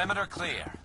Perimeter clear.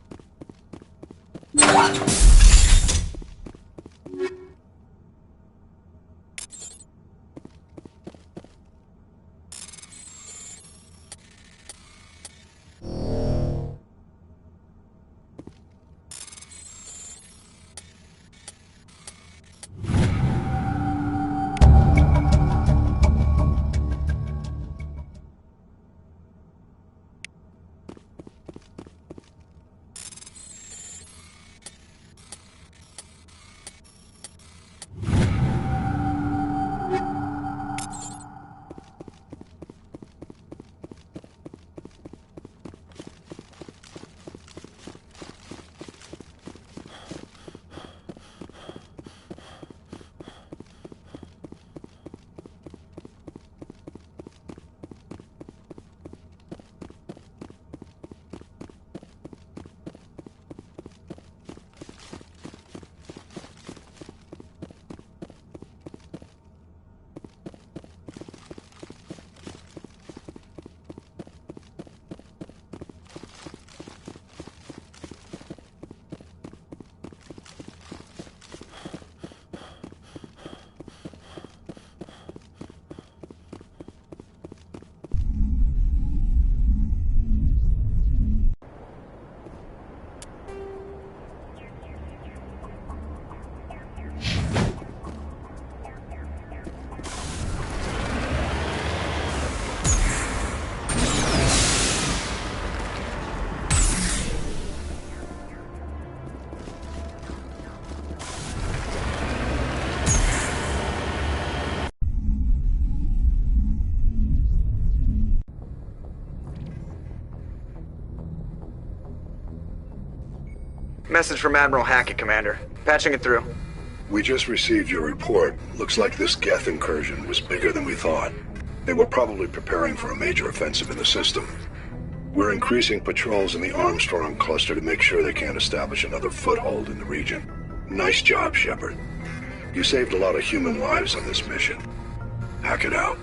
Message from Admiral Hackett, Commander. Patching it through. We just received your report. Looks like this Geth incursion was bigger than we thought. They were probably preparing for a major offensive in the system. We're increasing patrols in the Armstrong cluster to make sure they can't establish another foothold in the region. Nice job, Shepard. You saved a lot of human lives on this mission. Hackett out.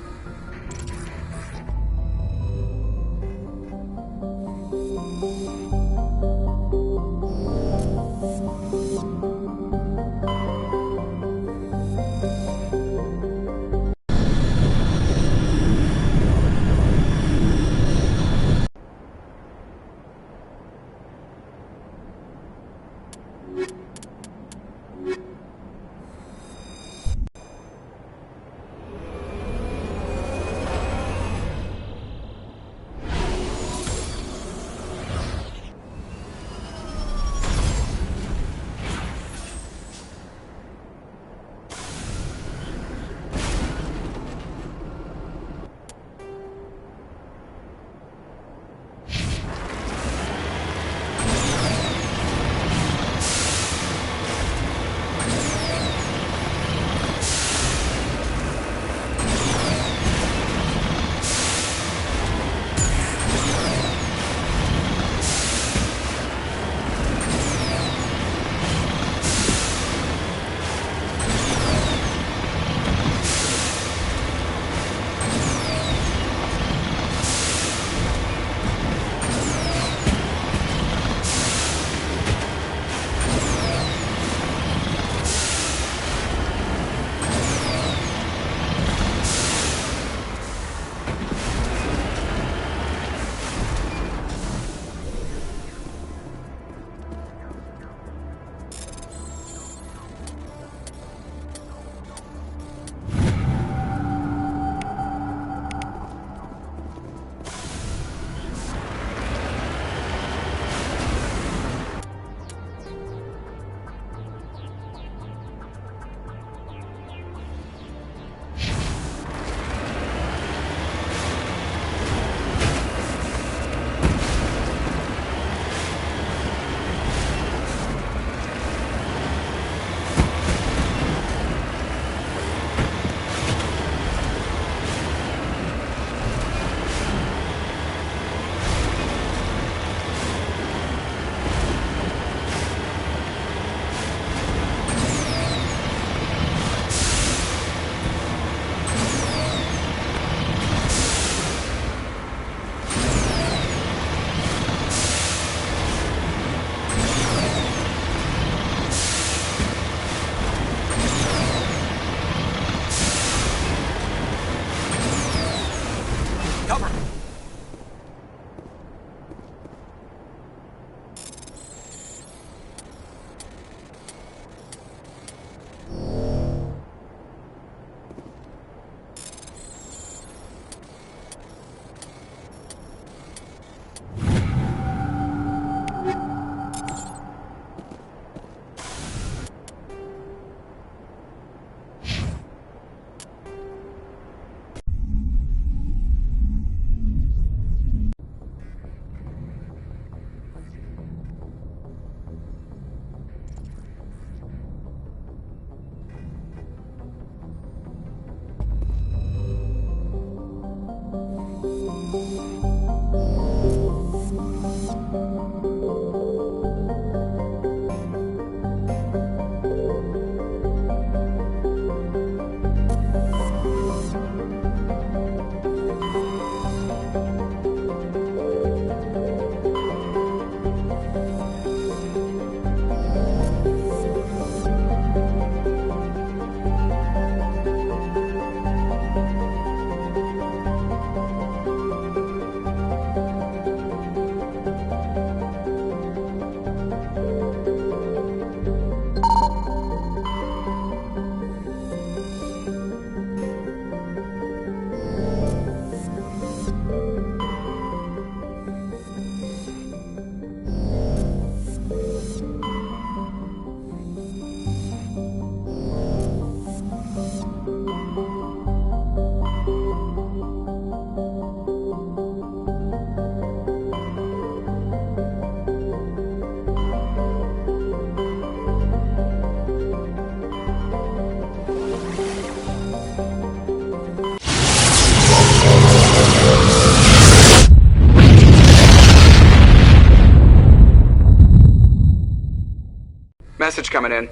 Message coming in.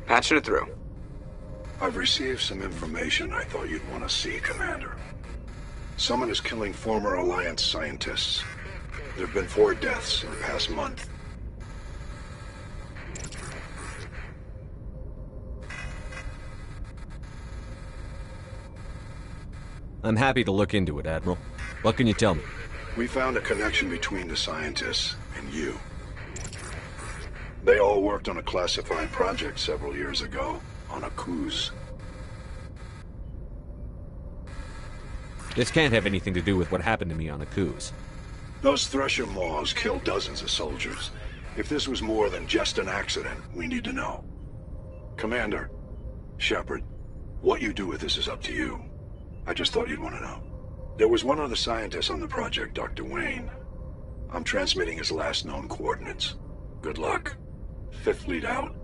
Patching it through. I've received some information I thought you'd want to see, Commander. Someone is killing former Alliance scientists. There have been 4 deaths in the past month. I'm happy to look into it, Admiral. What can you tell me? We found a connection between the scientists and you. They all worked on a classified project several years ago, on a cruise. This can't have anything to do with what happened to me on the Coos. Those Thresher Maws killed dozens of soldiers. If this was more than just an accident, we need to know. Commander, Shepard, what you do with this is up to you. I just thought you'd want to know. There was one other scientist on the project, Dr. Wayne. I'm transmitting his last known coordinates. Good luck. 5th Fleet out.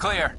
Clear.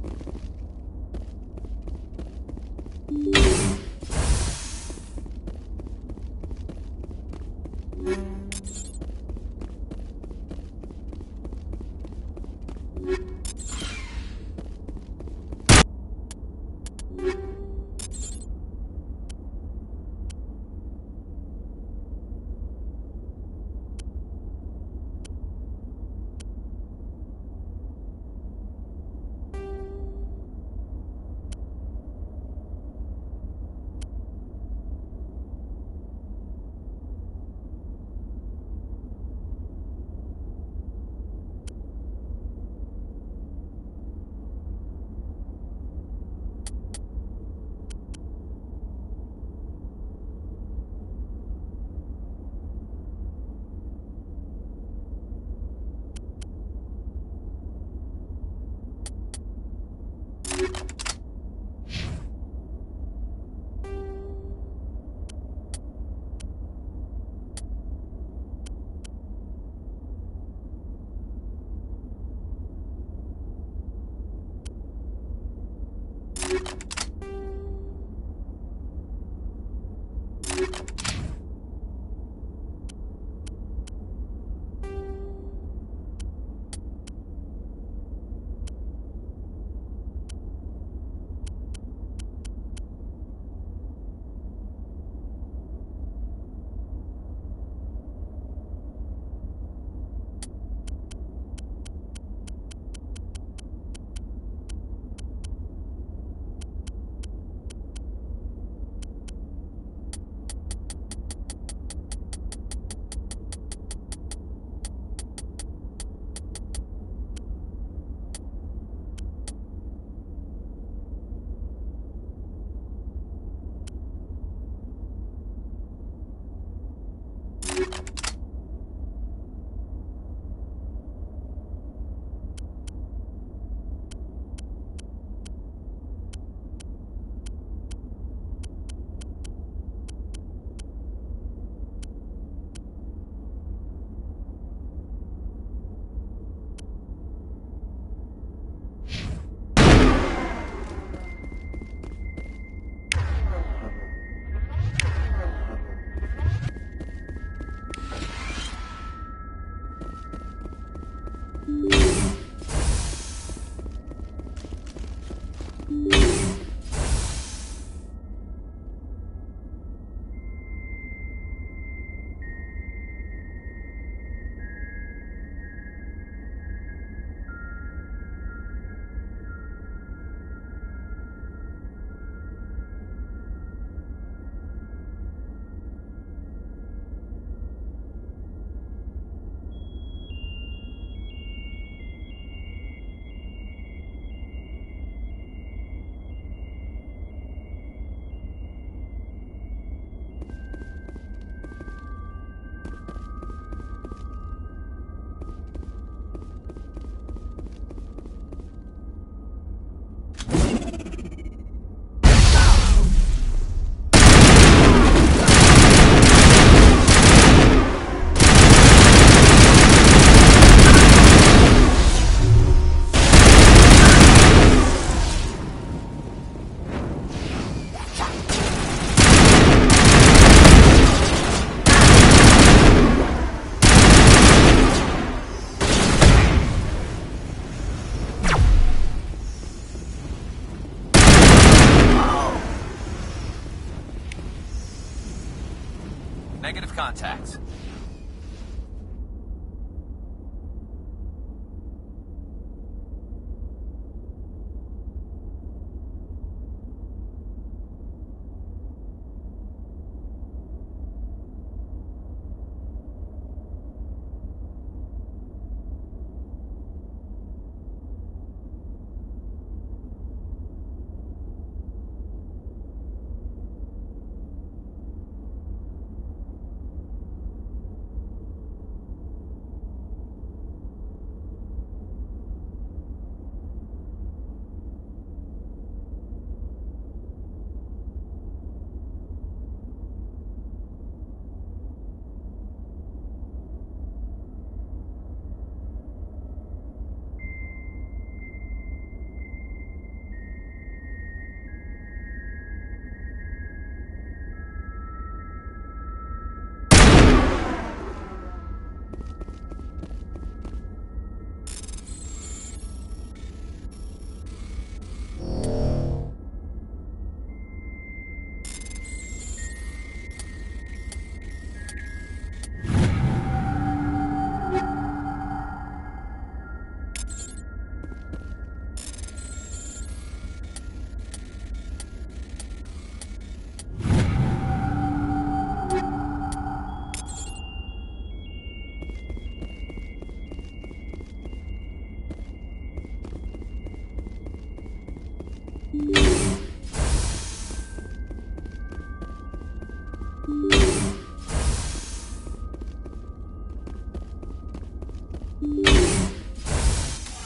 Negative contacts.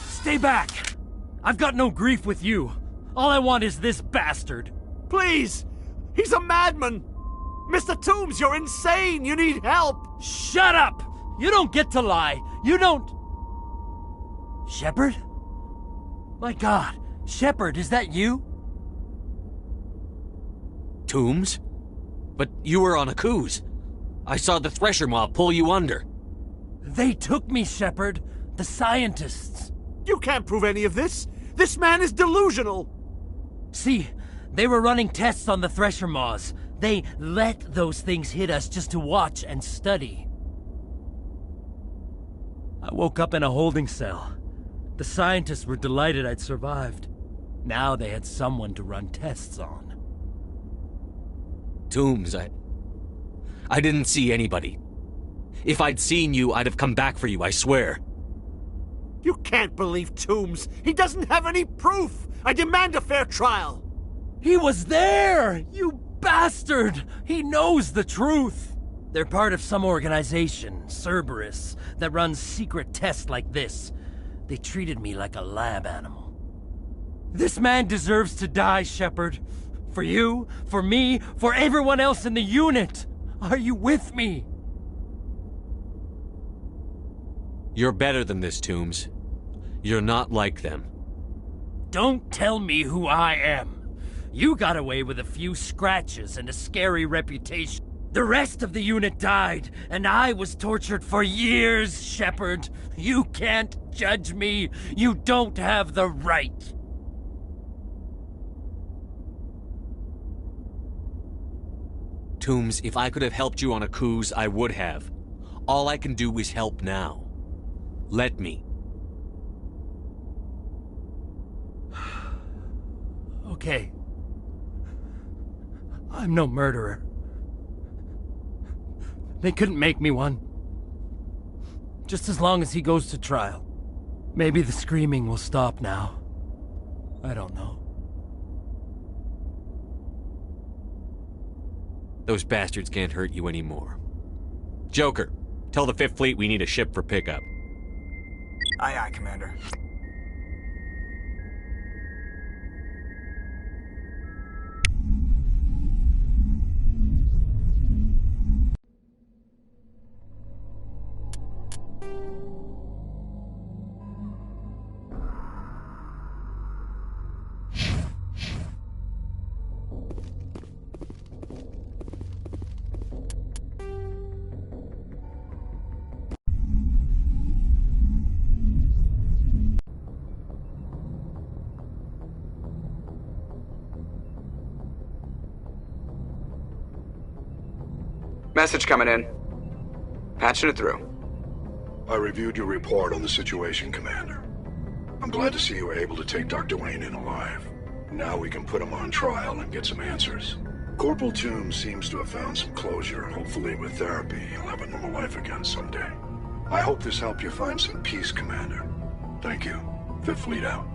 Stay back! I've got no grief with you. All I want is this bastard. Please! He's a madman! Mr. Toombs, you're insane! You need help! Shut up! You don't get to lie. You don't... Shepard? My God, Shepard, is that you? Toombs? But you were on a cruise. I saw the Thresher mob pull you under. They took me, Shepard. The scientists. You can't prove any of this! This man is delusional! See, they were running tests on the Thresher Maws. They let those things hit us just to watch and study. I woke up in a holding cell. The scientists were delighted I'd survived. Now they had someone to run tests on. Toombs, I didn't see anybody. If I'd seen you, I'd have come back for you, I swear. You can't believe Toombs! He doesn't have any proof! I demand a fair trial! He was there! You bastard! He knows the truth! They're part of some organization, Cerberus, that runs secret tests like this. They treated me like a lab animal. This man deserves to die, Shepard. For you, for me, for everyone else in the unit! Are you with me? You're better than this, Toombs. You're not like them. Don't tell me who I am. You got away with a few scratches and a scary reputation. The rest of the unit died, and I was tortured for years, Shepard. You can't judge me. You don't have the right. Toombs, if I could have helped you on a cruise, I would have. All I can do is help now. Let me. Okay. I'm no murderer. They couldn't make me one. Just as long as he goes to trial. Maybe the screaming will stop now. I don't know. Those bastards can't hurt you anymore. Joker, tell the Fifth Fleet we need a ship for pickup. Aye, aye, Commander. Message coming in. Patching it through. I reviewed your report on the situation, Commander. I'm glad to see you were able to take Dr. Wayne in alive. Now we can put him on trial and get some answers. Corporal Toombs seems to have found some closure. Hopefully with therapy, he'll have a normal life again someday. I hope this helped you find some peace, Commander. Thank you. Fifth Fleet out.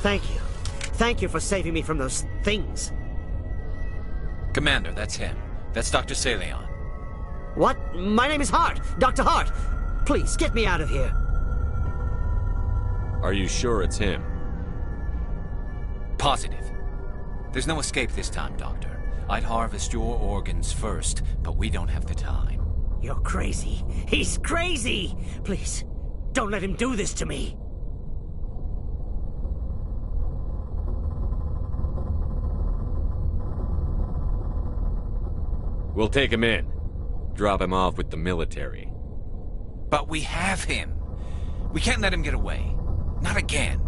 Thank you. Thank you for saving me from those things. Commander, that's him. That's Dr. Saleon. What? My name is Hart. Dr. Hart. Please, get me out of here. Are you sure it's him? Positive. There's no escape this time, Doctor. I'd harvest your organs first, but we don't have the time. You're crazy. He's crazy! Please, don't let him do this to me. We'll take him in. Drop him off with the military. But we have him. We can't let him get away. Not again.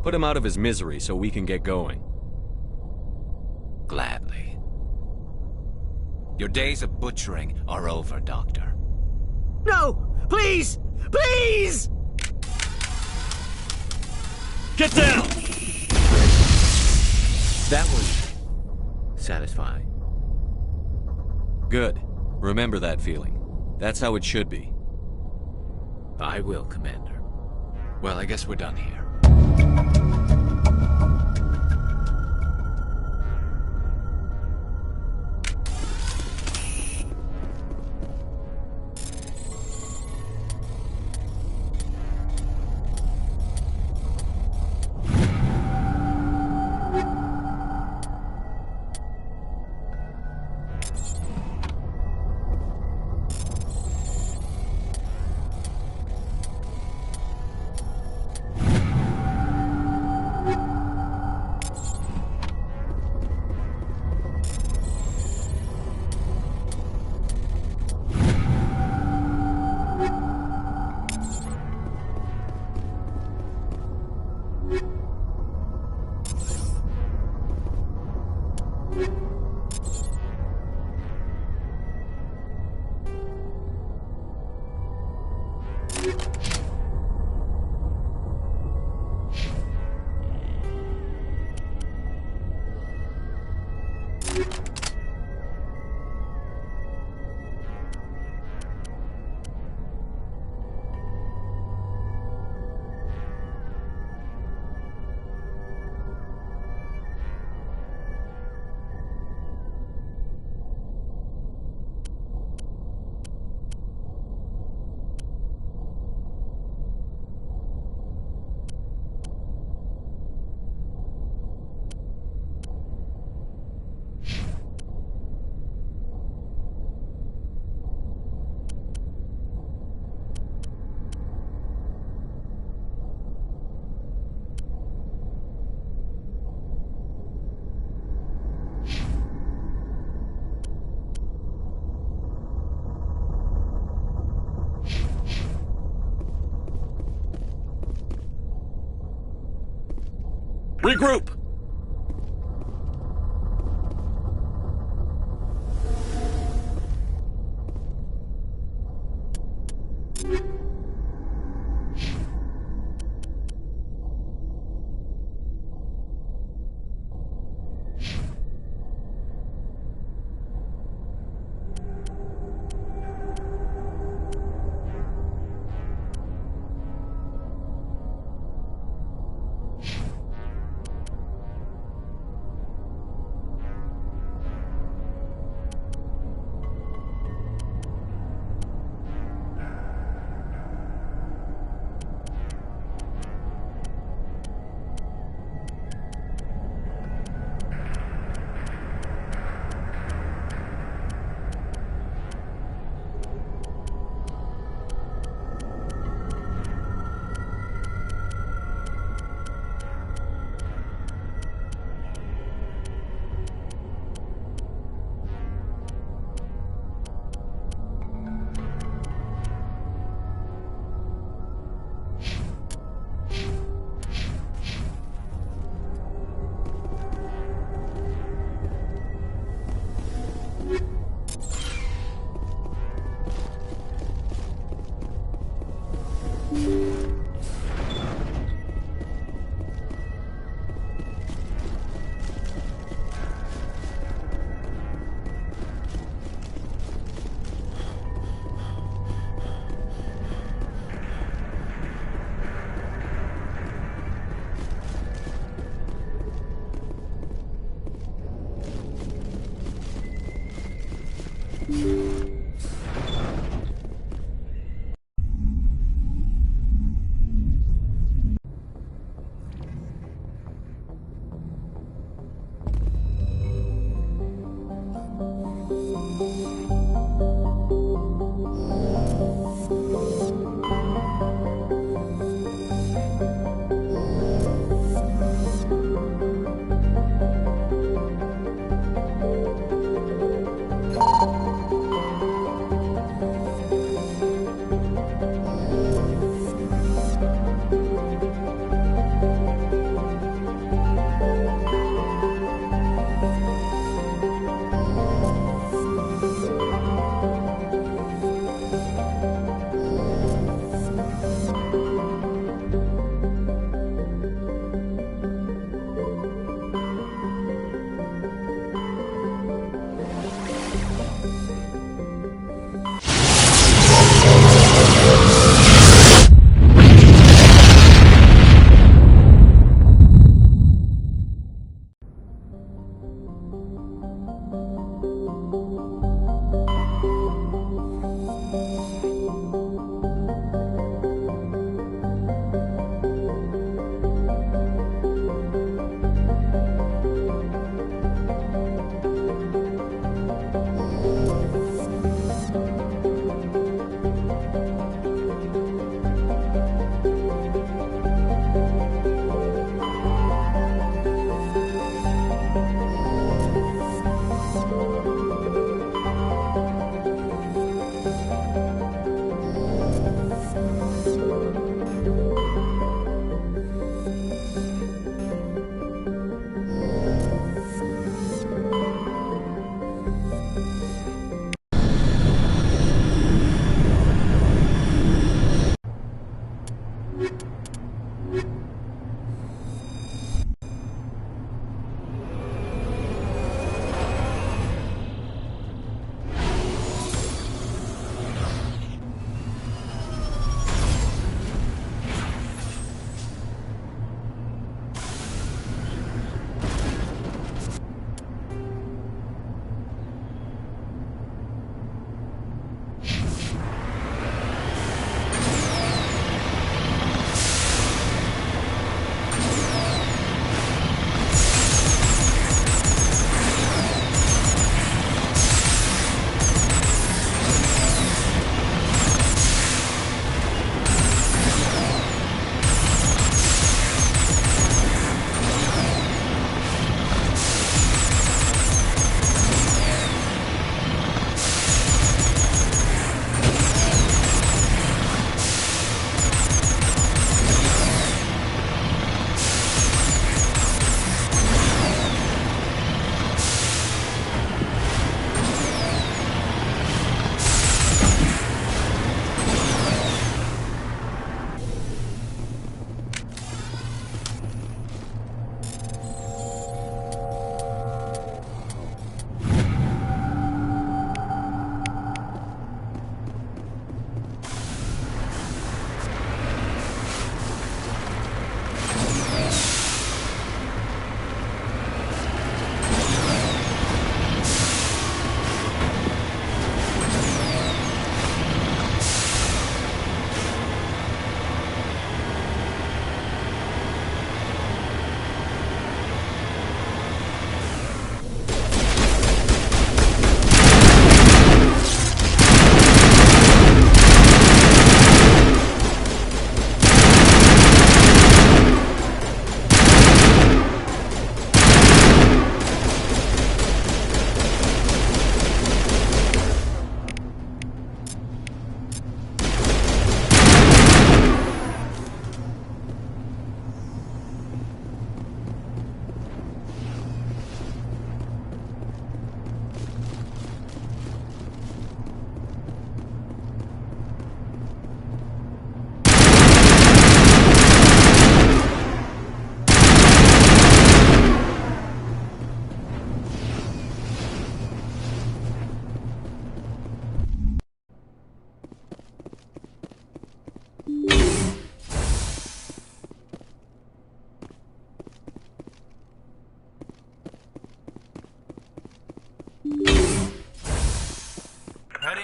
Put him out of his misery so we can get going. Gladly. Your days of butchering are over, Doctor. No! Please! Please! Get down! That was satisfying. Good. Remember that feeling. That's how it should be. I will, Commander. Well, I guess we're done here. Regroup!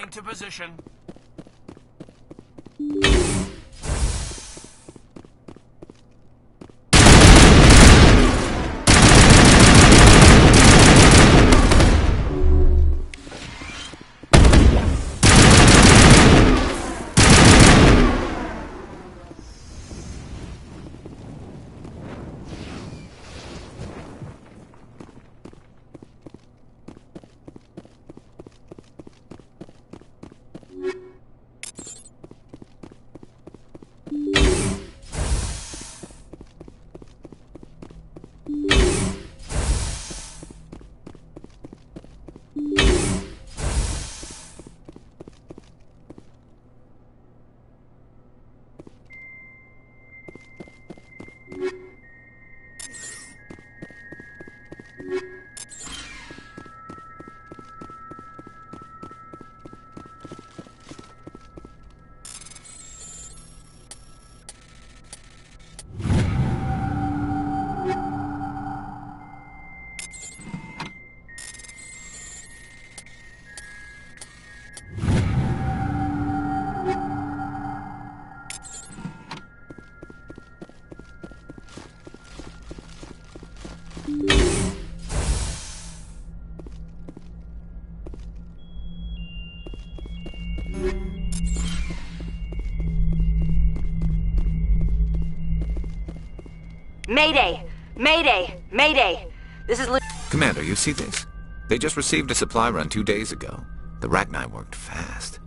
into position. Mayday! Mayday! Mayday! This is Commander, you see this? They just received a supply run 2 days ago. The Rachni worked fast.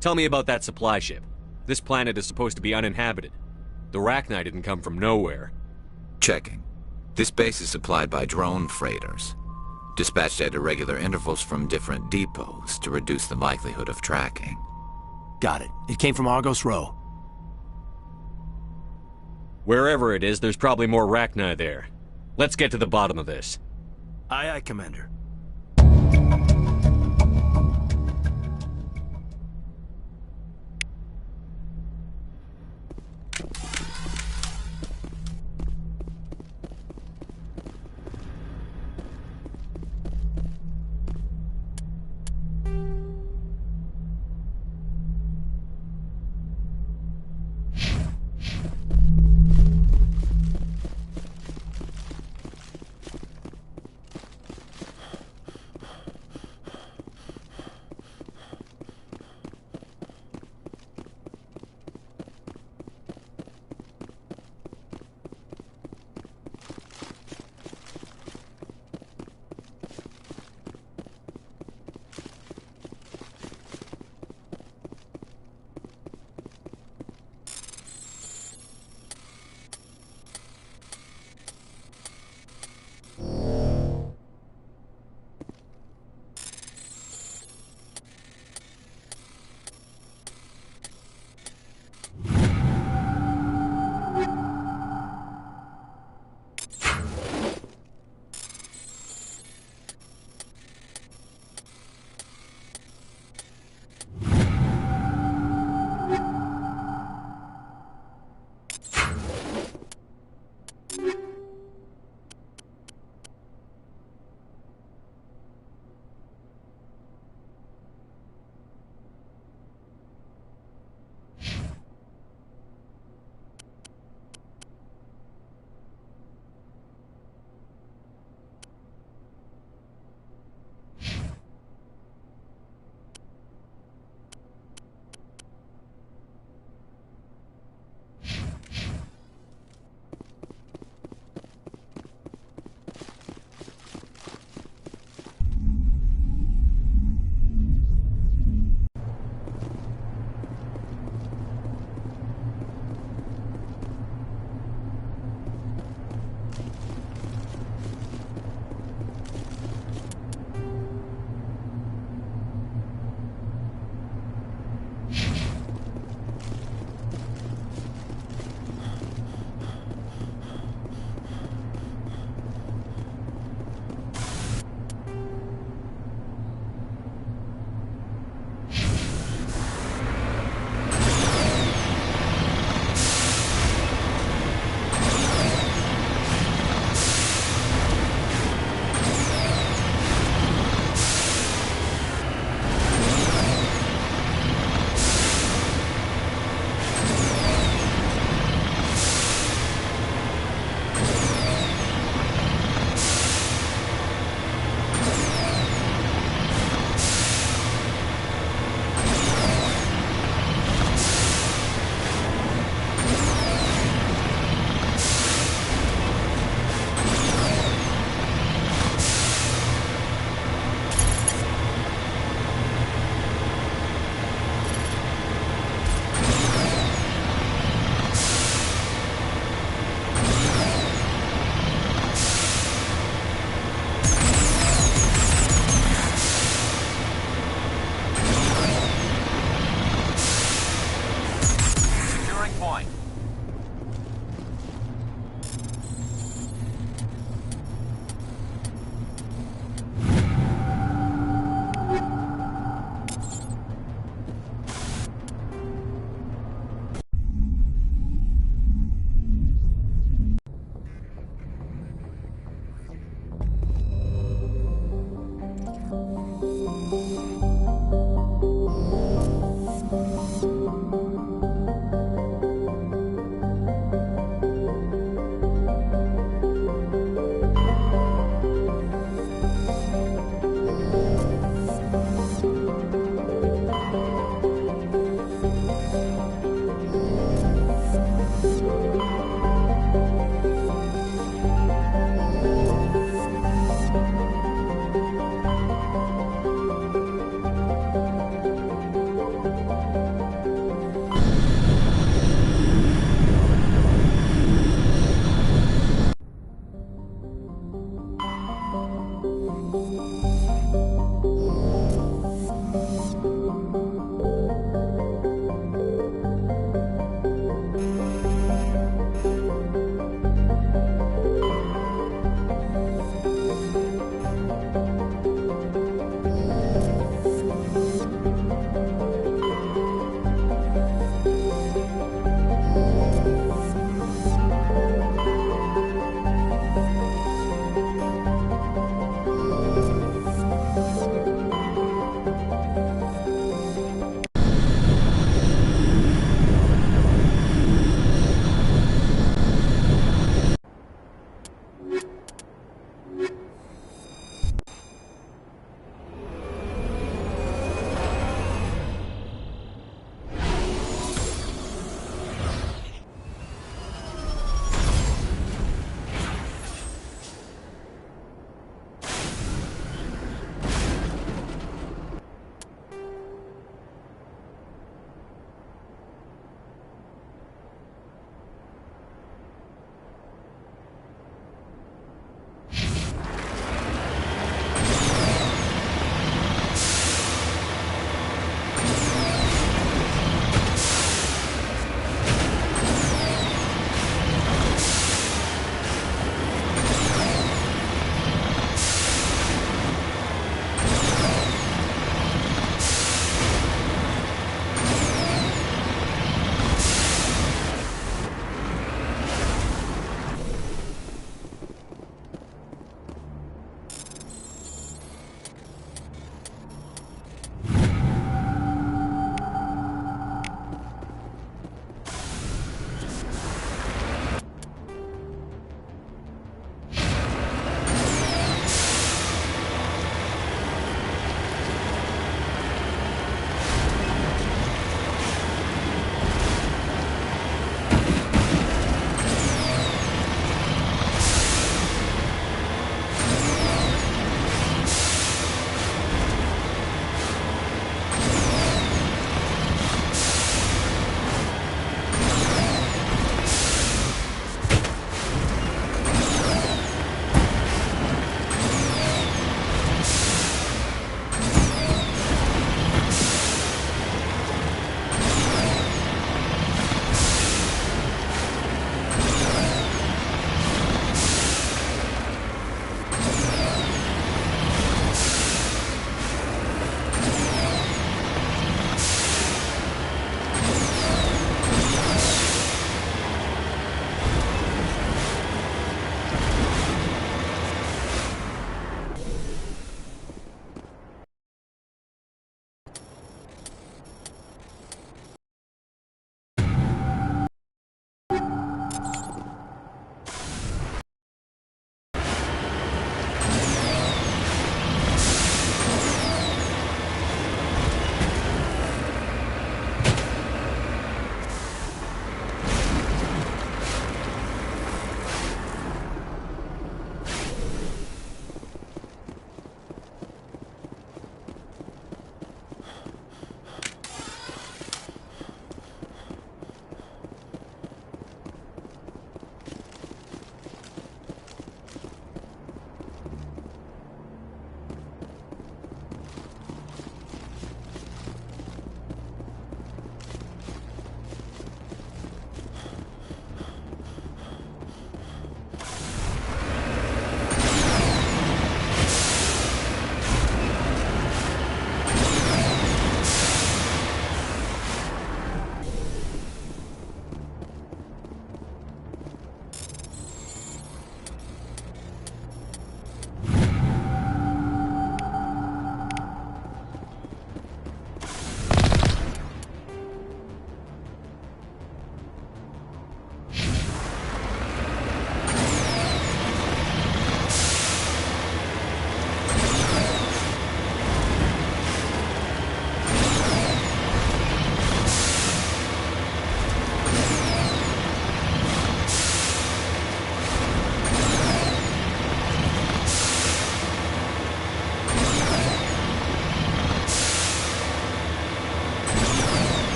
Tell me about that supply ship. This planet is supposed to be uninhabited. The Rachni didn't come from nowhere. Checking. This base is supplied by drone freighters, dispatched at irregular intervals from different depots to reduce the likelihood of tracking. Got it. It came from Argos Row. Wherever it is, there's probably more Rachni there. Let's get to the bottom of this. Aye, aye, Commander.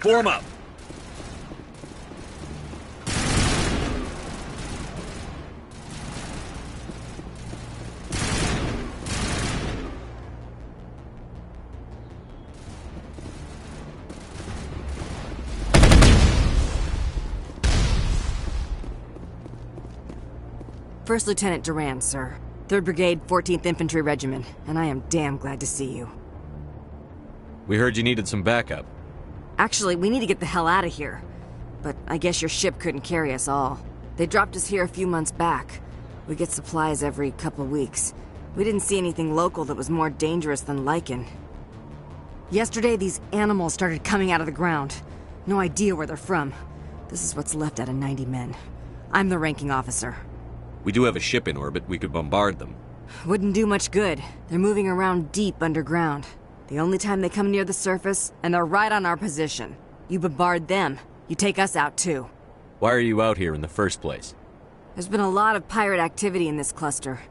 Form up. First Lieutenant Duran, sir. 3rd Brigade, 14th Infantry Regiment, and I am damn glad to see you. We heard you needed some backup. Actually, we need to get the hell out of here. But I guess your ship couldn't carry us all. They dropped us here a few months back. We get supplies every couple weeks. We didn't see anything local that was more dangerous than lichen. Yesterday, these animals started coming out of the ground. No idea where they're from. This is what's left out of 90 men. I'm the ranking officer. We do have a ship in orbit. We could bombard them. Wouldn't do much good. They're moving around deep underground. The only time they come near the surface, and they're right on our position. You bombard them, you take us out too. Why are you out here in the first place? There's been a lot of pirate activity in this cluster.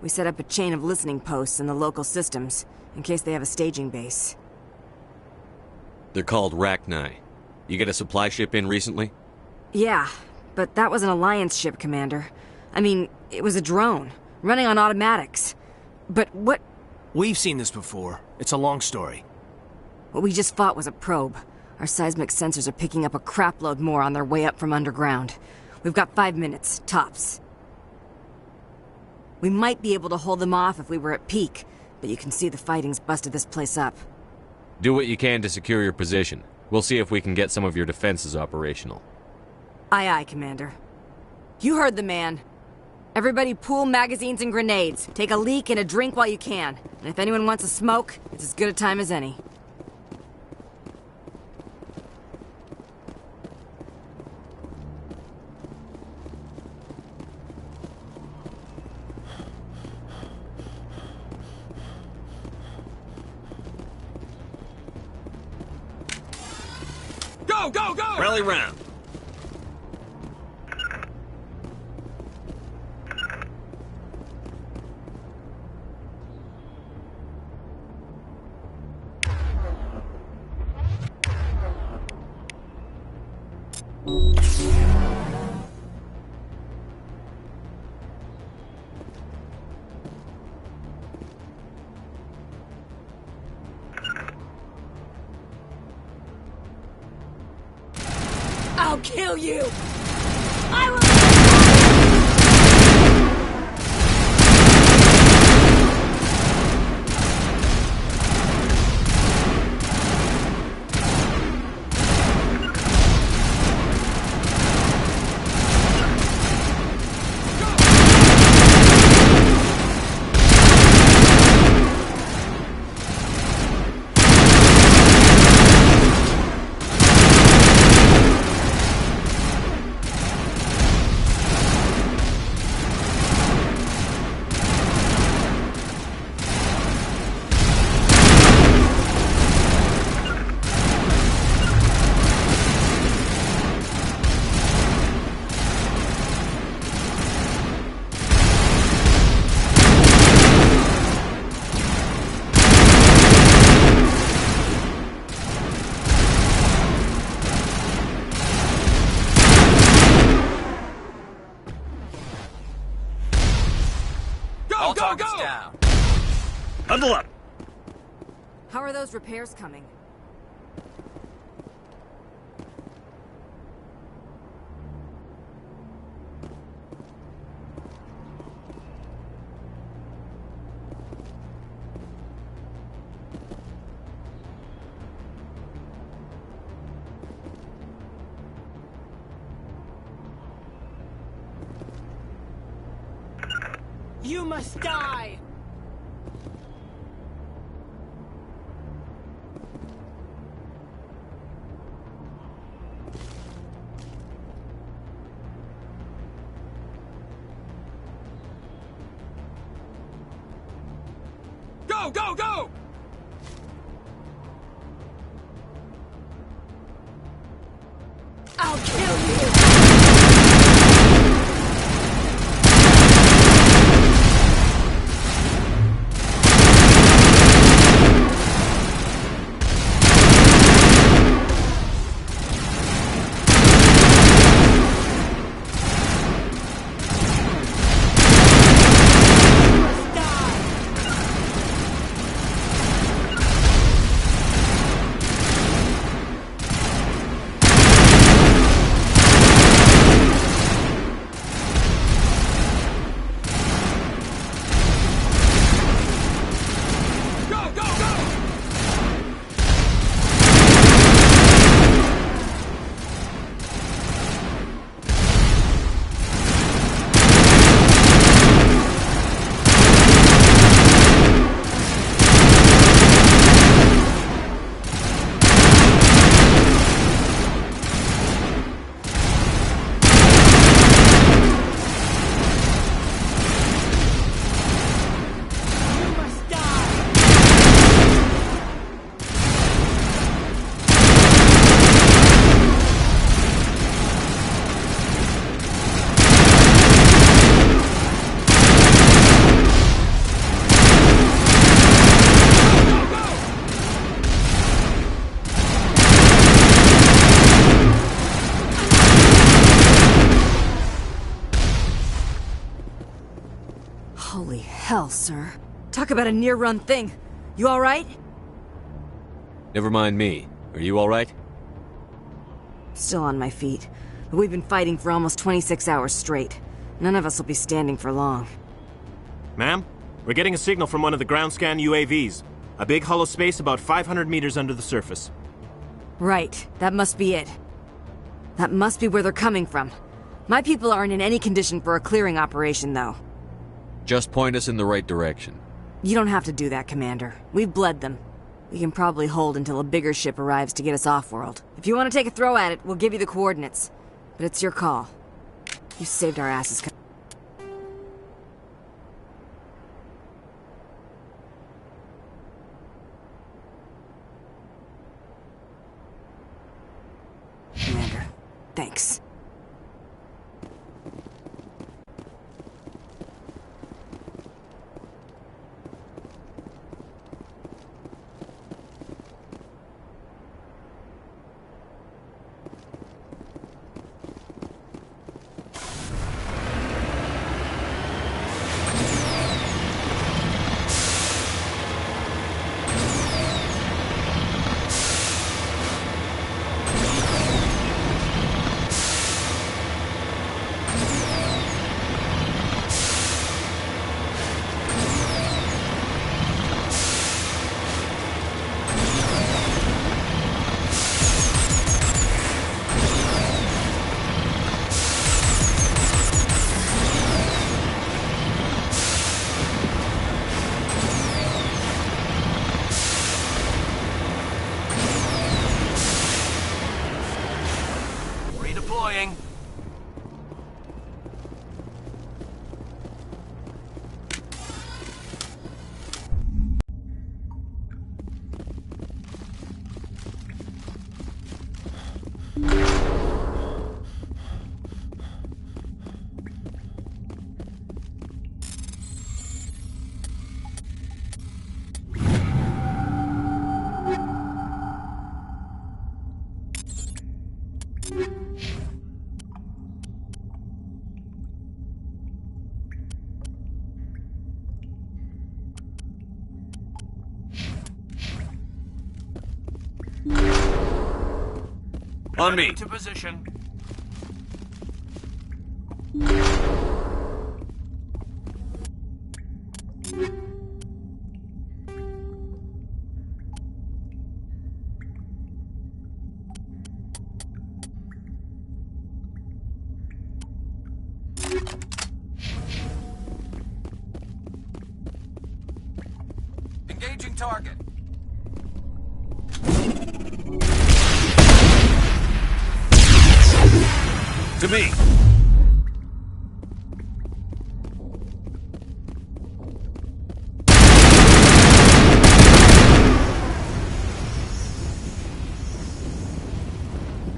We set up a chain of listening posts in the local systems, in case they have a staging base. They're called Rachni. You get a supply ship in recently? Yeah, but that was an Alliance ship, Commander. I mean, it was a drone, running on automatics. But what... We've seen this before. It's a long story. What we just fought was a probe. Our seismic sensors are picking up a crapload more on their way up from underground. We've got 5 minutes, tops. We might be able to hold them off if we were at peak, but you can see the fighting's busted this place up. Do what you can to secure your position. We'll see if we can get some of your defenses operational. Aye, aye, Commander. You heard the man. Everybody pool magazines and grenades. Take a leak and a drink while you can. And if anyone wants a smoke, it's as good a time as any. Go, go, go! Rally round. I'll kill you! I will... All targets down. Huddle up! How are those repairs coming? You must die! Go, go, go! I'll kill you! Holy hell, sir. Talk about a near-run thing. You alright? Never mind me. Are you alright? Still on my feet. But we've been fighting for almost 26 hours straight. None of us will be standing for long. Ma'am, we're getting a signal from one of the ground scan UAVs. A big hollow space about 500 meters under the surface. Right. That must be it. That must be where they're coming from. My people aren't in any condition for a clearing operation, though. Just point us in the right direction. You don't have to do that, Commander. We've bled them. We can probably hold until a bigger ship arrives to get us off-world. If you want to take a throw at it, we'll give you the coordinates. But it's your call. You saved our asses. Commander, thanks. Redeploying. On me. To position. Engaging target. To me!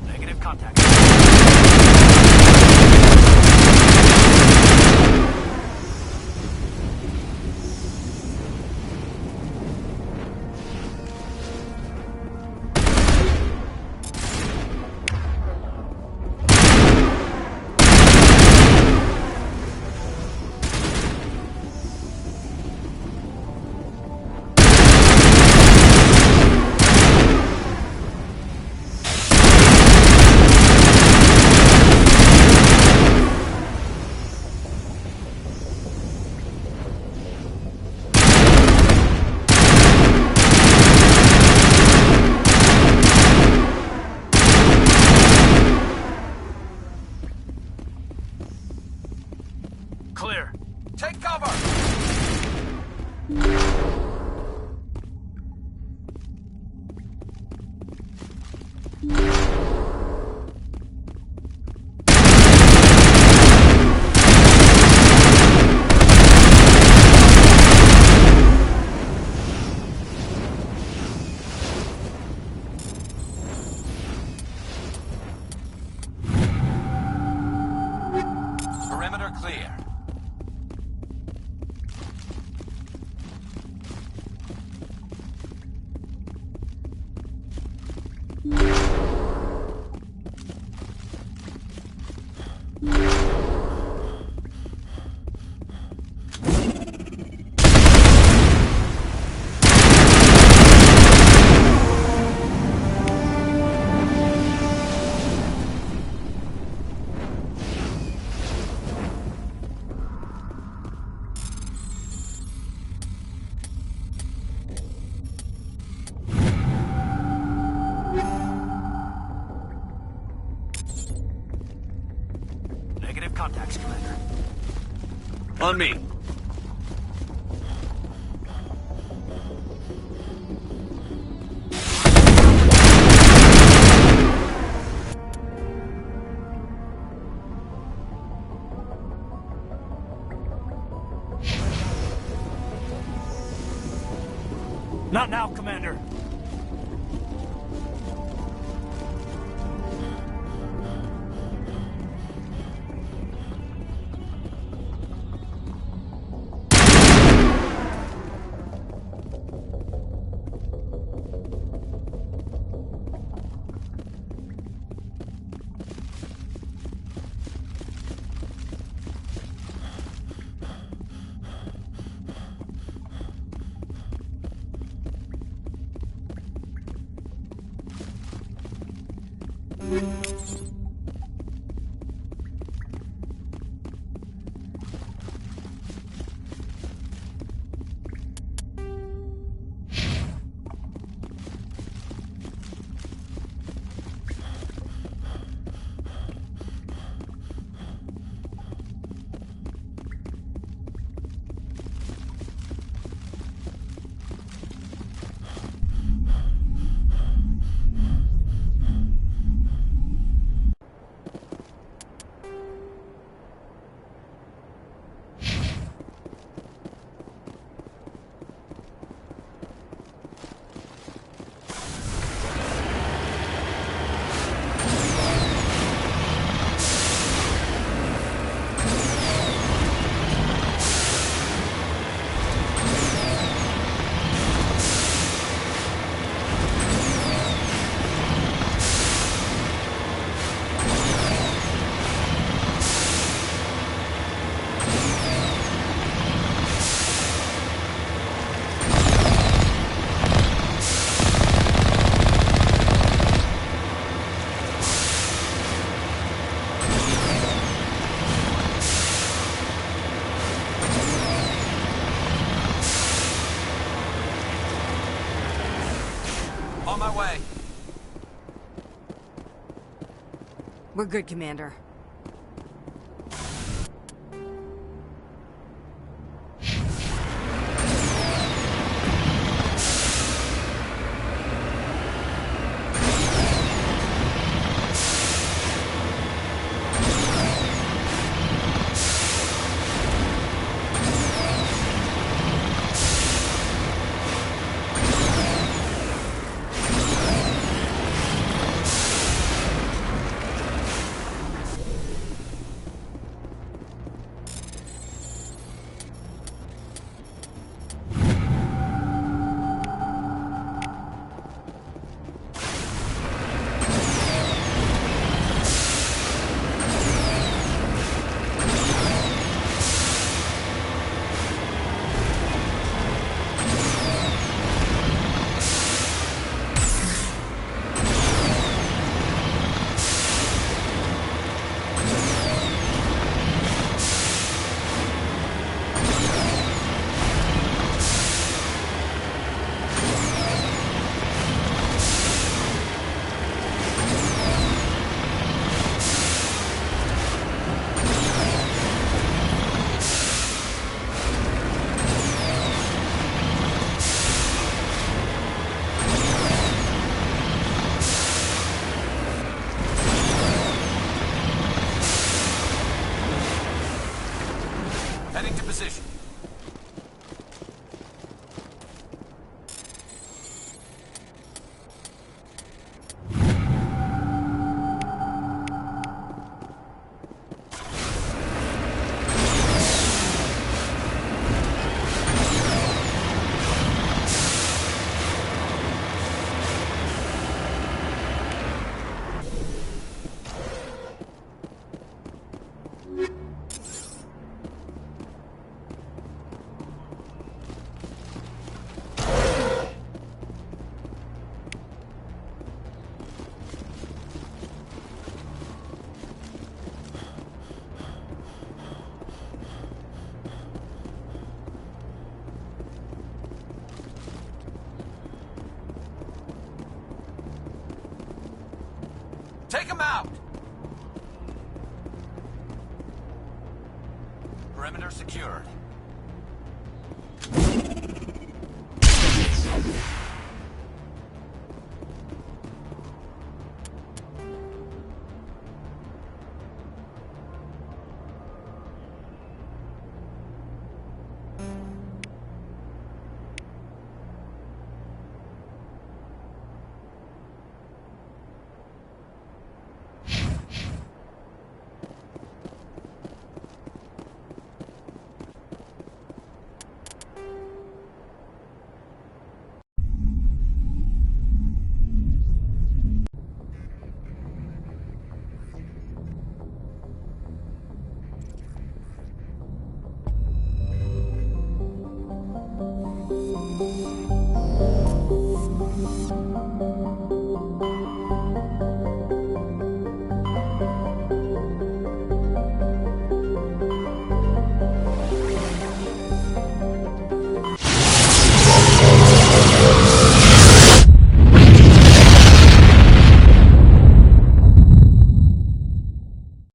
Negative contact. Clear. Take cover! Perimeter clear. On me. Not now, Commander. On my way. We're good, Commander. Heading to position. Take him out! Perimeter secure.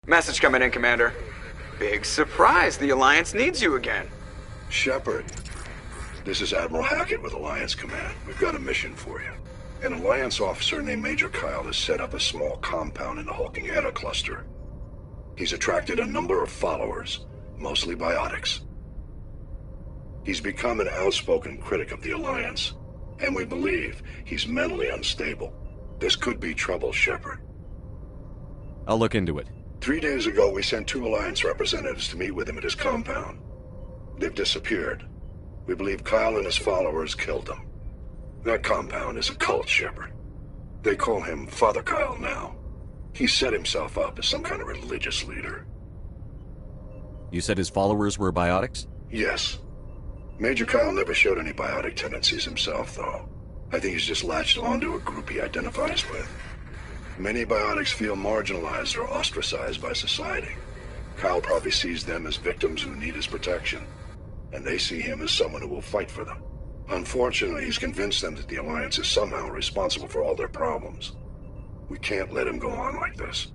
Message coming in, Commander. Big surprise, the Alliance needs you again. Shepard, this is Admiral Hackett with Alliance Command. We've got a mission for you. An Alliance officer named Major Kyle has set up a small compound in the Hulking Eta cluster. He's attracted a number of followers, mostly biotics. He's become an outspoken critic of the Alliance, and we believe he's mentally unstable. This could be trouble, Shepard. I'll look into it. 3 days ago, we sent 2 Alliance representatives to meet with him at his compound. They've disappeared. We believe Kyle and his followers killed them. That compound is a cult, Shepard. They call him Father Kyle now. He set himself up as some kind of religious leader. You said his followers were biotics? Yes. Major Kyle never showed any biotic tendencies himself, though. I think he's just latched onto a group he identifies with. Many biotics feel marginalized or ostracized by society. Kyle probably sees them as victims who need his protection, and they see him as someone who will fight for them. Unfortunately, he's convinced them that the Alliance is somehow responsible for all their problems. We can't let him go on like this.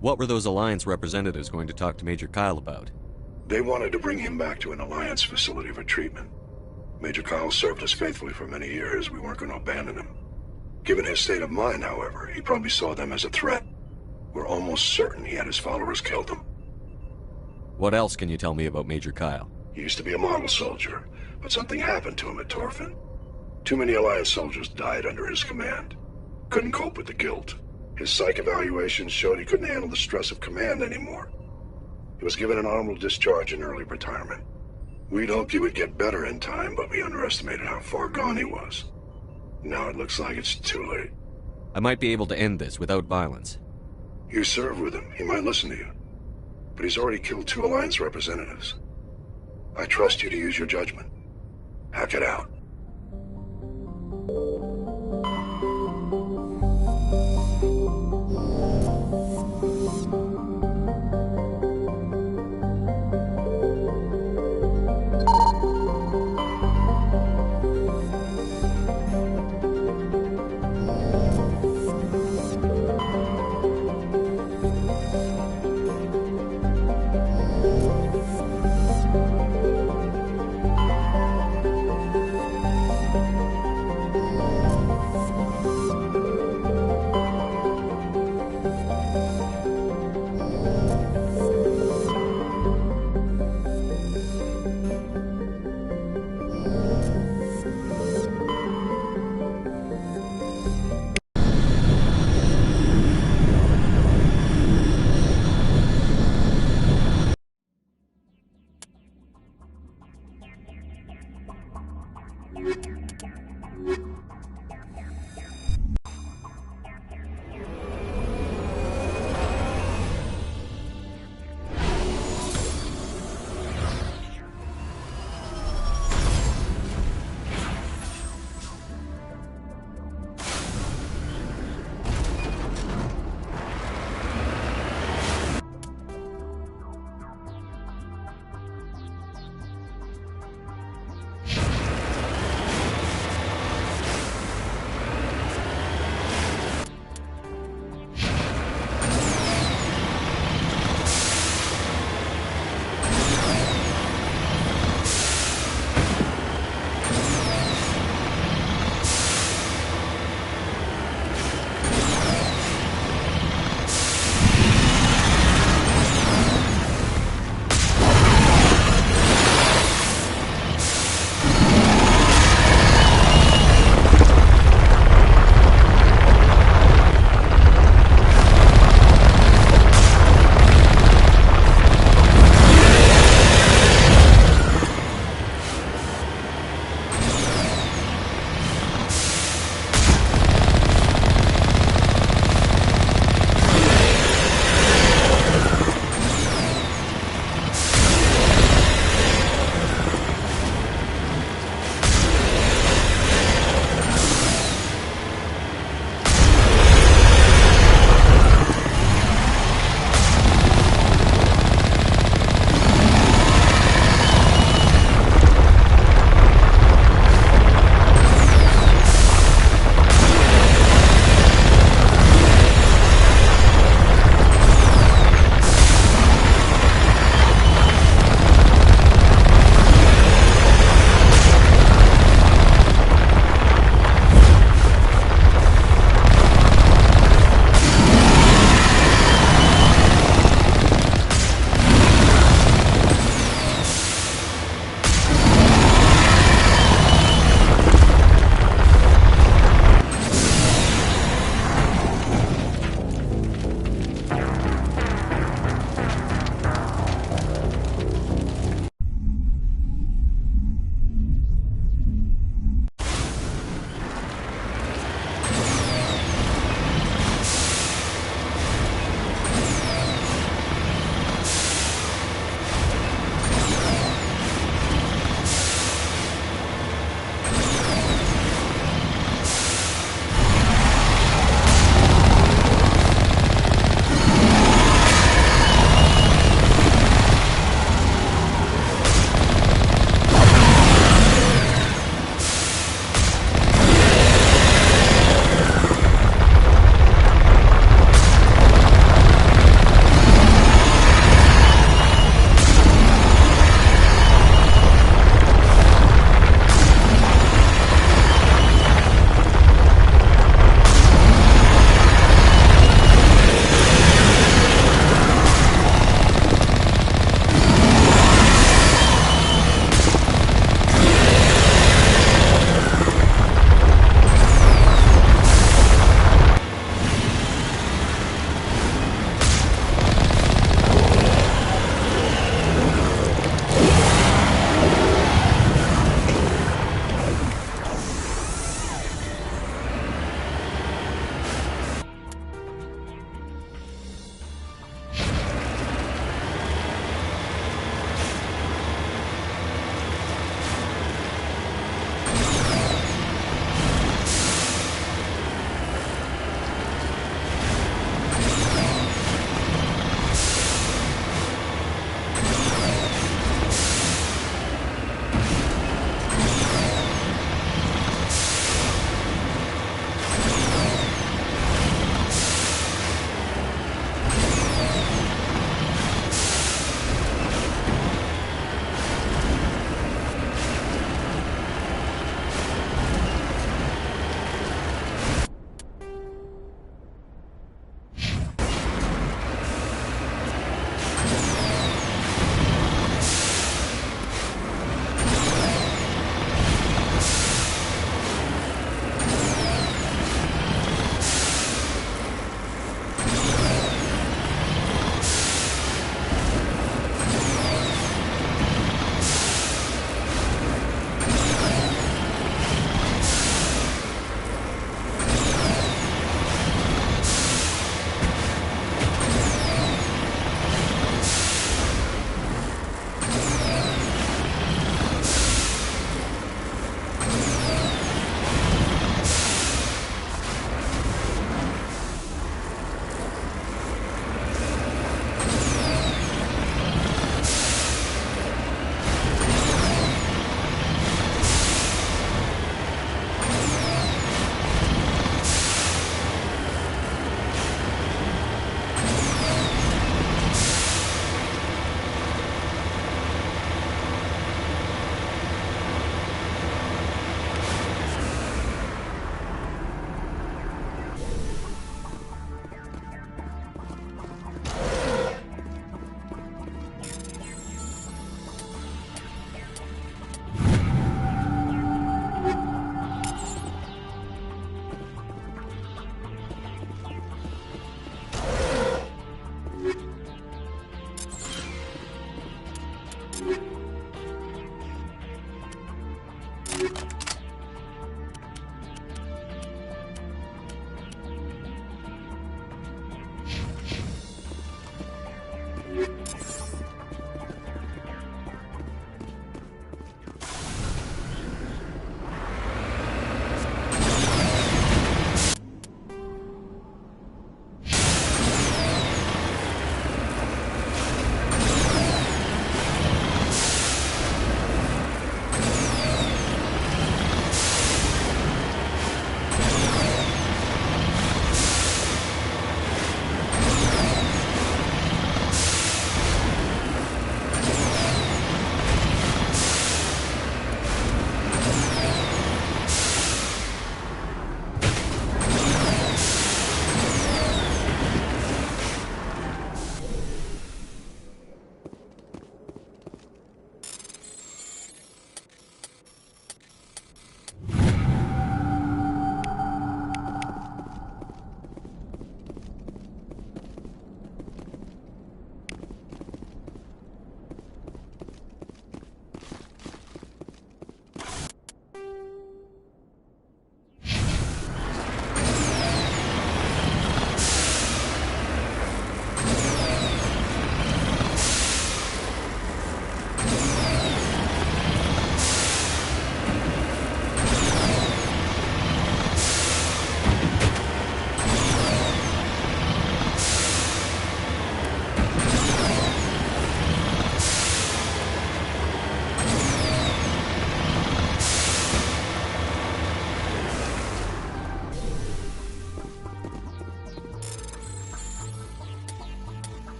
What were those Alliance representatives going to talk to Major Kyle about? They wanted to bring him back to an Alliance facility for treatment. Major Kyle served us faithfully for many years. We weren't going to abandon him. Given his state of mind, however, he probably saw them as a threat. We're almost certain he had his followers killed him. What else can you tell me about Major Kyle? He used to be a model soldier, but something happened to him at Torfin. Too many Alliance soldiers died under his command. Couldn't cope with the guilt. His psych evaluations showed he couldn't handle the stress of command anymore. He was given an honorable discharge in early retirement. We'd hoped he would get better in time, but we underestimated how far gone he was. Now it looks like it's too late. I might be able to end this without violence. You serve with him. He might listen to you. But he's already killed 2 Alliance representatives. I trust you to use your judgment. Hack it out.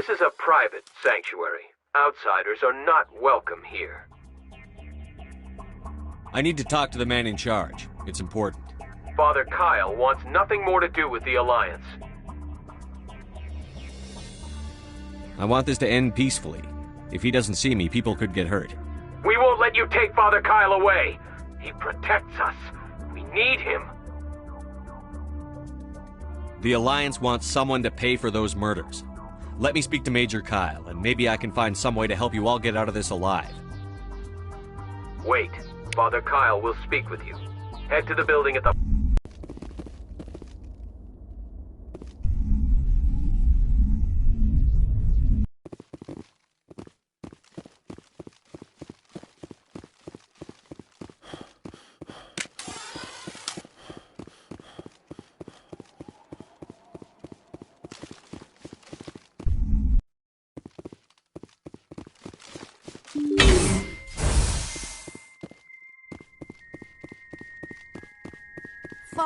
This is a private sanctuary. Outsiders are not welcome here. I need to talk to the man in charge. It's important. Father Kyle wants nothing more to do with the Alliance. I want this to end peacefully. If he doesn't see me, people could get hurt. We won't let you take Father Kyle away. He protects us. We need him. The Alliance wants someone to pay for those murders. Let me speak to Major Kyle, and maybe I can find some way to help you all get out of this alive. Wait. Father Kyle will speak with you. Head to the building at the...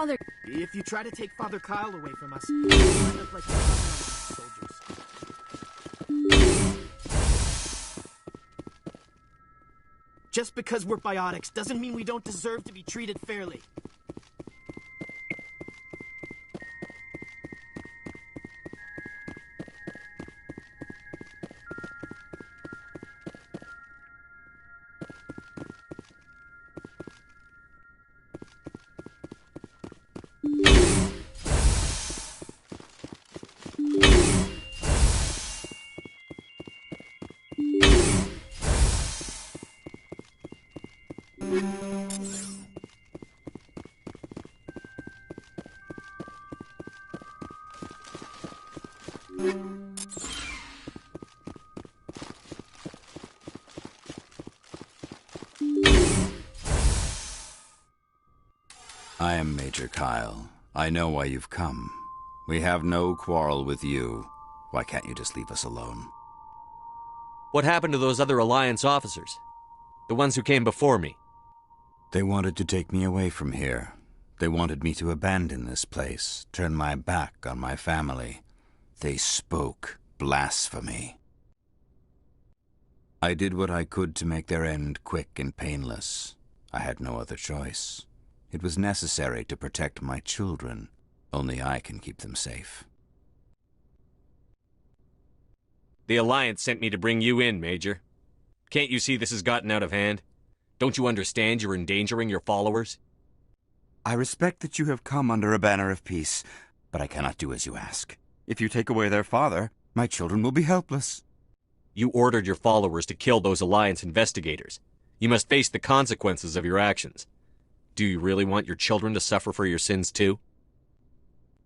Father... If you try to take Father Kyle away from us, you'll end up like the other soldiers. Just because we're biotics doesn't mean we don't deserve to be treated fairly. I am Major Kyle. I know why you've come. We have no quarrel with you. Why can't you just leave us alone? What happened to those other Alliance officers? The ones who came before me? They wanted to take me away from here. They wanted me to abandon this place, turn my back on my family. They spoke blasphemy. I did what I could to make their end quick and painless. I had no other choice. It was necessary to protect my children. Only I can keep them safe. The Alliance sent me to bring you in, Major. Can't you see this has gotten out of hand? Don't you understand you're endangering your followers? I respect that you have come under a banner of peace, but I cannot do as you ask. If you take away their father, my children will be helpless. You ordered your followers to kill those Alliance investigators. You must face the consequences of your actions. Do you really want your children to suffer for your sins too?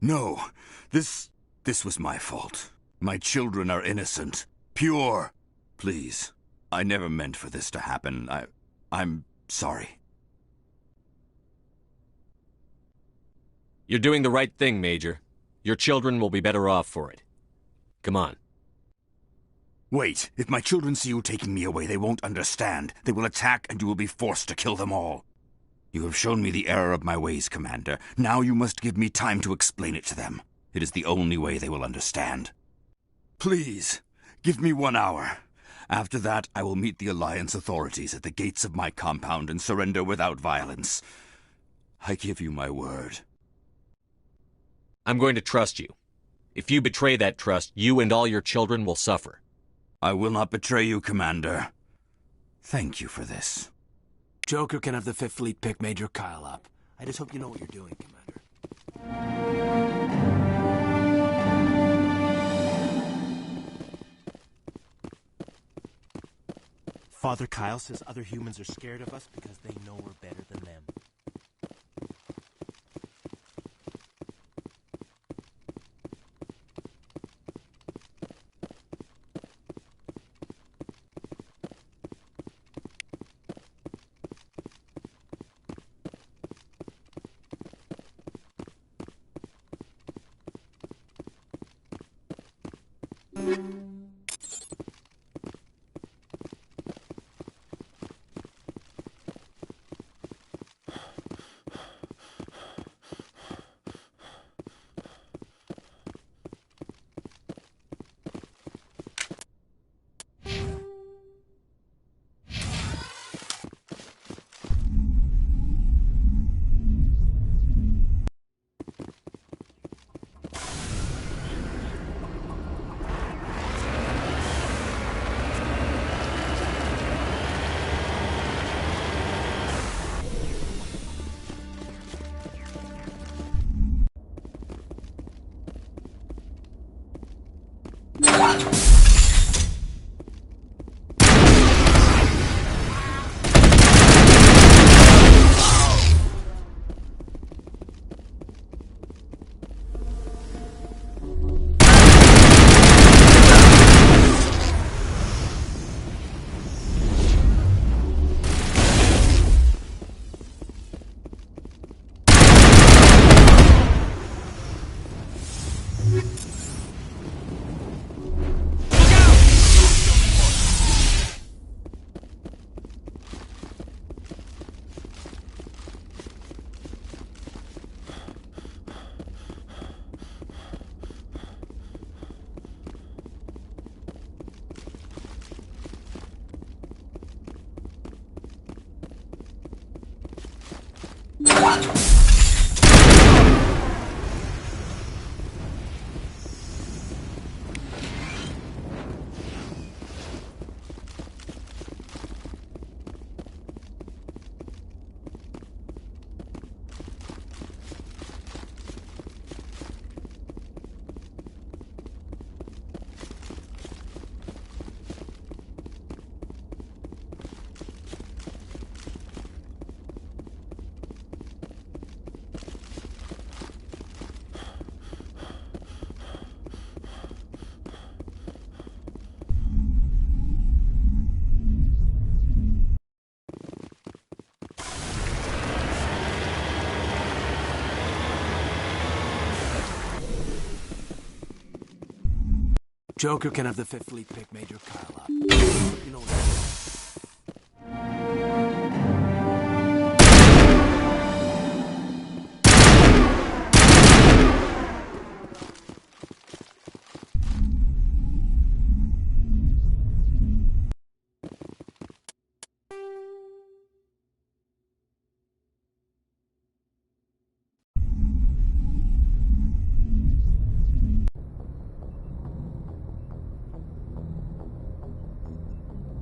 No, this was my fault. My children are innocent, pure. Please, I never meant for this to happen. I'm sorry. You're doing the right thing, Major. Your children will be better off for it. Come on. Wait, if my children see you taking me away, they won't understand. They will attack and you will be forced to kill them all. You have shown me the error of my ways, Commander. Now you must give me time to explain it to them. It is the only way they will understand. Please, give me 1 hour. After that, I will meet the Alliance authorities at the gates of my compound and surrender without violence. I give you my word. I'm going to trust you. If you betray that trust, you and all your children will suffer. I will not betray you, Commander. Thank you for this. Joker can have the 5th Fleet pick Major Kyle up. I just hope you know what you're doing, Commander. Father Kyle says other humans are scared of us because they know we're better than them. Joker can have the Fifth Fleet pick Major Kyle up. You know what?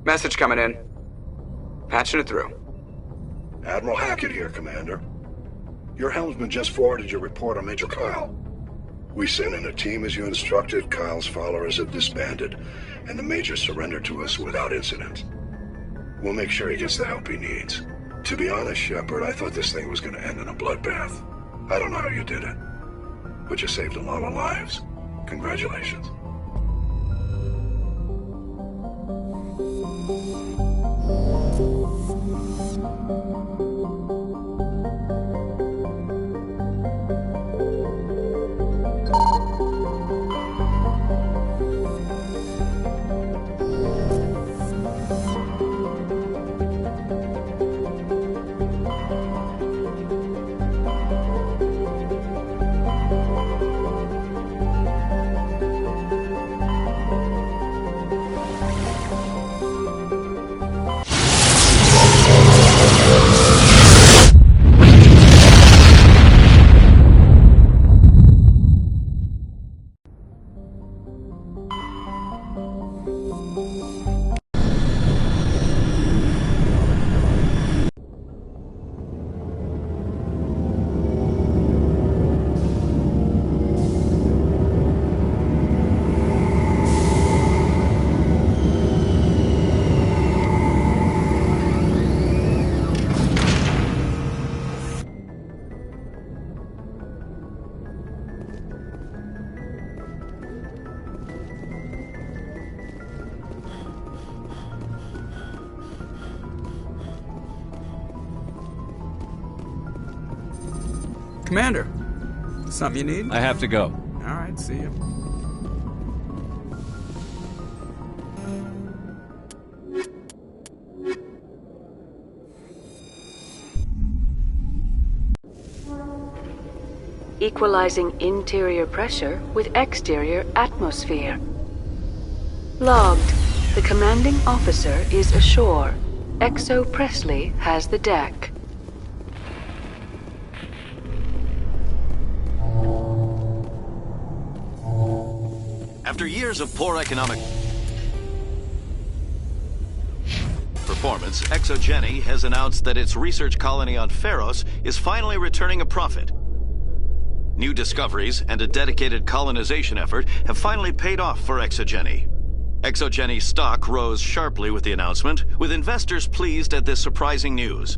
Message coming in. Patching it through. Admiral Hackett here, Commander. Your helmsman just forwarded your report on Major Kyle. We sent in a team as you instructed. Kyle's followers have disbanded, and the Major surrendered to us without incident. We'll make sure he gets the help he needs. To be honest, Shepard, I thought this thing was going to end in a bloodbath. I don't know how you did it, but you saved a lot of lives. Congratulations. Commander, something you need? I have to go. All right, see you. Equalizing interior pressure with exterior atmosphere. Logged. The commanding officer is ashore. Exo Presley has the deck. After years of poor economic performance, ExoGeni has announced that its research colony on Pharos is finally returning a profit. New discoveries and a dedicated colonization effort have finally paid off for ExoGeni. ExoGeni stock rose sharply with the announcement, with investors pleased at this surprising news.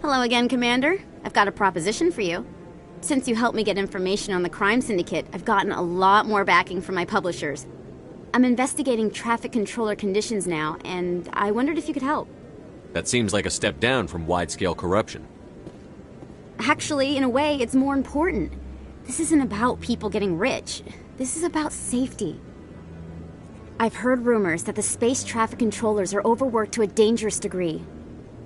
Hello again, Commander. I've got a proposition for you. Since you helped me get information on the crime syndicate, I've gotten a lot more backing from my publishers. I'm investigating traffic controller conditions now, and I wondered if you could help. That seems like a step down from wide-scale corruption. Actually, in a way, it's more important. This isn't about people getting rich. This is about safety. I've heard rumors that the space traffic controllers are overworked to a dangerous degree.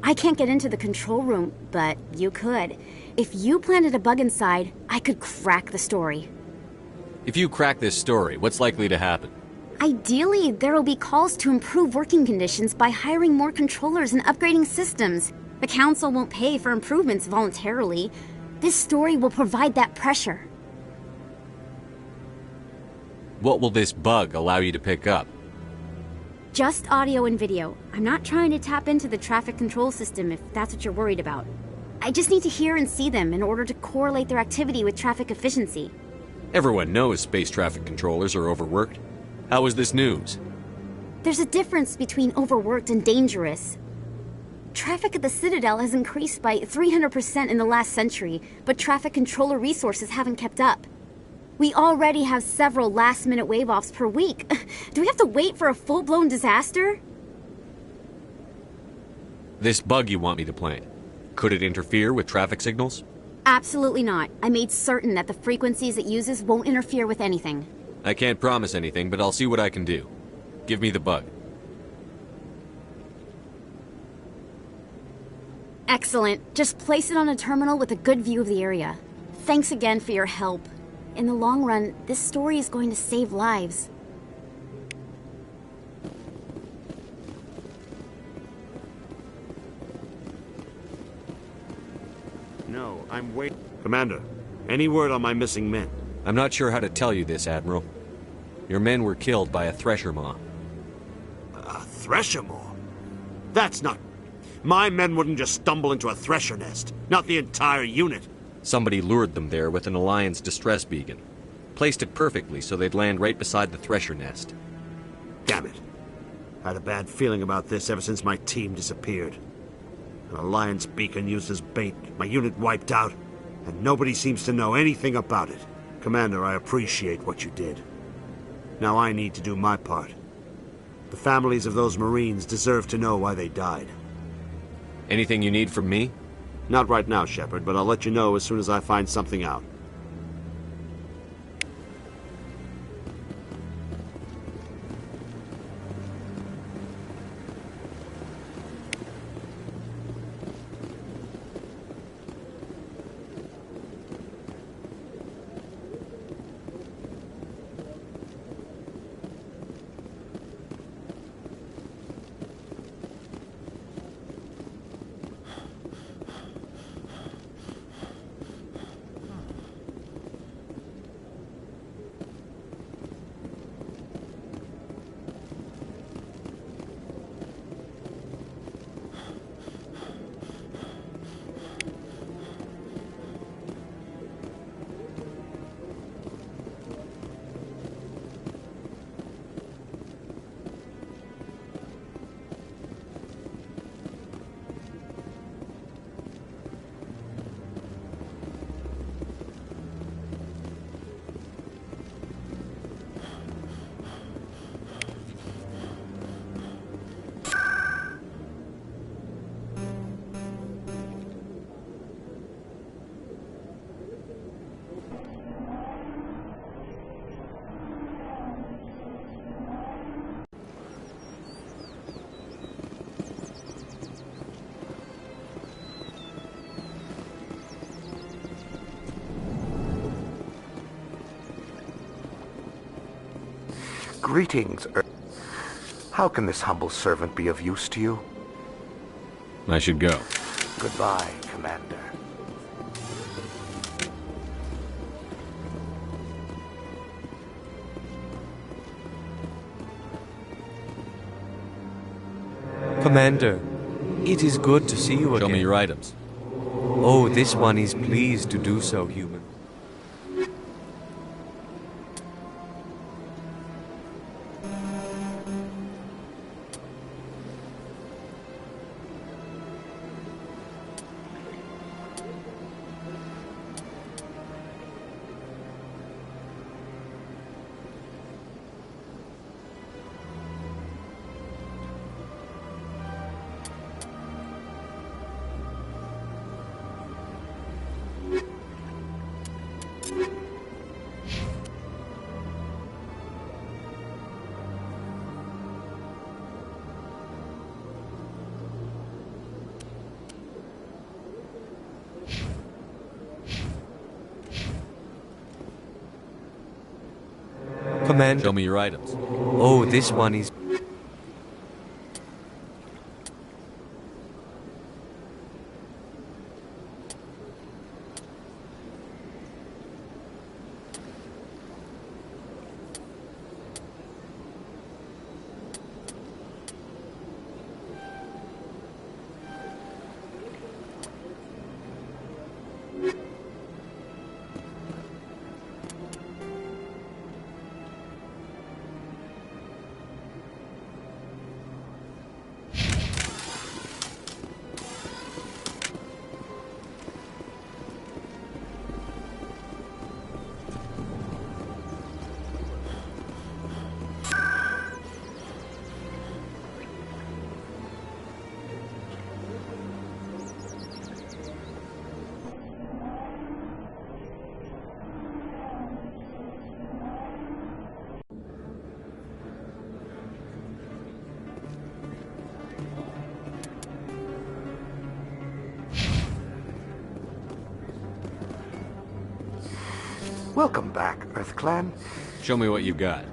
I can't get into the control room, but you could. If you planted a bug inside, I could crack the story. If you crack this story, what's likely to happen? Ideally, there will be calls to improve working conditions by hiring more controllers and upgrading systems. The Council won't pay for improvements voluntarily. This story will provide that pressure. What will this bug allow you to pick up? Just audio and video. I'm not trying to tap into the traffic control system if that's what you're worried about. I just need to hear and see them in order to correlate their activity with traffic efficiency. Everyone knows space traffic controllers are overworked. How is this news? There's a difference between overworked and dangerous. Traffic at the Citadel has increased by 300% in the last century, but traffic controller resources haven't kept up. We already have several last-minute wave-offs per week. Do we have to wait for a full-blown disaster? This bug you want me to plant, could it interfere with traffic signals? Absolutely not. I made certain that the frequencies it uses won't interfere with anything. I can't promise anything, but I'll see what I can do. Give me the bug. Excellent. Just place it on a terminal with a good view of the area. Thanks again for your help. In the long run, this story is going to save lives. No, I'm waiting. Commander, any word on my missing men? I'm not sure how to tell you this, Admiral. Your men were killed by a thresher maw. A thresher maw? That's not... My men wouldn't just stumble into a thresher nest. Not the entire unit. Somebody lured them there with an Alliance distress beacon. Placed it perfectly so they'd land right beside the thresher nest. Damn it. I had a bad feeling about this ever since my team disappeared. An Alliance beacon used as bait, my unit wiped out, and nobody seems to know anything about it. Commander, I appreciate what you did. Now I need to do my part. The families of those Marines deserve to know why they died. Anything you need from me? Not right now, Shepard, but I'll let you know as soon as I find something out. Greetings, How can this humble servant be of use to you? I should go. Goodbye, Commander. Commander, it is good to see you again. Show me your items. Oh, this one is pleased to do so, human. Commander. Show me your items. Oh, this one is... Welcome back, Earth Clan. Show me what you've got.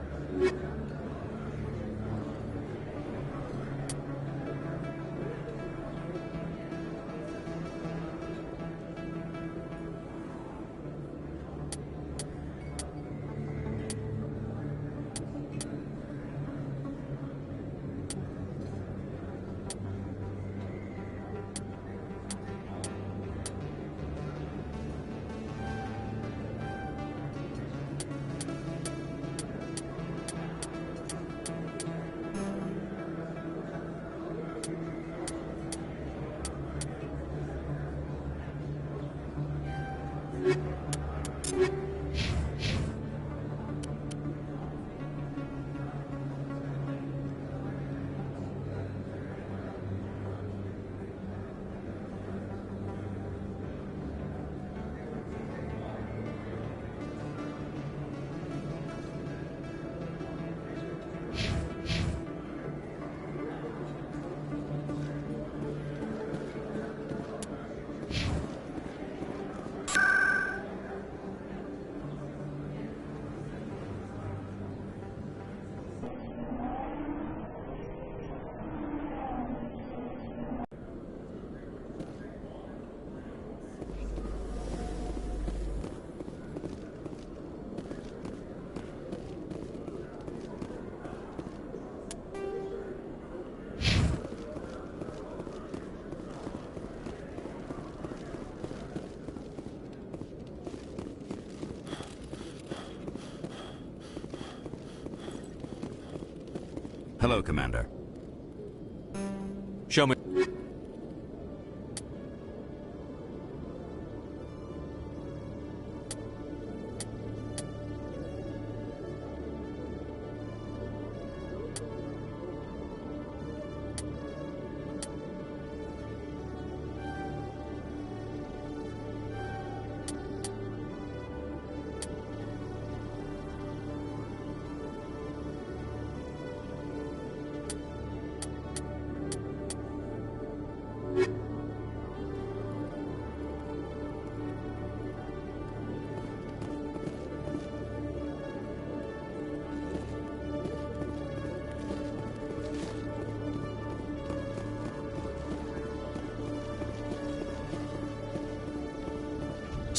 Hello, Commander. Show me.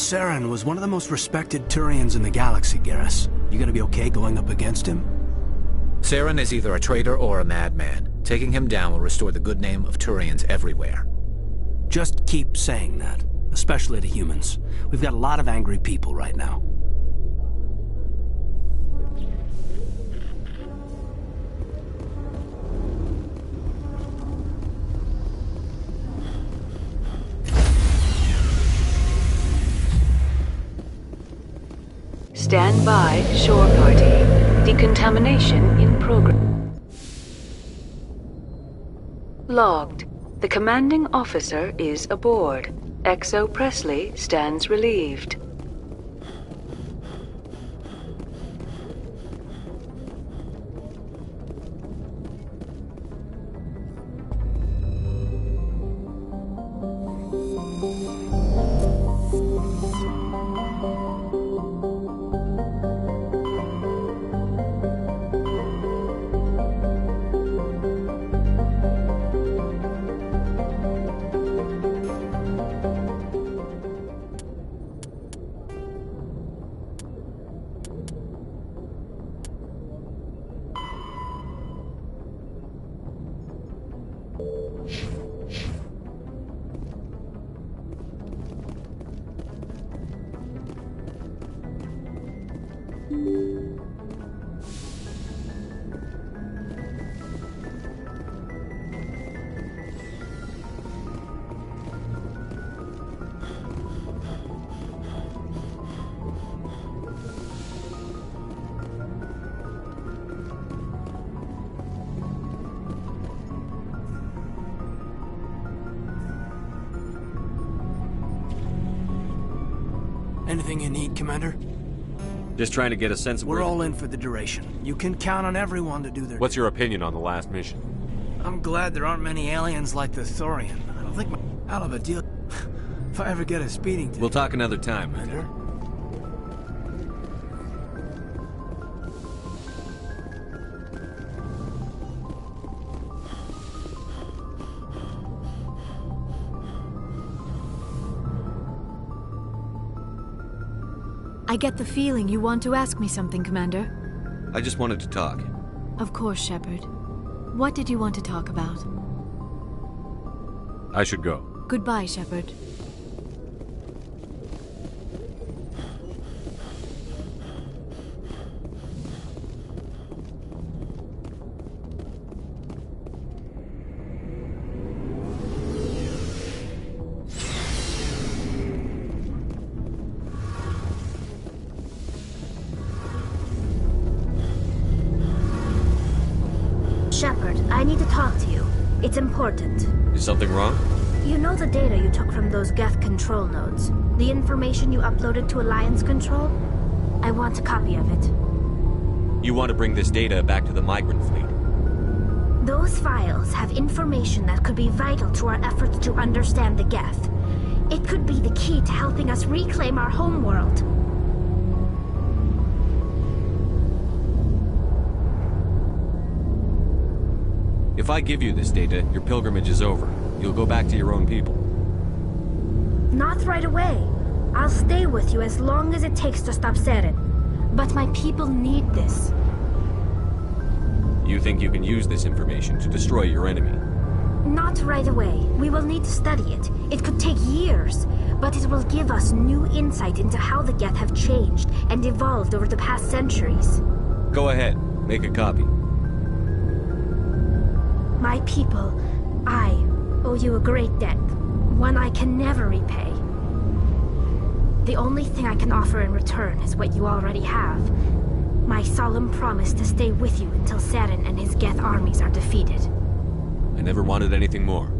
Saren was one of the most respected Turians in the galaxy, Garrus. You gonna be okay going up against him? Saren is either a traitor or a madman. Taking him down will restore the good name of Turians everywhere. Just keep saying that, especially to humans. We've got a lot of angry people right now. Stand by, shore party. Decontamination in progress. Logged. The commanding officer is aboard. XO Presley stands relieved. Anything you need, Commander? Just trying to get a sense of We're where... all in for the duration. You can count on everyone to do their... What's your opinion on the last mission? I'm glad there aren't many aliens like the Thorian. I don't think hell of a deal. If I ever get a speeding ticket... We'll talk another time, Commander. I get the feeling you want to ask me something, Commander. I just wanted to talk. Of course, Shepard. What did you want to talk about? I should go. Goodbye, Shepard. Shepard, I need to talk to you. It's important. Is something wrong? You know the data you took from those Geth control nodes? The information you uploaded to Alliance Control? I want a copy of it. You want to bring this data back to the migrant fleet? Those files have information that could be vital to our efforts to understand the Geth. It could be the key to helping us reclaim our homeworld. If I give you this data, your pilgrimage is over. You'll go back to your own people. Not right away. I'll stay with you as long as it takes to stop Seren. But my people need this. You think you can use this information to destroy your enemy? Not right away. We will need to study it. It could take years, but it will give us new insight into how the Geth have changed and evolved over the past centuries. Go ahead. Make a copy. My people, I owe you a great debt, one I can never repay. The only thing I can offer in return is what you already have. My solemn promise to stay with you until Seren and his Geth armies are defeated. I never wanted anything more.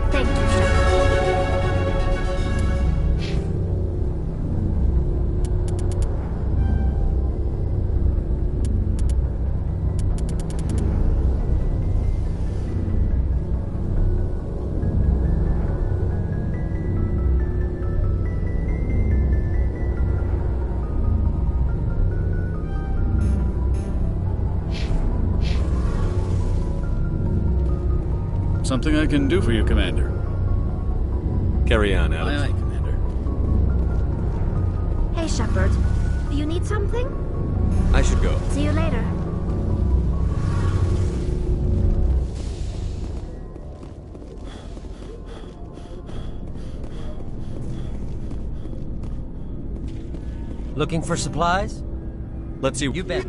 Thank you, Shepard. Something I can do for you, Commander. Carry on, Alex. Aye, aye, Commander. Hey, Shepard. Do you need something? I should go. See you later. Looking for supplies? Let's see. You bet.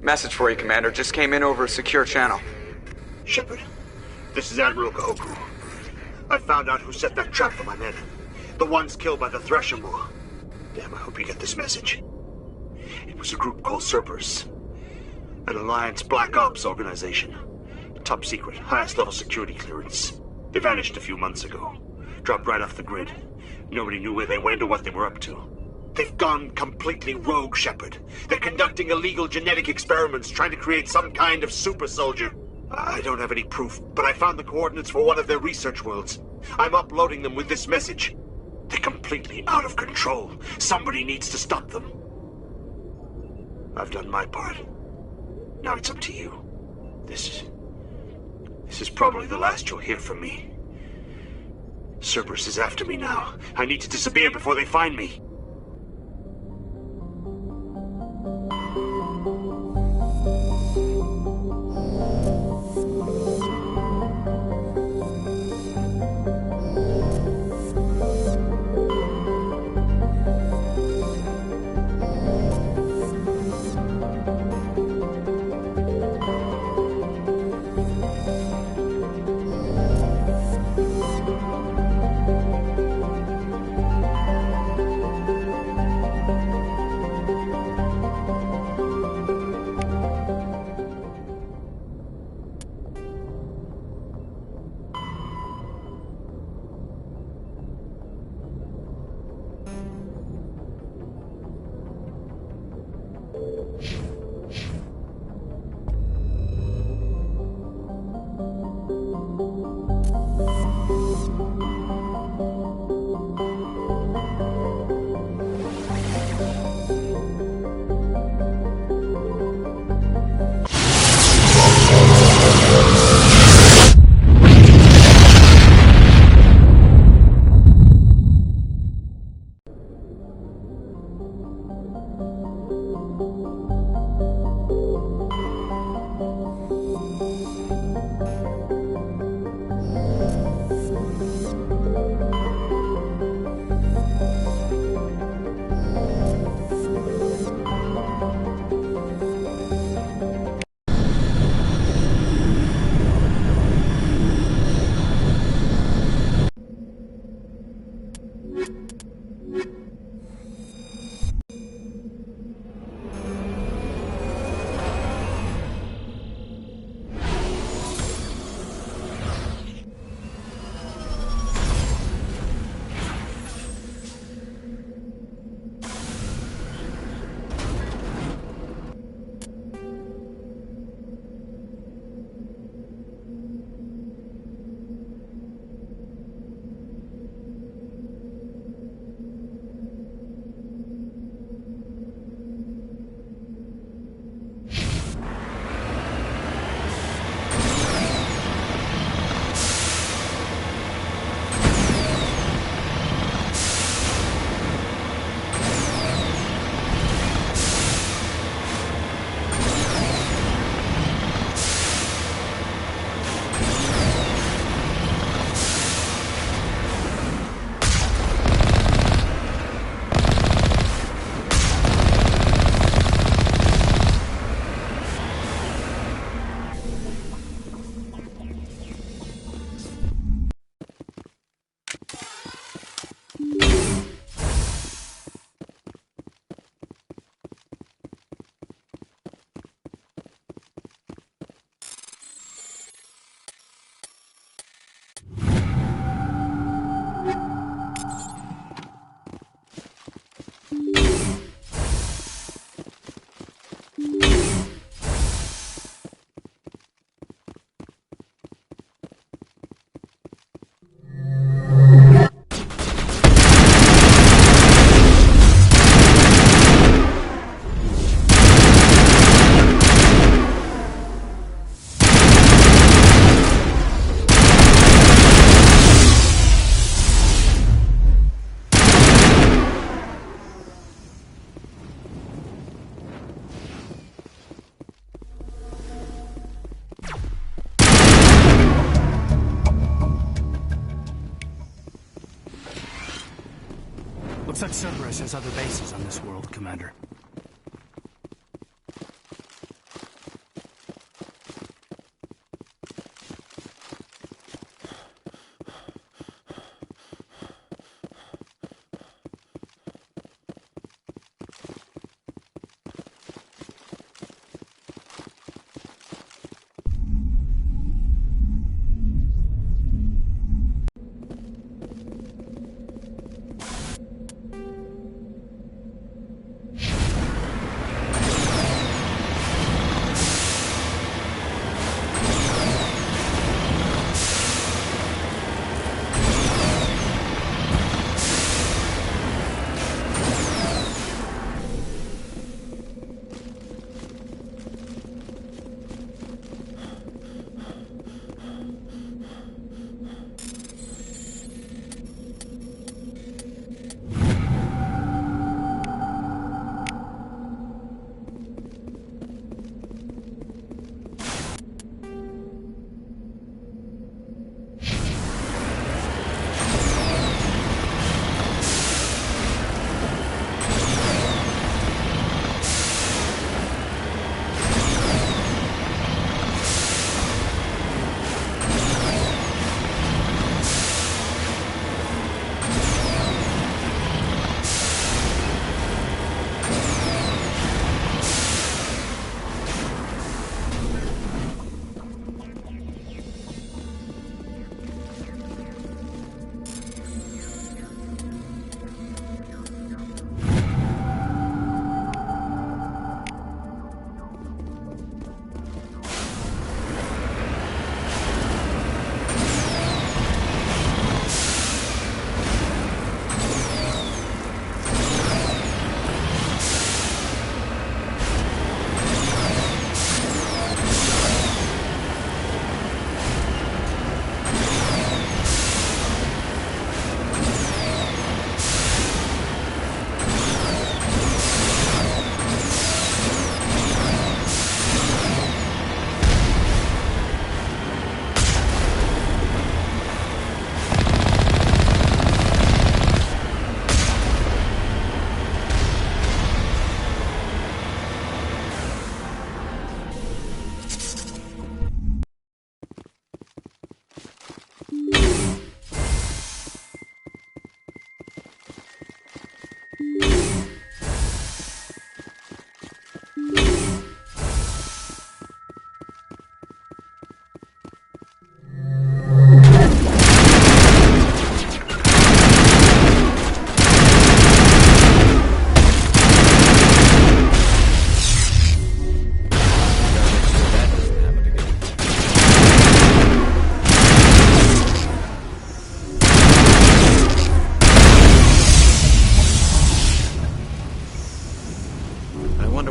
Message for you, Commander. Just came in over a secure channel. Shepard, this is Admiral Kahoku. I found out who set that trap for my men. The ones killed by the Thresher Moor. Damn, I hope you get this message. It was a group called Cerberus. An Alliance Black Ops organization. Top secret, highest level security clearance. They vanished a few months ago. Dropped right off the grid. Nobody knew where they went or what they were up to. They've gone completely rogue, Shepard. They're conducting illegal genetic experiments, trying to create some kind of super soldier. I don't have any proof, but I found the coordinates for one of their research worlds. I'm uploading them with this message. They're completely out of control. Somebody needs to stop them. I've done my part. Now it's up to you. This is probably the last you'll hear from me. Cerberus is after me now. I need to disappear before they find me. Looks like Cerberus has other bases on this world, Commander.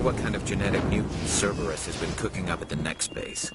What kind of genetic mutant Cerberus has been cooking up at the next base?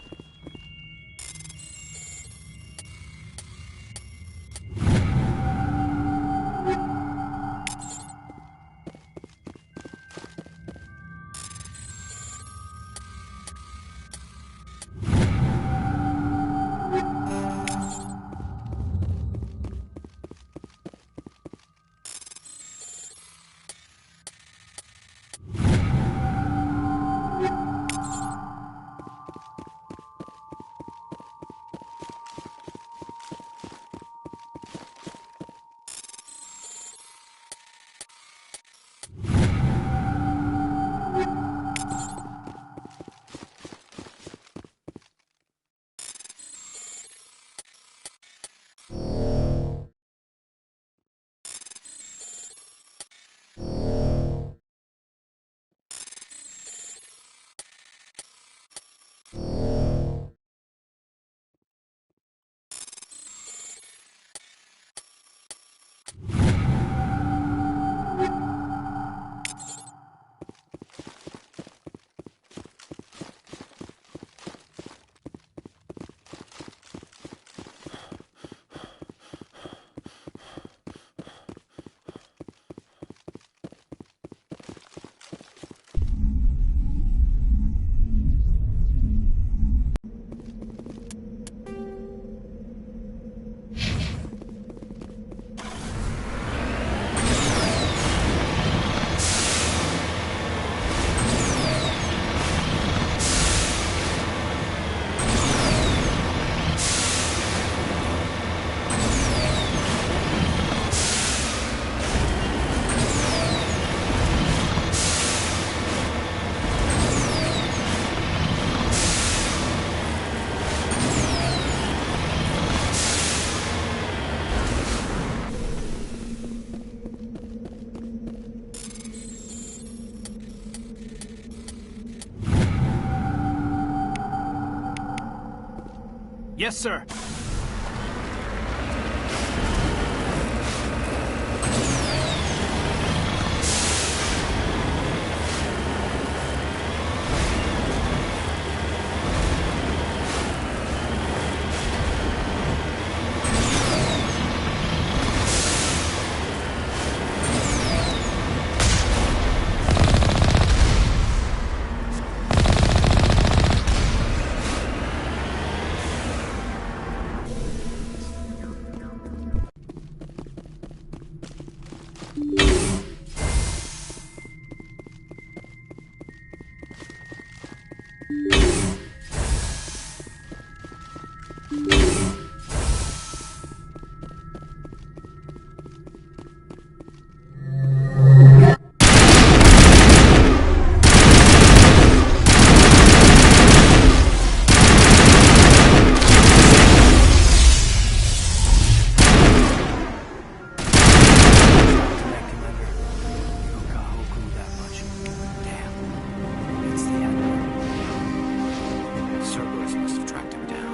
Yes, sir. Cerberus must have tracked him down.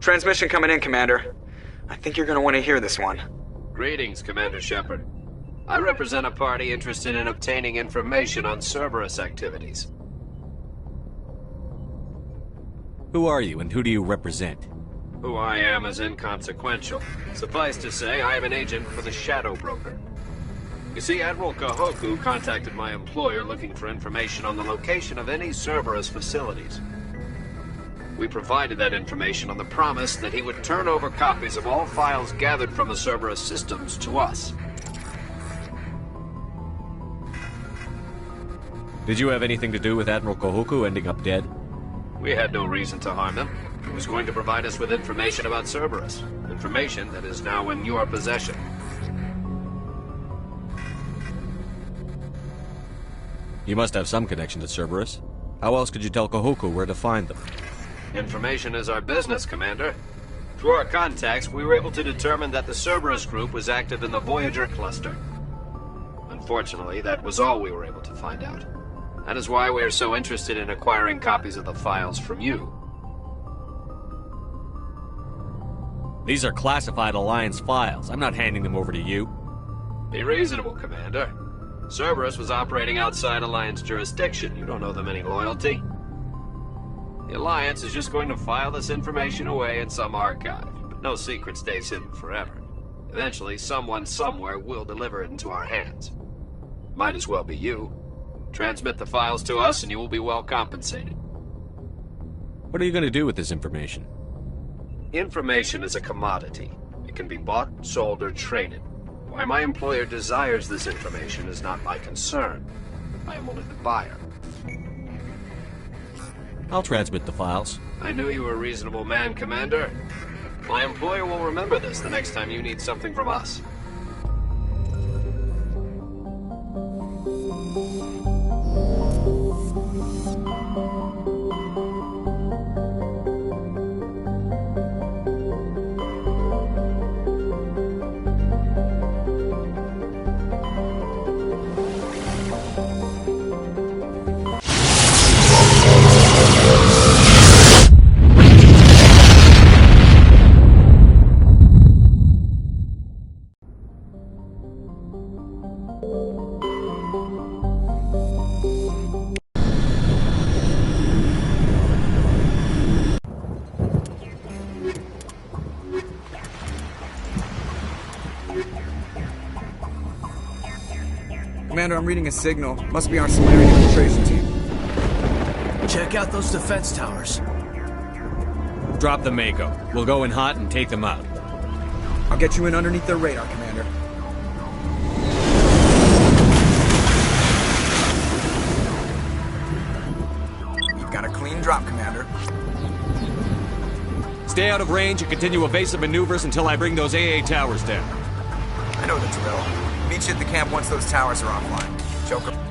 Transmission coming in, Commander. I think you're gonna want to hear this one. Greetings, Commander Shepard. I represent a party interested in obtaining information on Cerberus activities. Who are you, and who do you represent? Who I am is inconsequential. Suffice to say, I am an agent for the Shadow Broker. You see, Admiral Kahoku contacted my employer looking for information on the location of any Cerberus facilities. We provided that information on the promise that he would turn over copies of all files gathered from the Cerberus systems to us. Did you have anything to do with Admiral Kahoku ending up dead? We had no reason to harm him. He was going to provide us with information about Cerberus. Information that is now in your possession. You must have some connection to Cerberus. How else could you tell Kahoku where to find them? Information is our business, Commander. Through our contacts, we were able to determine that the Cerberus group was active in the Voyager cluster. Unfortunately, that was all we were able to find out. That is why we are so interested in acquiring copies of the files from you. These are classified Alliance files. I'm not handing them over to you. Be reasonable, Commander. Cerberus was operating outside Alliance jurisdiction. You don't owe them any loyalty. The Alliance is just going to file this information away in some archive, but no secret stays hidden forever. Eventually, someone somewhere will deliver it into our hands. Might as well be you. Transmit the files to us and you will be well compensated. What are you going to do with this information? Information is a commodity. It can be bought, sold, or traded. Why my employer desires this information is not my concern. I am only the buyer. I'll transmit the files. I knew you were a reasonable man, Commander. My employer will remember this the next time you need something from us. Commander, I'm reading a signal. Must be our Solarian infiltration team. Check out those defense towers. Drop the Mako. We'll go in hot and take them out. I'll get you in underneath their radar, Commander. You've got a clean drop, Commander. Stay out of range and continue evasive maneuvers until I bring those AA towers down. I know the drill. Meet you at the camp once those towers are offline. Joker.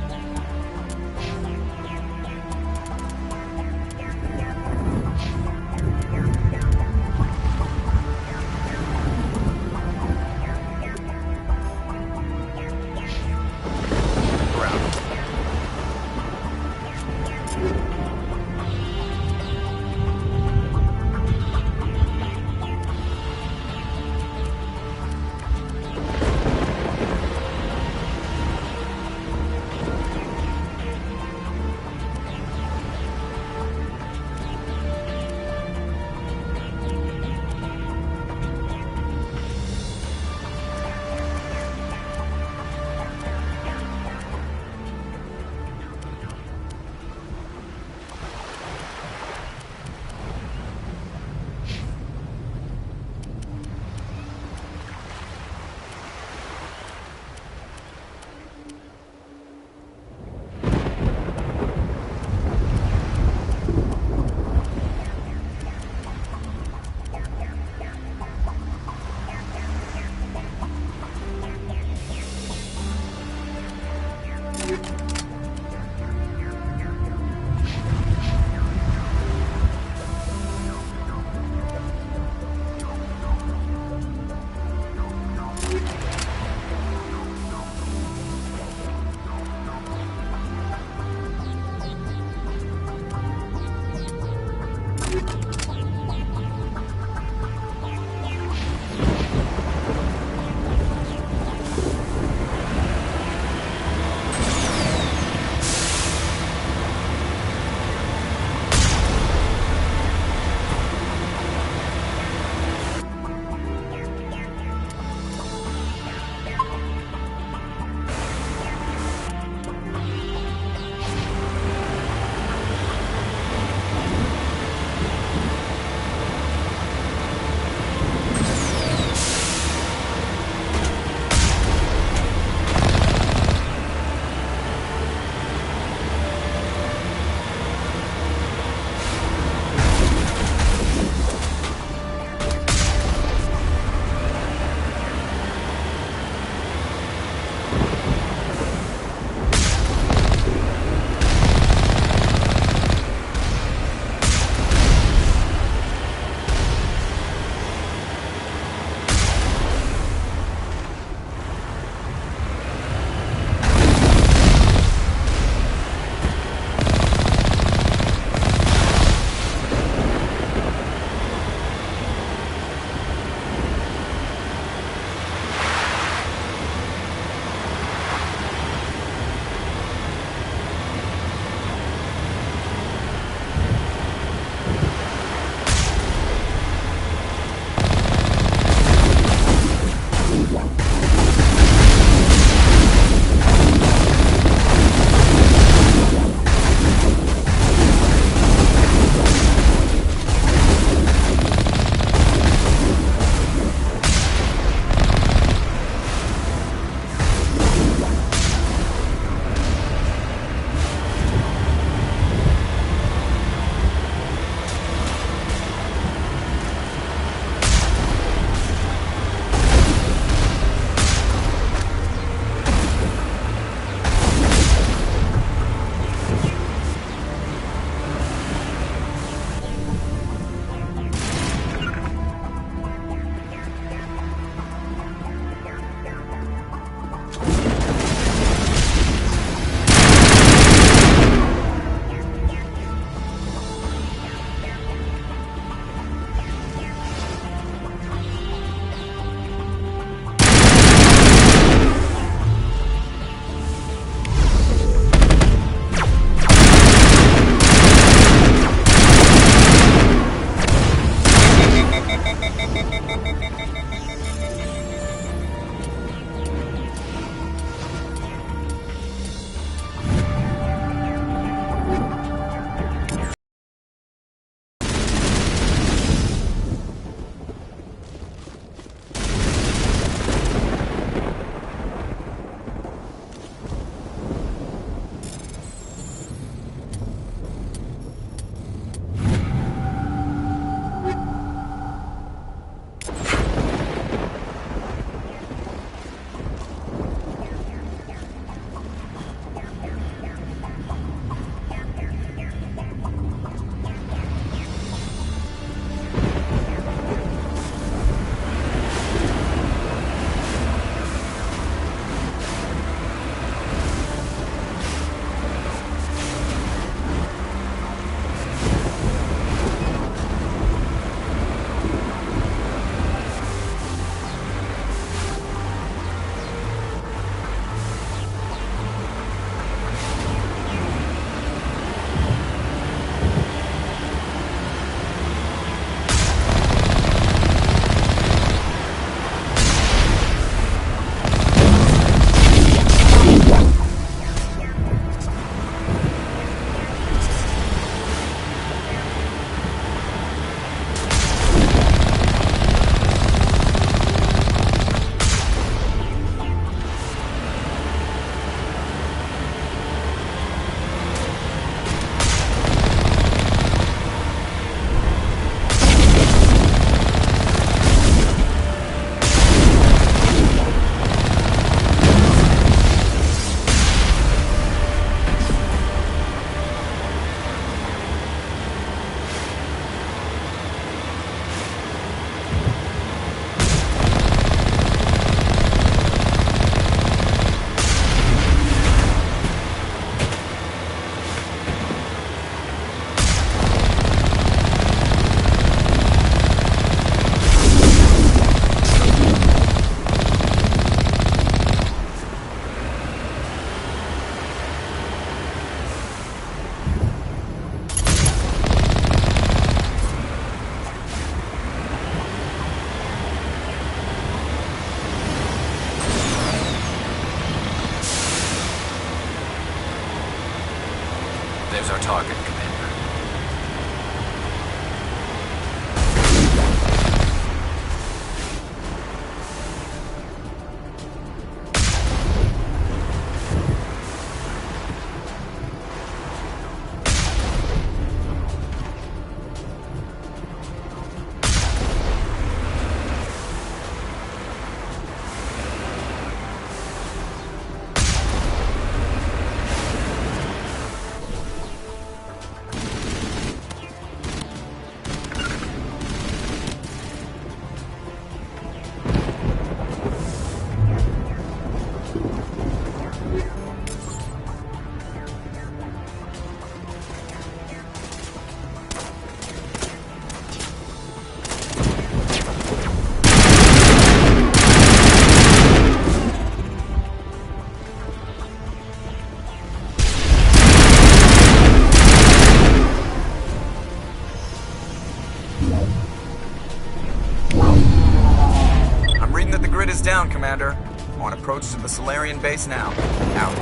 is down, Commander. On approach to the Solarian base now. Out.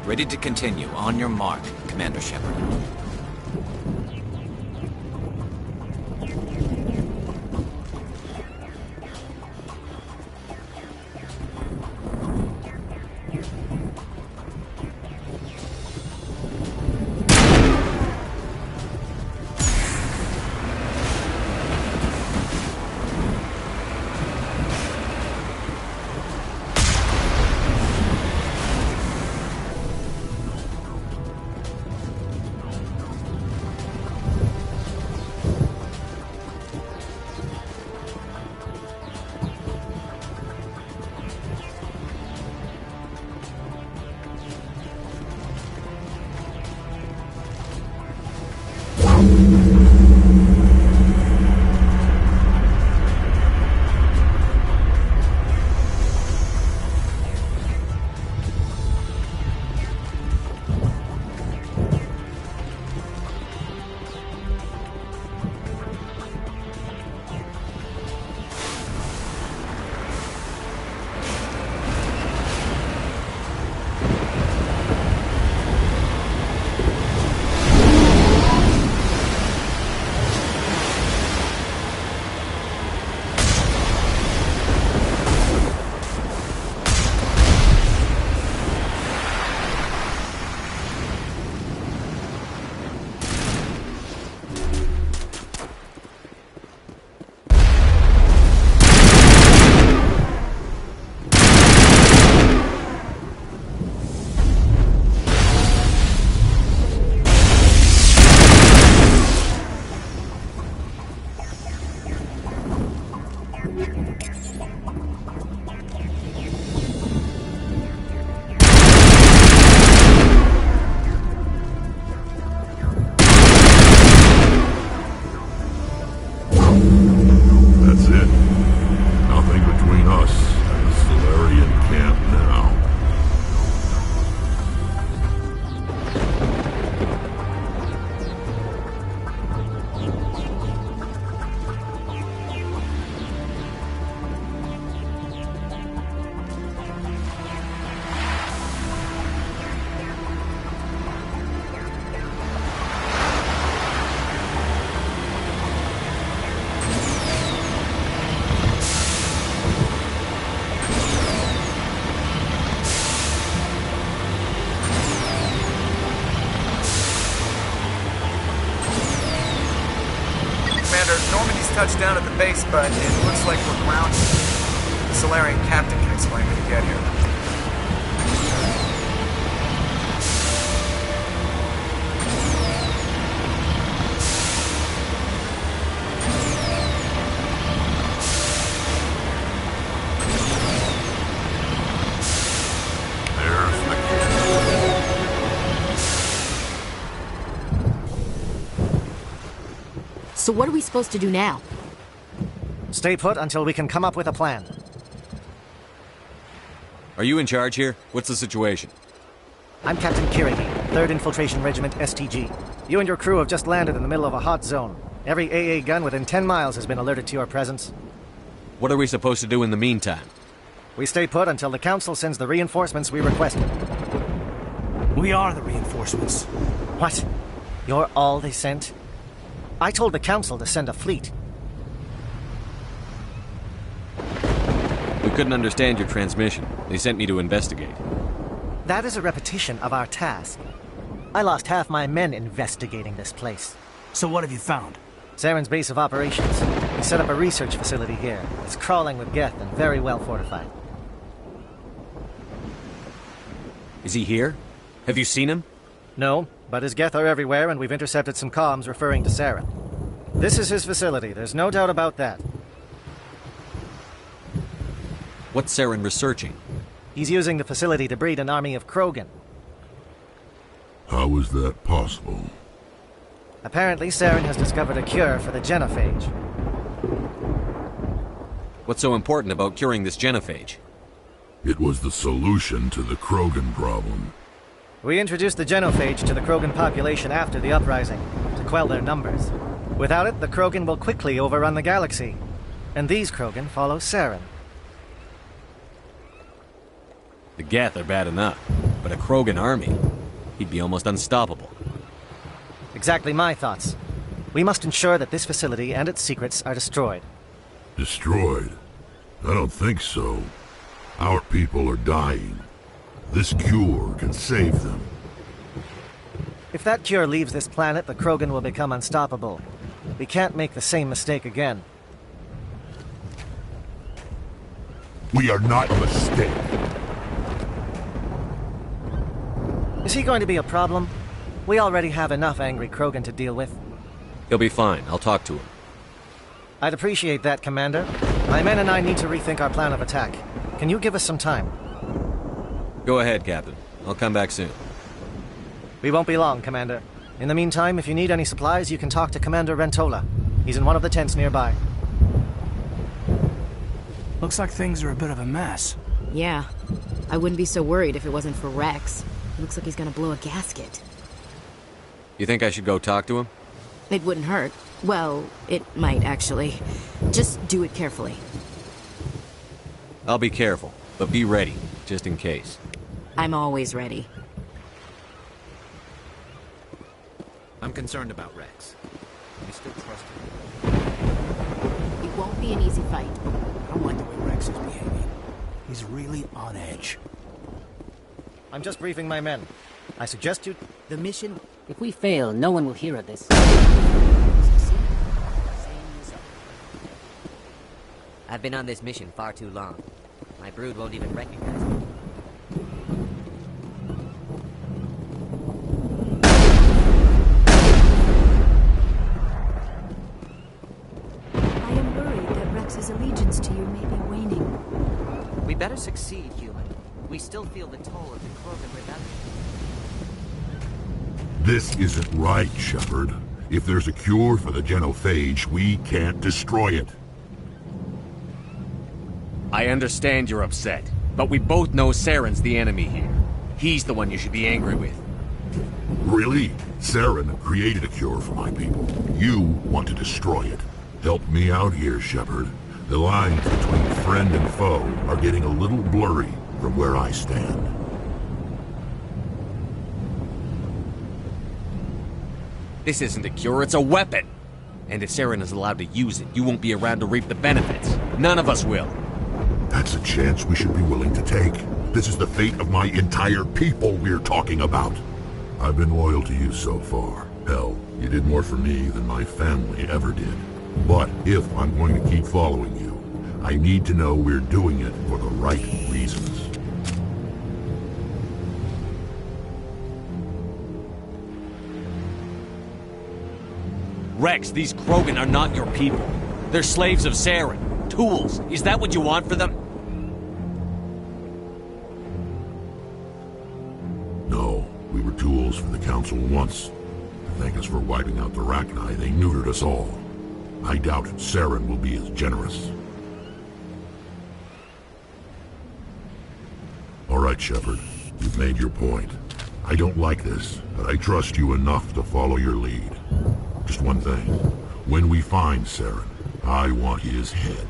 Ready to continue. On your mark, Commander Shepard. Touchdown at the base, but it looks like we're grounded. The Solarian captain can explain when you get here. So what are we supposed to do now? Stay put until we can come up with a plan. Are you in charge here? What's the situation? I'm Captain Kirigi, 3rd Infiltration Regiment STG. You and your crew have just landed in the middle of a hot zone. Every AA gun within 10 miles has been alerted to your presence. What are we supposed to do in the meantime? We stay put until the Council sends the reinforcements we requested. We are the reinforcements. What? You're all they sent? I told the Council to send a fleet. We couldn't understand your transmission. They sent me to investigate. That is a repetition of our task. I lost half my men investigating this place. So what have you found? Saren's base of operations. We set up a research facility here. It's crawling with Geth and very well fortified. Is he here? Have you seen him? No, but his Geth are everywhere, and we've intercepted some comms referring to Saren. This is his facility, there's no doubt about that. What's Saren researching? He's using the facility to breed an army of Krogan. How is that possible? Apparently, Saren has discovered a cure for the genophage. What's so important about curing this genophage? It was the solution to the Krogan problem. We introduced the genophage to the Krogan population after the uprising, to quell their numbers. Without it, the Krogan will quickly overrun the galaxy. And these Krogan follow Saren. The Geth are bad enough, but a Krogan army, he'd be almost unstoppable. Exactly my thoughts. We must ensure that this facility and its secrets are destroyed. Destroyed? I don't think so. Our people are dying. This cure can save them. If that cure leaves this planet, the Krogan will become unstoppable. We can't make the same mistake again. We are not a mistake. Is he going to be a problem? We already have enough angry Krogan to deal with. He'll be fine. I'll talk to him. I'd appreciate that, Commander. My men and I need to rethink our plan of attack. Can you give us some time? Go ahead, Captain. I'll come back soon. We won't be long, Commander. In the meantime, if you need any supplies, you can talk to Commander Rentola. He's in one of the tents nearby. Looks like things are a bit of a mess. Yeah. I wouldn't be so worried if it wasn't for Rex. Looks like he's gonna blow a gasket. You think I should go talk to him? It wouldn't hurt. Well, it might, actually. Just do it carefully. I'll be careful, but be ready, just in case. I'm always ready. I'm concerned about Rex. We still trust him. It won't be an easy fight. I don't like the way Rex is behaving. He's really on edge. I'm just briefing my men. I suggest you... The mission... If we fail, no one will hear of this. I've been on this mission far too long. My brood won't even recognize me. I am worried that Rex's allegiance to you may be waning. We better succeed, human. We still feel the toll of the Krogan rebellion. This isn't right, Shepard. If there's a cure for the genophage, we can't destroy it. I understand you're upset, but we both know Saren's the enemy here. He's the one you should be angry with. Really? Saren created a cure for my people. You want to destroy it. Help me out here, Shepard. The lines between friend and foe are getting a little blurry from where I stand. This isn't a cure, it's a weapon! And if Saren is allowed to use it, you won't be around to reap the benefits. None of us will. That's a chance we should be willing to take. This is the fate of my entire people we're talking about. I've been loyal to you so far. Hell, you did more for me than my family ever did. But if I'm going to keep following you, I need to know we're doing it for the right reasons. Rex, these Krogan are not your people. They're slaves of Saren. Tools. Is that what you want for them? No, we were tools for the Council once. To thank us for wiping out the Rachni, they neutered us all. I doubt Saren will be as generous. All right, Shepard. You've made your point. I don't like this, but I trust you enough to follow your lead. Just one thing. When we find Saren, I want his head.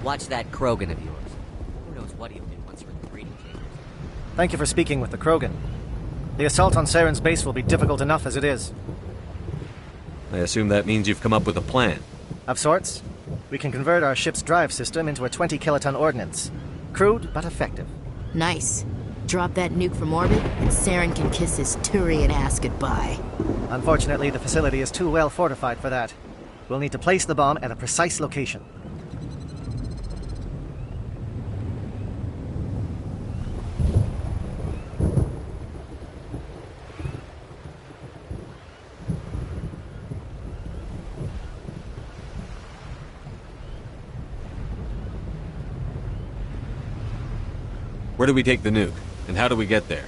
Watch that Krogan of yours. Who knows what he'll do once we're in the breeding chambers. Thank you for speaking with the Krogan. The assault on Saren's base will be difficult enough as it is. I assume that means you've come up with a plan. Of sorts. We can convert our ship's drive system into a 20-kiloton ordnance. Crude, but effective. Nice. Drop that nuke from orbit, and Saren can kiss his Turian ass goodbye. Unfortunately, the facility is too well fortified for that. We'll need to place the bomb at a precise location. Where do we take the nuke? And how do we get there?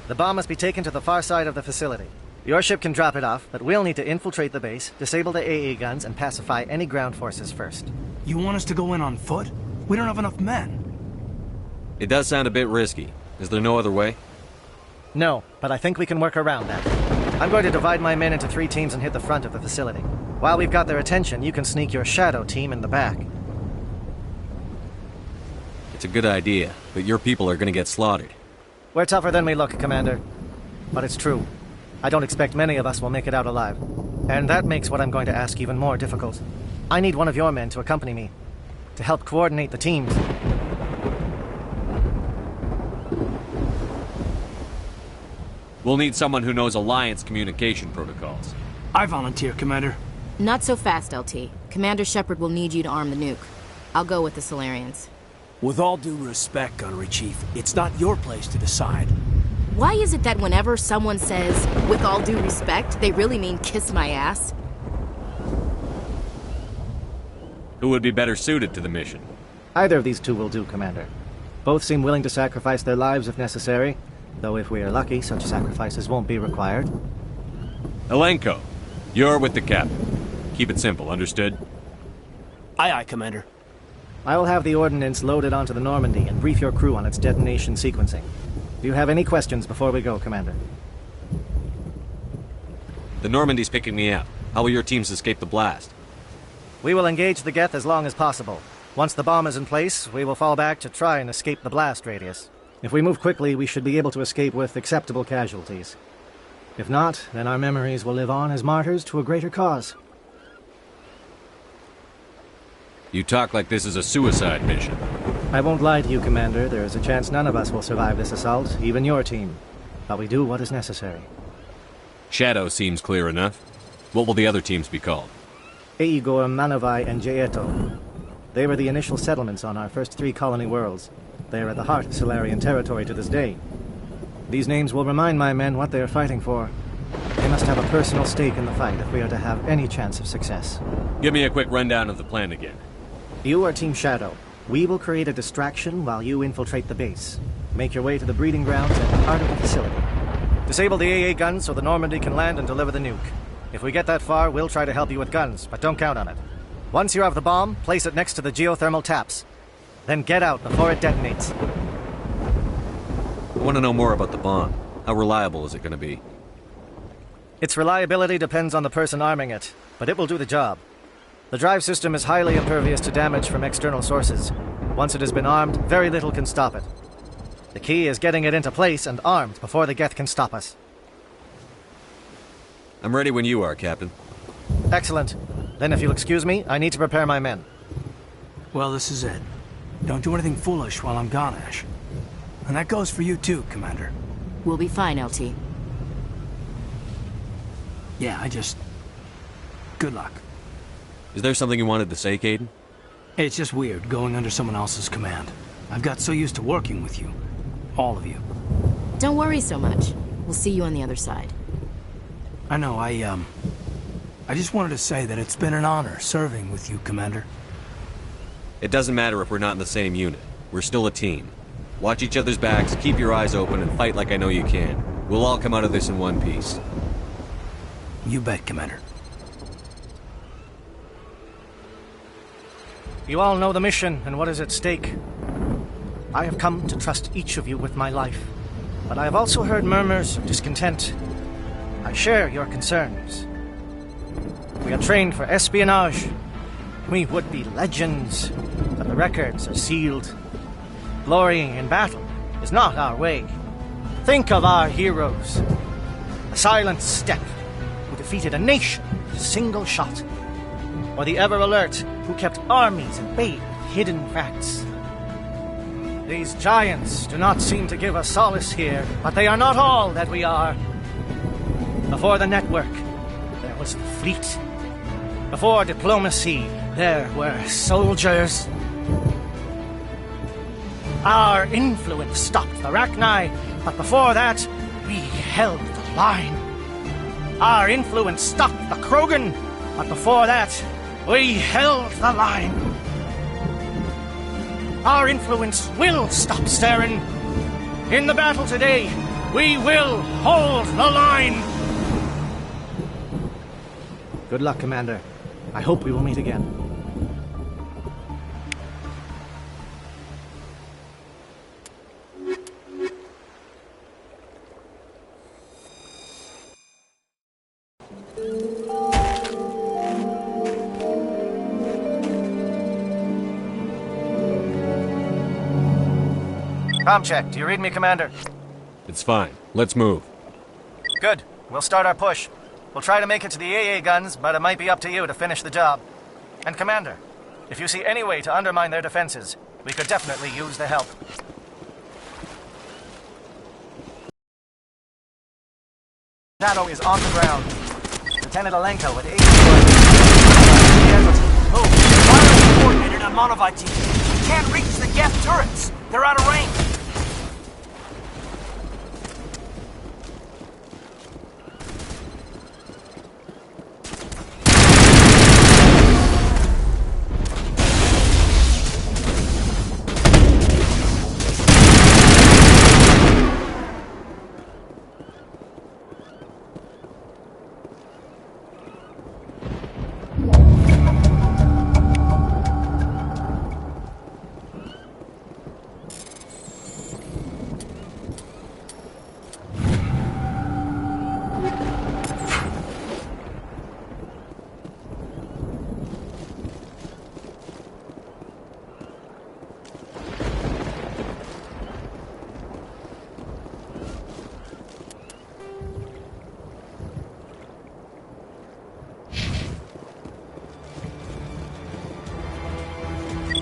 The bomb must be taken to the far side of the facility. Your ship can drop it off, but we'll need to infiltrate the base, disable the AA guns, and pacify any ground forces first. You want us to go in on foot? We don't have enough men. It does sound a bit risky. Is there no other way? No, but I think we can work around that. I'm going to divide my men into 3 teams and hit the front of the facility. While we've got their attention, you can sneak your shadow team in the back. It's a good idea, but your people are going to get slaughtered. We're tougher than we look, Commander. But it's true. I don't expect many of us will make it out alive. And that makes what I'm going to ask even more difficult. I need one of your men to accompany me, to help coordinate the teams. We'll need someone who knows Alliance communication protocols. I volunteer, Commander. Not so fast, LT. Commander Shepard will need you to arm the nuke. I'll go with the Solarians. With all due respect, Gunnery Chief, it's not your place to decide. Why is it that whenever someone says, with all due respect, they really mean kiss my ass? Who would be better suited to the mission? Either of these 2 will do, Commander. Both seem willing to sacrifice their lives if necessary, though if we are lucky, such sacrifices won't be required. Elenko, you're with the captain. Keep it simple, understood? Aye, aye, Commander. I will have the ordnance loaded onto the Normandy and brief your crew on its detonation sequencing. Do you have any questions before we go, Commander? The Normandy's picking me up. How will your teams escape the blast? We will engage the Geth as long as possible. Once the bomb is in place, we will fall back to try and escape the blast radius. If we move quickly, we should be able to escape with acceptable casualties. If not, then our memories will live on as martyrs to a greater cause. You talk like this is a suicide mission. I won't lie to you, Commander. There is a chance none of us will survive this assault, even your team. But we do what is necessary. Shadow seems clear enough. What will the other teams be called? Igor, Manavai, and Jaeto. They were the initial settlements on our first 3 colony worlds. They are at the heart of Solarian territory to this day. These names will remind my men what they are fighting for. They must have a personal stake in the fight if we are to have any chance of success. Give me a quick rundown of the plan again. You are Team Shadow. We will create a distraction while you infiltrate the base. Make your way to the breeding grounds at the heart of the facility. Disable the AA guns so the Normandy can land and deliver the nuke. If we get that far, we'll try to help you with guns, but don't count on it. Once you have the bomb, place it next to the geothermal taps. Then get out before it detonates. I want to know more about the bomb. How reliable is it going to be? Its reliability depends on the person arming it, but it will do the job. The drive system is highly impervious to damage from external sources. Once it has been armed, very little can stop it. The key is getting it into place and armed before the Geth can stop us. I'm ready when you are, Captain. Excellent. Then if you'll excuse me, I need to prepare my men. Well, this is it. Don't do anything foolish while I'm gone, Ash. And that goes for you too, Commander. We'll be fine, LT. Yeah, good luck. Is there something you wanted to say, Caden? It's just weird going under someone else's command. I've got so used to working with you. All of you. Don't worry so much. We'll see you on the other side. I know, I just wanted to say that it's been an honor serving with you, Commander. It doesn't matter if we're not in the same unit. We're still a team. Watch each other's backs, keep your eyes open, and fight like I know you can. We'll all come out of this in one piece. You bet, Commander. You all know the mission and what is at stake. I have come to trust each of you with my life, but I have also heard murmurs of discontent. I share your concerns. We are trained for espionage. We would be legends, but the records are sealed. Glorying in battle is not our way. Think of our heroes. The silent step who defeated a nation with a single shot. Or the ever-alert who kept armies at bay with hidden facts. These giants do not seem to give us solace here, but they are not all that we are. Before the network, there was the fleet. Before diplomacy, there were soldiers. Our influence stopped the Rachni, but before that, we held the line. Our influence stopped the Krogan, but before that, we held the line. Our influence will stop Saren. In the battle today, We will hold the line! Good luck, Commander. I hope we will meet again. Comm check. Do you read me, Commander? It's fine. Let's move. Good. We'll start our push. We'll try to make it to the AA guns, but it might be up to you to finish the job. And Commander, if you see any way to undermine their defenses, we could definitely use the help. Shadow is on the ground. Lieutenant Alenko with 8. Oh, wireless coordinated on Monovite team. We can't reach the Geth turrets. They're out of range.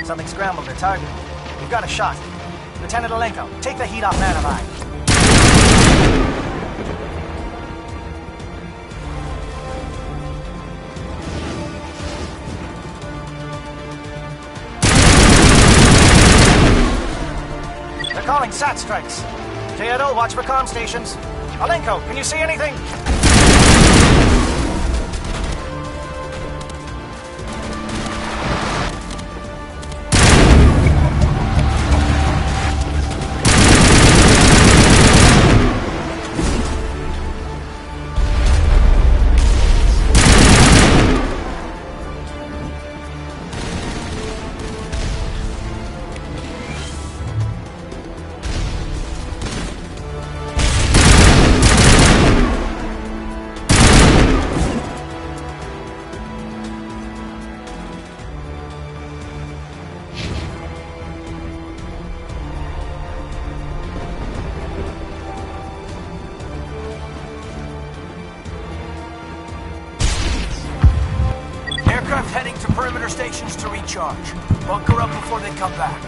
Something scrambled their target. We've got a shot. Lieutenant Alenko, take the heat off Manavai. They're calling SAT strikes. Teodo, watch for comm stations. Alenko, can you see anything? Aircraft heading to perimeter stations to recharge. Bunker up before they come back.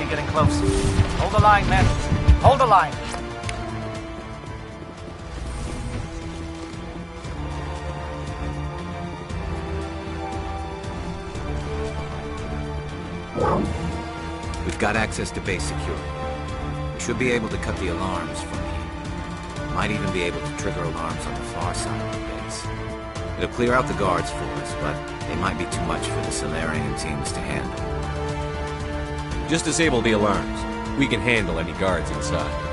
getting close. Hold the line, men. Hold the line. We've got access to base security. We should be able to cut the alarms from here. Might even be able to trigger alarms on the far side of the base. It'll clear out the guards for us, but they might be too much for the Solarian teams to handle. Just disable the alarms. We can handle any guards inside.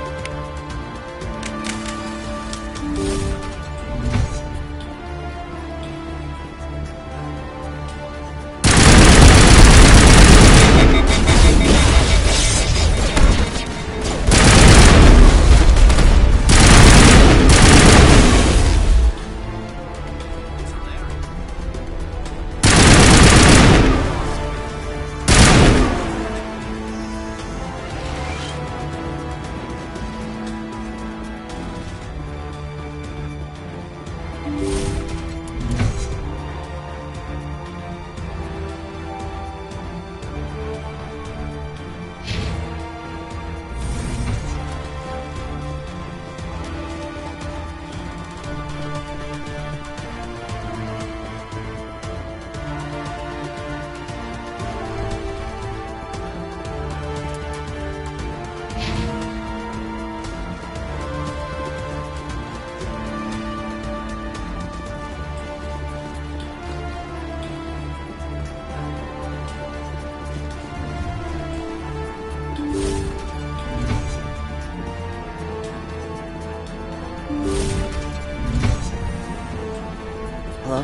Hello?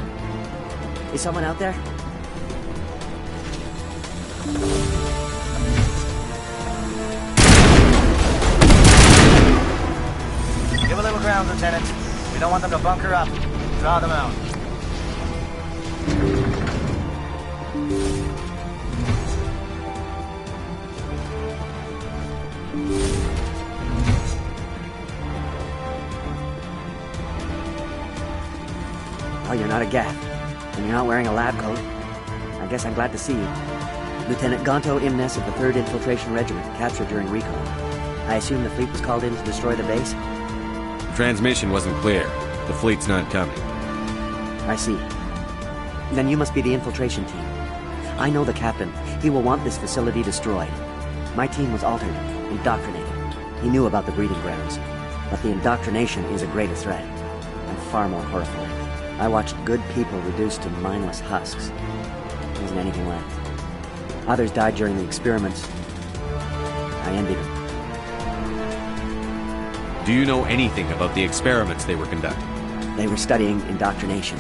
Is someone out there? Give a little ground, Lieutenant. We don't want them to bunker up. Draw them out. Oh, you're not a Gaff. And you're not wearing a lab coat. I guess I'm glad to see you. Lieutenant Gonto Imnes of the 3rd Infiltration Regiment, captured during recon. I assume the fleet was called in to destroy the base? The transmission wasn't clear. The fleet's not coming. I see. Then you must be the infiltration team. I know the captain. He will want this facility destroyed. My team was altered, indoctrinated. He knew about the breeding grounds. But the indoctrination is a greater threat, and far more horrifying. I watched good people reduced to mindless husks. There wasn't anything left. Others died during the experiments. I envied them. Do you know anything about the experiments they were conducting? They were studying indoctrination.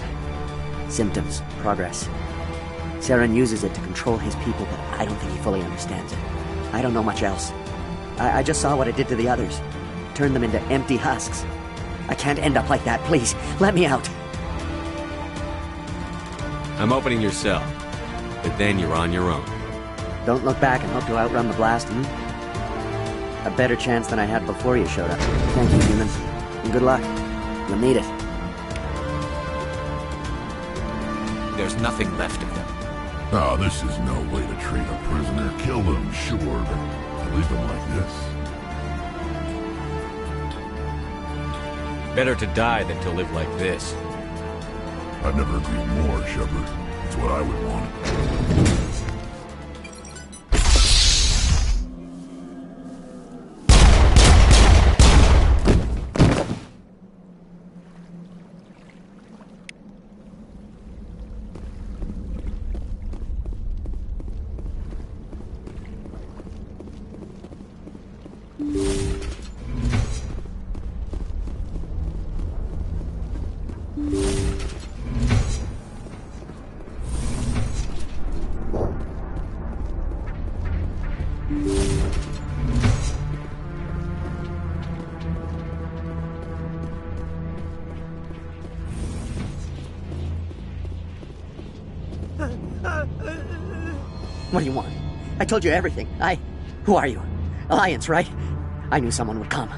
Symptoms, progress. Saren uses it to control his people, but I don't think he fully understands it. I don't know much else. I just saw what it did to the others. Turned them into empty husks. I can't end up like that, please. Let me out. I'm opening your cell, but then you're on your own. Don't look back and hope to outrun the blast, A better chance than I had before you showed up. Thank you, human. And good luck. You'll need it. There's nothing left of them. Oh, this is no way to treat a prisoner. Kill them, sure, but leave them like this. Better to die than to live like this. I've never agreed more, Shepard. It's what I would want. What do you want? I told you everything. Who are you? Alliance, right? I knew someone would come.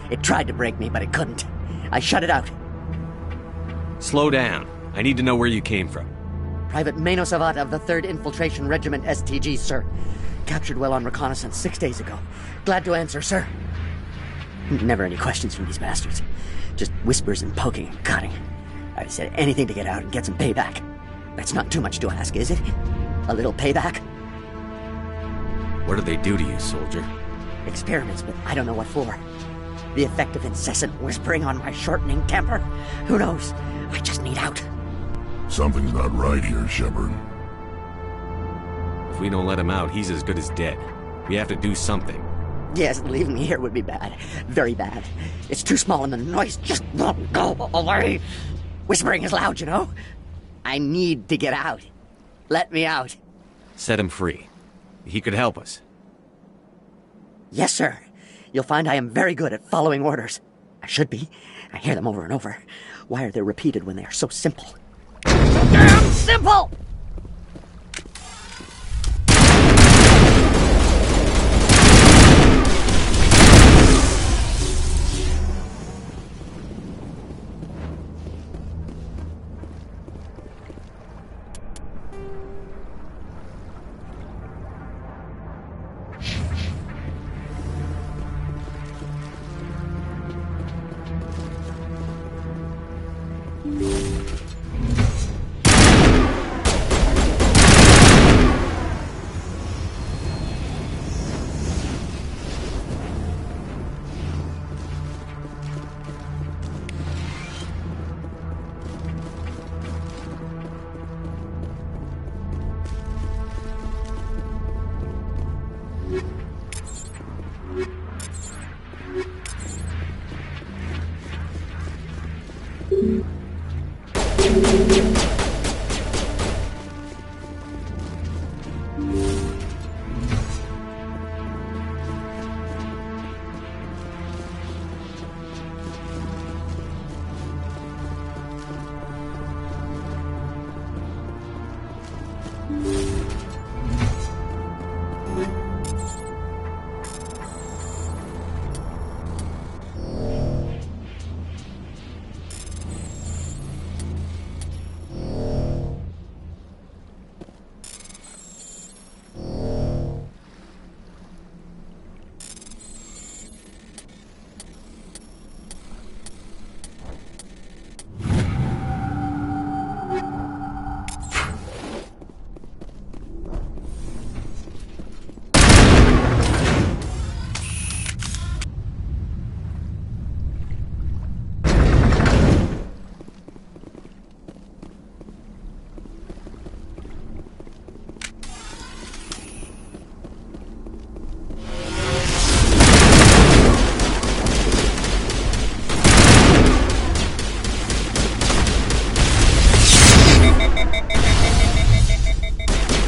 It tried to break me, but it couldn't. I shut it out. Slow down. I need to know where you came from. Private Mano Savat of the 3rd Infiltration Regiment STG, sir. Captured well on reconnaissance 6 days ago. Glad to answer, sir. Never any questions from these bastards. Just whispers and poking and cutting. I said anything to get out and get some payback. That's not too much to ask, is it? A little payback? What did they do to you, soldier? Experiments, but I don't know what for. The effect of incessant whispering on my shortening temper? Who knows? I just need out. Something's not right here, Shepard. If we don't let him out, he's as good as dead. We have to do something. Yes, leaving me here would be bad. Very bad. It's too small and the noise just won't go away. Whispering is loud, you know? I need to get out. Let me out. Set him free. He could help us. Yes, sir. You'll find I am very good at following orders. I should be. I hear them over and over. Why are they repeated when they are so simple? Damn simple!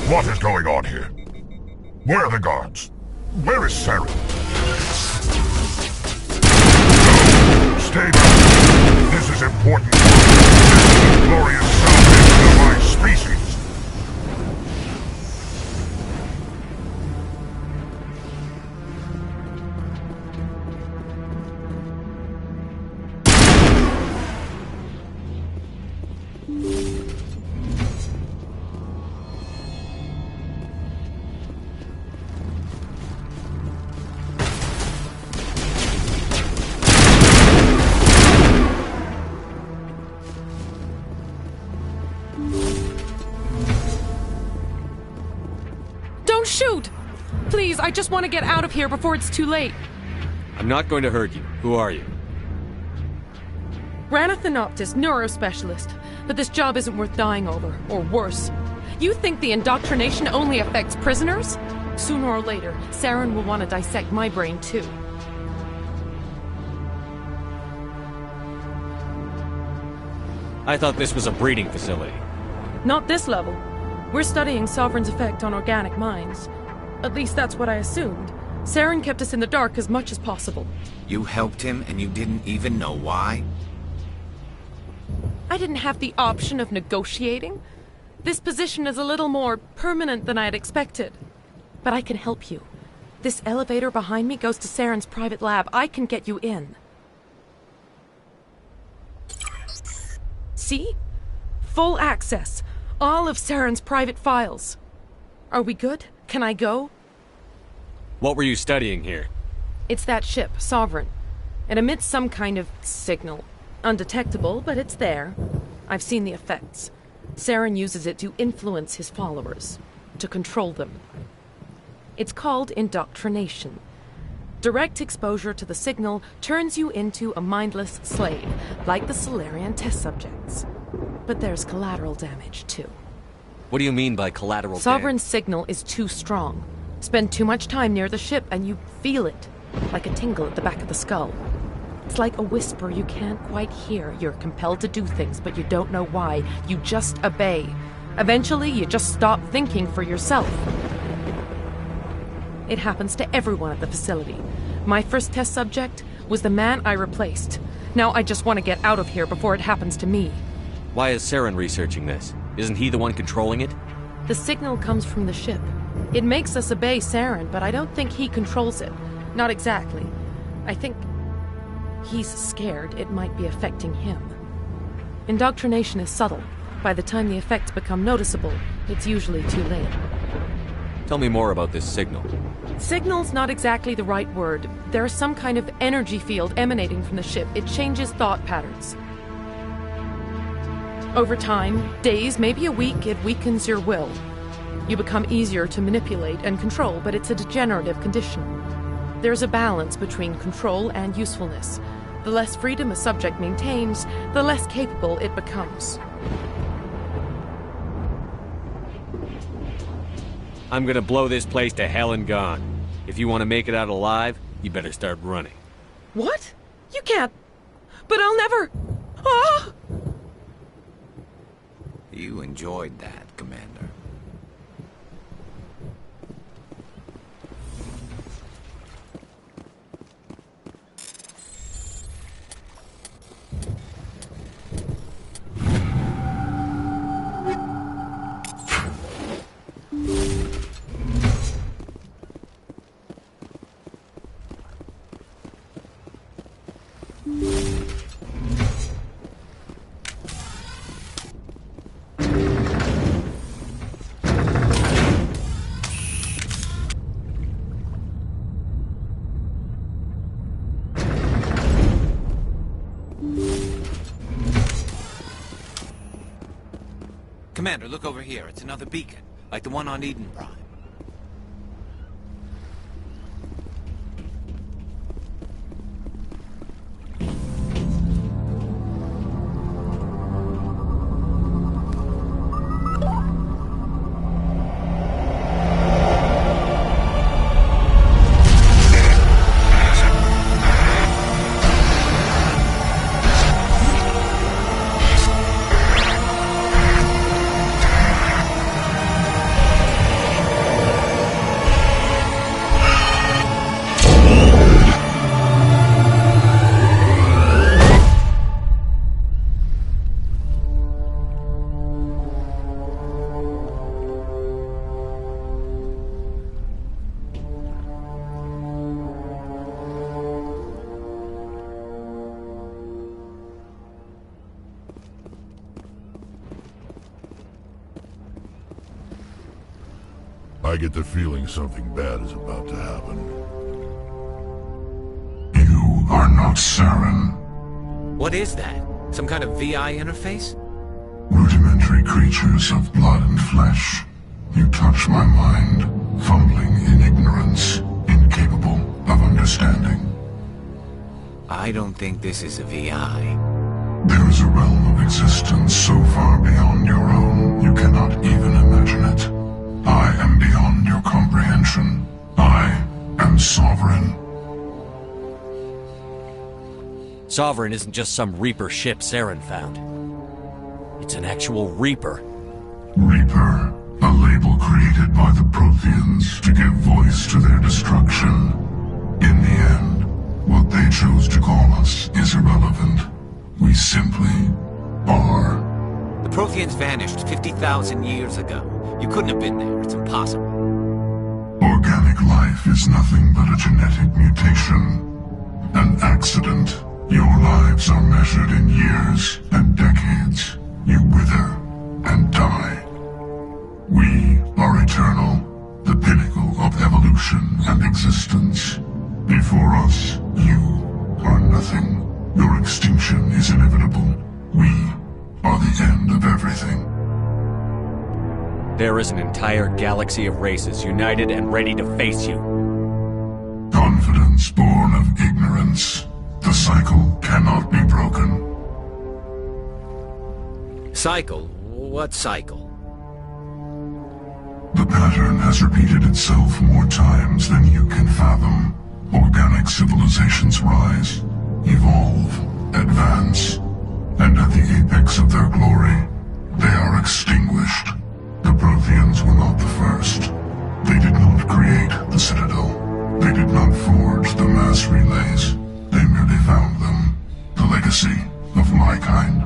What is going on here? Where are the guards? Where is Saren? No! Stay back! This is important. This is the glorious salvation of my species! Don't shoot! Please, I just want to get out of here before it's too late. I'm not going to hurt you. Who are you? Rana Thanoptis, neurospecialist. But this job isn't worth dying over, or worse. You think the indoctrination only affects prisoners? Sooner or later, Saren will want to dissect my brain too. I thought this was a breeding facility. Not this level. We're studying Sovereign's effect on organic minds. At least that's what I assumed. Saren kept us in the dark as much as possible. You helped him and you didn't even know why? I didn't have the option of negotiating. This position is a little more permanent than I had expected. But I can help you. This elevator behind me goes to Saren's private lab. I can get you in. See? Full access. All of Saren's private files. Are we good? Can I go? What were you studying here? It's that ship, Sovereign. It emits some kind of signal. Undetectable, but it's there. I've seen the effects. Saren uses it to influence his followers, to control them. It's called indoctrination. Direct exposure to the signal turns you into a mindless slave, like the Solarian test subjects. But there's collateral damage, too. What do you mean by collateral damage? Sovereign's signal is too strong. Spend too much time near the ship and you feel it, like a tingle at the back of the skull. It's like a whisper you can't quite hear. You're compelled to do things, but you don't know why. You just obey. Eventually, you just stop thinking for yourself. It happens to everyone at the facility. My first test subject was the man I replaced. Now I just want to get out of here before it happens to me. Why is Saren researching this? Isn't he the one controlling it? The signal comes from the ship. It makes us obey Saren, but I don't think he controls it. Not exactly. I think he's scared it might be affecting him. Indoctrination is subtle. By the time the effects become noticeable, it's usually too late. Tell me more about this signal. Signal's not exactly the right word. There's some kind of energy field emanating from the ship. It changes thought patterns. Over time, days, maybe a week, it weakens your will. You become easier to manipulate and control, but it's a degenerative condition. There's a balance between control and usefulness. The less freedom a subject maintains, the less capable it becomes. I'm gonna blow this place to hell and gone. If you want to make it out alive, you better start running. What? You can't. But I'll never. Ah! You enjoyed that, Commander. Commander, look over here. It's another beacon, like the one on Eden Prime. I get the feeling something bad is about to happen. You are not Saren. What is that? Some kind of VI interface? Rudimentary creatures of blood and flesh. You touch my mind, fumbling in ignorance, incapable of understanding. I don't think this is a VI. There is a realm of existence so far beyond your own, you cannot even imagine it. I am beyond your comprehension. I am Sovereign. Sovereign isn't just some Reaper ship Saren found. It's an actual Reaper. Reaper, a label created by the Protheans to give voice to their destruction. In the end, what they chose to call us is irrelevant. We simply are. The Protheans vanished 50,000 years ago. You couldn't have been there. It's impossible. Organic life is nothing but a genetic mutation. An accident. Your lives are measured in years and decades. You wither and die. We are eternal. the pinnacle of evolution and existence. Before us, you are nothing. Your extinction is inevitable. We are the end of everything. There is an entire galaxy of races united and ready to face you. Confidence born of ignorance. The cycle cannot be broken. Cycle? What cycle? The pattern has repeated itself more times than you can fathom. Organic civilizations rise, evolve, advance, and at the apex of their glory, they are extinguished. The Protheans were not the first. They did not create the Citadel. They did not forge the mass relays. They merely found them. The legacy of my kind.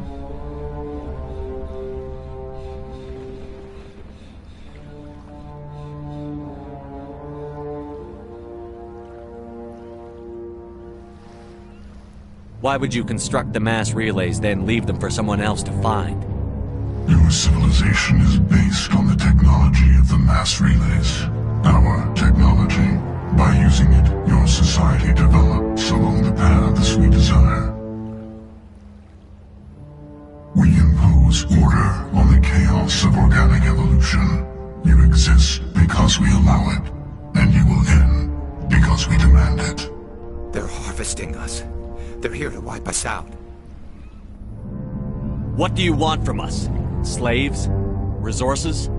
Why would you construct the mass relays, then leave them for someone else to find? Your civilization is based on the technology of the mass relays. Our technology. By using it, your society develops along the paths we desire. We impose order on the chaos of organic evolution. You exist because we allow it, and you will end because we demand it. They're harvesting us. They're here to wipe us out. What do you want from us? Slaves? Resources?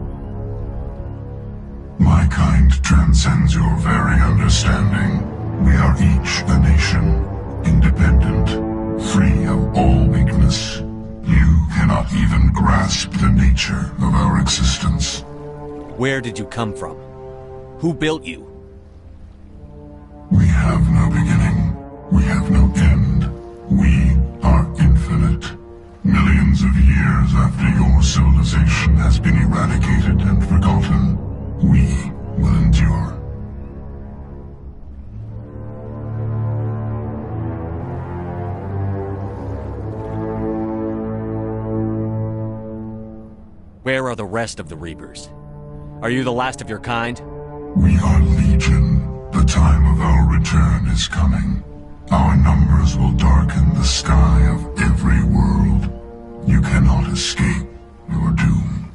My kind transcends your very understanding. We are each a nation, independent, free of all weakness. You cannot even grasp the nature of our existence. Where did you come from? Who built you? We have no beginning. We have no end. We are infinite. Millions of years after your civilization has been eradicated and forgotten, we will endure. Where are the rest of the Reapers? Are you the last of your kind? We are legion. The time of our return is coming. Our numbers will darken the sky of every world. You cannot escape your doom.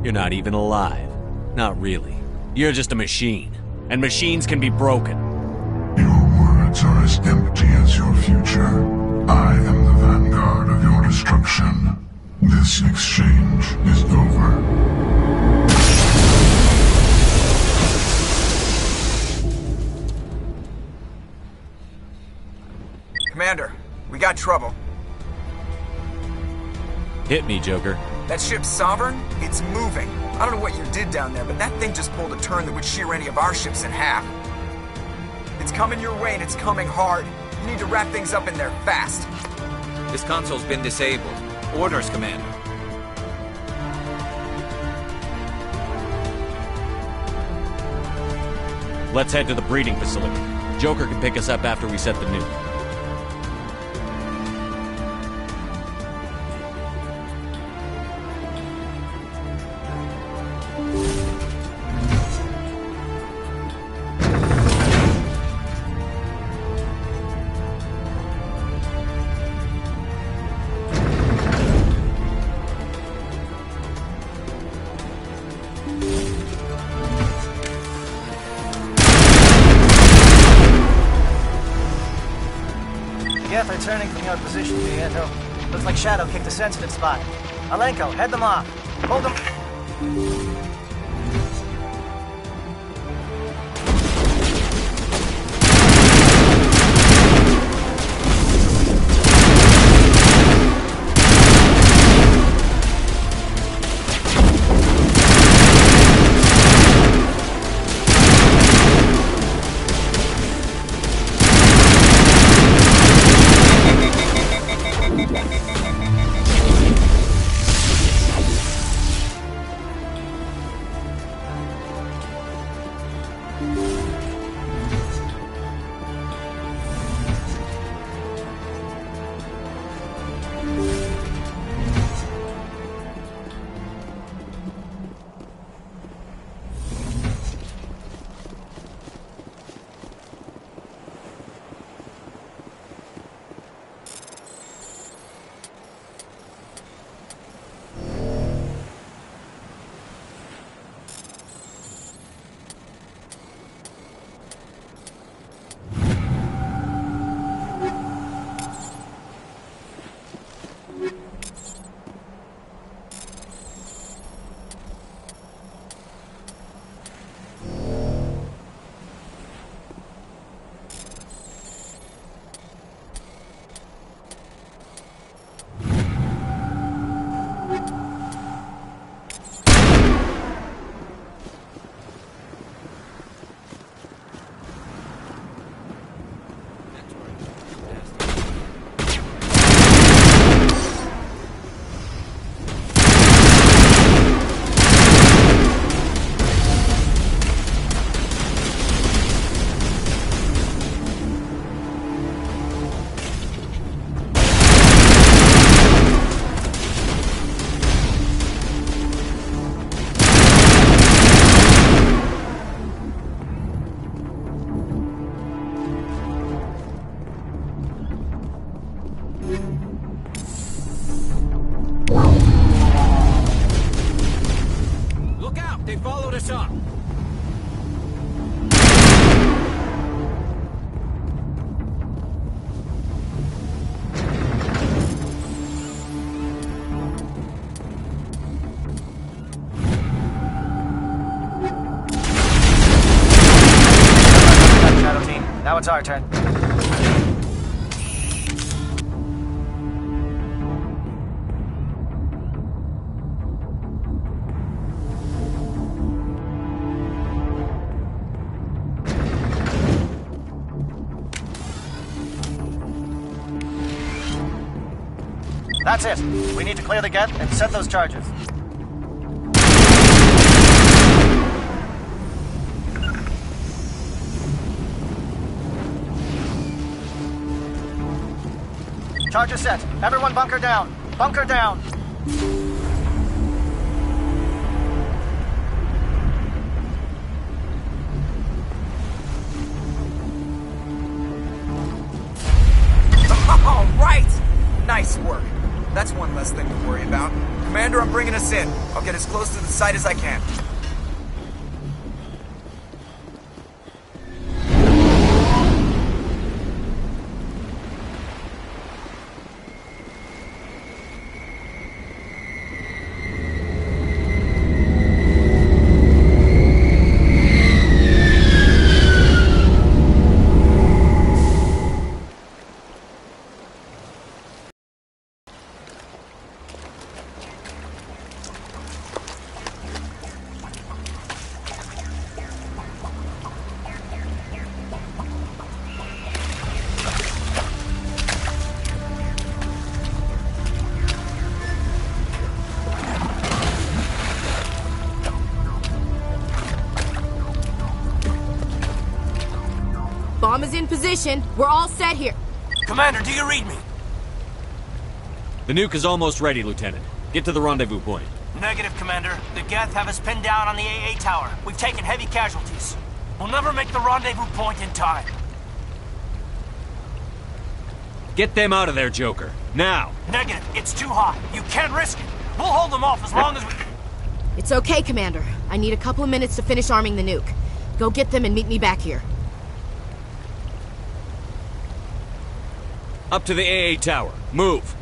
You're not even alive. Not really. You're just a machine. And machines can be broken. Your words are as empty as your future. I am the vanguard of your destruction. This exchange is over. Commander, we got trouble. Hit me, Joker. That ship's Sovereign? It's moving. I don't know what you did down there, but that thing just pulled a turn that would shear any of our ships in half. It's coming your way and it's coming hard. You need to wrap things up in there fast. This console's been disabled. Orders, Commander. Let's head to the breeding facility. Joker can pick us up after we set the nuke. Yeah, they're turning from your position, Pietro. Looks like Shadow kicked a sensitive spot. Alenko, head them off. Hold them. top. Shadow Team, now it's our turn. That's it. We need to clear the gate and set those charges. Charges set. Everyone bunker down. Bunker down. All right! Nice work. That's one less thing to worry about. Commander, I'm bringing us in. I'll get as close to the site as I can. Bomb is in position. We're all set here. Commander, do you read me? The nuke is almost ready, Lieutenant. Get to the rendezvous point. Negative, Commander. The Geth have us pinned down on the AA tower. We've taken heavy casualties. We'll never make the rendezvous point in time. Get them out of there, Joker. Now! Negative. It's too hot. You can't risk it. We'll hold them off as long as we... It's okay, Commander. I need a couple of minutes to finish arming the nuke. Go get them and meet me back here. Up to the AA tower. Move!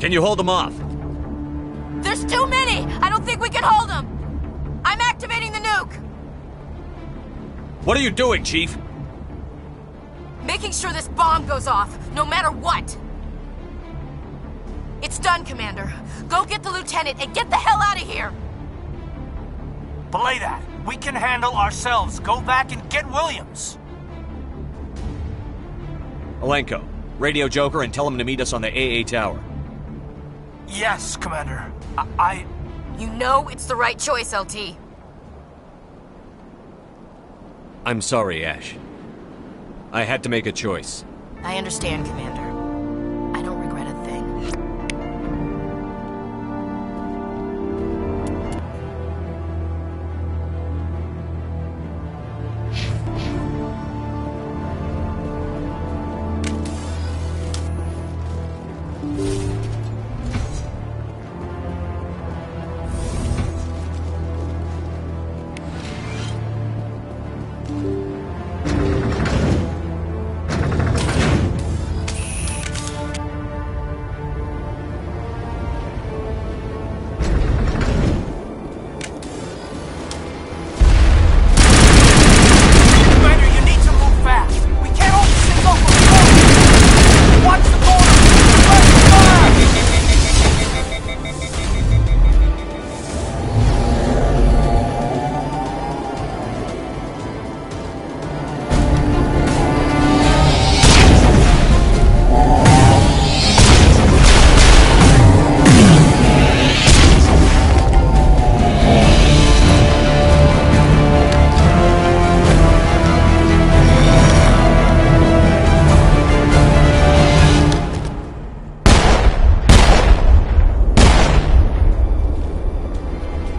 Can you hold them off? There's too many! I don't think we can hold them! I'm activating the nuke! What are you doing, Chief? Making sure this bomb goes off, no matter what! It's done, Commander. Go get the lieutenant and get the hell out of here! Belay that. We can handle ourselves. Go back and get Williams. Alenko, radio Joker and tell him to meet us on the AA tower. Yes, Commander. I... You know it's the right choice, LT. I'm sorry, Ash. I had to make a choice. I understand, Commander. I don't regret a thing.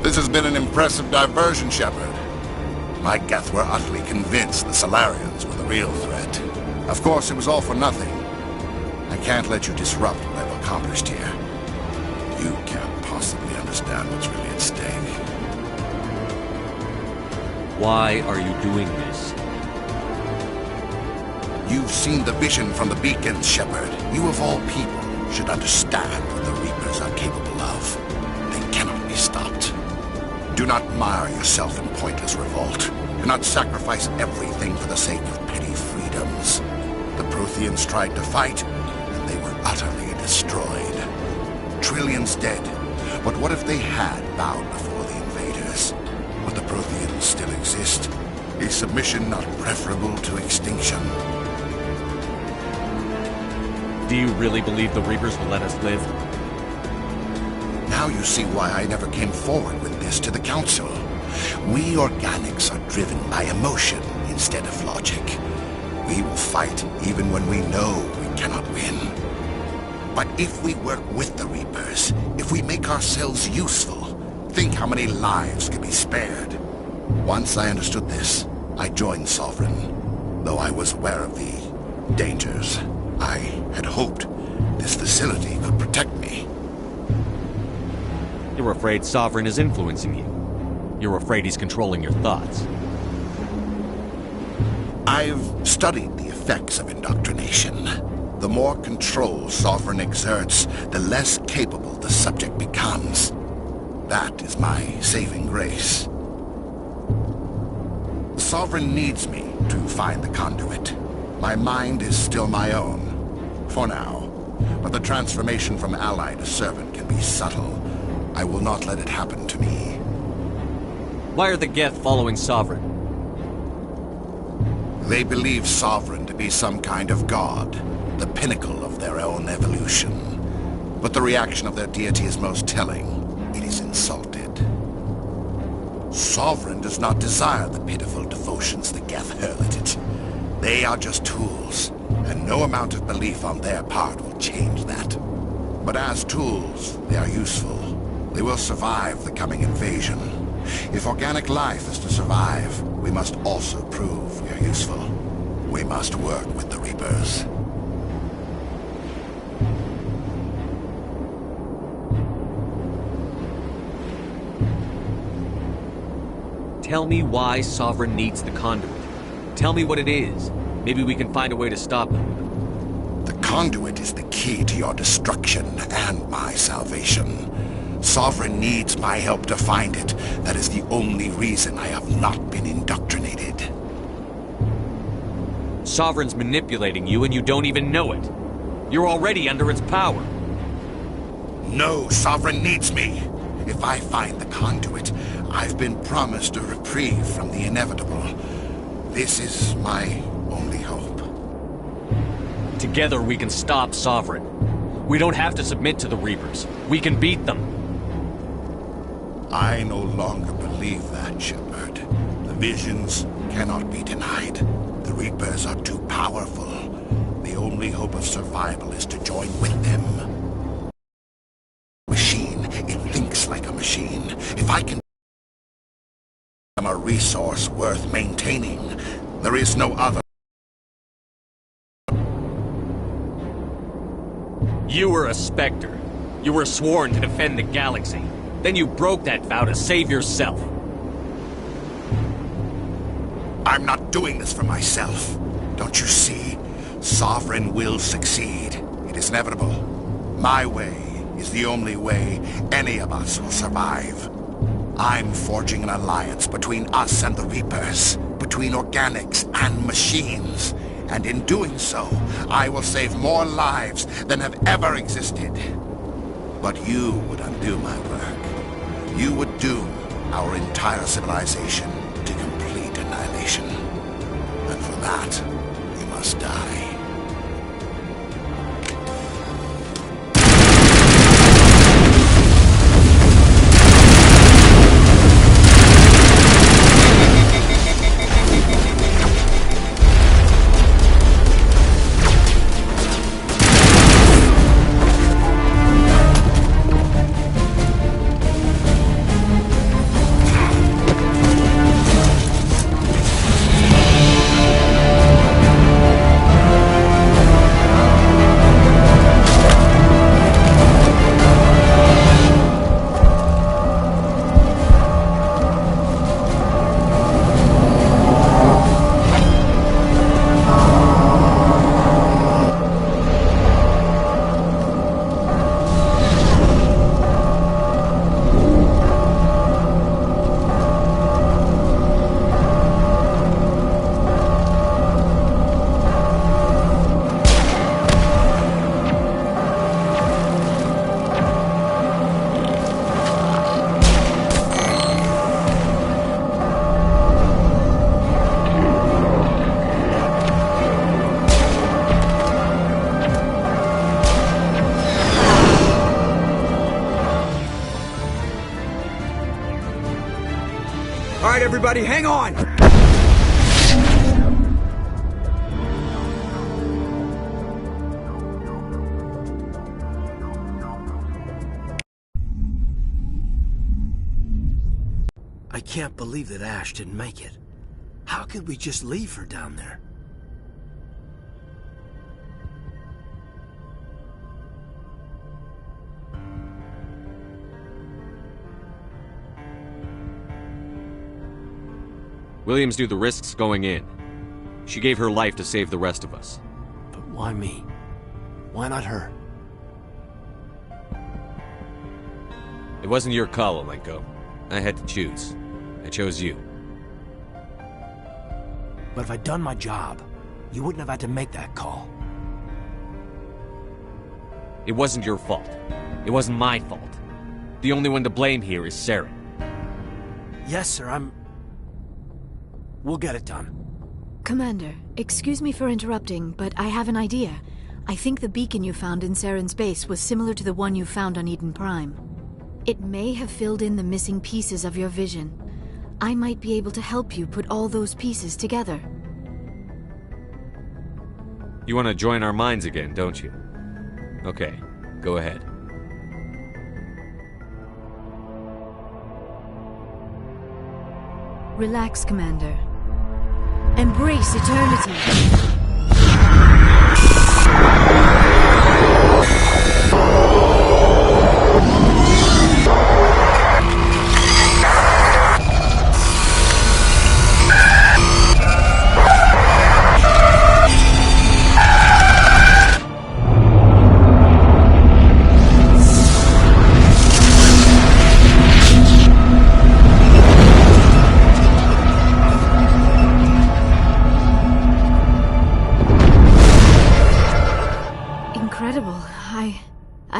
This has been an impressive diversion, Shepard. My Geth were utterly convinced the Solarians were the real threat. Of course, it was all for nothing. I can't let you disrupt what I've accomplished here. You can't possibly understand what's really at stake. Why are you doing this? You've seen the vision from the beacons, Shepard. You of all people should understand what the Reapers are capable of. They cannot be stopped. Do not mire yourself in pointless revolt. Do not sacrifice everything for the sake of petty freedoms. The Protheans tried to fight, and they were utterly destroyed. Trillions dead. But what if they had bowed before the invaders? Would the Protheans still exist? Is submission not preferable to extinction? Do you really believe the Reapers will let us live? Now you see why I never came forward with this to the Council. We organics are driven by emotion instead of logic. We will fight even when we know we cannot win. But if we work with the Reapers, if we make ourselves useful, think how many lives could be spared. Once I understood this, I joined Sovereign. Though I was aware of the dangers, I had hoped this facility could protect me. You're afraid Sovereign is influencing you. You're afraid he's controlling your thoughts. I've studied the effects of indoctrination. The more control Sovereign exerts, the less capable the subject becomes. That is my saving grace. Sovereign needs me to find the conduit. My mind is still my own, for now. But the transformation from ally to servant can be subtle. I will not let it happen to me. Why are the Geth following Sovereign? They believe Sovereign to be some kind of god, the pinnacle of their own evolution. But the reaction of their deity is most telling. It is insulted. Sovereign does not desire the pitiful devotions the Geth hurl at it. They are just tools, and no amount of belief on their part will change that. But as tools, they are useful. They will survive the coming invasion. If organic life is to survive, we must also prove we are useful. We must work with the Reapers. Tell me why Sovereign needs the conduit. Tell me what it is. Maybe we can find a way to stop them. The conduit is the key to your destruction and my salvation. Sovereign needs my help to find it. That is the only reason I have not been indoctrinated. Sovereign's manipulating you and you don't even know it. You're already under its power. No, Sovereign needs me. If I find the conduit, I've been promised a reprieve from the inevitable. This is my only hope. Together we can stop Sovereign. We don't have to submit to the Reapers. We can beat them. I no longer believe that, Shepard. The Visions cannot be denied. The Reapers are too powerful. The only hope of survival is to join with them. Machine, it thinks like a machine. If I can become a resource worth maintaining, there is no other. You were a Spectre. You were sworn to defend the galaxy. Then you broke that vow to save yourself. I'm not doing this for myself. Don't you see? Sovereign will succeed. It is inevitable. My way is the only way any of us will survive. I'm forging an alliance between us and the Reapers, between organics and machines. And in doing so, I will save more lives than have ever existed. But you would undo my work. You would doom our entire civilization to complete annihilation. And for that, we must die. Everybody, hang on! I can't believe that Ash didn't make it. How could we just leave her down there? Williams knew the risks going in. She gave her life to save the rest of us. But why me? Why not her? It wasn't your call, Alenko. I had to choose. I chose you. But if I'd done my job, you wouldn't have had to make that call. It wasn't your fault. It wasn't my fault. The only one to blame here is Saren. Yes, sir, We'll get it done. Commander, excuse me for interrupting, but I have an idea. I think the beacon you found in Saren's base was similar to the one you found on Eden Prime. It may have filled in the missing pieces of your vision. I might be able to help you put all those pieces together. You want to join our minds again, don't you? Okay, go ahead. Relax, Commander. Embrace eternity.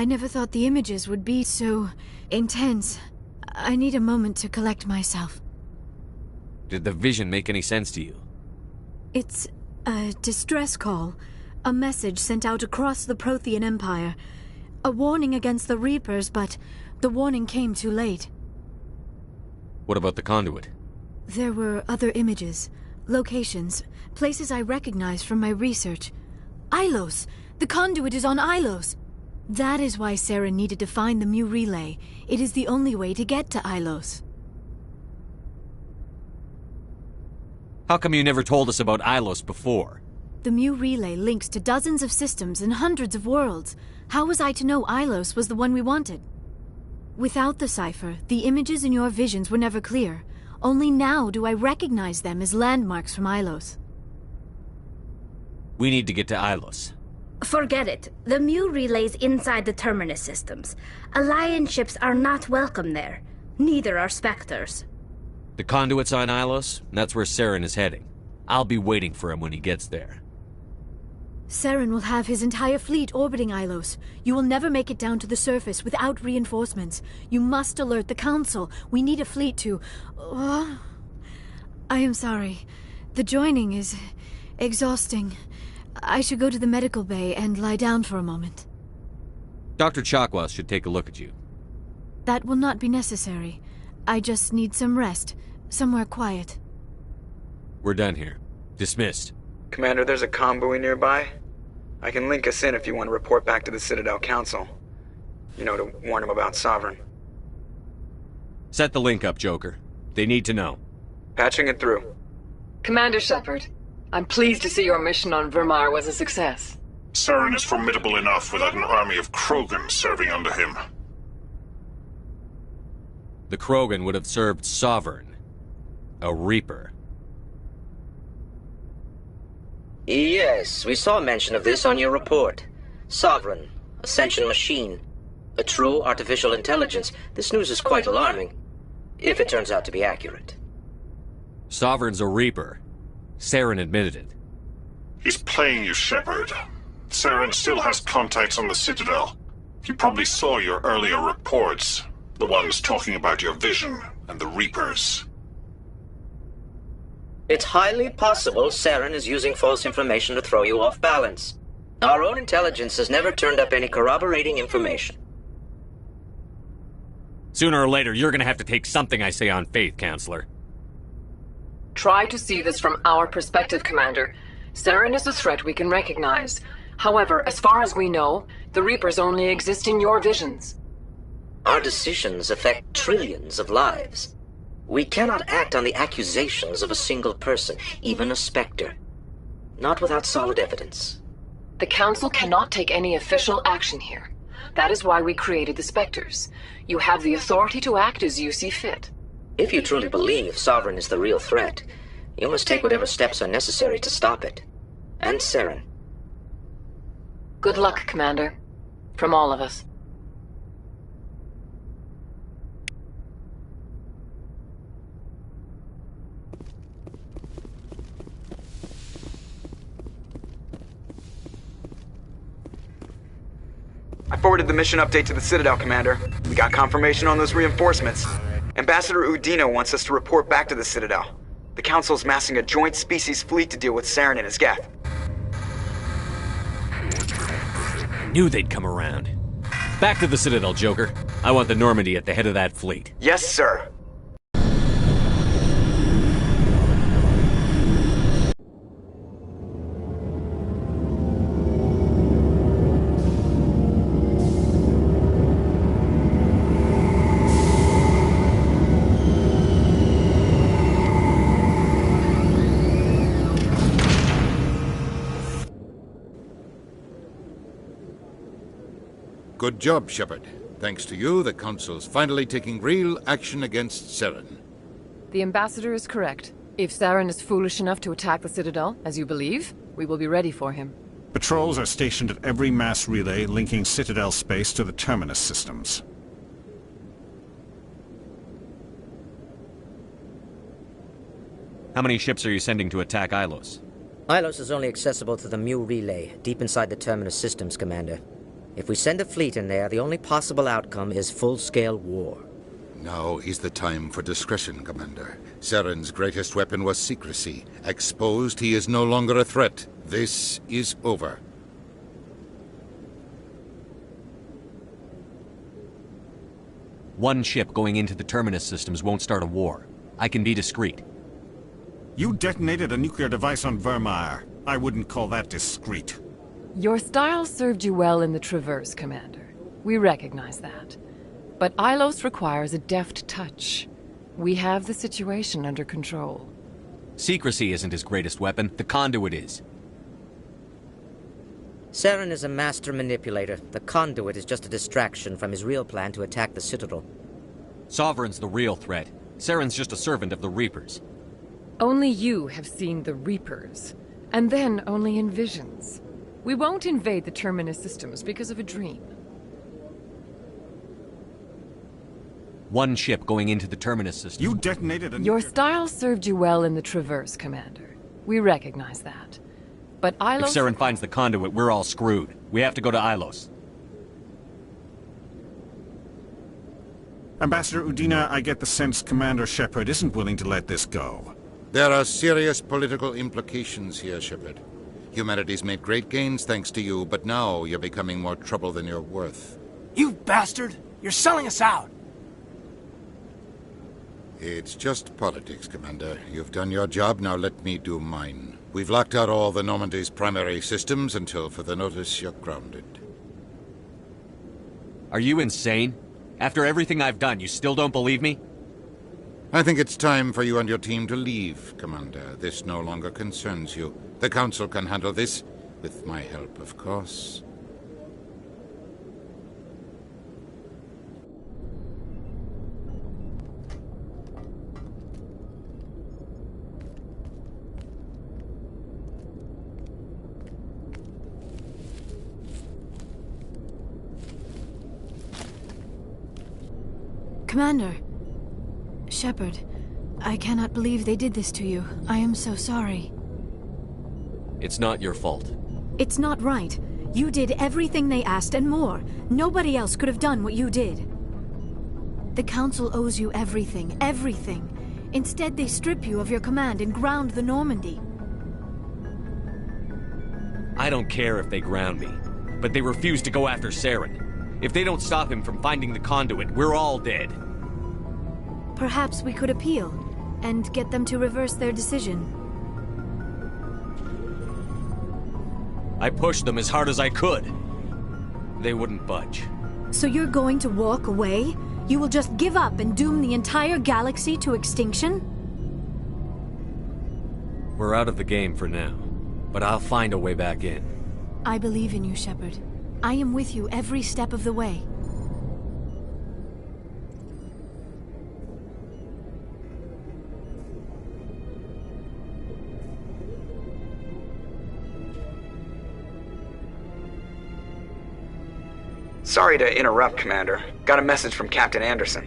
I never thought the images would be so intense. I need a moment to collect myself. Did the vision make any sense to you? It's a distress call. A message sent out across the Prothean Empire. A warning against the Reapers, but the warning came too late. What about the conduit? There were other images, locations, places I recognized from my research. Ilos! The conduit is on Ilos! That is why Saren needed to find the Mu relay. It is the only way to get to Ilos. How come you never told us about Ilos before? The Mu relay links to dozens of systems and hundreds of worlds. How was I to know Ilos was the one we wanted? Without the cipher, the images in your visions were never clear. Only now do I recognize them as landmarks from Ilos. We need to get to Ilos. Forget it. The Mu relay's inside the Terminus systems. Alliance ships are not welcome there. Neither are Spectres. The conduit's on Ilos, and that's where Saren is heading. I'll be waiting for him when he gets there. Saren will have his entire fleet orbiting Ilos. You will never make it down to the surface without reinforcements. You must alert the Council. We need a fleet to... I am sorry. The joining is exhausting. I should go to the medical bay and lie down for a moment. Dr. Chakwas should take a look at you. That will not be necessary. I just need some rest. Somewhere quiet. We're done here. Dismissed. Commander, there's a convoy nearby. I can link us in if you want to report back to the Citadel Council. You know, to warn them about Sovereign. Set the link up, Joker. They need to know. Patching it through. Commander Shepard, I'm pleased to see your mission on Vermar was a success. Saren is formidable enough without an army of Krogan serving under him. The Krogan would have served Sovereign. A Reaper. Yes, we saw mention of this on your report. Sovereign, Ascension machine, a true artificial intelligence. This news is quite alarming, if it turns out to be accurate. Sovereign's a Reaper. Saren admitted it. He's playing you, Shepard. Saren still has contacts on the Citadel. He probably saw your earlier reports. The ones talking about your vision and the Reapers. It's highly possible Saren is using false information to throw you off balance. Our own intelligence has never turned up any corroborating information. Sooner or later, you're gonna have to take something I say on faith, Counselor. Try to see this from our perspective, Commander. Saren is a threat we can recognize. However, as far as we know, the Reapers only exist in your visions. Our decisions affect trillions of lives. We cannot act on the accusations of a single person, even a Spectre. Not without solid evidence. The Council cannot take any official action here. That is why we created the Spectres. You have the authority to act as you see fit. If you truly believe Sovereign is the real threat, you must take whatever steps are necessary to stop it. And Saren. Good luck, Commander. From all of us. I forwarded the mission update to the Citadel, Commander. We got confirmation on those reinforcements. Ambassador Udino wants us to report back to the Citadel. The Council's massing a joint species fleet to deal with Saren and his Geth. Knew they'd come around. Back to the Citadel, Joker. I want the Normandy at the head of that fleet. Yes, sir. Good job, Shepard. Thanks to you, the Council's finally taking real action against Saren. The Ambassador is correct. If Saren is foolish enough to attack the Citadel, as you believe, we will be ready for him. Patrols are stationed at every mass relay linking Citadel space to the Terminus systems. How many ships are you sending to attack Ilos? Ilos is only accessible to the Mu relay, deep inside the Terminus systems, Commander. If we send a fleet in there, the only possible outcome is full-scale war. Now is the time for discretion, Commander. Saren's greatest weapon was secrecy. Exposed, he is no longer a threat. This is over. One ship going into the Terminus systems won't start a war. I can be discreet. You detonated a nuclear device on Vermeer. I wouldn't call that discreet. Your style served you well in the Traverse, Commander. We recognize that. But Ilos requires a deft touch. We have the situation under control. Secrecy isn't his greatest weapon. The conduit is. Saren is a master manipulator. The conduit is just a distraction from his real plan to attack the Citadel. Sovereign's the real threat. Saren's just a servant of the Reapers. Only you have seen the Reapers, and then only in visions. We won't invade the Terminus systems because of a dream. One ship going into the Terminus system. You detonated a Your style served you well in the Traverse, Commander. We recognize that. But Ilos... If Saren finds the conduit, we're all screwed. We have to go to Ilos. Ambassador Udina, I get the sense Commander Shepard isn't willing to let this go. There are serious political implications here, Shepard. Humanity's made great gains thanks to you, but now you're becoming more trouble than you're worth. You bastard! You're selling us out! It's just politics, Commander. You've done your job, now let me do mine. We've locked out all the Normandy's primary systems until further notice you're grounded. Are you insane? After everything I've done, you still don't believe me? I think it's time for you and your team to leave, Commander. This no longer concerns you. The Council can handle this, with my help, of course. Commander. Shepard, I cannot believe they did this to you. I am so sorry. It's not your fault. It's not right. You did everything they asked and more. Nobody else could have done what you did. The Council owes you everything, everything. Instead, they strip you of your command and ground the Normandy. I don't care if they ground me, but they refuse to go after Saren. If they don't stop him from finding the conduit, we're all dead. Perhaps we could appeal, and get them to reverse their decision. I pushed them as hard as I could. They wouldn't budge. So you're going to walk away? You will just give up and doom the entire galaxy to extinction? We're out of the game for now, but I'll find a way back in. I believe in you, Shepard. I am with you every step of the way. Sorry to interrupt, Commander. Got a message from Captain Anderson.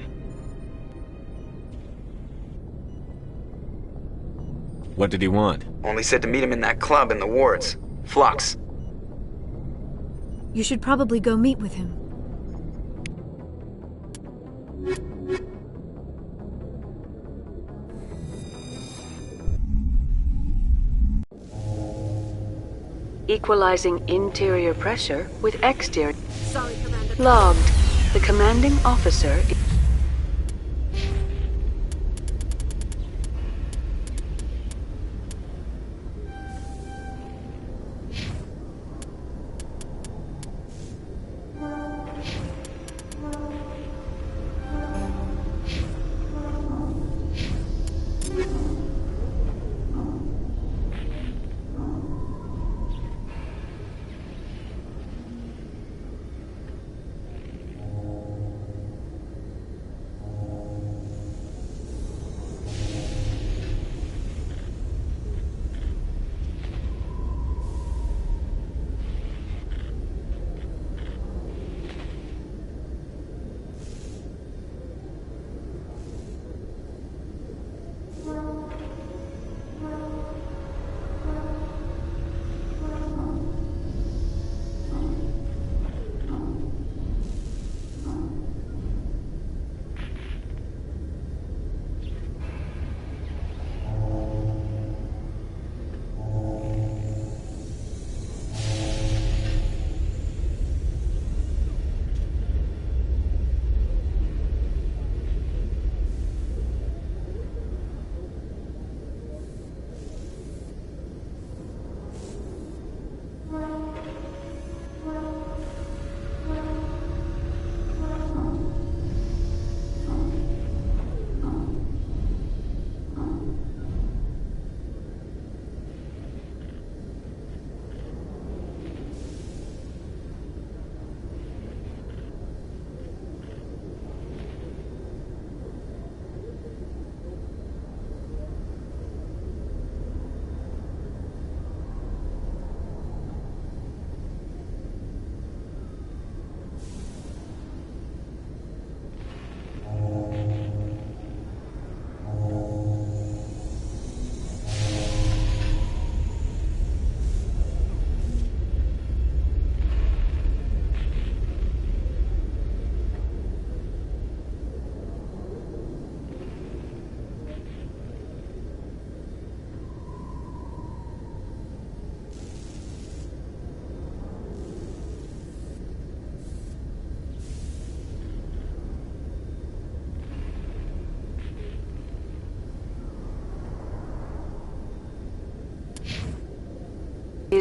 What did he want? Only said to meet him in that club in the wards. Flux. You should probably go meet with him. Equalizing interior pressure with exterior. Sorry, Commander. Logged. The commanding officer.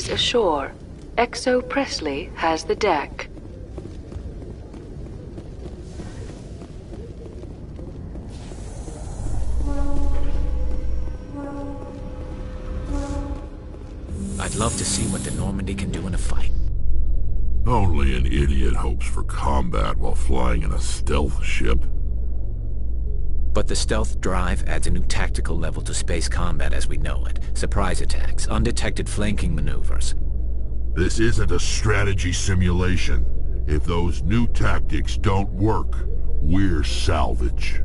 passengers ashore. XO Presley has the deck. I'd love to see what the Normandy can do in a fight. Only an idiot hopes for combat while flying in a stealth ship. But the stealth drive adds a new tactical level to space combat as we know it. Surprise attacks, undetected flanking maneuvers. This isn't a strategy simulation. If those new tactics don't work, we're salvage.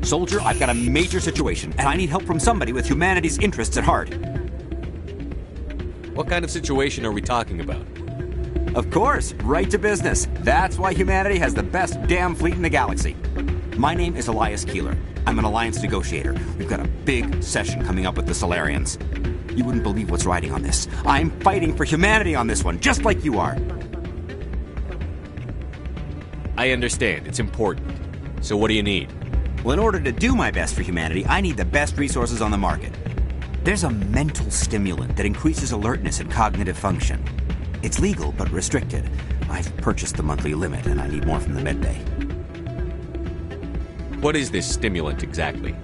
Soldier, I've got a major situation, and I need help from somebody with humanity's interests at heart. What kind of situation are we talking about? Of course, right to business. That's why humanity has the best damn fleet in the galaxy. My name is Elias Keeler. I'm an alliance negotiator. We've got a big session coming up with the Solarians. You wouldn't believe what's riding on this. I'm fighting for humanity on this one, just like you are. I understand. It's important. So what do you need? Well, in order to do my best for humanity, I need the best resources on the market. There's a mental stimulant that increases alertness and cognitive function. It's legal, but restricted. I've purchased the monthly limit, and I need more from the medbay. What is this stimulant exactly?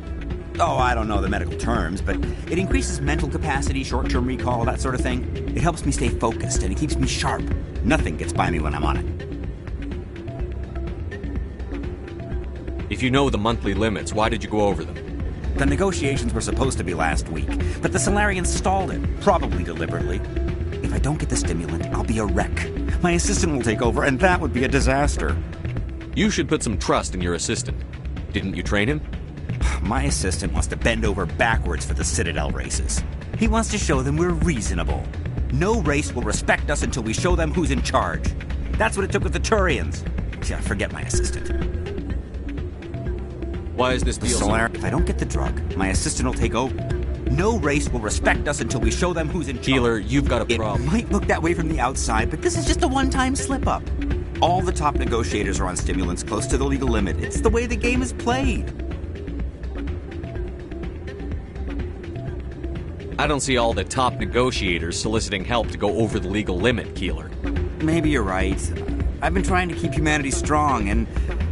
Oh, I don't know the medical terms, but it increases mental capacity, short-term recall, that sort of thing. It helps me stay focused, and it keeps me sharp. Nothing gets by me when I'm on it. If you know the monthly limits, why did you go over them? The negotiations were supposed to be last week, but the Solarians stalled it, probably deliberately. If I don't get the stimulant, I'll be a wreck. My assistant will take over, and that would be a disaster. You should put some trust in your assistant. Didn't you train him? My assistant wants to bend over backwards for the Citadel races. He wants to show them we're reasonable. No race will respect us until we show them who's in charge. That's what it took with the Turians. Yeah, forget my assistant. Why is this deal If I don't get the drug, my assistant will take over. No race will respect us until we show them who's in charge. Keeler, you've got a problem. It might look that way from the outside, but this is just a one-time slip-up. All the top negotiators are on stimulants close to the legal limit. It's the way the game is played. I don't see all the top negotiators soliciting help to go over the legal limit, Keeler. Maybe you're right. I've been trying to keep humanity strong, and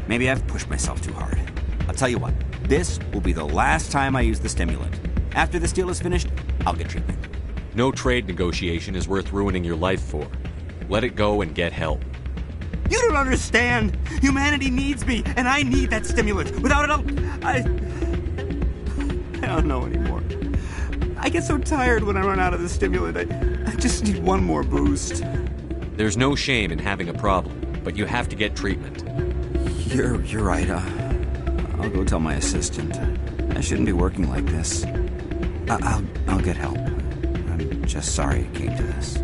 maybe I've pushed myself too hard. I'll tell you what, this will be the last time I use the stimulant. After this deal is finished, I'll get treatment. No trade negotiation is worth ruining your life for. Let it go and get help. You don't understand! Humanity needs me, and I need that stimulant. Without it, I don't know anymore. I get so tired when I run out of the stimulant. I just need one more boost. There's no shame in having a problem, but you have to get treatment. You're right. I'll go tell my assistant. I shouldn't be working like this. I'll get help. I'm just sorry it came to this.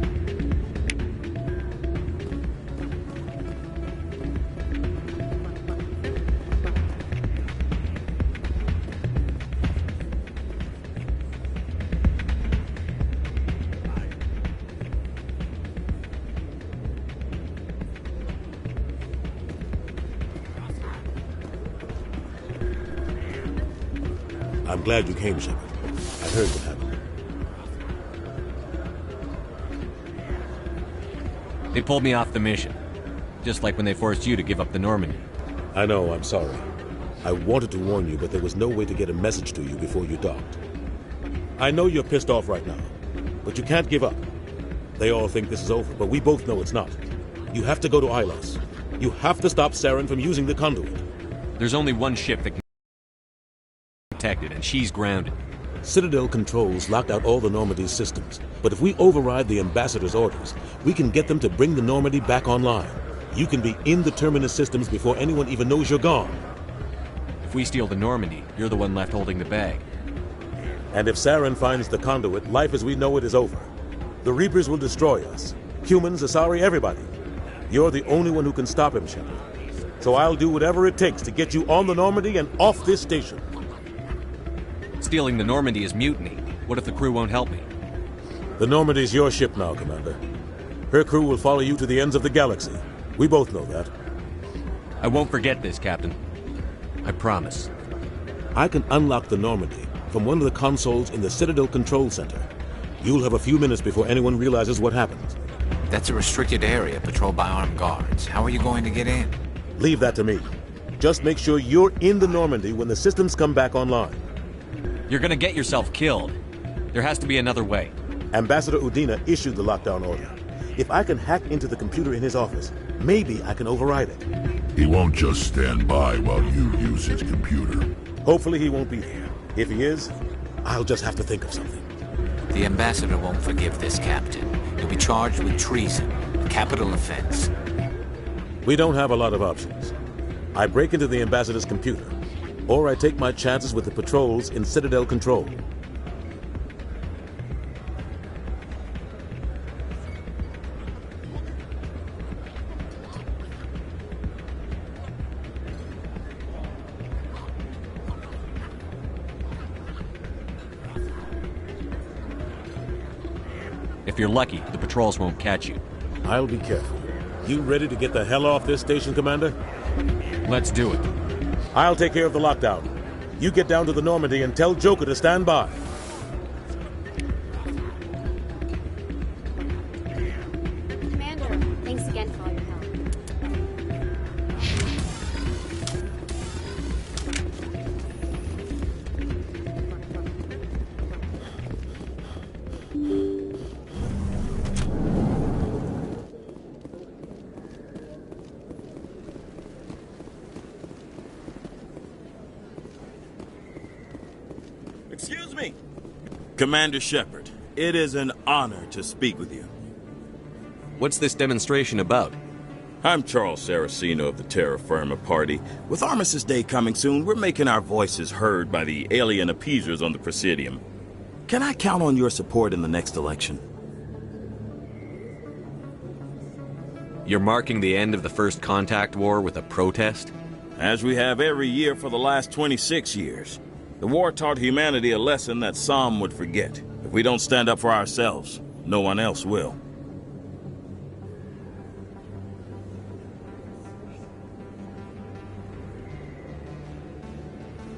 I'm glad you came, Shepard. I heard what happened. They pulled me off the mission. Just like when they forced you to give up the Normandy. I know, I'm sorry. I wanted to warn you, but there was no way to get a message to you before you docked. I know you're pissed off right now, but you can't give up. They all think this is over, but we both know it's not. You have to go to Ilos. You have to stop Saren from using the conduit. There's only one ship that can be protected, and she's grounded. Citadel controls locked out all the Normandy's systems, but if we override the Ambassador's orders, we can get them to bring the Normandy back online. You can be in the Terminus systems before anyone even knows you're gone. If we steal the Normandy, you're the one left holding the bag. And if Saren finds the conduit, life as we know it is over. The Reapers will destroy us. Humans, Asari, everybody. You're the only one who can stop him, Shepard. So I'll do whatever it takes to get you on the Normandy and off this station. Stealing the Normandy is mutiny. What if the crew won't help me? The Normandy's your ship now, Commander. Her crew will follow you to the ends of the galaxy. We both know that. I won't forget this, Captain. I promise. I can unlock the Normandy from one of the consoles in the Citadel Control Center. You'll have a few minutes before anyone realizes what happened. That's a restricted area patrolled by armed guards. How are you going to get in? Leave that to me. Just make sure you're in the Normandy when the systems come back online. You're gonna get yourself killed. There has to be another way. Ambassador Udina issued the lockdown order. If I can hack into the computer in his office, maybe I can override it. He won't just stand by while you use his computer. Hopefully he won't be there. If he is, I'll just have to think of something. The Ambassador won't forgive this, Captain. You'll be charged with treason, a capital offense. We don't have a lot of options. I break into the Ambassador's computer, or I take my chances with the patrols in Citadel Control. If you're lucky, the patrols won't catch you. I'll be careful. You ready to get the hell off this station, Commander? Let's do it. I'll take care of the lockdown. You get down to the Normandy and tell Joker to stand by. Commander, thanks again for all your help. Excuse me. Commander Shepard, it is an honor to speak with you. What's this demonstration about? I'm Charles Saraceno of the Terra Firma Party. With Armistice Day coming soon, we're making our voices heard by the alien appeasers on the Presidium. Can I count on your support in the next election? You're marking the end of the First Contact War with a protest? As we have every year for the last 26 years. The war taught humanity a lesson that some would forget. If we don't stand up for ourselves, no one else will.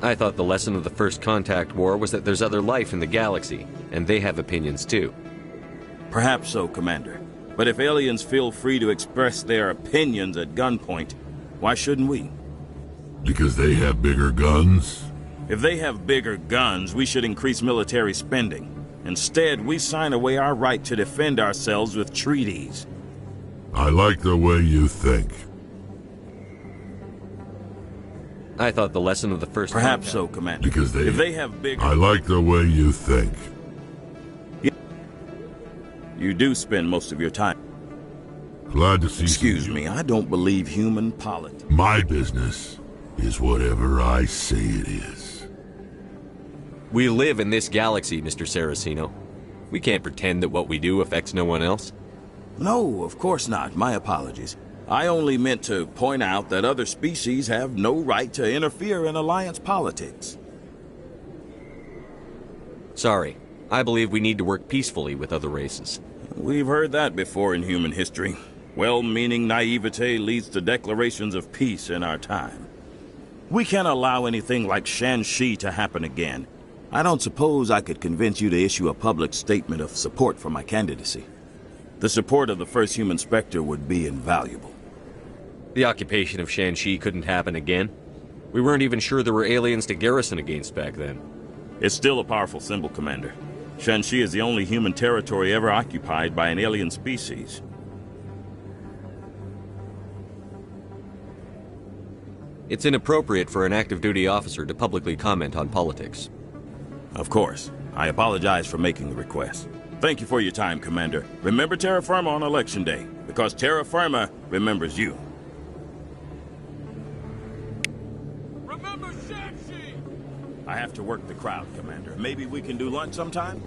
I thought the lesson of the First Contact War was that there's other life in the galaxy, and they have opinions too. Perhaps so, Commander. But if aliens feel free to express their opinions at gunpoint, why shouldn't we? Because they have bigger guns? If they have bigger guns, we should increase military spending. Instead, we sign away our right to defend ourselves with treaties. I like the way you think. I thought the lesson of the First Perhaps so, Commander. Because if they have bigger... I like the way you think. You do spend most of your time. Glad to see Excuse me, I don't believe human politics. My business is whatever I say it is. We live in this galaxy, Mr. Saraceno. We can't pretend that what we do affects no one else. No, of course not. My apologies. I only meant to point out that other species have no right to interfere in Alliance politics. Sorry. I believe we need to work peacefully with other races. We've heard that before in human history. Well-meaning naivete leads to declarations of peace in our time. We can't allow anything like Shanxi to happen again. I don't suppose I could convince you to issue a public statement of support for my candidacy. The support of the first human Spectre would be invaluable. The occupation of Shanxi couldn't happen again. We weren't even sure there were aliens to garrison against back then. It's still a powerful symbol, Commander. Shanxi is the only human territory ever occupied by an alien species. It's inappropriate for an active duty officer to publicly comment on politics. Of course. I apologize for making the request. Thank you for your time, Commander. Remember Terra Firma on Election Day, because Terra Firma remembers you. Remember Shanxi! I have to work the crowd, Commander. Maybe we can do lunch sometime?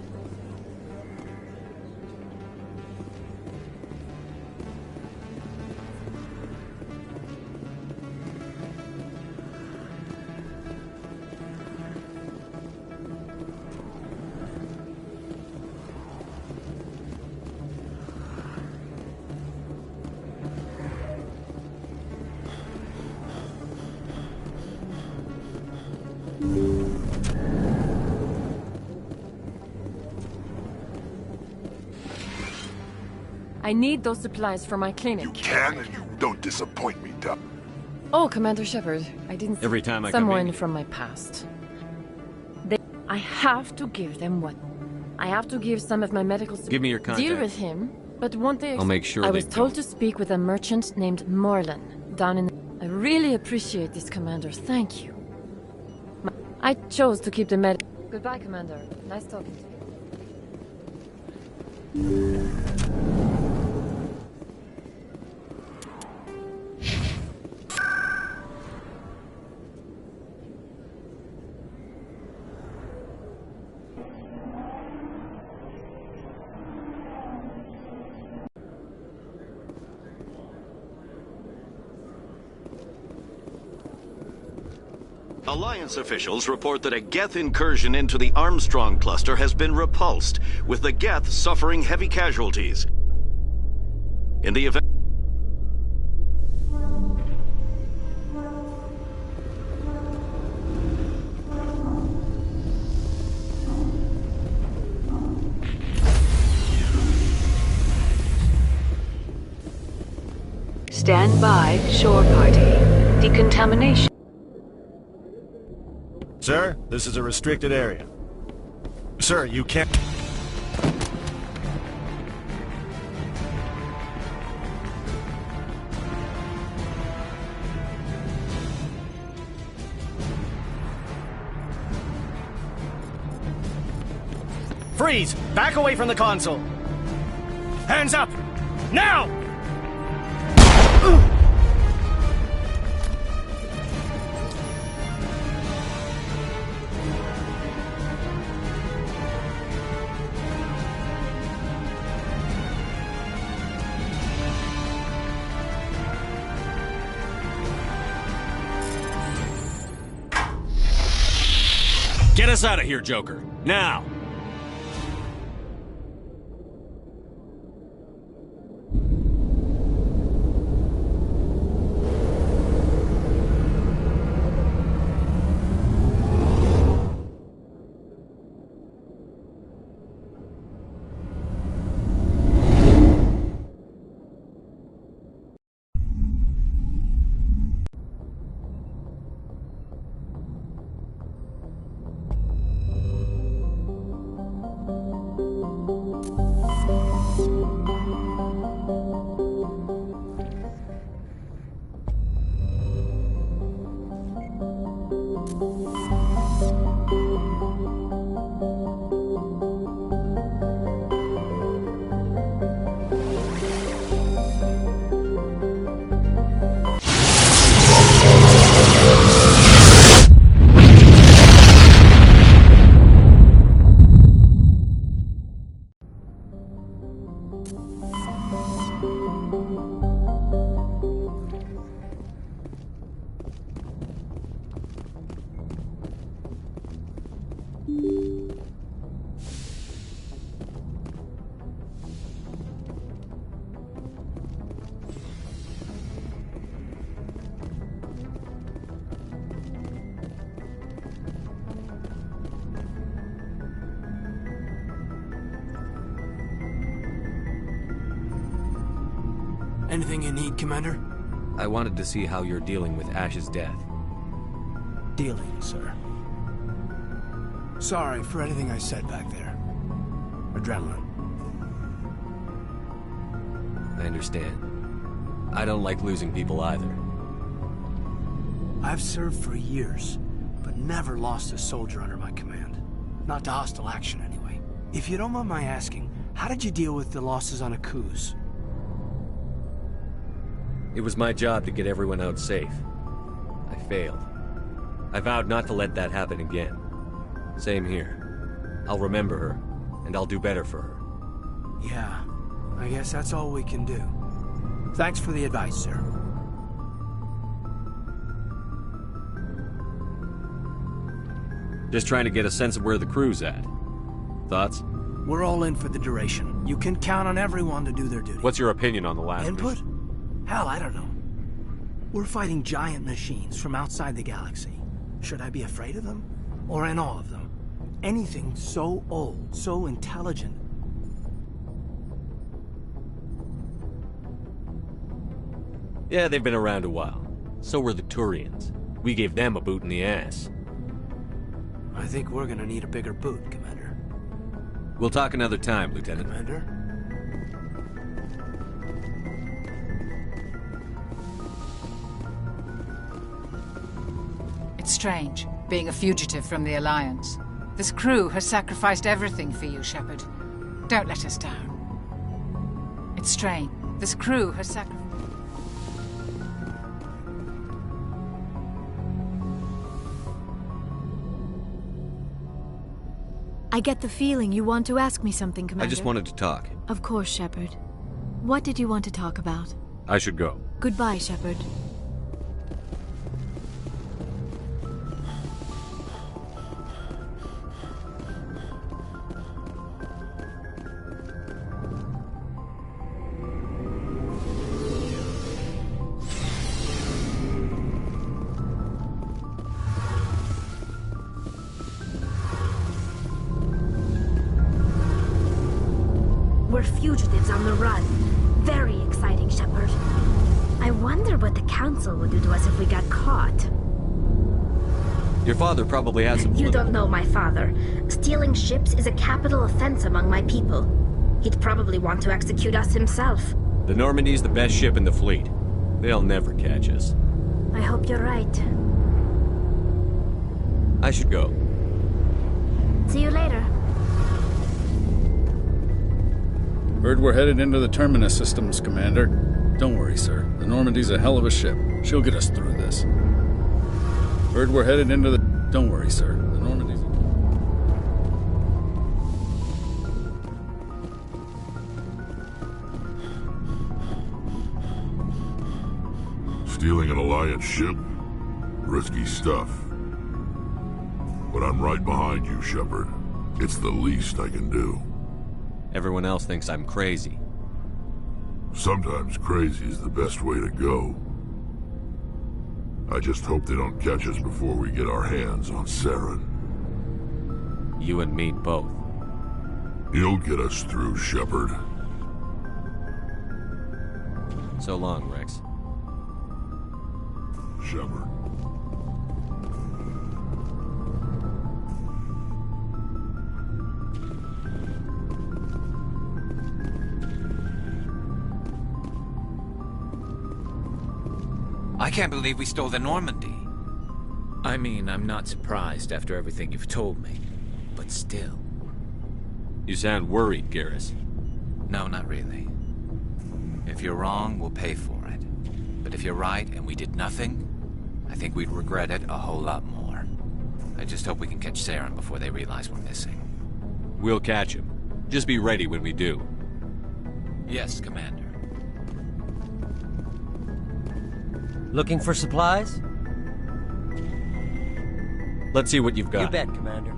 I need those supplies for my clinic. You can, and you don't disappoint me, Doc. Oh, Commander Shepard, I didn't Every time I come someone in... from my past. I have to give them what? I have to give some of my medical... Give me your contact. Deal with him, but won't they... I'll make sure I they was told don't. to speak with a merchant named Morlan, down in... I really appreciate this, Commander. Thank you. I chose to keep the med... Goodbye, Commander. Nice talking to you. Alliance officials report that a Geth incursion into the Armstrong cluster has been repulsed, with the Geth suffering heavy casualties. In the event... Stand by, shore party. Decontamination. Sir, this is a restricted area. Sir, you can't... Freeze! Back away from the console! Hands up! Now! Get us out of here, Joker. Now! Anything you need, Commander? I wanted to see how you're dealing with Ash's death. Dealing, sir. Sorry for anything I said back there. Adrenaline. I understand. I don't like losing people either. I've served for years, but never lost a soldier under my command. Not to hostile action, anyway. If you don't mind my asking, how did you deal with the losses on Akuz? It was my job to get everyone out safe. I failed. I vowed not to let that happen again. Same here. I'll remember her, and I'll do better for her. Yeah, I guess that's all we can do. Thanks for the advice, sir. Just trying to get a sense of where the crew's at. Thoughts? We're all in for the duration. You can count on everyone to do their duty. What's your opinion on the last Input? mission? Hell, I don't know. We're fighting giant machines from outside the galaxy. Should I be afraid of them? Or in awe of them? Anything so old, so intelligent. Yeah, they've been around a while. So were the Turians. We gave them a boot in the ass. I think we're gonna need a bigger boot, Commander. We'll talk another time, Lieutenant. Commander? It's strange, being a fugitive from the Alliance. This crew has sacrificed everything for you, Shepard. Don't let us down. It's strange. This crew has sacrificed... I get the feeling you want to ask me something, Commander. I just wanted to talk. Of course, Shepard. What did you want to talk about? I should go. Goodbye, Shepard. We're fugitives on the run. Very exciting, Shepard. I wonder what the Council would do to us if we got caught. Your father probably has some... You don't know my father. Stealing ships is a capital offense among my people. He'd probably want to execute us himself. The Normandy's the best ship in the fleet. They'll never catch us. I hope you're right. I should go. See you later. Heard we're headed into the Terminus systems, Commander. Don't worry, sir. The Normandy's a hell of a ship. She'll get us through this. Heard we're headed into the... Don't worry, sir. The Normandy's... Stealing an Alliance ship? Risky stuff. But I'm right behind you, Shepard. It's the least I can do. Everyone else thinks I'm crazy. Sometimes crazy is the best way to go. I just hope they don't catch us before we get our hands on Saren. You and me both. He'll get us through, Shepard. So long, Rex. Shepard. I can't believe we stole the Normandy. I mean, I'm not surprised after everything you've told me, but still. You sound worried, Garrus. No, not really. If you're wrong, we'll pay for it. But if you're right and we did nothing, I think we'd regret it a whole lot more. I just hope we can catch Saren before they realize we're missing. We'll catch him. Just be ready when we do. Yes, Commander. Looking for supplies? Let's see what you've got. You bet, Commander.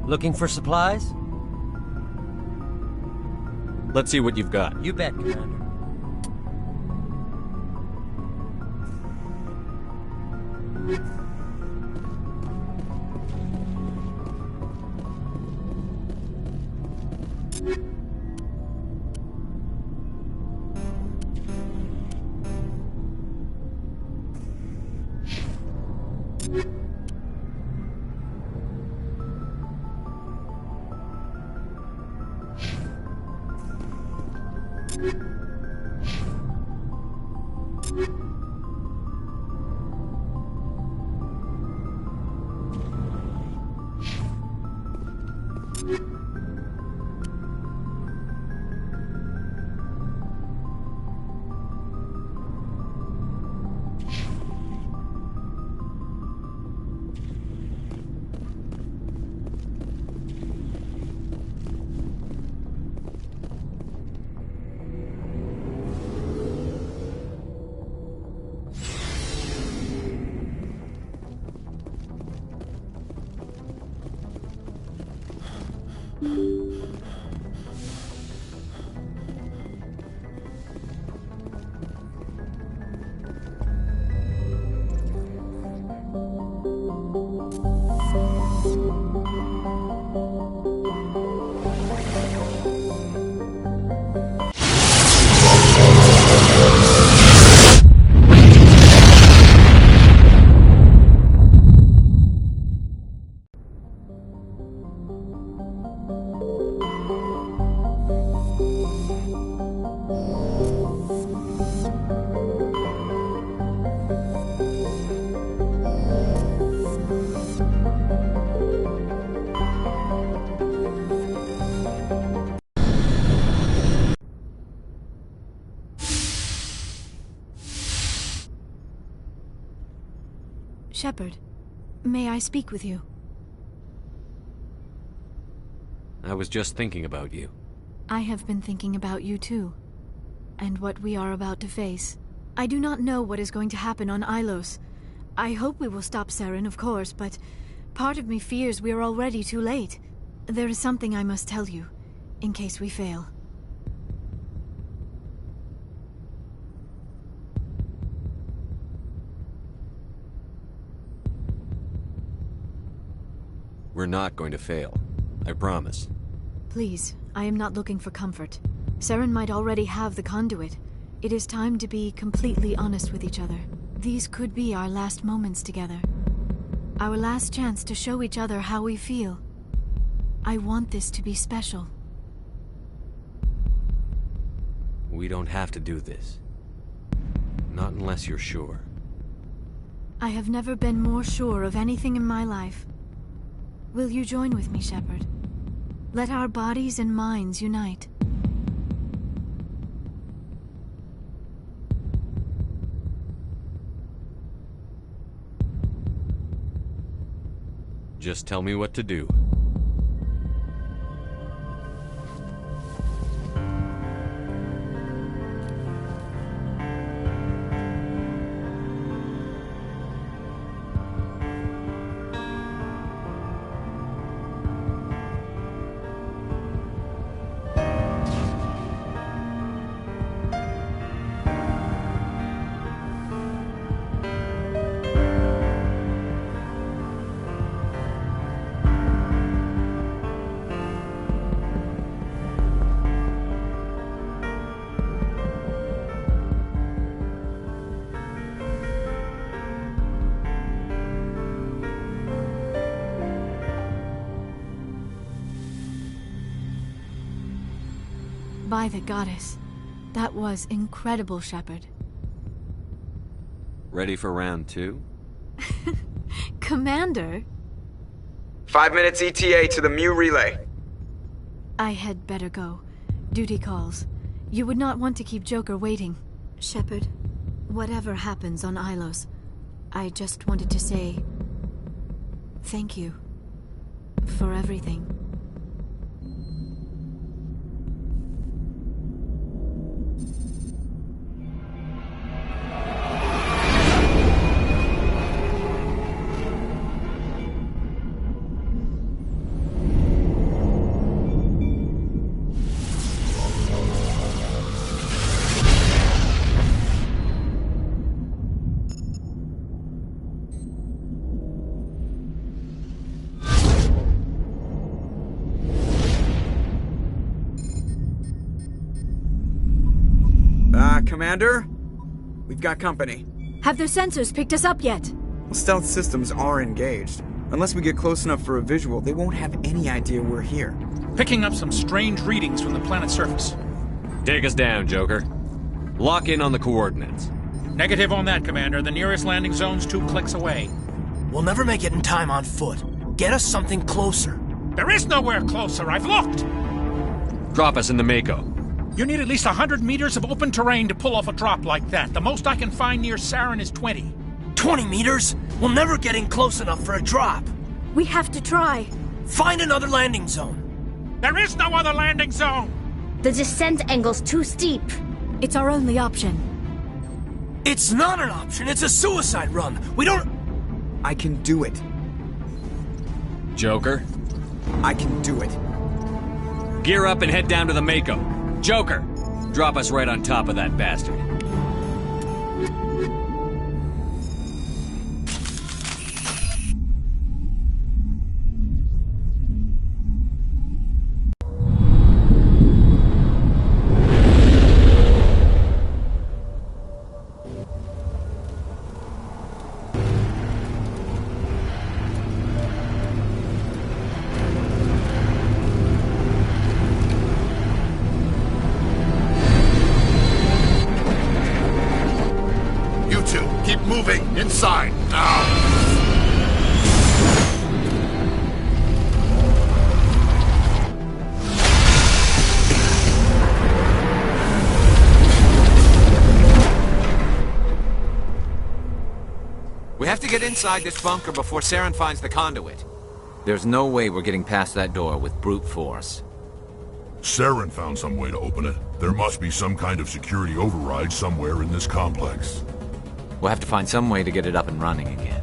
Looking for supplies? Let's see what you've got. You bet, Commander. Shepard, may I speak with you? I was just thinking about you. I have been thinking about you too, and what we are about to face. I do not know what is going to happen on Ilos. I hope we will stop Saren, of course, but part of me fears we are already too late. There is something I must tell you, in case we fail. We're not going to fail. I promise. Please, I am not looking for comfort. Saren might already have the conduit. It is time to be completely honest with each other. These could be our last moments together. Our last chance to show each other how we feel. I want this to be special. We don't have to do this. Not unless you're sure. I have never been more sure of anything in my life. Will you join with me, Shepard? Let our bodies and minds unite. Just tell me what to do. By the goddess. That was incredible, Shepard. Ready for round 2? Commander? 5 minutes ETA to the Mu relay. I had better go. Duty calls. You would not want to keep Joker waiting. Shepard, whatever happens on Ilos, I just wanted to say thank you for everything. Commander, we've got company. Have their sensors picked us up yet? Well, stealth systems are engaged. Unless we get close enough for a visual, they won't have any idea we're here. Picking up some strange readings from the planet's surface. Take us down, Joker. Lock in on the coordinates. Negative on that, Commander. The nearest landing zone's 2 clicks away. We'll never make it in time on foot. Get us something closer. There is nowhere closer. I've looked. Drop us in the Mako. You need at least 100 meters of open terrain to pull off a drop like that. The most I can find near Saren is 20. 20 meters? We'll never get in close enough for a drop. We have to try. Find another landing zone. There is no other landing zone! The descent angle's too steep. It's our only option. It's not an option. It's a suicide run. We don't... I can do it. Joker? I can do it. Gear up and head down to the Mako. Joker, drop us right on top of that bastard. Moving inside now. We have to get inside this bunker before Saren finds the conduit. There's no way we're getting past that door with brute force. Saren found some way to open it. There must be some kind of security override somewhere in this complex. We'll have to find some way to get it up and running again.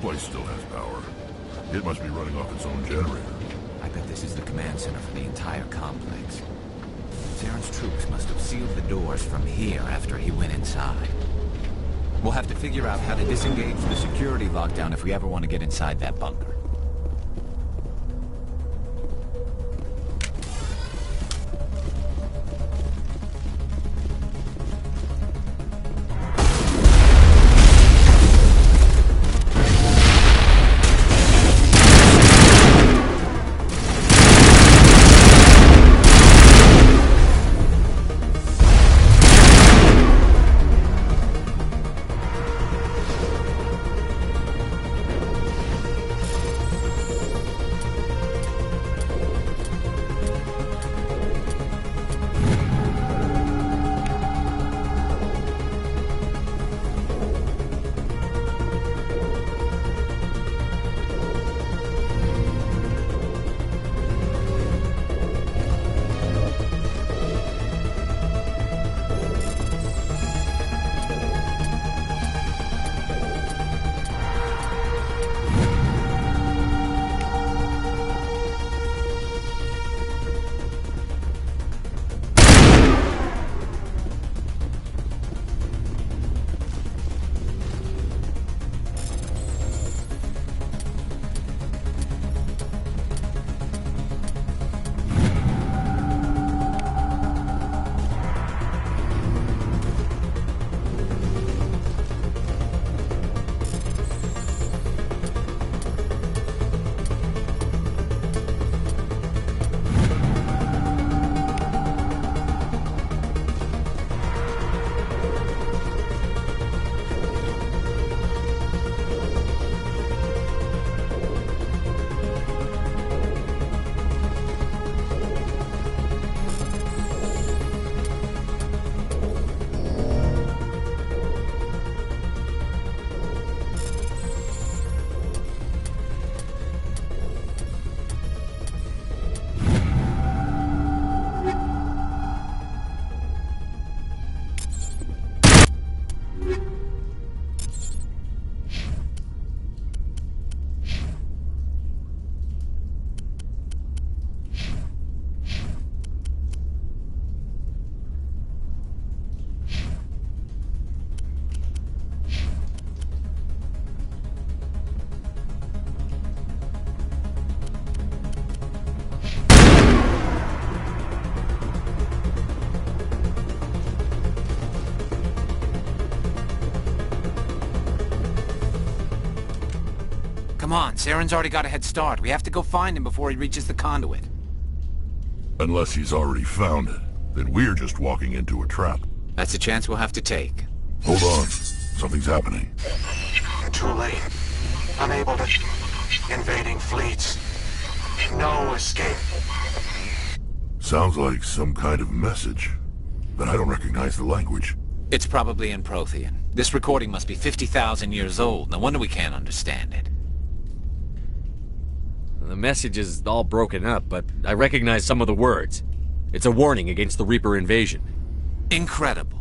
place still has power. It must be running off its own generator. I bet this is the command center for the entire complex. Saren's troops must have sealed the doors from here after he went inside. We'll have to figure out how to disengage the security lockdown if we ever want to get inside that bunker. Come on, Saren's already got a head start. We have to go find him before he reaches the conduit. Unless he's already found it, then we're just walking into a trap. That's a chance we'll have to take. Hold on. Something's happening. Too late. Unable to... Invading fleets. No escape. Sounds like some kind of message, but I don't recognize the language. It's probably in Prothean. This recording must be 50,000 years old. No wonder we can't understand it. The message is all broken up, but I recognize some of the words. It's a warning against the Reaper invasion. Incredible.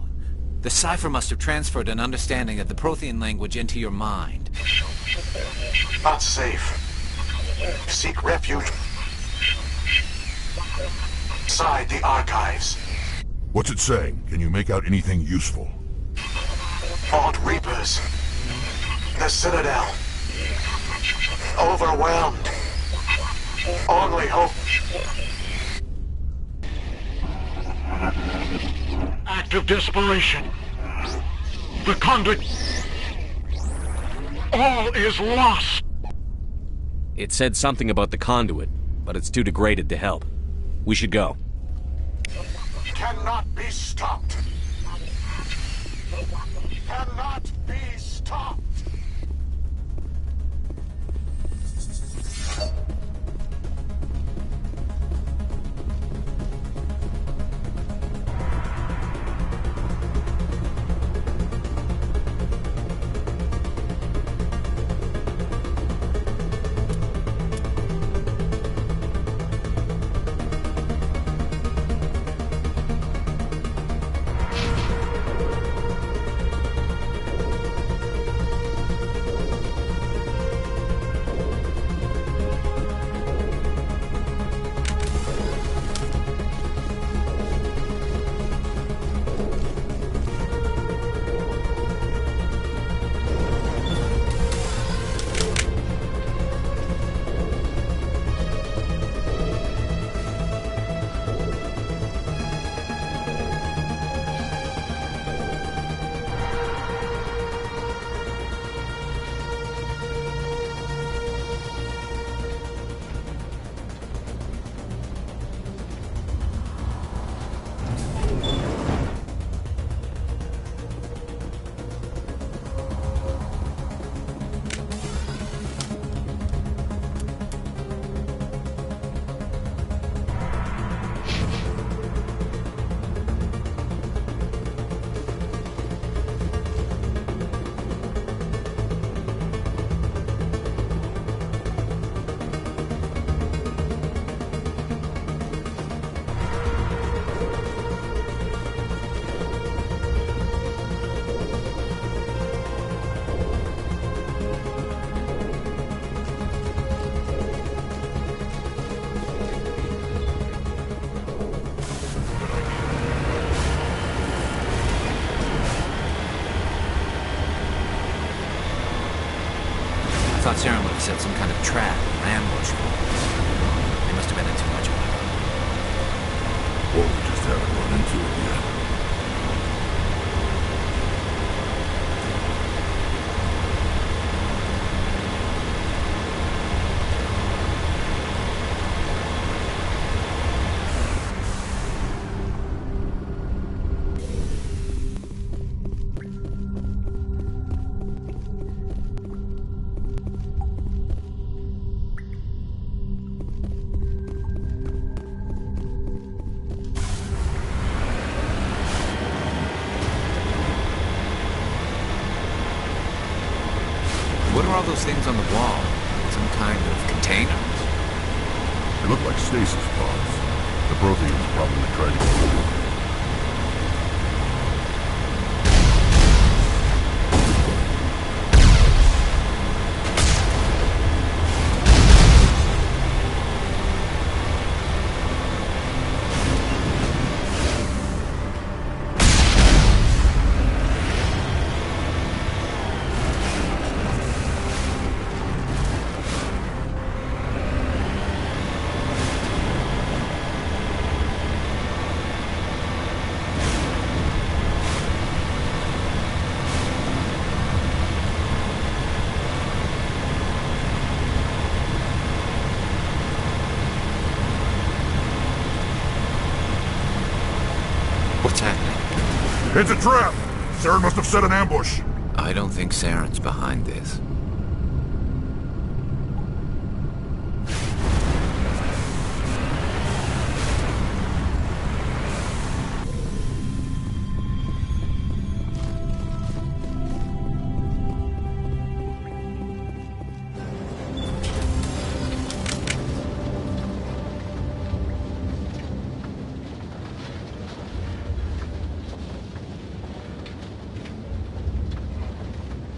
The cipher must have transferred an understanding of the Prothean language into your mind. Not safe. Seek refuge inside the archives. What's it saying? Can you make out anything useful? Fought Reapers. The Citadel. Overwhelmed. Only hope. Act of desperation. The conduit. All is lost. It said something about the conduit, but it's too degraded to help. We should go. Cannot be stopped. Cannot be stopped. thought Saren would have set some kind of trap or ambush for us. They must have been in too much of it. Or we just haven't run into it yet. What are all those things on the wall? Some kind of containers? They look like stasis pods. The Protheans probably tried to get through. What's happening? It's a trap! Saren must have set an ambush. I don't think Saren's behind this.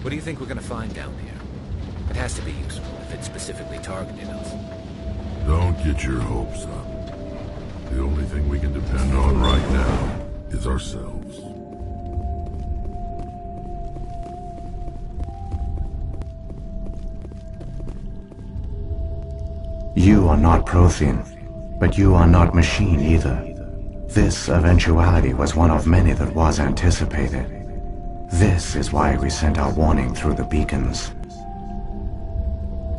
What do you think we're gonna find down here? It has to be useful if it specifically targeted us. Don't get your hopes up. The only thing we can depend on right now is ourselves. You are not Prothean, but you are not machine either. This eventuality was one of many that was anticipated. This is why we sent our warning through the beacons.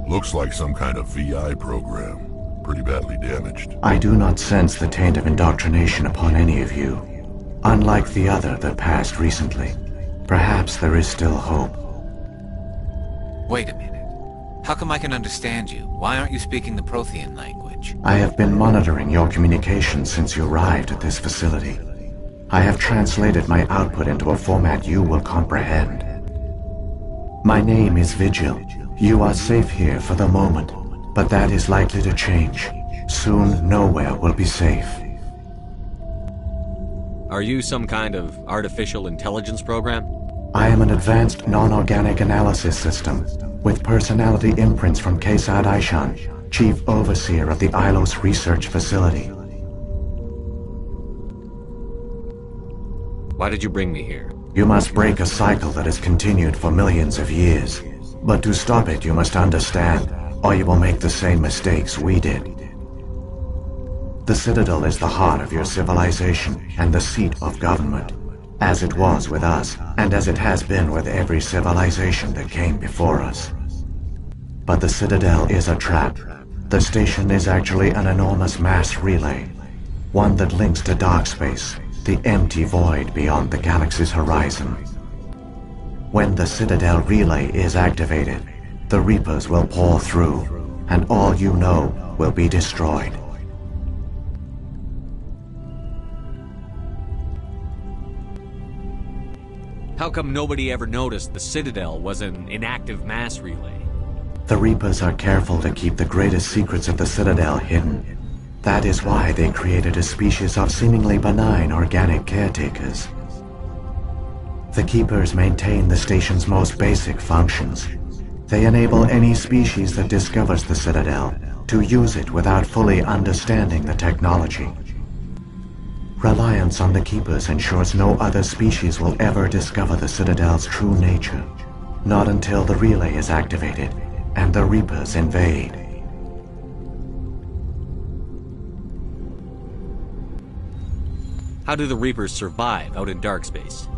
Looks like some kind of VI program. Pretty badly damaged. I do not sense the taint of indoctrination upon any of you. Unlike the other that passed recently. Perhaps there is still hope. Wait a minute. How come I can understand you? Why aren't you speaking the Prothean language? I have been monitoring your communications since you arrived at this facility. I have translated my output into a format you will comprehend. My name is Vigil. You are safe here for the moment, but that is likely to change. Soon, nowhere will be safe. Are you some kind of artificial intelligence program? I am an advanced non-organic analysis system, with personality imprints from Kesad Aishan, Chief Overseer of the Ilos Research Facility. Why did you bring me here? You must break a cycle that has continued for millions of years. But to stop it, you must understand, or you will make the same mistakes we did. The Citadel is the heart of your civilization and the seat of government, as it was with us, and as it has been with every civilization that came before us. But the Citadel is a trap. The station is actually an enormous mass relay, one that links to dark space, the empty void beyond the galaxy's horizon. When the Citadel relay is activated, the Reapers will pour through, and all you know will be destroyed. How come nobody ever noticed the Citadel was an inactive mass relay? The Reapers are careful to keep the greatest secrets of the Citadel hidden. That is why they created a species of seemingly benign organic caretakers. The Keepers maintain the station's most basic functions. They enable any species that discovers the Citadel to use it without fully understanding the technology. Reliance on the Keepers ensures no other species will ever discover the Citadel's true nature. Not until the relay is activated. and the Reapers invade. How do the Reapers survive out in dark space?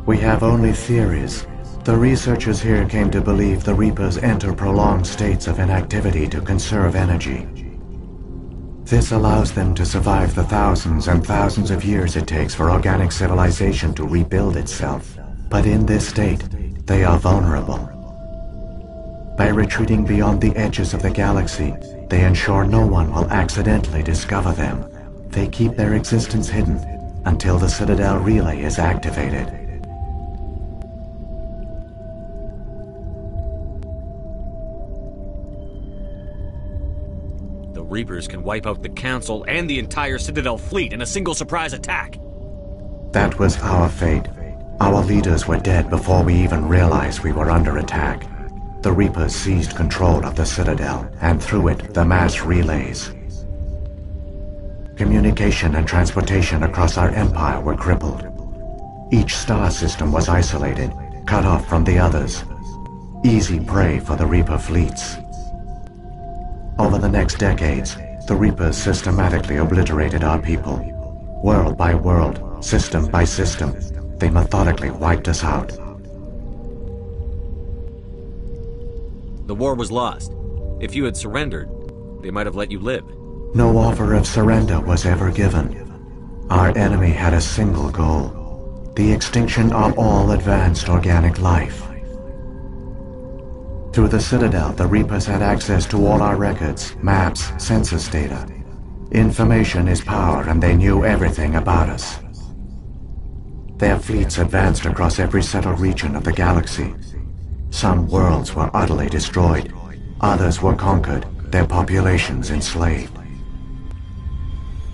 We have only theories. The researchers here came to believe the Reapers enter prolonged states of inactivity to conserve energy. This allows them to survive the thousands and thousands of years it takes for organic civilization to rebuild itself. But in this state, they are vulnerable. By retreating beyond the edges of the galaxy, they ensure no one will accidentally discover them. They keep their existence hidden until the Citadel relay is activated. The Reapers can wipe out the Council and the entire Citadel fleet in a single surprise attack. That was our fate. Our leaders were dead before we even realized we were under attack. The Reapers seized control of the Citadel, and through it, the mass relays. Communication and transportation across our empire were crippled. Each star system was isolated, cut off from the others. Easy prey for the Reaper fleets. Over the next decades, the Reapers systematically obliterated our people. World by world, system by system, they methodically wiped us out. The war was lost. If you had surrendered, they might have let you live. No offer of surrender was ever given. Our enemy had a single goal: the extinction of all advanced organic life. Through the Citadel, the Reapers had access to all our records, maps, census data. Information is power, and they knew everything about us. Their fleets advanced across every settled region of the galaxy. Some worlds were utterly destroyed. Others were conquered, their populations enslaved.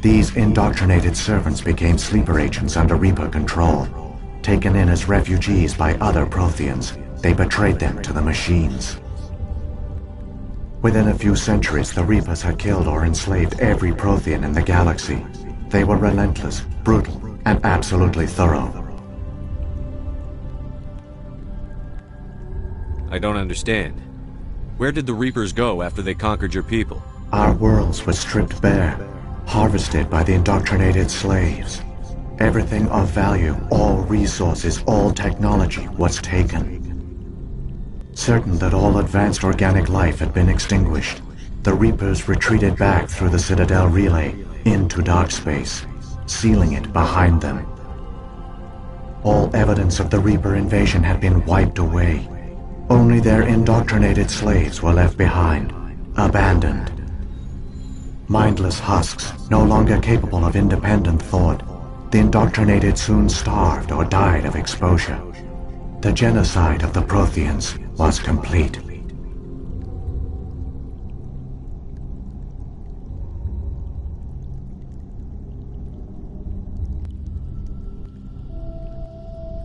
These indoctrinated servants became sleeper agents under Reaper control. Taken in as refugees by other Protheans, they betrayed them to the machines. Within a few centuries, the Reapers had killed or enslaved every Prothean in the galaxy. They were relentless, brutal, and absolutely thorough. I don't understand. Where did the Reapers go after they conquered your people? Our worlds were stripped bare, harvested by the indoctrinated slaves. Everything of value, all resources, all technology was taken. Certain that all advanced organic life had been extinguished, the Reapers retreated back through the Citadel relay into dark space, sealing it behind them. All evidence of the Reaper invasion had been wiped away. Only their indoctrinated slaves were left behind, abandoned. Mindless husks, no longer capable of independent thought, the indoctrinated soon starved or died of exposure. The genocide of the Protheans was complete.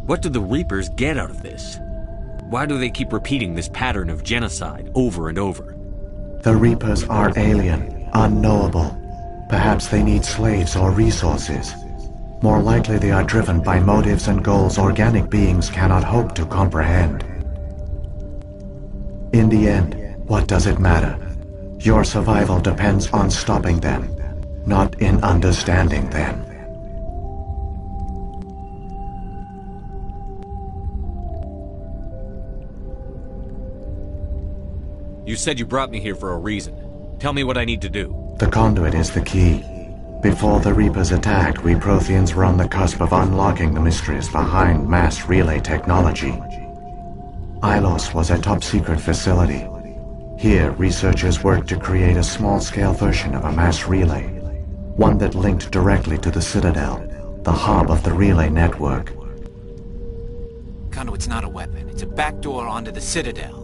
What do the Reapers get out of this? Why do they keep repeating this pattern of genocide over and over? The Reapers are alien, unknowable. Perhaps they need slaves or resources. More likely they are driven by motives and goals organic beings cannot hope to comprehend. In the end, what does it matter? Your survival depends on stopping them, not in understanding them. You said you brought me here for a reason. Tell me what I need to do. The conduit is the key. Before the Reapers attacked, we Protheans were on the cusp of unlocking the mysteries behind mass relay technology. Ilos was a top-secret facility. Here, researchers worked to create a small-scale version of a mass relay, one that linked directly to the Citadel, the hub of the relay network. Conduit's not a weapon. It's a backdoor onto the Citadel.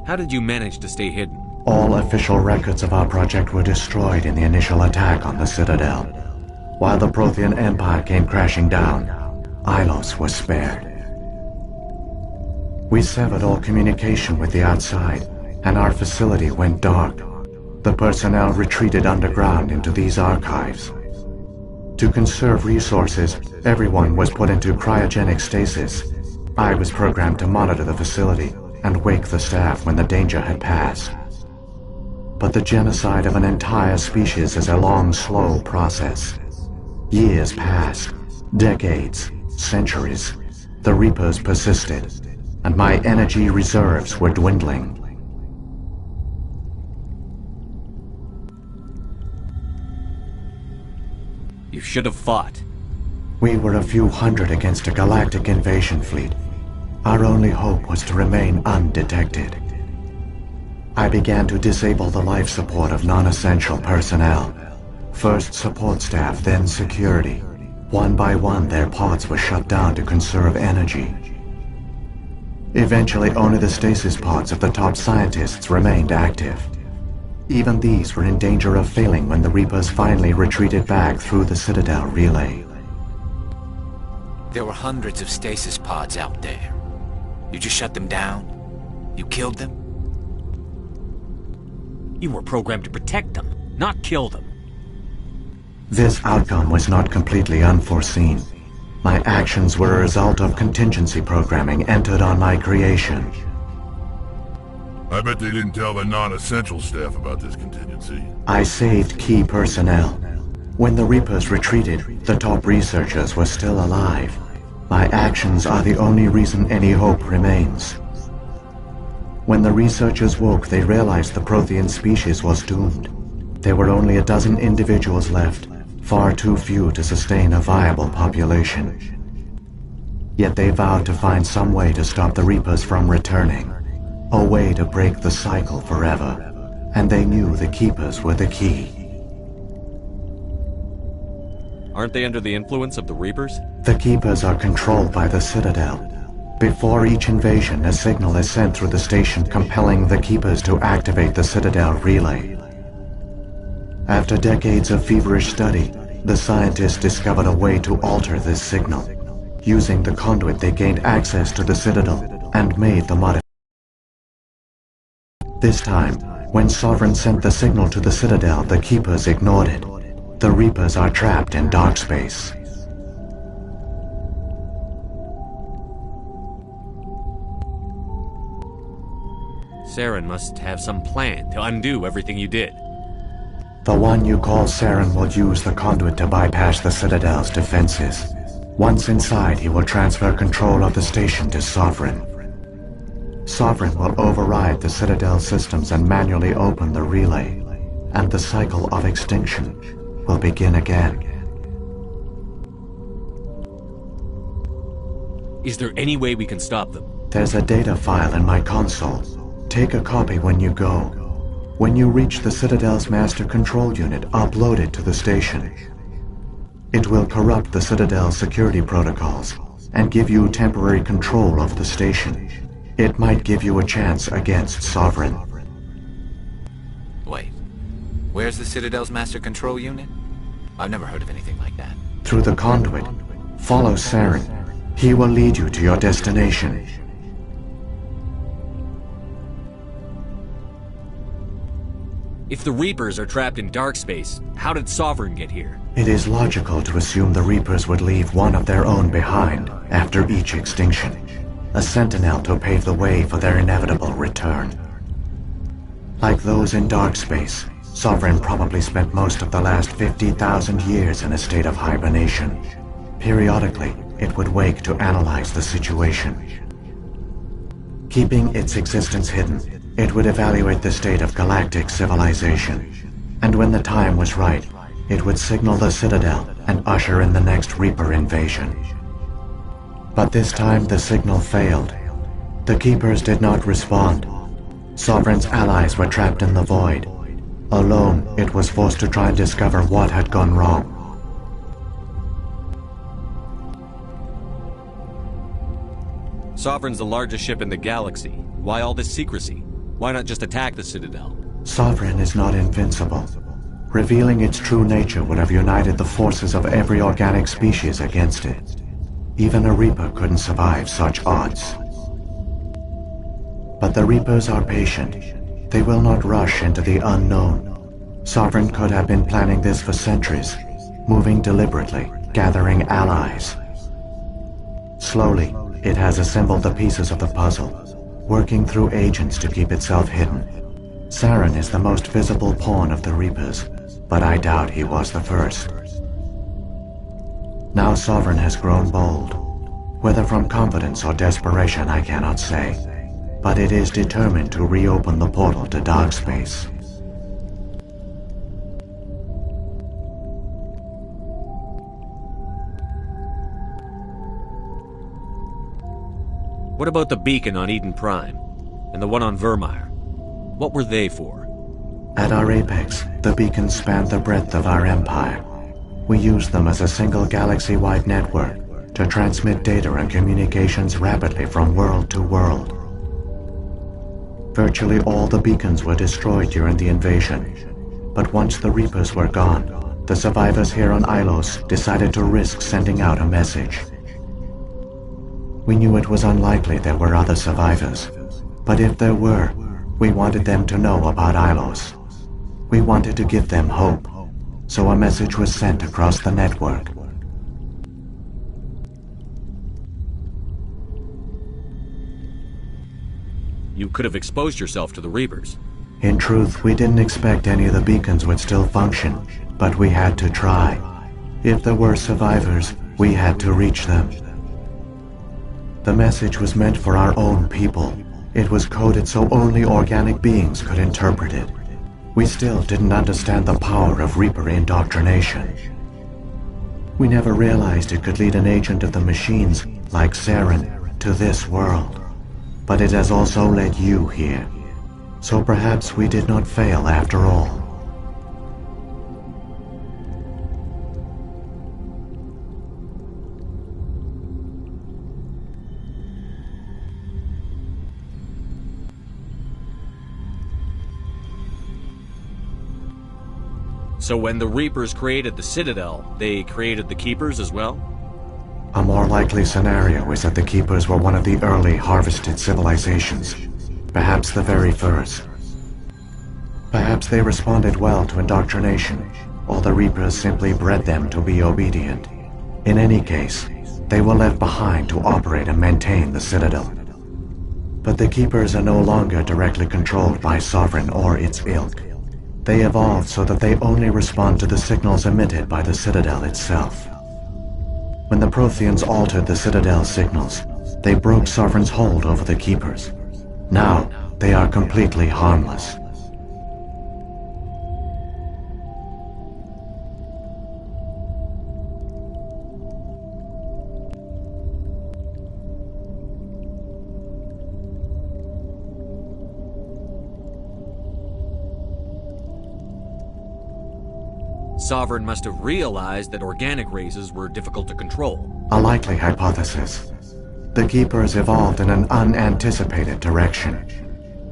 How did you manage to stay hidden? All official records of our project were destroyed in the initial attack on the Citadel. While the Prothean Empire came crashing down, Ilos was spared. We severed all communication with the outside, and our facility went dark. The personnel retreated underground into these archives. To conserve resources, everyone was put into cryogenic stasis. I was programmed to monitor the facility and wake the staff when the danger had passed. But the genocide of an entire species is a long, slow process. Years passed, decades, centuries. The Reapers persisted, and my energy reserves were dwindling. You should have fought. We were a few hundred against a galactic invasion fleet. Our only hope was to remain undetected. I began to disable the life support of non-essential personnel. First support staff, then security. One by one, their pods were shut down to conserve energy. Eventually, only the stasis pods of the top scientists remained active. Even these were in danger of failing when the Reapers finally retreated back through the Citadel relay. There were hundreds of stasis pods out there. You just shut them down? You killed them? You were programmed to protect them, not kill them. This outcome was not completely unforeseen. My actions were a result of contingency programming entered on my creation. I bet they didn't tell the non-essential staff about this contingency. I saved key personnel. When the Reapers retreated, the top researchers were still alive. My actions are the only reason any hope remains. When the researchers woke, they realized the Prothean species was doomed. There were only a dozen individuals left, far too few to sustain a viable population. Yet they vowed to find some way to stop the Reapers from returning. A way to break the cycle forever. And they knew the Keepers were the key. Aren't they under the influence of the Reapers? The Keepers are controlled by the Citadel. Before each invasion, a signal is sent through the station compelling the Keepers to activate the Citadel relay. After decades of feverish study, the scientists discovered a way to alter this signal. Using the conduit, they gained access to the Citadel and made the modification. This time, when Sovereign sent the signal to the Citadel, the Keepers ignored it. The Reapers are trapped in dark space. Saren must have some plan to undo everything you did. The one you call Saren will use the conduit to bypass the Citadel's defenses. Once inside, he will transfer control of the station to Sovereign. Sovereign will override the Citadel systems and manually open the relay, and the cycle of extinction will begin again. Is there any way we can stop them? There's a data file in my console. Take a copy when you go. When you reach the Citadel's master control unit, upload it to the station. It will corrupt the Citadel's security protocols and give you temporary control of the station. It might give you a chance against Sovereign. Wait, where's the Citadel's master control unit? I've never heard of anything like that. Through the conduit, follow Saren. He will lead you to your destination. If the Reapers are trapped in dark space, how did Sovereign get here? It is logical to assume the Reapers would leave one of their own behind after each extinction. A sentinel to pave the way for their inevitable return. Like those in dark space, Sovereign probably spent most of the last 50,000 years in a state of hibernation. Periodically, it would wake to analyze the situation. Keeping its existence hidden, it would evaluate the state of galactic civilization. And when the time was right, it would signal the Citadel and usher in the next Reaper invasion. But this time the signal failed. The Keepers did not respond. Sovereign's allies were trapped in the void. Alone, it was forced to try and discover what had gone wrong. Sovereign's the largest ship in the galaxy. Why all this secrecy? Why not just attack the Citadel? Sovereign is not invincible. Revealing its true nature would have united the forces of every organic species against it. Even a Reaper couldn't survive such odds. But the Reapers are patient. They will not rush into the unknown. Sovereign could have been planning this for centuries, moving deliberately, gathering allies. Slowly, it has assembled the pieces of the puzzle, working through agents to keep itself hidden. Saren is the most visible pawn of the Reapers, but I doubt he was the first. Now Sovereign has grown bold. Whether from confidence or desperation, I cannot say. But it is determined to reopen the portal to dark space. What about the beacon on Eden Prime? And the one on Vermeer? What were they for? At our apex, the beacons spanned the breadth of our empire. We used them as a single galaxy-wide network to transmit data and communications rapidly from world to world. Virtually all the beacons were destroyed during the invasion, but once the Reapers were gone, the survivors here on Ilos decided to risk sending out a message. We knew it was unlikely there were other survivors, but if there were, we wanted them to know about Ilos. We wanted to give them hope, so a message was sent across the network. You could have exposed yourself to the Reapers. In truth, we didn't expect any of the beacons would still function, but we had to try. If there were survivors, we had to reach them. The message was meant for our own people. It was coded so only organic beings could interpret it. We still didn't understand the power of Reaper indoctrination. We never realized it could lead an agent of the machines, like Saren, to this world. But it has also led you here. So perhaps we did not fail after all. So when the Reapers created the Citadel, they created the Keepers as well? A more likely scenario is that the Keepers were one of the early harvested civilizations, perhaps the very first. Perhaps they responded well to indoctrination, or the Reapers simply bred them to be obedient. In any case, they were left behind to operate and maintain the Citadel. But the Keepers are no longer directly controlled by Sovereign or its ilk. They evolved so that they only respond to the signals emitted by the Citadel itself. When the Protheans altered the Citadel's signals, they broke Sovereign's hold over the Keepers. Now, they are completely harmless. Sovereign must have realized that organic races were difficult to control. A likely hypothesis. The Keepers evolved in an unanticipated direction.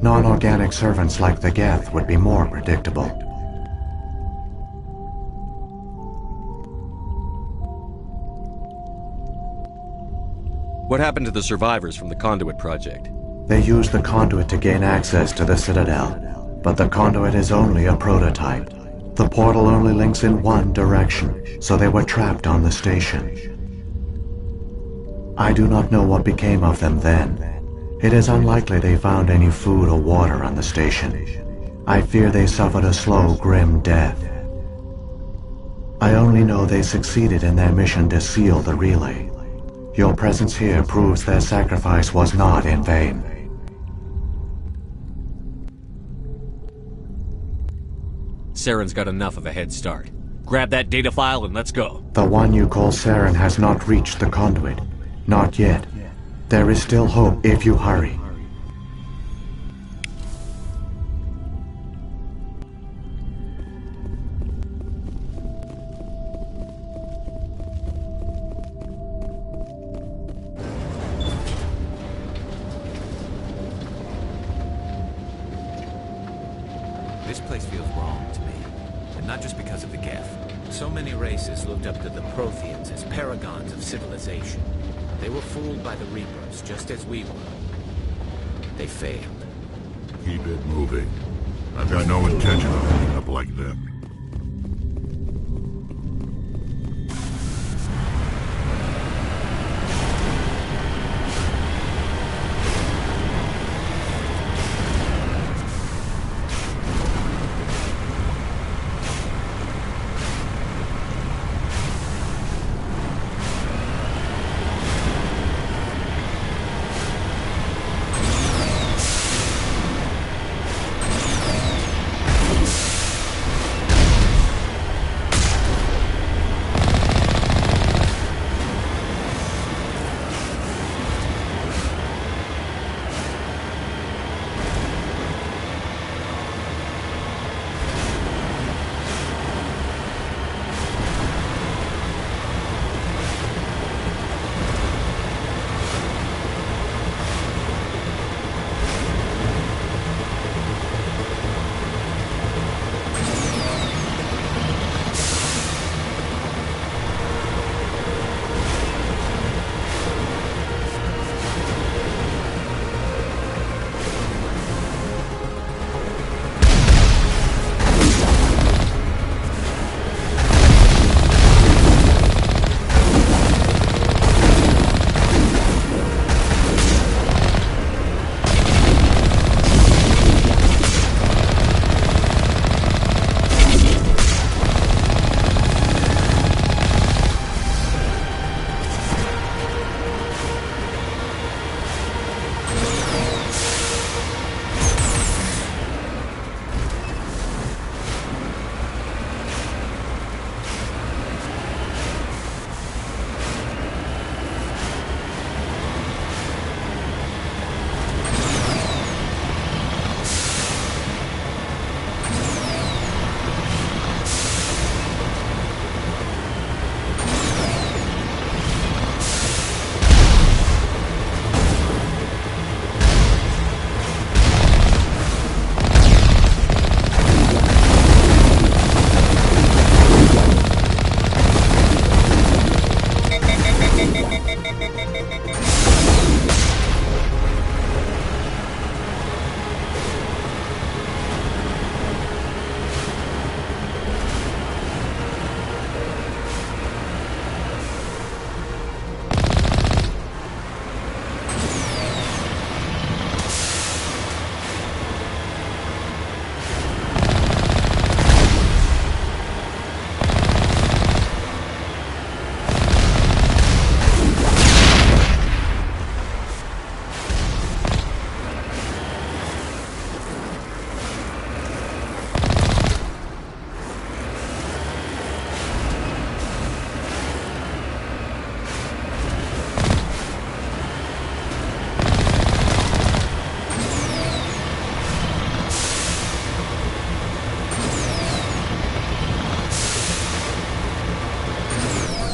Non-organic servants like the Geth would be more predictable. What happened to the survivors from the Conduit project? They used the Conduit to gain access to the Citadel, but the Conduit is only a prototype. The portal only links in one direction, so they were trapped on the station. I do not know what became of them then. It is unlikely they found any food or water on the station. I fear they suffered a slow, grim death. I only know they succeeded in their mission to seal the relay. Your presence here proves their sacrifice was not in vain. Saren's got enough of a head start. Grab that data file and let's go. The one you call Saren has not reached the Conduit. Not yet. There is still hope if you hurry. not just because of the Geth. So many races looked up to the Protheans as paragons of civilization. They were fooled by the Reapers, just as we were. They failed. Keep it moving. I've got no intention of ending up like them.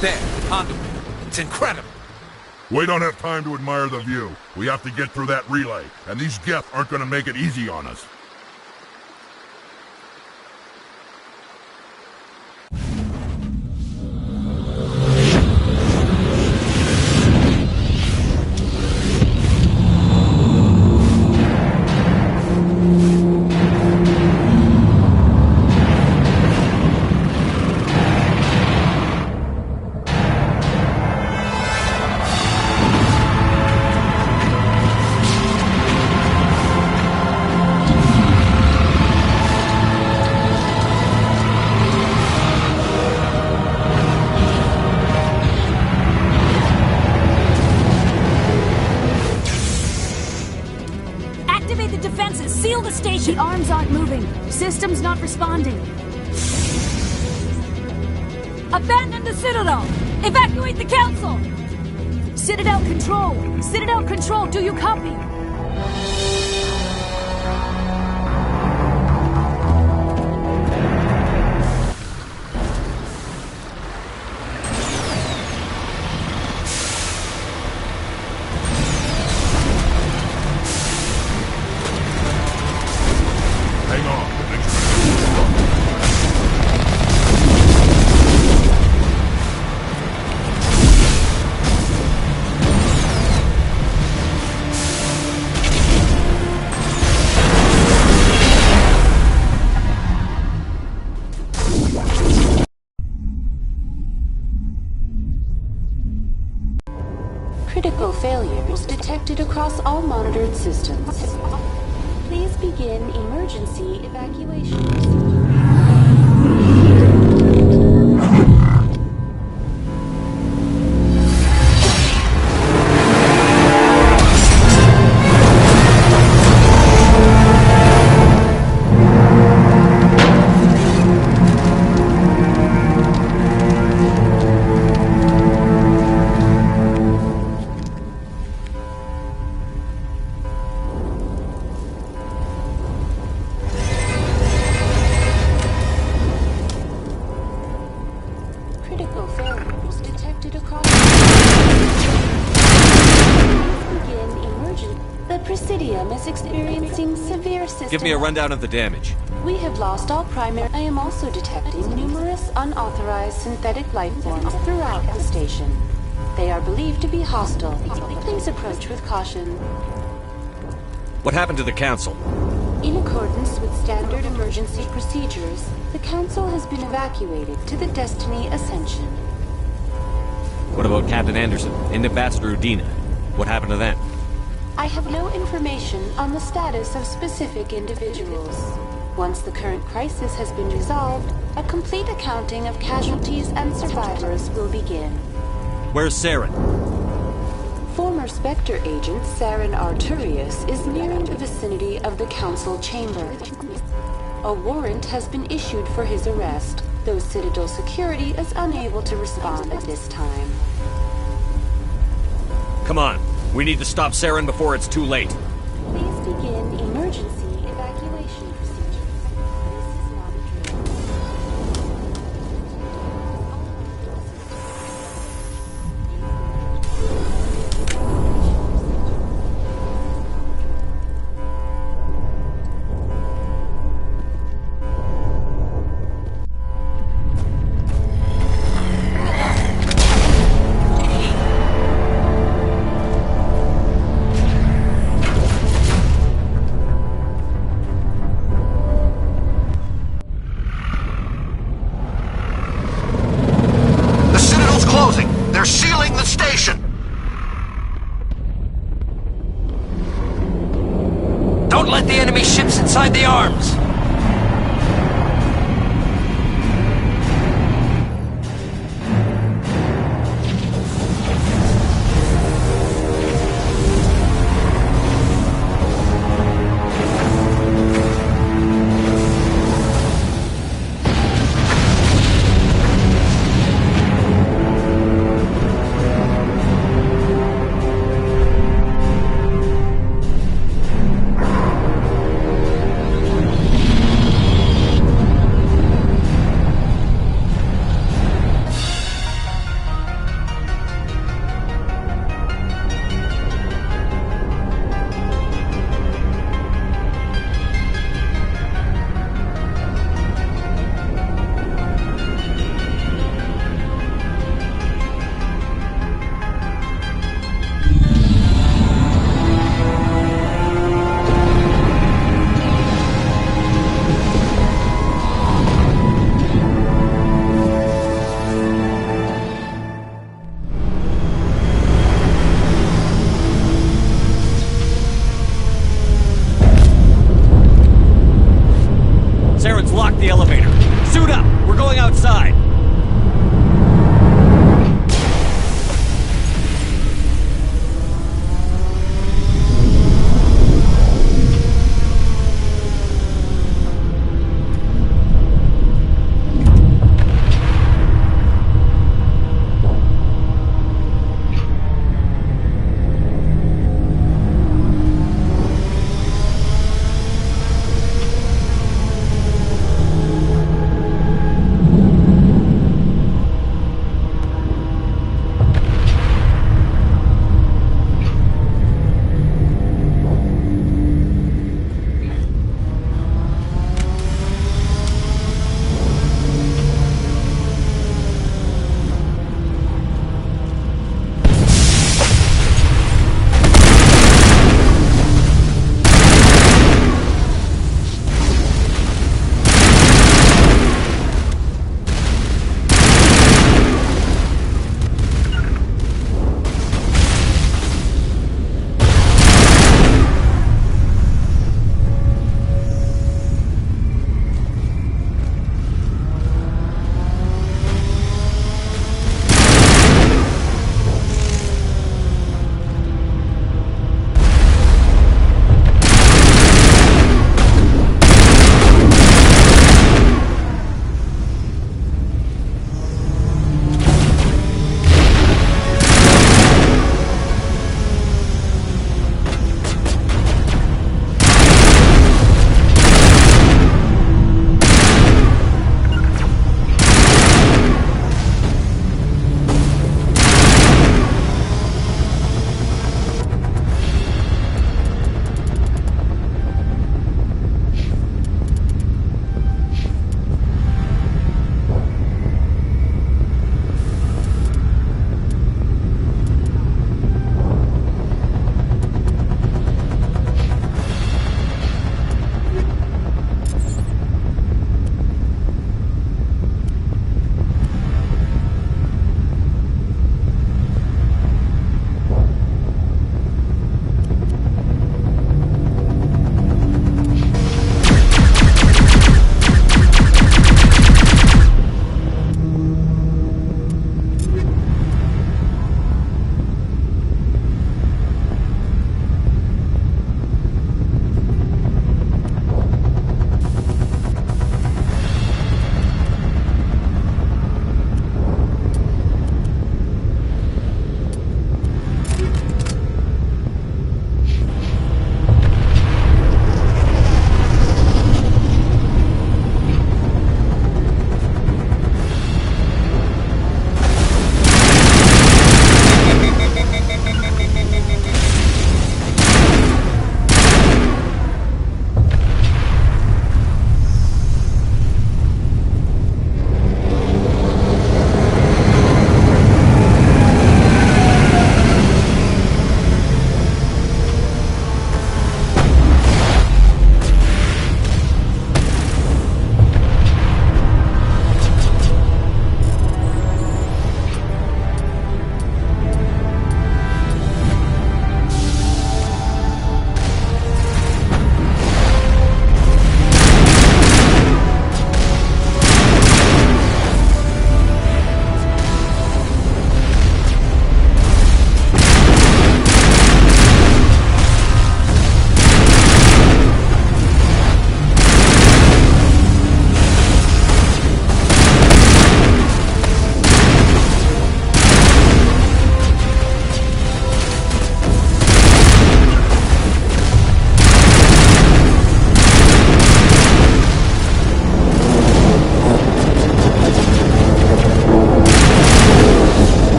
There, the conduit. It's incredible. We don't have time to admire the view. We have to get through that relay, and these Geth aren't going to make it easy on us. Seal the station! The arms aren't moving. Systems not responding. Abandon the Citadel! Evacuate the Council! Citadel Control! Citadel Control, do you copy? Hang on. failures detected across all monitored systems. Please begin emergency evacuation procedure. Give me a rundown of the damage. We have lost all primary... I am also detecting numerous unauthorized synthetic life forms throughout the station. They are believed to be hostile. Please approach with caution. What happened to the Council? In accordance with standard emergency procedures, the Council has been evacuated to the Destiny Ascension. What about Captain Anderson and Ambassador Udina? What happened to them? I have no information on the status of specific individuals. Once the current crisis has been resolved, a complete accounting of casualties and survivors will begin. Where's Saren? Former Spectre agent Saren Arturius is nearing the vicinity of the Council chamber. A warrant has been issued for his arrest, though Citadel security is unable to respond at this time. Come on. We need to stop Saren before it's too late. Please begin emergency evacuation procedures. This is not a drill.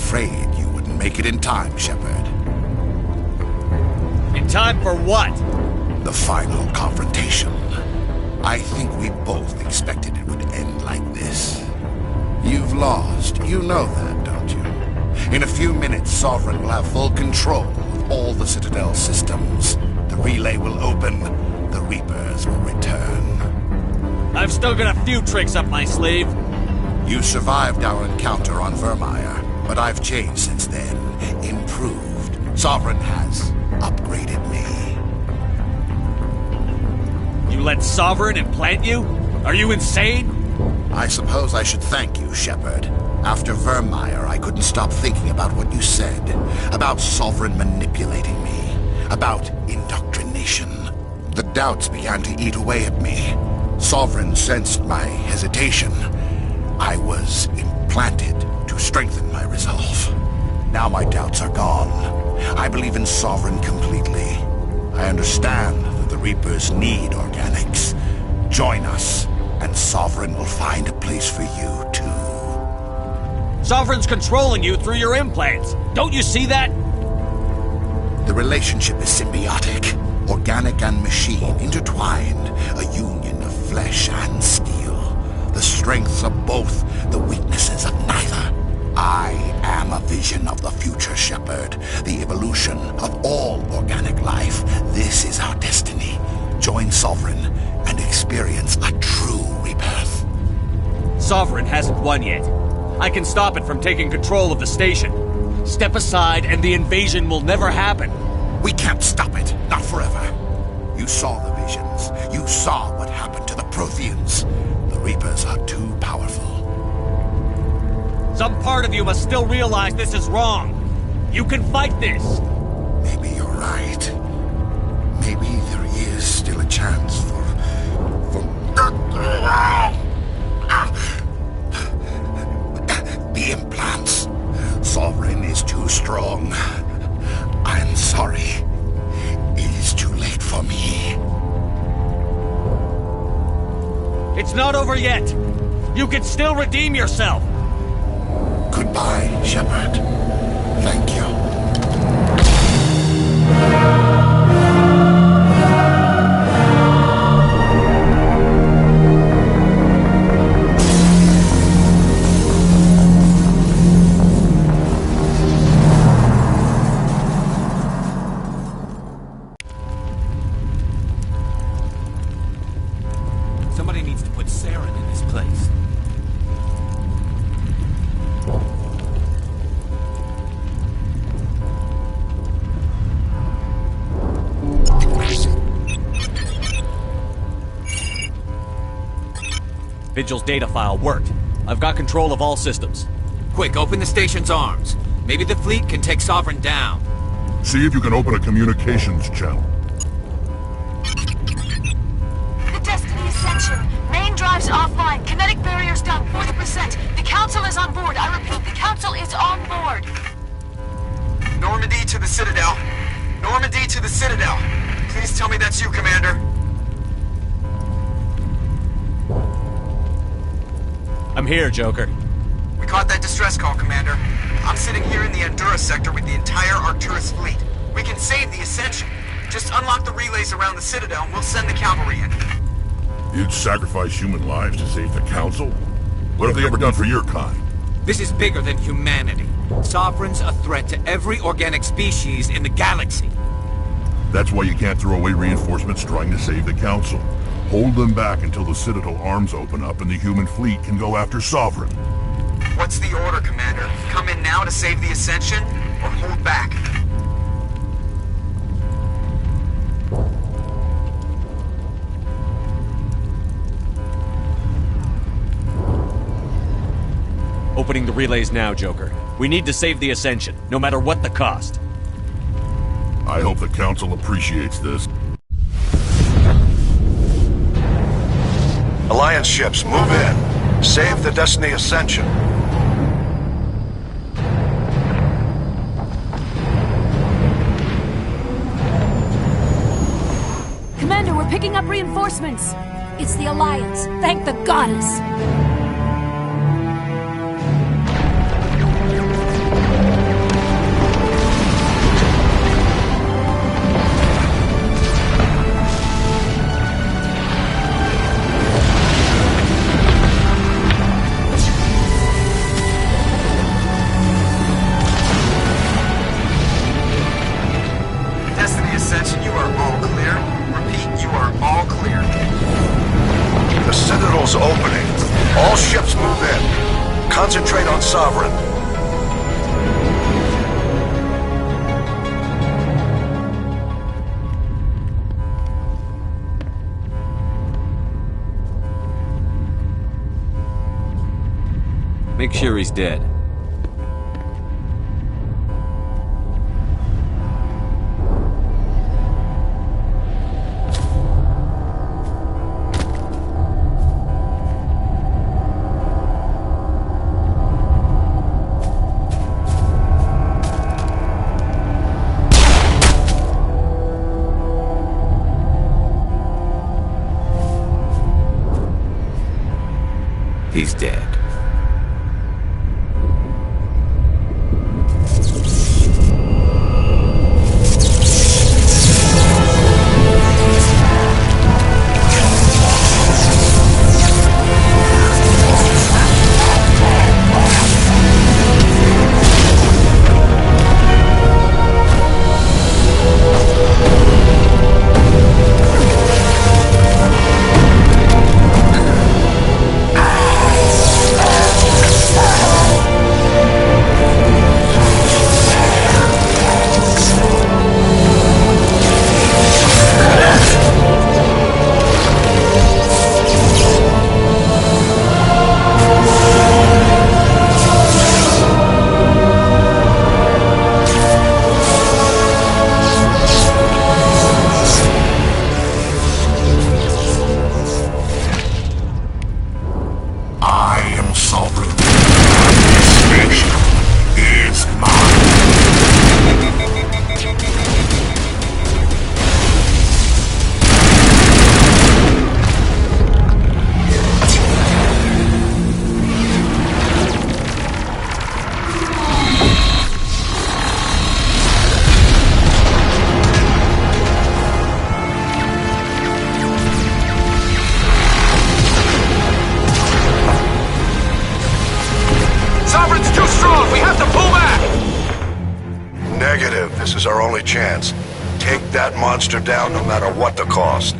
afraid you wouldn't make it in time, Shepard. In time for what? The final confrontation. I think we both expected it would end like this. You've lost. You know that, don't you? In a few minutes, Sovereign will have full control of all the Citadel systems. The relay will open. The Reapers will return. I've still got a few tricks up my sleeve. You survived our encounter on Vermeer, but I've changed since then. Improved. Sovereign has upgraded me. You let Sovereign implant you? Are you insane? I suppose I should thank you, Shepard. After Vermeer, I couldn't stop thinking about what you said. About Sovereign manipulating me. About indoctrination. The doubts began to eat away at me. Sovereign sensed my hesitation. I was implanted to strengthen my resolve. Now my doubts are gone. I believe in Sovereign completely. I understand that the Reapers need organics. Join us, and Sovereign will find a place for you, too. Sovereign's controlling you through your implants. Don't you see that? The relationship is symbiotic. Organic and machine intertwined. A union of flesh and steel. The strengths of both, the weaknesses of neither. I am a vision of the future, Shepard. The evolution of all organic life. This is our destiny. Join Sovereign and experience a true rebirth. Sovereign hasn't won yet. I can stop it from taking control of the station. Step aside and the invasion will never happen. We can't stop it. Not forever. You saw the visions. You saw what happened to the Protheans. The Reapers are too powerful. Some part of you must still realize this is wrong. You can fight this. Maybe you're right. Maybe there is still a chance for... The implants. Sovereign is too strong. I'm sorry. It is too late for me. It's not over yet. You can still redeem yourself. Goodbye, Shepard. Thank you. Somebody needs to put Saren in his place. Vigil's data file worked. I've got control of all systems. Quick, open the station's arms. Maybe the fleet can take Sovereign down. See if you can open a communications channel. The Destiny Ascension. Main drives offline. Kinetic barriers down 40%. The Council is on board. I repeat, the Council is on board. Normandy to the Citadel. Normandy to the Citadel. Please tell me that's you, Commander. I'm here, Joker. We caught that distress call, Commander. I'm sitting here in the Andurra sector with the entire Arcturus fleet. We can save the Ascension. Just unlock the relays around the Citadel and we'll send the cavalry in. You'd sacrifice human lives to save the Council? What have they ever done for your kind? This is bigger than humanity. Sovereign's a threat to every organic species in the galaxy. That's why you can't throw away reinforcements trying to save the Council. Hold them back until the Citadel arms open up and the human fleet can go after Sovereign. What's the order, Commander? Come in now to save the Ascension, or hold back? Opening the relays now, Joker. We need to save the Ascension, no matter what the cost. I hope the Council appreciates this. Alliance ships, move in. Save the Destiny Ascension. Commander, we're picking up reinforcements. It's the Alliance. Thank the goddess. Make sure he's dead. He's dead. This is our only chance. Take that monster down no matter what the cost.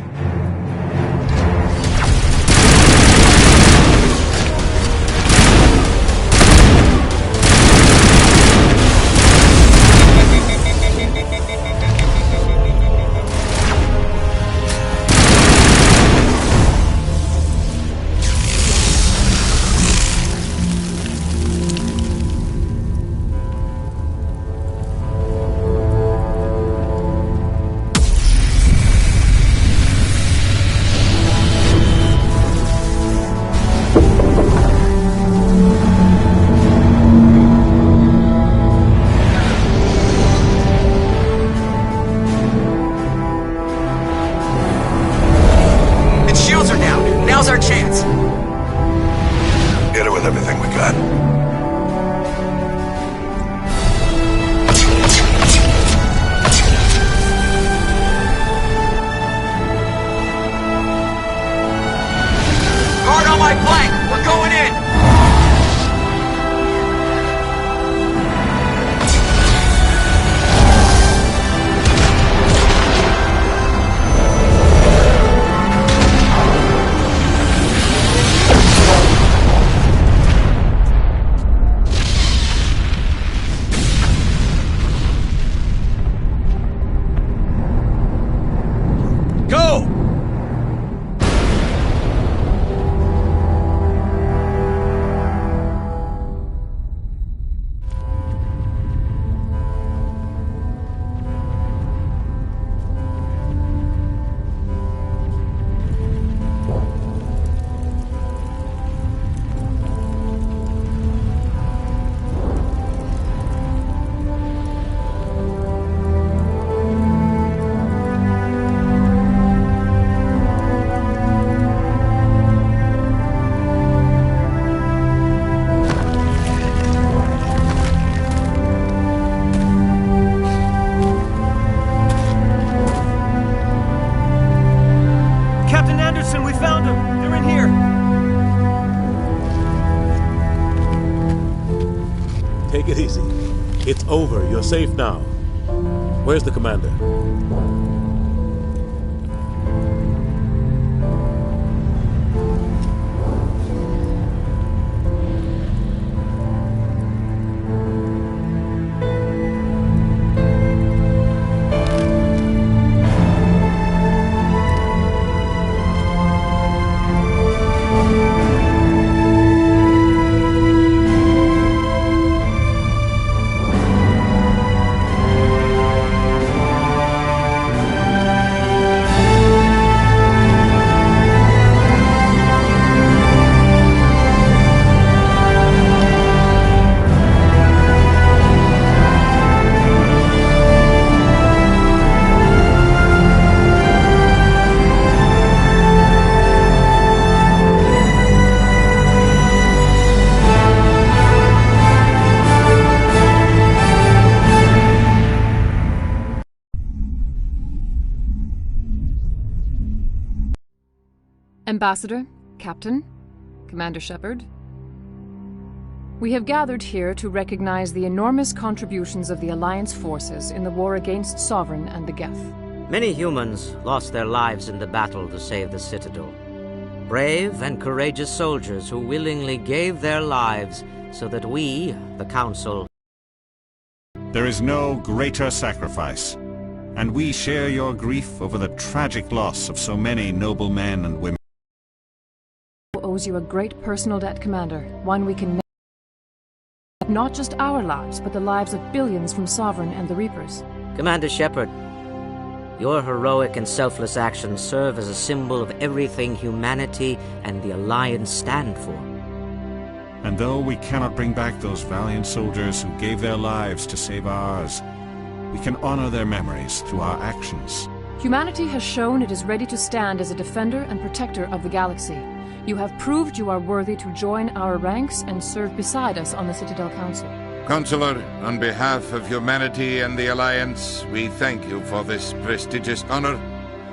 Take it easy. It's over. You're safe now. Where's the commander? Ambassador, Captain, Commander Shepard, we have gathered here to recognize the enormous contributions of the Alliance forces in the war against Sovereign and the Geth. Many humans lost their lives in the battle to save the Citadel. Brave and courageous soldiers who willingly gave their lives so that we, the Council... There is no greater sacrifice, and we share your grief over the tragic loss of so many noble men and women. Owes you a great personal debt, Commander, one we can never... Not just our lives, but the lives of billions from Sovereign and the Reapers. Commander Shepard, your heroic and selfless actions serve as a symbol of everything humanity and the Alliance stand for. And though we cannot bring back those valiant soldiers who gave their lives to save ours, we can honor their memories through our actions. Humanity has shown it is ready to stand as a defender and protector of the galaxy. You have proved you are worthy to join our ranks and serve beside us on the Citadel Council. Counselor, on behalf of humanity and the Alliance, we thank you for this prestigious honor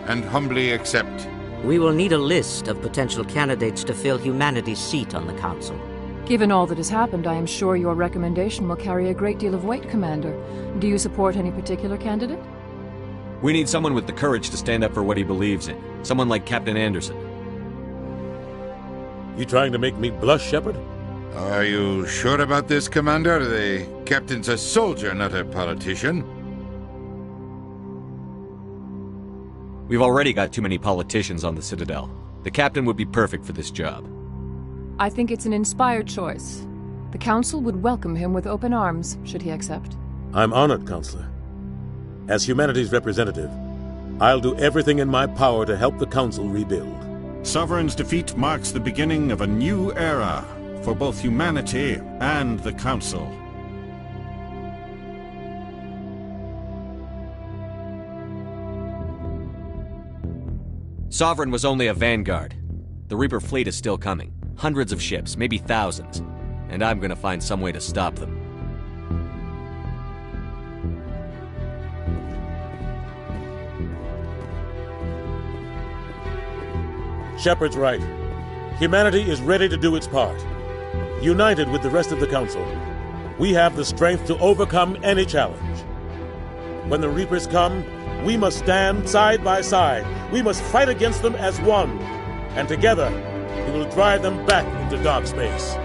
and humbly accept. We will need a list of potential candidates to fill humanity's seat on the Council. Given all that has happened, I am sure your recommendation will carry a great deal of weight, Commander. Do you support any particular candidate? We need someone with the courage to stand up for what he believes in. Someone like Captain Anderson. You trying to make me blush, Shepard? Are you sure about this, Commander? The captain's a soldier, not a politician. We've already got too many politicians on the Citadel. The captain would be perfect for this job. I think it's an inspired choice. The Council would welcome him with open arms, should he accept. I'm honored, Counselor. As humanity's representative, I'll do everything in my power to help the Council rebuild. Sovereign's defeat marks the beginning of a new era for both humanity and the Council. Sovereign was only a vanguard. The Reaper fleet is still coming. Hundreds of ships, maybe thousands. And I'm gonna find some way to stop them. Shepard's right. Humanity is ready to do its part. United with the rest of the Council, we have the strength to overcome any challenge. When the Reapers come, we must stand side by side. We must fight against them as one. And together, we will drive them back into dark space.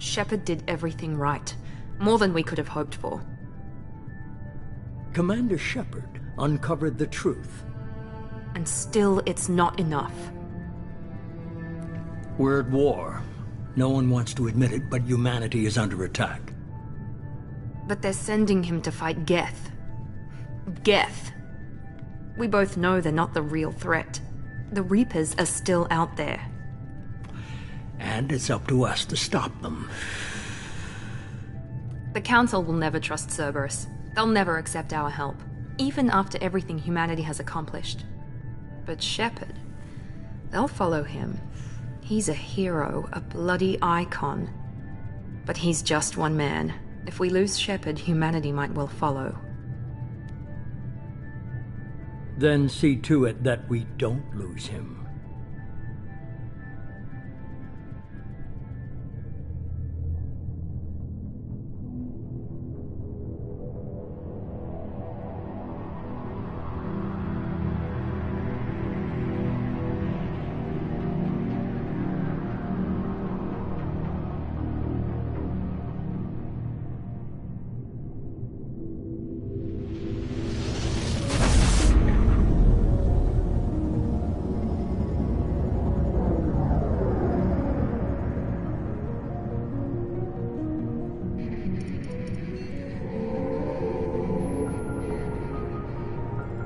Shepard did everything right. More than we could have hoped for. Commander Shepard uncovered the truth. And still, it's not enough. We're at war. No one wants to admit it, but humanity is under attack. But they're sending him to fight Geth. Geth. We both know they're not the real threat. The Reapers are still out there. And it's up to us to stop them. The Council will never trust Cerberus. They'll never accept our help, even after everything humanity has accomplished. But Shepard, they'll follow him. He's a hero, a bloody icon. But he's just one man. If we lose Shepard, humanity might well follow. Then see to it that we don't lose him.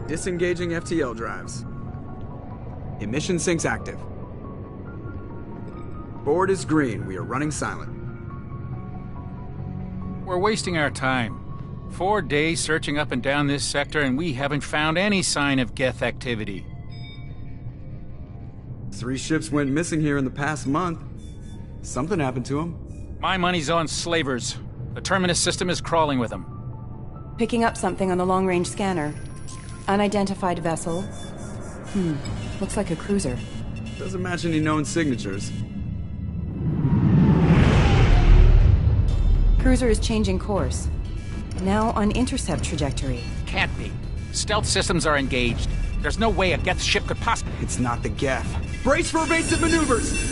Disengaging FTL drives. Emission sinks active. Board is green. We are running silent. We're wasting our time. 4 days searching up and down this sector, and we haven't found any sign of Geth activity. 3 ships went missing here in the past month. Something happened to them. My money's on slavers. The Terminus system is crawling with them. Picking up something on the long-range scanner. Unidentified vessel. Looks like a cruiser. Doesn't match any known signatures. Cruiser is changing course. Now on intercept trajectory. Can't be. Stealth systems are engaged. There's no way a Geth ship could possibly... It's not the Geth. Brace for evasive maneuvers!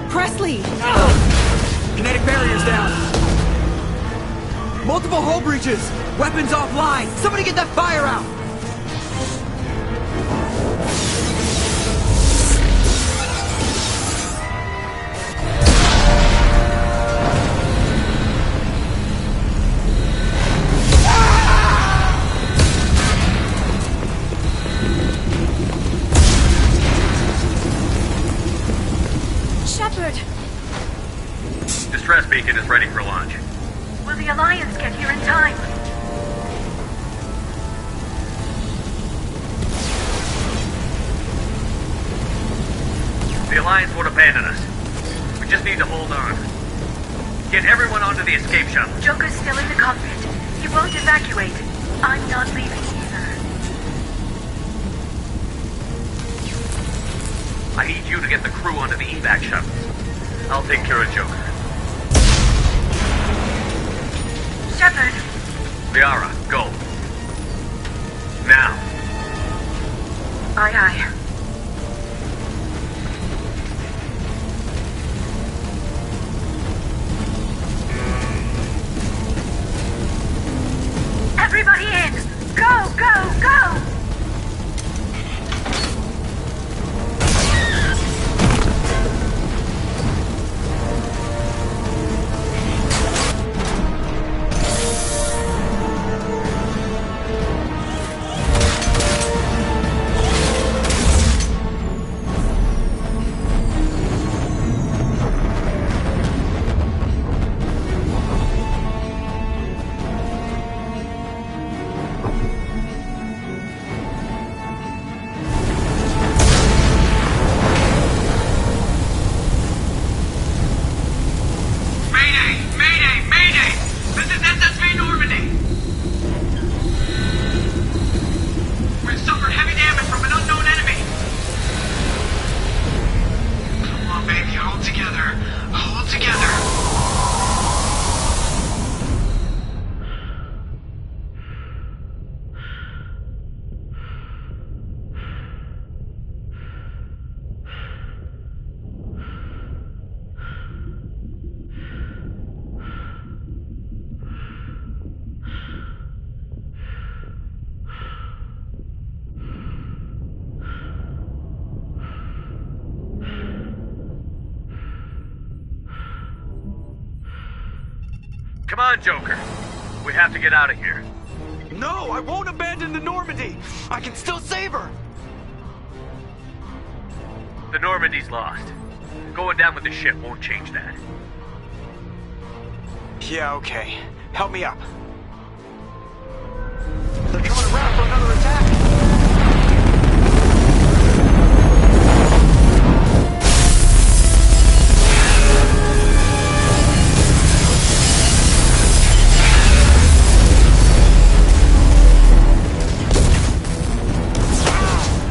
Presley! Kinetic barriers down! Multiple hull breaches! Weapons offline! Somebody get that fire out! Distress beacon is ready for launch. Will the Alliance get here in time? The Alliance won't abandon us. We just need to hold on. Get everyone onto the escape shuttle. Joker's still in the cockpit. He won't evacuate. I'm not leaving either. I need you to get the crew onto the evac shuttles. I'll take care of Joker. Shepard! Liara, go. Now. Aye, aye. Everybody in! Go, go, go! Come on, Joker. We have to get out of here. No, I won't abandon the Normandy. I can still save her. The Normandy's lost. Going down with the ship won't change that. Yeah, okay. Help me up. They're coming around for another attack.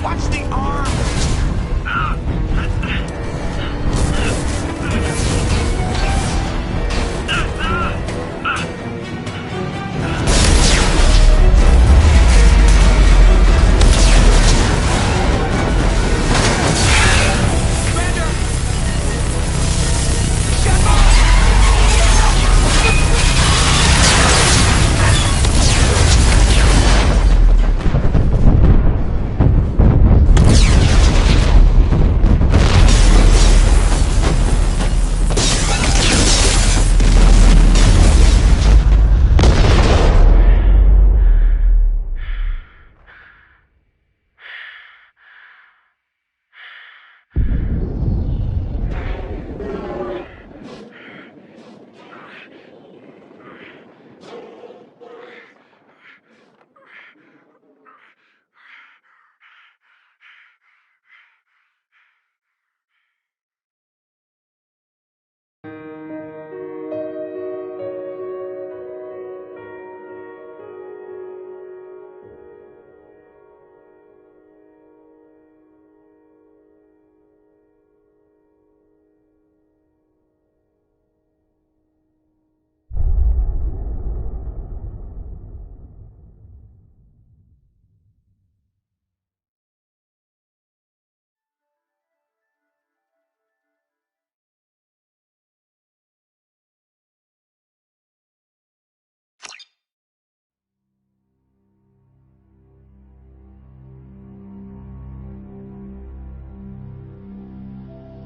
Watch the arm!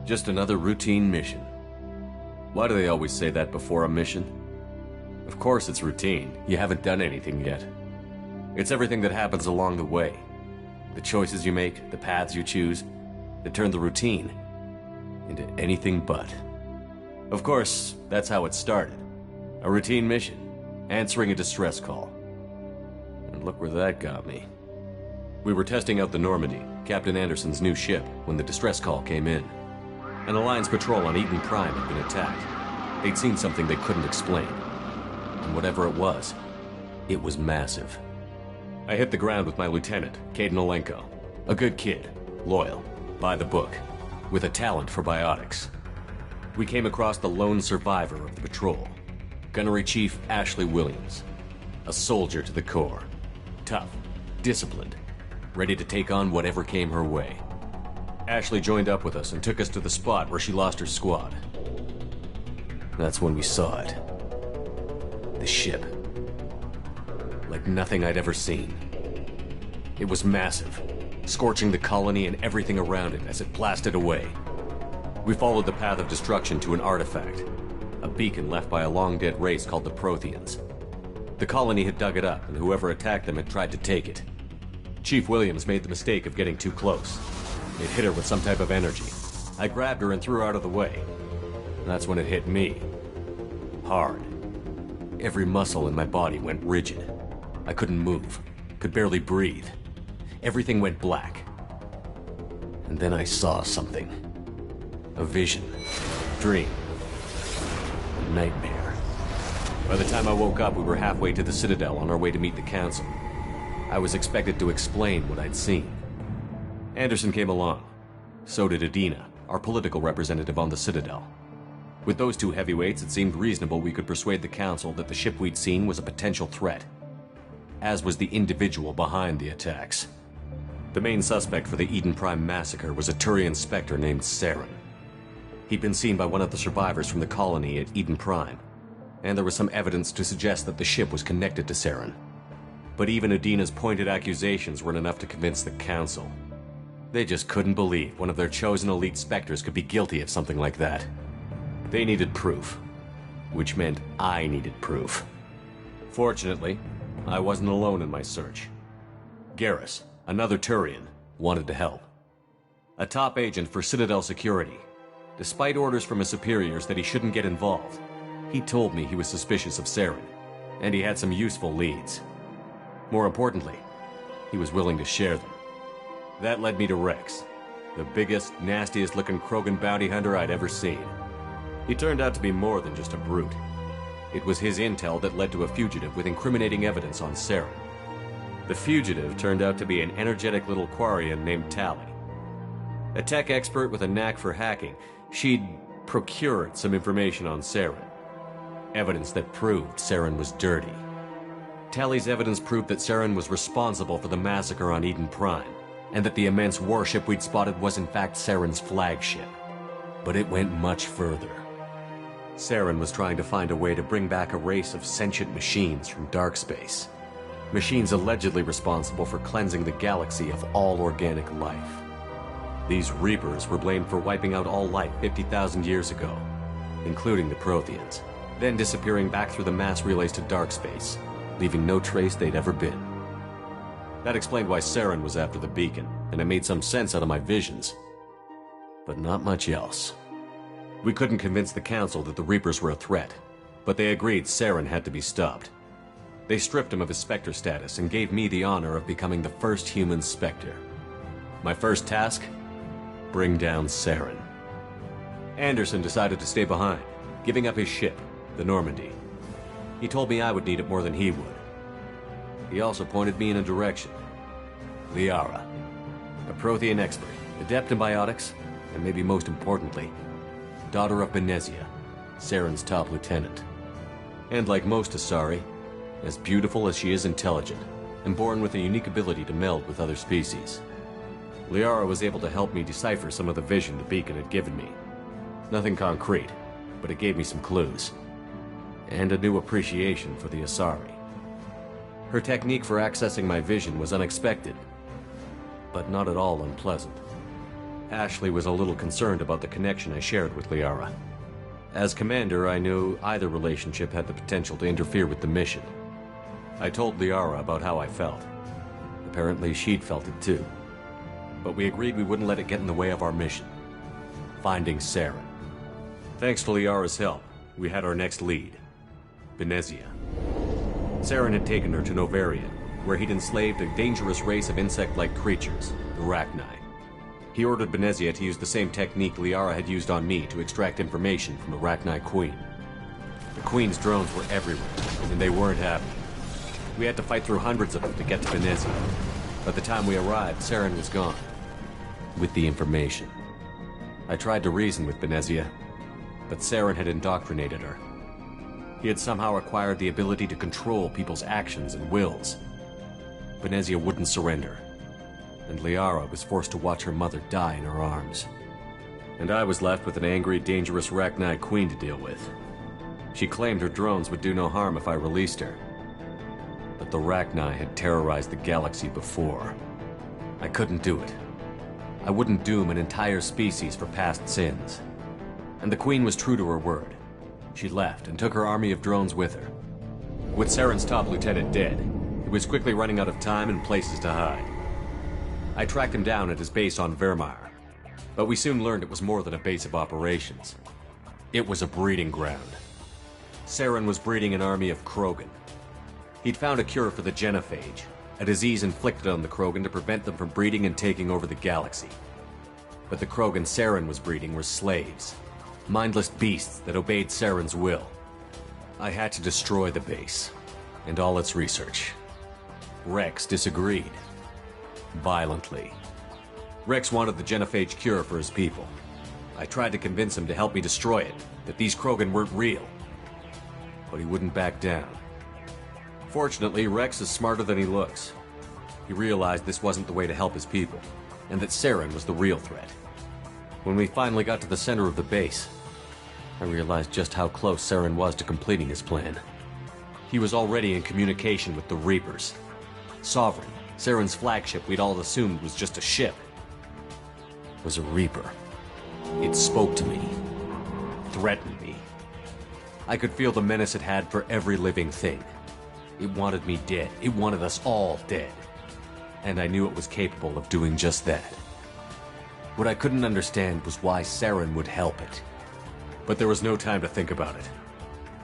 Just another routine mission. Why do they always say that before a mission? Of course it's routine. You haven't done anything yet. It's everything that happens along the way. The choices you make, the paths you choose, that turn the routine into anything but. Of course, that's how it started. A routine mission, answering a distress call. And look where that got me. We were testing out the Normandy, Captain Anderson's new ship, when the distress call came in. An Alliance patrol on Eden Prime had been attacked. They'd seen something they couldn't explain. And whatever it was massive. I hit the ground with my lieutenant, Caden Olenko. A good kid, loyal, by the book, with a talent for biotics. We came across the lone survivor of the patrol, Gunnery Chief Ashley Williams. A soldier to the core. Tough, disciplined, ready to take on whatever came her way. Ashley joined up with us and took us to the spot where she lost her squad. That's when we saw it. The ship. Like nothing I'd ever seen. It was massive, scorching the colony and everything around it as it blasted away. We followed the path of destruction to an artifact, a beacon left by a long-dead race called the Protheans. The colony had dug it up, and whoever attacked them had tried to take it. Chief Williams made the mistake of getting too close. It hit her with some type of energy. I grabbed her and threw her out of the way. That's when it hit me. Hard. Every muscle in my body went rigid. I couldn't move, could barely breathe. Everything went black. And then I saw something. A vision. Dream. A nightmare. By the time I woke up, we were halfway to the Citadel on our way to meet the Council. I was expected to explain what I'd seen. Anderson came along. So did Adina, our political representative on the Citadel. With those two heavyweights, it seemed reasonable we could persuade the Council that the ship we'd seen was a potential threat, as was the individual behind the attacks. The main suspect for the Eden Prime massacre was a Turian Spectre named Saren. He'd been seen by one of the survivors from the colony at Eden Prime, and there was some evidence to suggest that the ship was connected to Saren. But even Adina's pointed accusations weren't enough to convince the Council. They just couldn't believe one of their chosen elite Spectres could be guilty of something like that. They needed proof. which meant I needed proof. Fortunately, I wasn't alone in my search. Garrus, another Turian, wanted to help. A top agent for Citadel Security. Despite orders from his superiors that he shouldn't get involved, he told me he was suspicious of Saren, and he had some useful leads. More importantly, he was willing to share them. That led me to Rex, the biggest, nastiest-looking Krogan bounty hunter I'd ever seen. He turned out to be more than just a brute. It was his intel that led to a fugitive with incriminating evidence on Saren. The fugitive turned out to be an energetic little Quarian named Tali. A tech expert with a knack for hacking, she'd procured some information on Saren. Evidence that proved Saren was dirty. Tali's evidence proved that Saren was responsible for the massacre on Eden Prime, and that the immense warship we'd spotted was in fact Saren's flagship. But it went much further. Saren was trying to find a way to bring back a race of sentient machines from dark space. Machines allegedly responsible for cleansing the galaxy of all organic life. These Reapers were blamed for wiping out all life 50,000 years ago, including the Protheans, then disappearing back through the mass relays to dark space, leaving no trace they'd ever been. That explained why Saren was after the beacon, and it made some sense out of my visions. But not much else. We couldn't convince the Council that the Reapers were a threat, but they agreed Saren had to be stopped. They stripped him of his Spectre status and gave me the honor of becoming the first human Spectre. My first task? Bring down Saren. Anderson decided to stay behind, giving up his ship, the Normandy. He told me I would need it more than he would. He also pointed me in a direction. Liara, a Prothean expert, adept in biotics, and maybe most importantly, daughter of Benezia, Saren's top lieutenant. And like most Asari, as beautiful as she is intelligent, and born with a unique ability to meld with other species. Liara was able to help me decipher some of the vision the beacon had given me. Nothing concrete, but it gave me some clues. And a new appreciation for the Asari. Her technique for accessing my vision was unexpected, but not at all unpleasant. Ashley was a little concerned about the connection I shared with Liara. As commander, I knew either relationship had the potential to interfere with the mission. I told Liara about how I felt. Apparently she'd felt it too. But we agreed we wouldn't let it get in the way of our mission. Finding Saren. Thanks to Liara's help, we had our next lead. Benezia. Saren had taken her to Novarian, where he'd enslaved a dangerous race of insect-like creatures, the Rachni. He ordered Benezia to use the same technique Liara had used on me to extract information from the Rachni Queen. The Queen's drones were everywhere, and they weren't happy. We had to fight through hundreds of them to get to Benezia. By the time we arrived, Saren was gone. With the information. I tried to reason with Benezia, but Saren had indoctrinated her. He had somehow acquired the ability to control people's actions and wills. Benezia wouldn't surrender, and Liara was forced to watch her mother die in her arms. And I was left with an angry, dangerous Rachni Queen to deal with. She claimed her drones would do no harm if I released her. But the Rachni had terrorized the galaxy before. I couldn't do it. I wouldn't doom an entire species for past sins. And the Queen was true to her word. She left and took her army of drones with her. With Saren's top lieutenant dead, he was quickly running out of time and places to hide. I tracked him down at his base on Vermeer, but we soon learned it was more than a base of operations. It was a breeding ground. Saren was breeding an army of Krogan. He'd found a cure for the genophage, a disease inflicted on the Krogan to prevent them from breeding and taking over the galaxy. But the Krogan Saren was breeding were slaves, mindless beasts that obeyed Saren's will. I had to destroy the base, and all its research. Rex disagreed. Violently. Rex wanted the genophage cure for his people. I tried to convince him to help me destroy it, that these Krogan weren't real. But he wouldn't back down. Fortunately, Rex is smarter than he looks. He realized this wasn't the way to help his people, and that Saren was the real threat. When we finally got to the center of the base, I realized just how close Saren was to completing his plan. He was already in communication with the Reapers. Sovereign, Saren's flagship we'd all assumed was just a ship, was a Reaper. It spoke to me, threatened me. I could feel the menace it had for every living thing. It wanted me dead. It wanted us all dead. And I knew it was capable of doing just that. What I couldn't understand was why Saren would help it. But there was no time to think about it.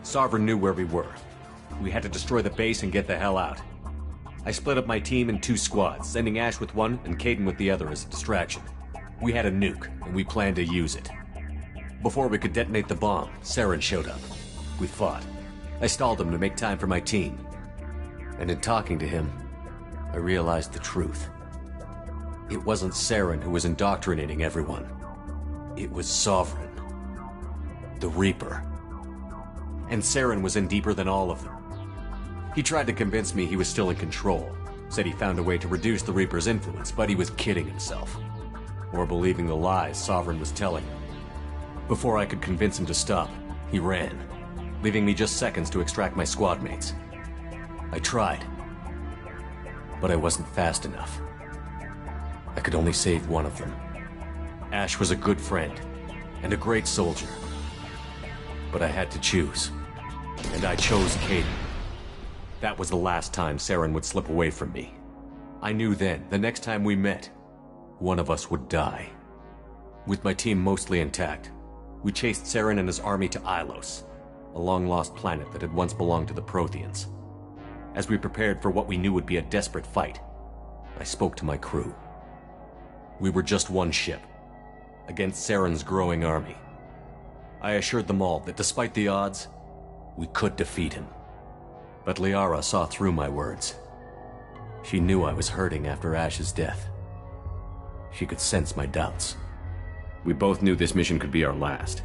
Sovereign knew where we were. We had to destroy the base and get the hell out. I split up my team in 2 squads, sending Ash with one and Caden with the other as a distraction. We had a nuke, and we planned to use it. Before we could detonate the bomb, Saren showed up. We fought. I stalled him to make time for my team. And in talking to him, I realized the truth. It wasn't Saren who was indoctrinating everyone. It was Sovereign. The Reaper. And Saren was in deeper than all of them. He tried to convince me he was still in control. Said he found a way to reduce the Reaper's influence, but he was kidding himself. Or believing the lies Sovereign was telling him. Before I could convince him to stop, he ran, leaving me just seconds to extract my squad mates. I tried, but I wasn't fast enough. I could only save one of them. Ash was a good friend, and a great soldier. But I had to choose, and I chose Caden. That was the last time Saren would slip away from me. I knew then, the next time we met, one of us would die. With my team mostly intact, we chased Saren and his army to Ilos, a long-lost planet that had once belonged to the Protheans. As we prepared for what we knew would be a desperate fight, I spoke to my crew. We were just one ship, against Saren's growing army. I assured them all that despite the odds, we could defeat him. But Liara saw through my words. She knew I was hurting after Ash's death. She could sense my doubts. We both knew this mission could be our last.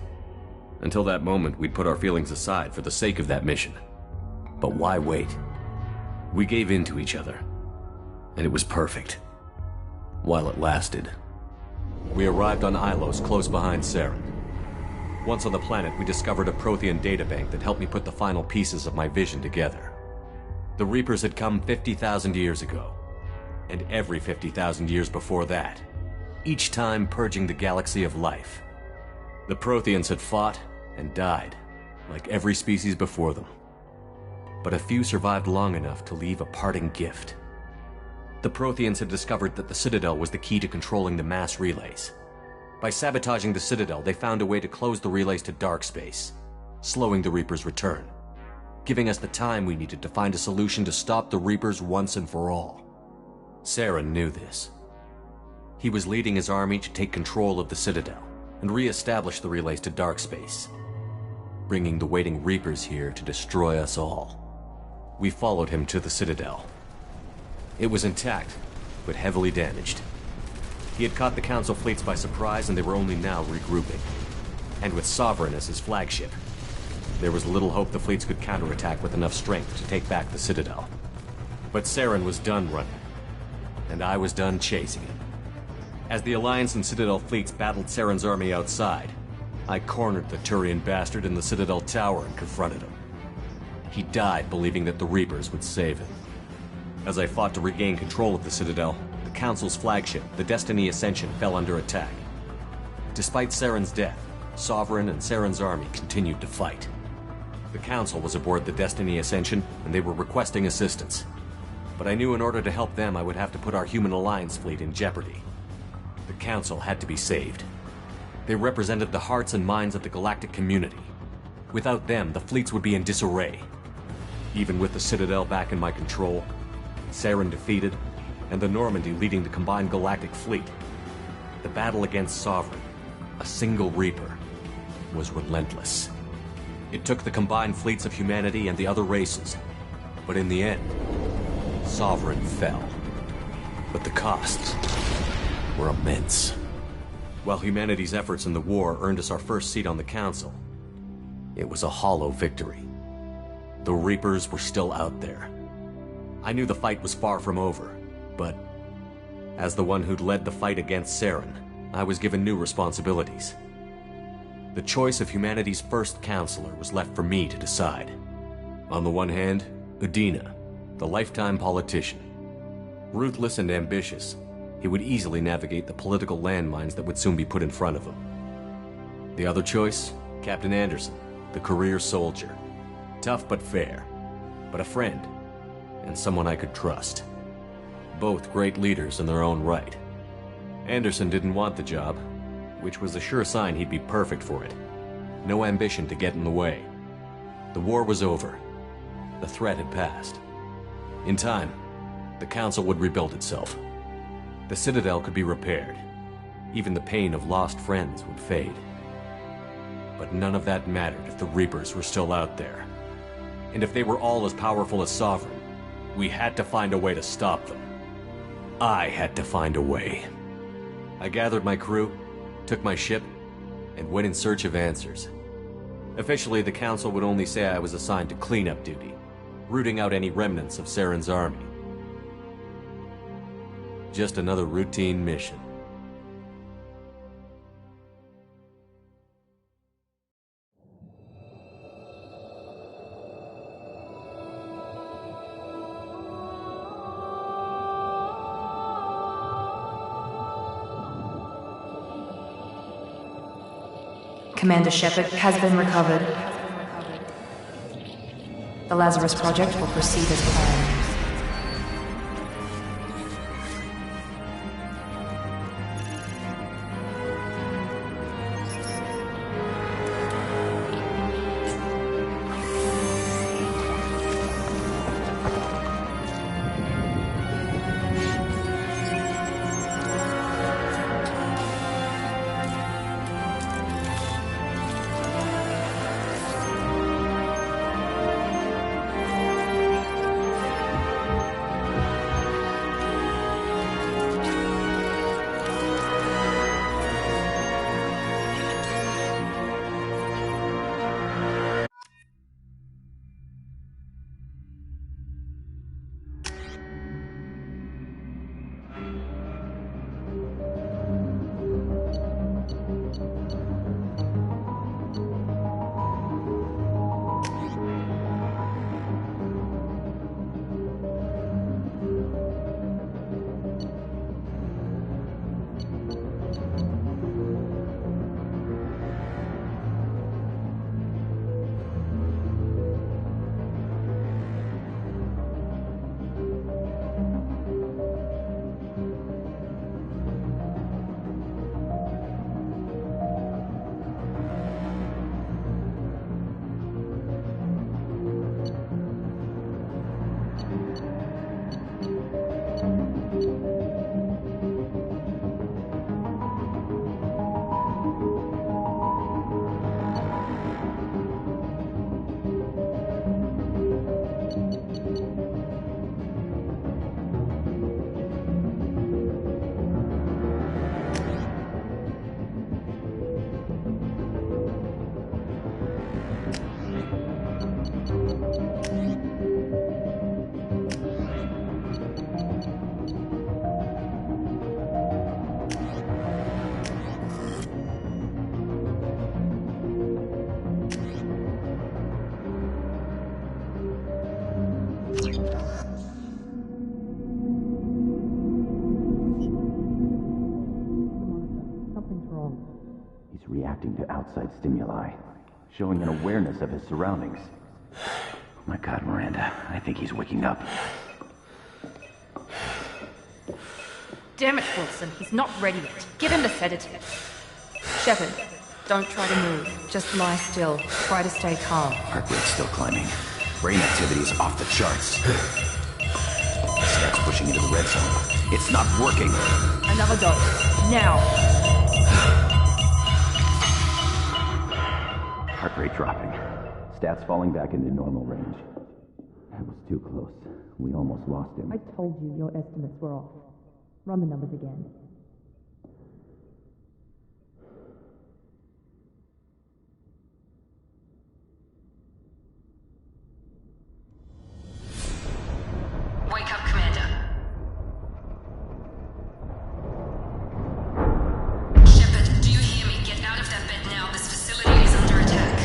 Until that moment, we'd put our feelings aside for the sake of that mission. But why wait? We gave in to each other, and it was perfect. While it lasted. We arrived on Ilos, close behind Saren. Once on the planet, we discovered a Prothean databank that helped me put the final pieces of my vision together. The Reapers had come 50,000 years ago, and every 50,000 years before that, each time purging the galaxy of life. The Protheans had fought and died, like every species before them. But a few survived long enough to leave a parting gift. The Protheans had discovered that the Citadel was the key to controlling the mass relays. By sabotaging the Citadel, they found a way to close the relays to dark space, slowing the Reaper's return, giving us the time we needed to find a solution to stop the Reapers once and for all. Saren knew this. He was leading his army to take control of the Citadel and re-establish the relays to dark space, bringing the waiting Reapers here to destroy us all. We followed him to the Citadel. It was intact, but heavily damaged. He had caught the Council fleets by surprise, and they were only now regrouping. And with Sovereign as his flagship, there was little hope the fleets could counterattack with enough strength to take back the Citadel. But Saren was done running, and I was done chasing him. As the Alliance and Citadel fleets battled Saren's army outside, I cornered the Turian bastard in the Citadel tower and confronted him. He died believing that the Reapers would save him. As I fought to regain control of the Citadel, the Council's flagship, the Destiny Ascension, fell under attack. Despite Saren's death, Sovereign and Saren's army continued to fight. The Council was aboard the Destiny Ascension, and they were requesting assistance. But I knew in order to help them, I would have to put our human Alliance fleet in jeopardy. The Council had to be saved. They represented the hearts and minds of the galactic community. Without them, the fleets would be in disarray. Even with the Citadel back in my control, Saren defeated, and the Normandy leading the combined galactic fleet, the battle against Sovereign, a single Reaper, was relentless. It took the combined fleets of humanity and the other races, but in the end, Sovereign fell. But the costs were immense. While humanity's efforts in the war earned us our first seat on the Council, it was a hollow victory. The Reapers were still out there. I knew the fight was far from over, but as the one who'd led the fight against Saren, I was given new responsibilities. The choice of humanity's first counselor was left for me to decide. On the one hand, Udina, the lifetime politician. Ruthless and ambitious, he would easily navigate the political landmines that would soon be put in front of him. The other choice, Captain Anderson, the career soldier. Tough but fair, but a friend, and someone I could trust. Both great leaders in their own right. Anderson didn't want the job, which was a sure sign he'd be perfect for it. No ambition to get in the way. The war was over. The threat had passed. In time, the Council would rebuild itself. The Citadel could be repaired. Even the pain of lost friends would fade. But none of that mattered if the Reapers were still out there. And if they were all as powerful as Sovereign, we had to find a way to stop them. I had to find a way. I gathered my crew, took my ship, and went in search of answers. Officially, the Council would only say I was assigned to cleanup duty, rooting out any remnants of Saren's army. Just another routine mission. Commander Shepard has been recovered. The Lazarus Project will proceed as planned. He's reacting to outside stimuli, showing an awareness of his surroundings. Oh my God, Miranda, I think he's waking up. Damn it, Wilson, he's not ready yet. Give him the sedative. Shepard, don't try to move. Just lie still. Try to stay calm. Heart rate's still climbing. Brain activity is off the charts. Stats pushing into the red zone. It's not working. Another dose. Now. Heart rate dropping. Stats falling back into normal range. That was too close. We almost lost him. I told you your estimates were off. Run the numbers again. Wake up, Commander. Shepard, do you hear me? Get out of that bed now. This facility is under attack.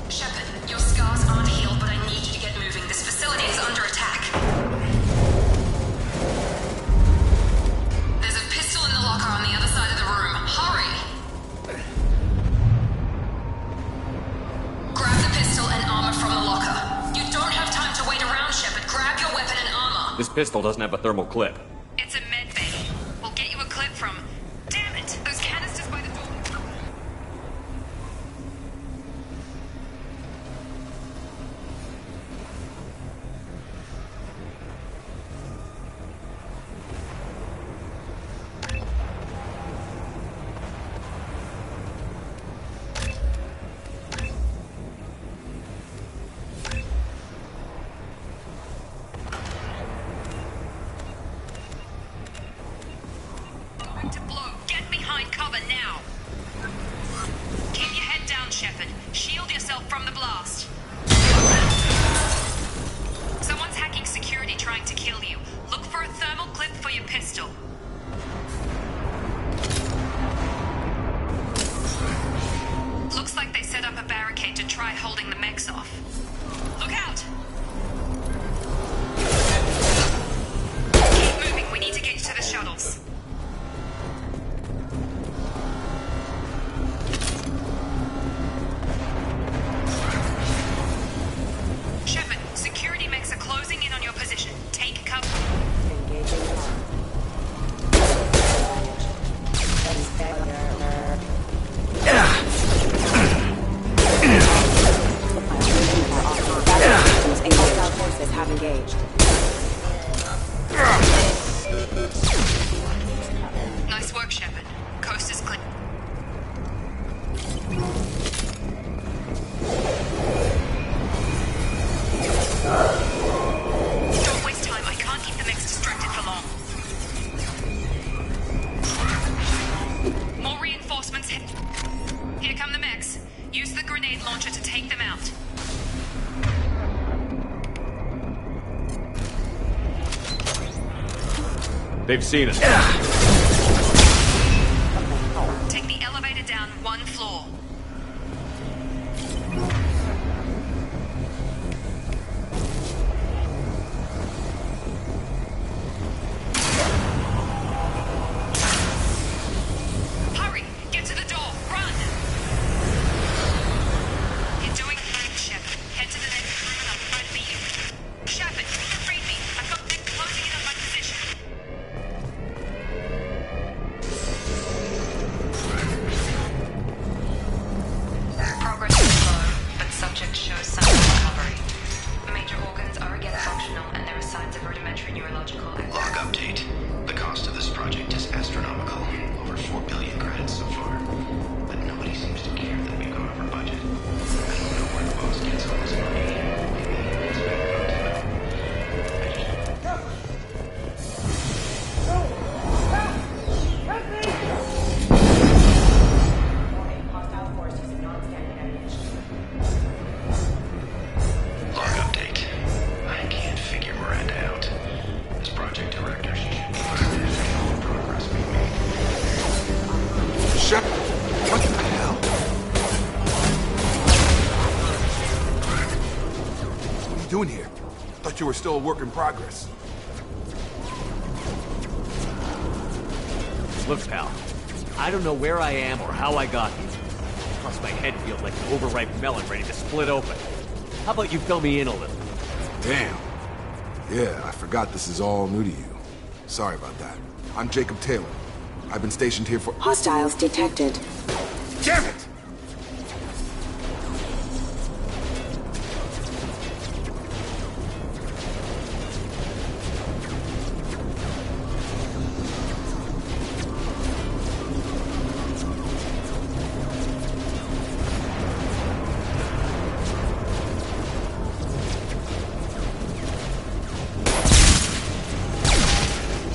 Shepard, your scars aren't healed, but I need you to get moving. This facility is under attack. This pistol doesn't have a thermal clip. It's a med bay. We'll get you a clip from... Damn it! Those canisters by the door... to blow. Get behind cover now. Keep your head down, Shepard. Shield yourself from the blast. Someone's hacking security trying to kill you. Look for a thermal clip for your pistol. Looks like they set up a barricade to try holding the mechs off. Look out! Keep moving. We need to get you to the shuttles. Shepard, security mechs are closing in on your position. Take cover. Forces have engaged. Nice work, Shepard. Coast is clear. Don't waste time. I can't keep the mechs distracted for long. More reinforcements. Here come the mechs. Use the grenade launcher to take them out. They've seen us. Take the elevator down one floor. Hurry! Get to the door! Run! You're doing great, Shepard. Head to the next room and I'll try to beat you. Shepard, read me. I've got them closing in on my position. Progress is slow, but subject shows signs of recovery. Major organs are again functional, and there are signs of rudimentary neurological activity. Log update. The cost of this project is astronomical. Over 4 billion credits so far. But nobody seems to care that we've gone over budget. I don't know where the boss gets all this money. Maybe it's better not to know. Hostile force using non-standard ammunition. Log update. I can't figure Miranda out. As project director, she should be listed as all the progress we made. Shepard, what the hell? What are you doing here? Thought you were still a work in progress. Look, pal, I don't know where I am or how I got here. Plus, my head feels like an overripe melon ready to split open. How about you fill me in a little? Damn. Yeah, I forgot this is all new to you. Sorry about that. I'm Jacob Taylor. I've been stationed here for— Hostiles detected. Damn it!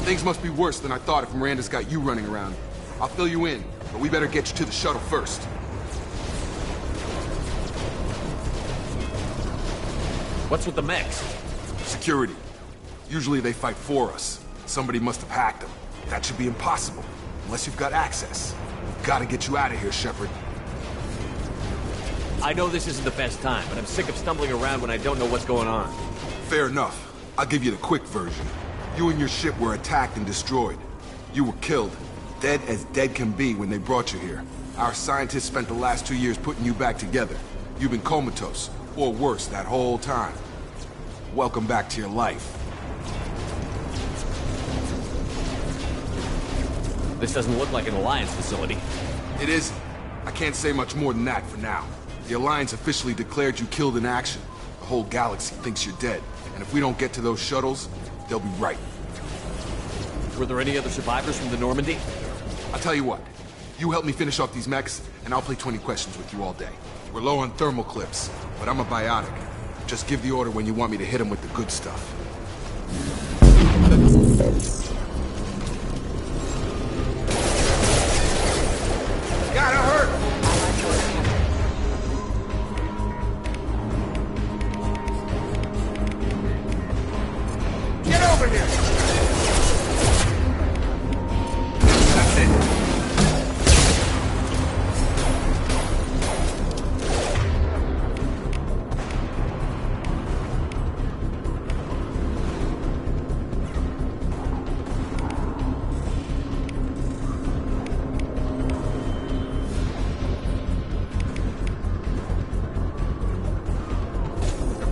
Things must be worse than I thought if Miranda's got you running around. I'll fill you in, but we better get you to the shuttle first. What's with the mechs? Security. Usually they fight for us. Somebody must have hacked them. That should be impossible, unless you've got access. We've gotta get you out of here, Shepard. I know this isn't the best time, but I'm sick of stumbling around when I don't know what's going on. Fair enough. I'll give you the quick version. You and your ship were attacked and destroyed. You were killed. Dead as dead can be when they brought you here. Our scientists spent the last 2 years putting you back together. You've been comatose, or worse, that whole time. Welcome back to your life. This doesn't look like an Alliance facility. It isn't. I can't say much more than that for now. The Alliance officially declared you killed in action. The whole galaxy thinks you're dead. And if we don't get to those shuttles, they'll be right. Were there any other survivors from the Normandy? I'll tell you what. You help me finish off these mechs, and I'll play 20 questions with you all day. We're low on thermal clips, but I'm a biotic. Just give the order when you want me to hit them with the good stuff. Gotta hurt! Get over here! That's it.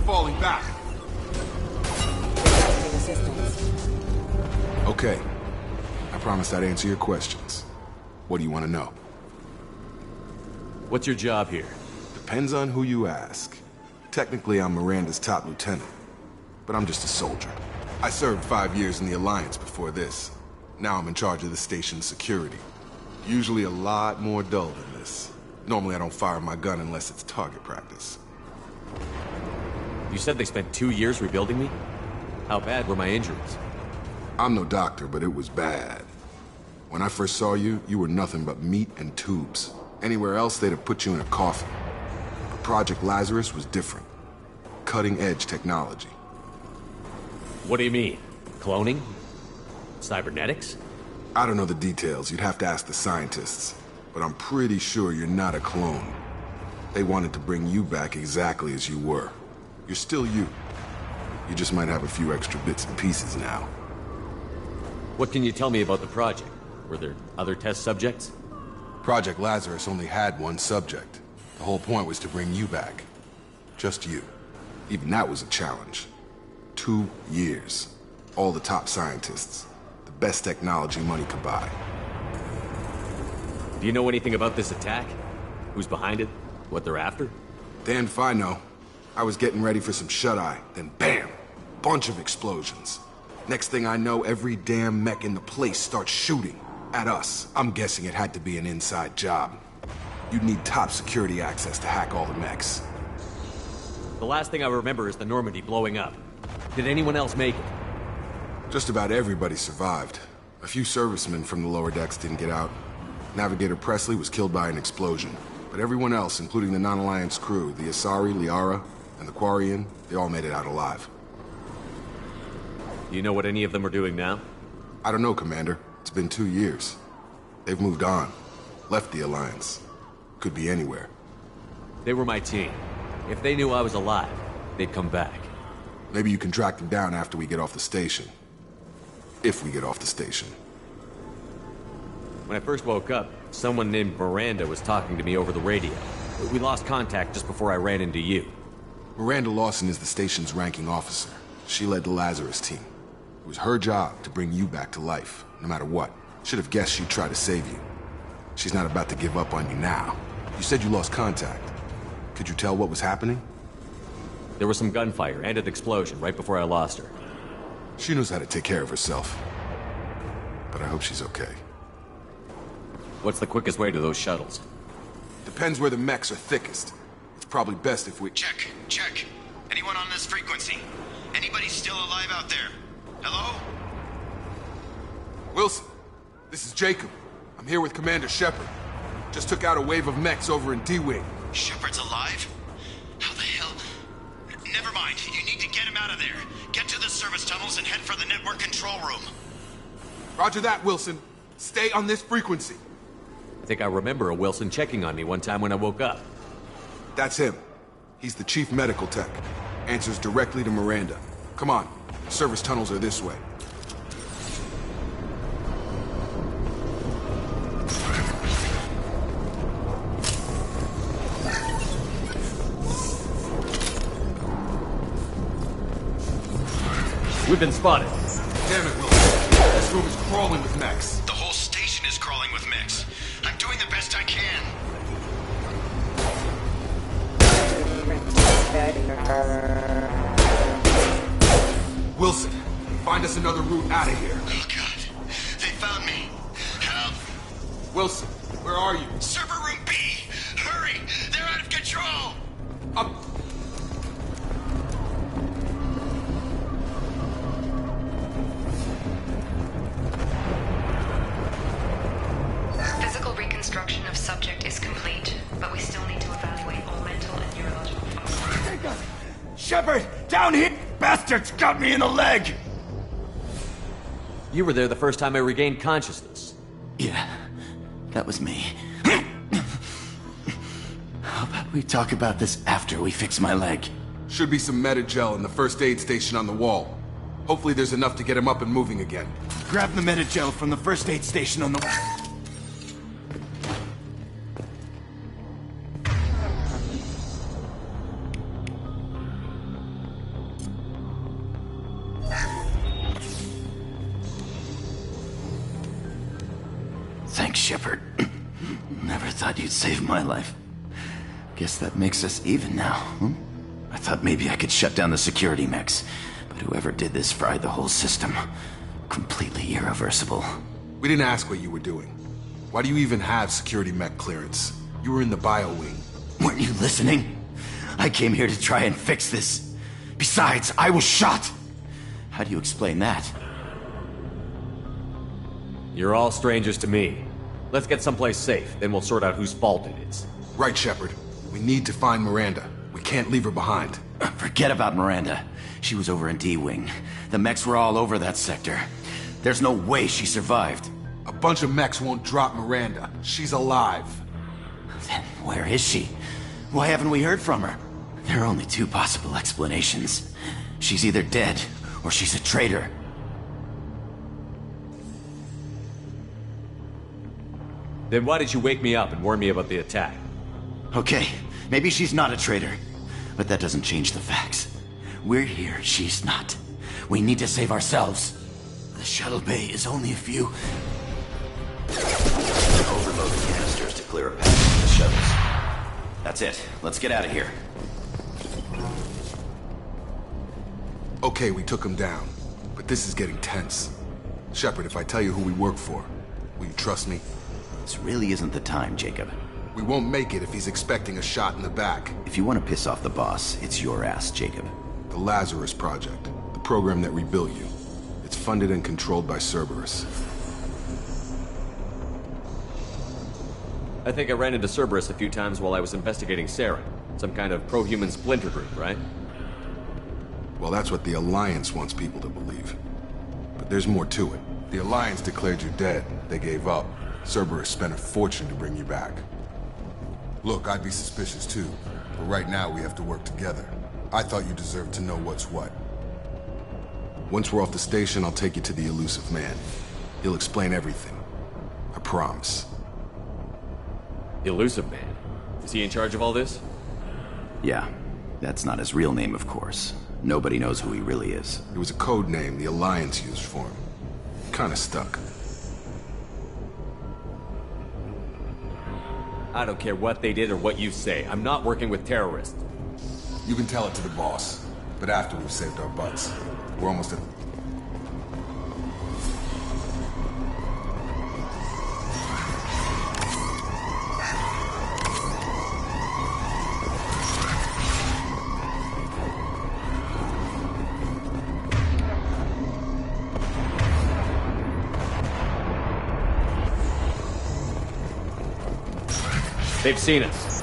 Falling back. Okay. I promised I'd answer your questions. What do you want to know? What's your job here? Depends on who you ask. Technically, I'm Miranda's top lieutenant, but I'm just a soldier. I served 5 years in the Alliance before this. Now I'm in charge of the station's security. Usually a lot more dull than this. Normally I don't fire my gun unless it's target practice. You said they spent 2 years rebuilding me? How bad were my injuries? I'm no doctor, but it was bad. When I first saw you, you were nothing but meat and tubes. Anywhere else, they'd have put you in a coffin. But Project Lazarus was different. Cutting-edge technology. What do you mean? Cloning? Cybernetics? I don't know the details. You'd have to ask the scientists. But I'm pretty sure you're not a clone. They wanted to bring you back exactly as you were. You're still you. You just might have a few extra bits and pieces now. What can you tell me about the project? Were there other test subjects? Project Lazarus only had one subject. The whole point was to bring you back. Just you. Even that was a challenge. 2 years. All the top scientists. The best technology money could buy. Do you know anything about this attack? Who's behind it? What they're after? Damned if I know. I was getting ready for some shut-eye, then bam! Bunch of explosions. Next thing I know, every damn mech in the place starts shooting. At us. I'm guessing it had to be an inside job. You'd need top security access to hack all the mechs. The last thing I remember is the Normandy blowing up. Did anyone else make it? Just about everybody survived. A few servicemen from the lower decks didn't get out. Navigator Presley was killed by an explosion. But everyone else, including the non-Alliance crew, the Asari, Liara, and the Quarian, they all made it out alive. Do you know what any of them are doing now? I don't know, Commander. It's been 2 years. They've moved on. Left the Alliance. Could be anywhere. They were my team. If they knew I was alive, they'd come back. Maybe you can track them down after we get off the station. If we get off the station. When I first woke up, someone named Miranda was talking to me over the radio. We lost contact just before I ran into you. Miranda Lawson is the station's ranking officer. She led the Lazarus team. It was her job to bring you back to life, no matter what. Should have guessed she'd try to save you. She's not about to give up on you now. You said you lost contact. Could you tell what was happening? There was some gunfire and an explosion right before I lost her. She knows how to take care of herself. But I hope she's okay. What's the quickest way to those shuttles? Depends where the mechs are thickest. It's probably best if we... Check. Anyone on this frequency? Anybody still alive out there? Hello? Wilson, this is Jacob. I'm here with Commander Shepard. Just took out a wave of mechs over in D-Wing. Shepard's alive? How the hell? Never mind. You need to get him out of there. Get to the service tunnels and head for the network control room. Roger that, Wilson. Stay on this frequency. I think I remember a Wilson checking on me one time when I woke up. That's him. He's the chief medical tech. Answers directly to Miranda. Come on. Service tunnels are this way. We've been spotted. Damn it, Wilson. This room is crawling with mechs. The whole station is crawling. best I can. Wilson, find us another route out of here. Oh, God. They found me. Help! Wilson, where are you? Server room B! Hurry! They're out of control! Physical reconstruction of subject is complete, but we still need to evaluate all mental and neurological functions. Shepard! Down here! Bastards got me in the leg! You were there the first time I regained consciousness. Yeah, that was me. How about we talk about this after we fix my leg? Should be some Metagel in the first aid station on the wall. Hopefully there's enough to get him up and moving again. Grab the Metagel from the first aid station on the wall. Thanks, Shepard. Never thought you'd save my life. Guess that makes us even now, hmm? I thought maybe I could shut down the security mechs, but whoever did this fried the whole system. Completely irreversible. We didn't ask what you were doing. Why do you even have security mech clearance? You were in the bio wing. Weren't you listening? I came here to try and fix this. Besides, I was shot! How do you explain that? You're all strangers to me. Let's get someplace safe, then we'll sort out whose fault it is. Right, Shepard. We need to find Miranda. We can't leave her behind. Forget about Miranda. She was over in D-Wing. The mechs were all over that sector. There's no way she survived. A bunch of mechs won't drop Miranda. She's alive. Then where is she? Why haven't we heard from her? There are only two possible explanations. She's either dead, or she's a traitor. Then why did you wake me up and warn me about the attack? Okay, maybe she's not a traitor, but that doesn't change the facts. We're here, she's not. We need to save ourselves. The shuttle bay is only a few... Overload the canisters to clear a path for the shuttles. That's it. Let's get out of here. Okay, we took him down, but this is getting tense. Shepard, if I tell you who we work for, will you trust me? This really isn't the time, Jacob. We won't make it if he's expecting a shot in the back. If you want to piss off the boss, it's your ass, Jacob. The Lazarus Project, the program that rebuilt you. It's funded and controlled by Cerberus. I think I ran into Cerberus a few times while I was investigating Saren. Some kind of pro-human splinter group, right? Well, that's what the Alliance wants people to believe. But there's more to it. The Alliance declared you dead. They gave up. Cerberus spent a fortune to bring you back. Look, I'd be suspicious too, but right now we have to work together. I thought you deserved to know what's what. Once we're off the station, I'll take you to the elusive man. He'll explain everything. I promise. Elusive man? Is he in charge of all this? Yeah. That's not his real name, of course. Nobody knows who he really is. It was a code name the Alliance used for him. Kinda stuck. I don't care what they did or what you say. I'm not working with terrorists. You can tell it to the boss, but after we've saved our butts. We're almost at... They've seen us.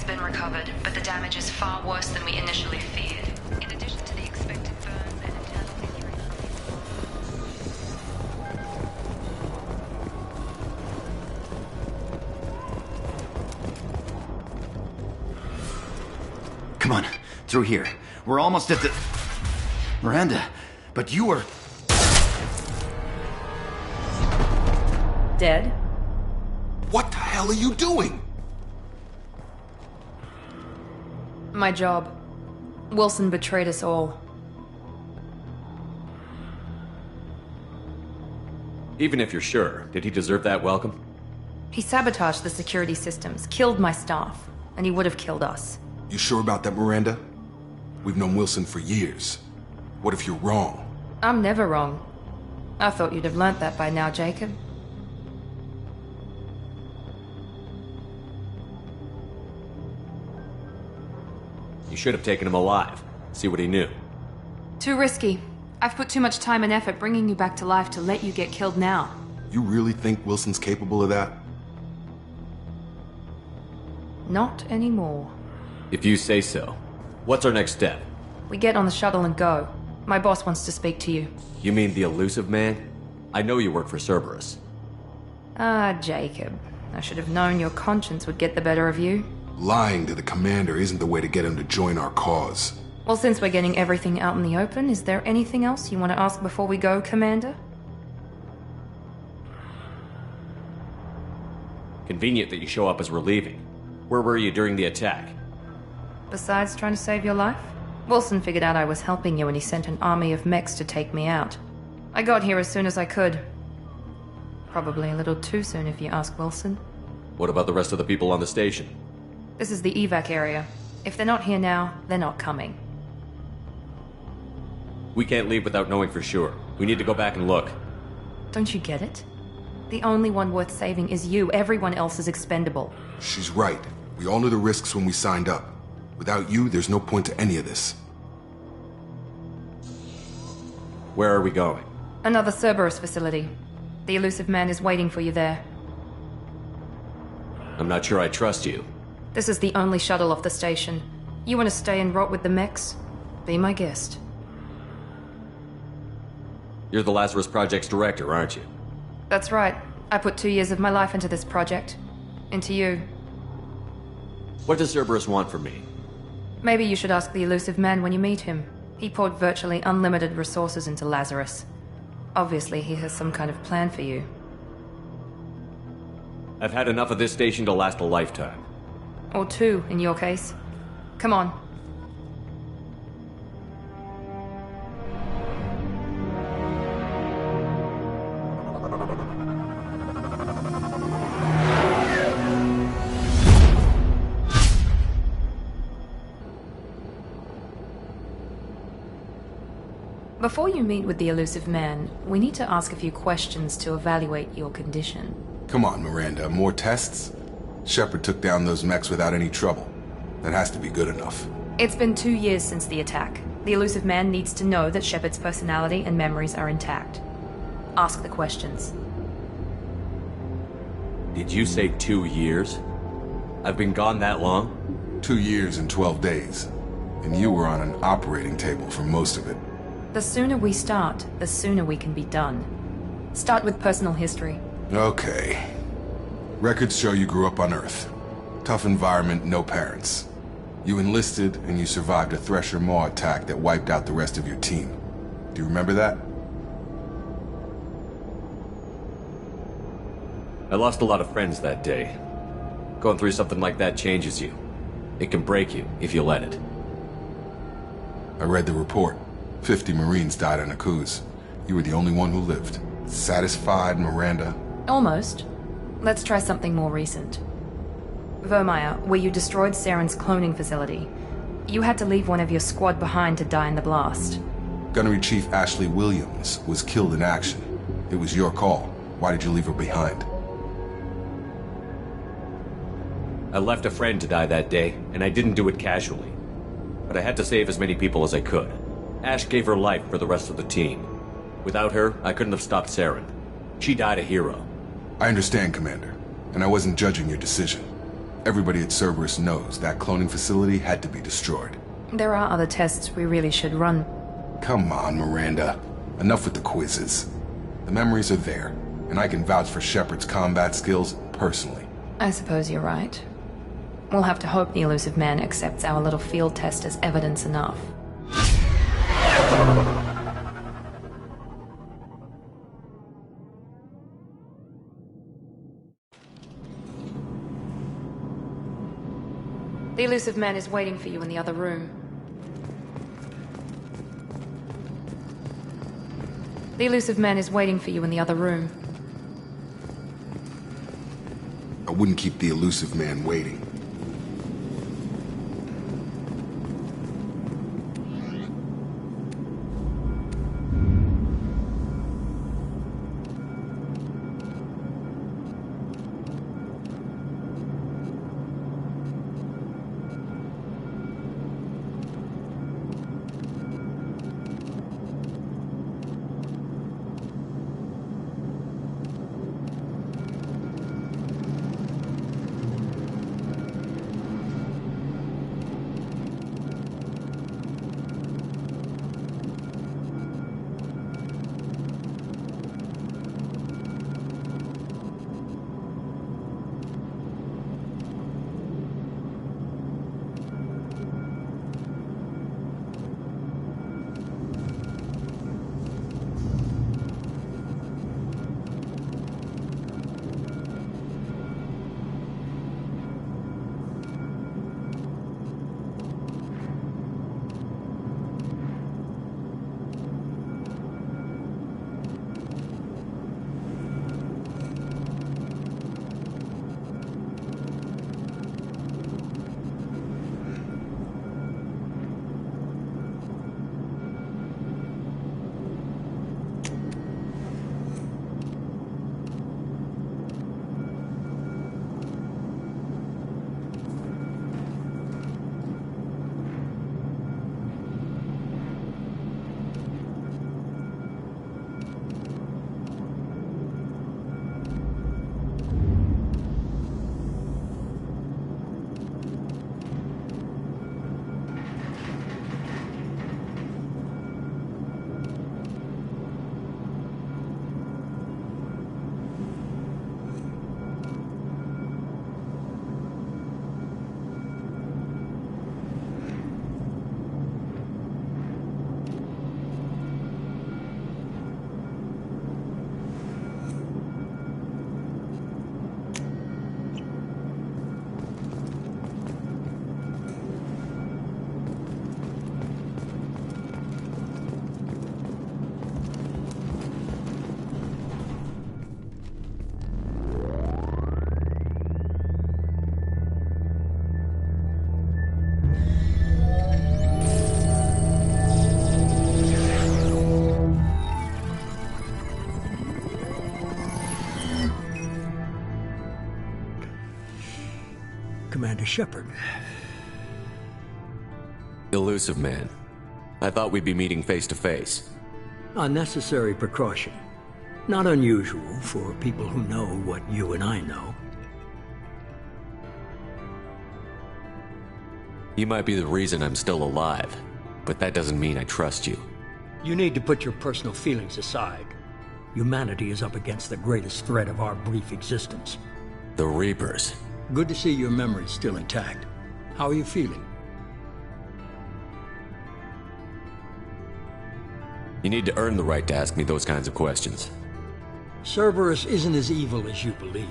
has been recovered, but the damage is far worse than we initially feared. In addition to the expected burns and internal injuries. Come on, through here. We're almost at the... Miranda, but you were... Dead? What the hell are you doing? My job. Wilson betrayed us all. Even if you're sure, did he deserve that welcome? He sabotaged the security systems, killed my staff, and he would have killed us. You sure about that, Miranda? We've known Wilson for years. What if you're wrong? I'm never wrong. I thought you'd have learnt that by now, Jacob. You should have taken him alive. See what he knew. Too risky. I've put too much time and effort bringing you back to life to let you get killed now. You really think Wilson's capable of that? Not anymore. If you say so. What's our next step? We get on the shuttle and go. My boss wants to speak to you. You mean the elusive man? I know you work for Cerberus. Ah, Jacob. I should have known your conscience would get the better of you. Lying to the commander isn't the way to get him to join our cause. Well, since we're getting everything out in the open, is there anything else you want to ask before we go, Commander? Convenient that you show up as we're leaving. Where were you during the attack? Besides trying to save your life? Wilson figured out I was helping you and he sent an army of mechs to take me out. I got here as soon as I could. Probably a little too soon if you ask Wilson. What about the rest of the people on the station? This is the evac area. If they're not here now, they're not coming. We can't leave without knowing for sure. We need to go back and look. Don't you get it? The only one worth saving is you. Everyone else is expendable. She's right. We all knew the risks when we signed up. Without you, there's no point to any of this. Where are we going? Another Cerberus facility. The elusive man is waiting for you there. I'm not sure I trust you. This is the only shuttle off the station. You want to stay and rot with the mechs? Be my guest. You're the Lazarus Project's director, aren't you? That's right. I put 2 years of my life into this project. Into you. What does Cerberus want from me? Maybe you should ask the elusive man when you meet him. He poured virtually unlimited resources into Lazarus. Obviously, he has some kind of plan for you. I've had enough of this station to last a lifetime. Or 2, in your case. Come on. Before you meet with the elusive man, we need to ask a few questions to evaluate your condition. Come on, Miranda. More tests? Shepard took down those mechs without any trouble. That has to be good enough. It's been 2 years since the attack. The elusive man needs to know that Shepard's personality and memories are intact. Ask the questions. Did you say 2 years? I've been gone that long? 2 years and 12 days. And you were on an operating table for most of it. The sooner we start, the sooner we can be done. Start with personal history. Okay. Records show you grew up on Earth. Tough environment, no parents. You enlisted and you survived a Thresher Maw attack that wiped out the rest of your team. Do you remember that? I lost a lot of friends that day. Going through something like that changes you. It can break you if you let it. I read the report. 50 Marines died in a cruise. You were the only one who lived. Satisfied, Miranda? Almost. Let's try something more recent. Vermeer, where you destroyed Saren's cloning facility. You had to leave one of your squad behind to die in the blast. Gunnery Chief Ashley Williams was killed in action. It was your call. Why did you leave her behind? I left a friend to die that day, and I didn't do it casually. But I had to save as many people as I could. Ash gave her life for the rest of the team. Without her, I couldn't have stopped Saren. She died a hero. I understand, Commander, and I wasn't judging your decision. Everybody at Cerberus knows that cloning facility had to be destroyed. There are other tests we really should run. Come on, Miranda. Enough with the quizzes. The memories are there, and I can vouch for Shepard's combat skills personally. I suppose you're right. We'll have to hope the elusive man accepts our little field test as evidence enough. The elusive man is waiting for you in the other room. The elusive man is waiting for you in the other room. I wouldn't keep the elusive man waiting. Commander Shepard. Elusive man. I thought we'd be meeting face to face. A necessary precaution. Not unusual for people who know what you and I know. You might be the reason I'm still alive, but that doesn't mean I trust you. You need to put your personal feelings aside. Humanity is up against the greatest threat of our brief existence. The Reapers. Good to see your memory's still intact. How are you feeling? You need to earn the right to ask me those kinds of questions. Cerberus isn't as evil as you believe.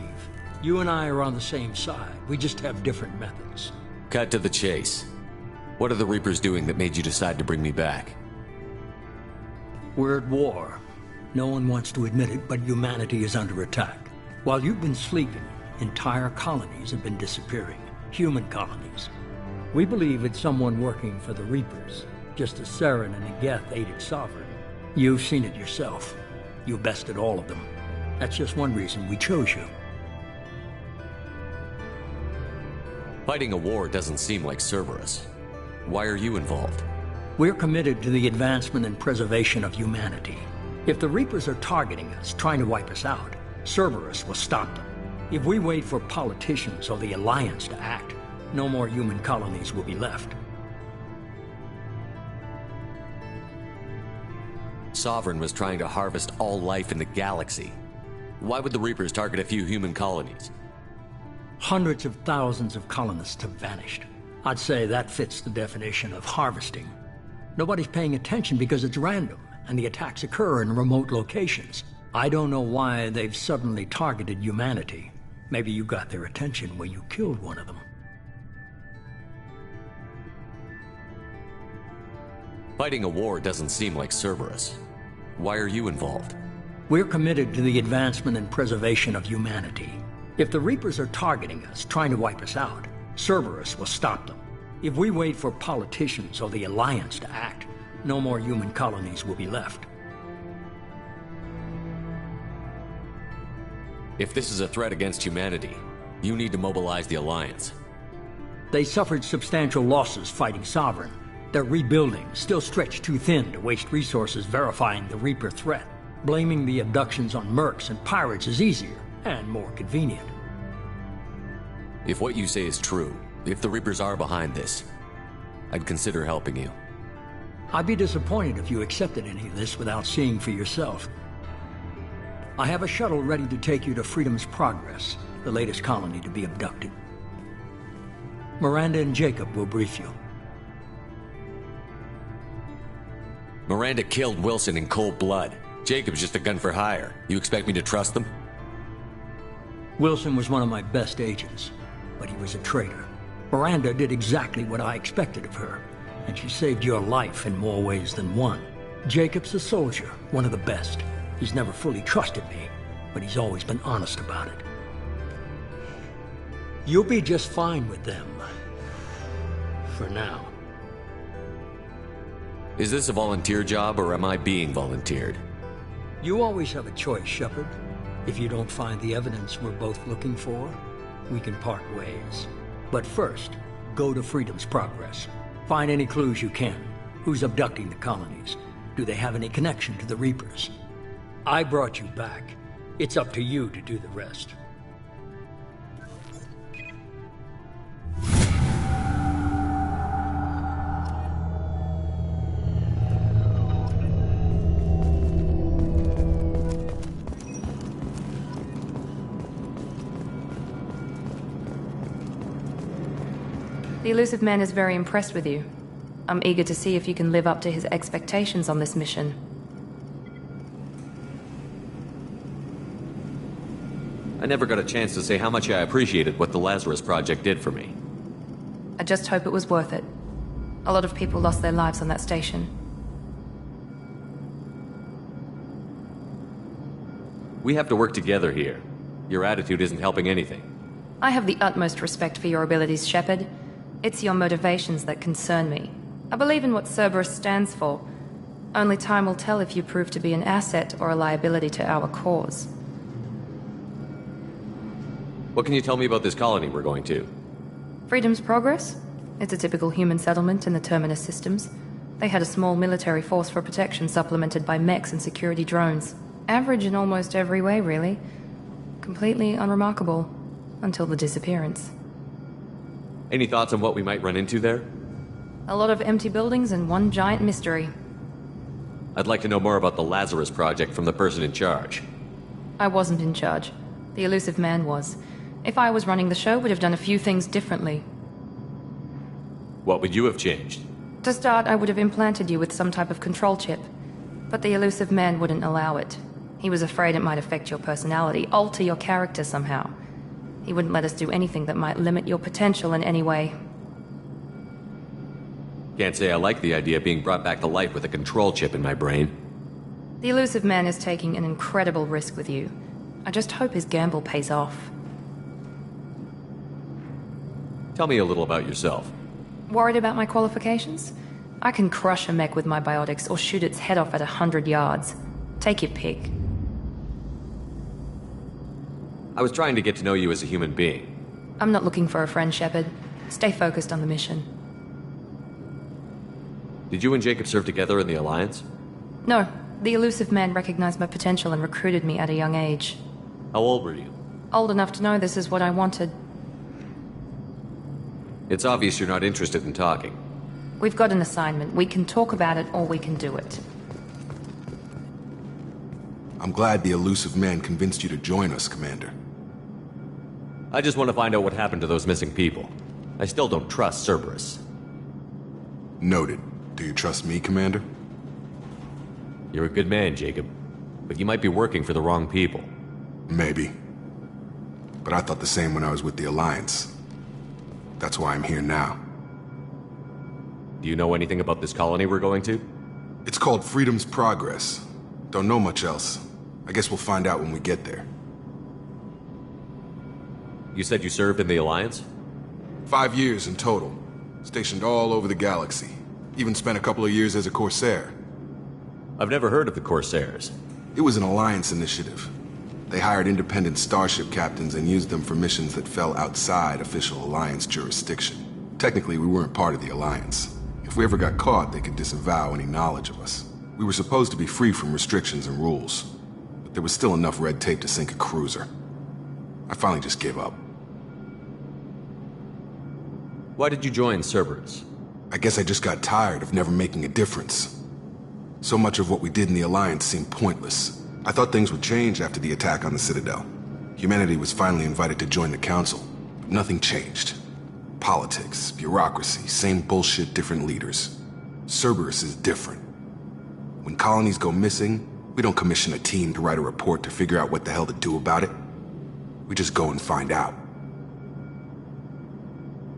You and I are on the same side. We just have different methods. Cut to the chase. What are the Reapers doing that made you decide to bring me back? We're at war. No one wants to admit it, but humanity is under attack. While you've been sleeping, entire colonies have been disappearing. Human colonies. We believe it's someone working for the Reapers, just as Saren and Geth aided Sovereign. You've seen it yourself. You bested all of them. That's just one reason we chose you. Fighting a war doesn't seem like Cerberus. Why are you involved? We're committed to the advancement and preservation of humanity. If the Reapers are targeting us, trying to wipe us out, Cerberus will stop them. If we wait for politicians or the Alliance to act, no more human colonies will be left. Sovereign was trying to harvest all life in the galaxy. Why would the Reapers target a few human colonies? Hundreds of thousands of colonists have vanished. I'd say that fits the definition of harvesting. Nobody's paying attention because it's random, and the attacks occur in remote locations. I don't know why they've suddenly targeted humanity. Maybe you got their attention when you killed one of them. Fighting a war doesn't seem like Cerberus. Why are you involved? We're committed to the advancement and preservation of humanity. If the Reapers are targeting us, trying to wipe us out, Cerberus will stop them. If we wait for politicians or the Alliance to act, no more human colonies will be left. If this is a threat against humanity, you need to mobilize the Alliance. They suffered substantial losses fighting Sovereign. They're rebuilding, still stretched too thin to waste resources verifying the Reaper threat. Blaming the abductions on mercs and pirates is easier and more convenient. If what you say is true, if the Reapers are behind this, I'd consider helping you. I'd be disappointed if you accepted any of this without seeing for yourself. I have a shuttle ready to take you to Freedom's Progress, the latest colony to be abducted. Miranda and Jacob will brief you. Miranda killed Wilson in cold blood. Jacob's just a gun for hire. You expect me to trust them? Wilson was one of my best agents, but he was a traitor. Miranda did exactly what I expected of her, and she saved your life in more ways than one. Jacob's a soldier, one of the best. He's never fully trusted me, but he's always been honest about it. You'll be just fine with them. For now. Is this a volunteer job, or am I being volunteered? You always have a choice, Shepard. If you don't find the evidence we're both looking for, we can part ways. But first, go to Freedom's Progress. Find any clues you can. Who's abducting the colonies? Do they have any connection to the Reapers? I brought you back. It's up to you to do the rest. The elusive man is very impressed with you. I'm eager to see if you can live up to his expectations on this mission. I never got a chance to say how much I appreciated what the Lazarus Project did for me. I just hope it was worth it. A lot of people lost their lives on that station. We have to work together here. Your attitude isn't helping anything. I have the utmost respect for your abilities, Shepard. It's your motivations that concern me. I believe in what Cerberus stands for. Only time will tell if you prove to be an asset or a liability to our cause. What can you tell me about this colony we're going to? Freedom's Progress? It's a typical human settlement in the Terminus systems. They had a small military force for protection supplemented by mechs and security drones. Average in almost every way, really. Completely unremarkable. Until the disappearance. Any thoughts on what we might run into there? A lot of empty buildings and one giant mystery. I'd like to know more about the Lazarus Project from the person in charge. I wasn't in charge. The elusive man was. If I was running the show, would have done a few things differently. What would you have changed? To start, I would have implanted you with some type of control chip. But the elusive man wouldn't allow it. He was afraid it might affect your personality, alter your character somehow. He wouldn't let us do anything that might limit your potential in any way. Can't say I like the idea of being brought back to life with a control chip in my brain. The elusive man is taking an incredible risk with you. I just hope his gamble pays off. Tell me a little about yourself. Worried about my qualifications? I can crush a mech with my biotics or shoot its head off at 100 yards. Take your pick. I was trying to get to know you as a human being. I'm not looking for a friend, Shepard. Stay focused on the mission. Did you and Jacob serve together in the Alliance? No. The elusive man recognized my potential and recruited me at a young age. How old were you? Old enough to know this is what I wanted. It's obvious you're not interested in talking. We've got an assignment. We can talk about it, or we can do it. I'm glad the elusive man convinced you to join us, Commander. I just want to find out what happened to those missing people. I still don't trust Cerberus. Noted. Do you trust me, Commander? You're a good man, Jacob. But you might be working for the wrong people. Maybe. But I thought the same when I was with the Alliance. That's why I'm here now. Do you know anything about this colony we're going to? It's called Freedom's Progress. Don't know much else. I guess we'll find out when we get there. You said you served in the Alliance? 5 years in total. Stationed all over the galaxy. Even spent a couple of years as a Corsair. I've never heard of the Corsairs. It was an Alliance initiative. They hired independent starship captains and used them for missions that fell outside official Alliance jurisdiction. Technically, we weren't part of the Alliance. If we ever got caught, they could disavow any knowledge of us. We were supposed to be free from restrictions and rules, but there was still enough red tape to sink a cruiser. I finally just gave up. Why did you join Cerberus? I guess I just got tired of never making a difference. So much of what we did in the Alliance seemed pointless. I thought things would change after the attack on the Citadel. Humanity was finally invited to join the Council, but nothing changed. Politics, bureaucracy, same bullshit, different leaders. Cerberus is different. When colonies go missing, we don't commission a team to write a report to figure out what the hell to do about it. We just go and find out.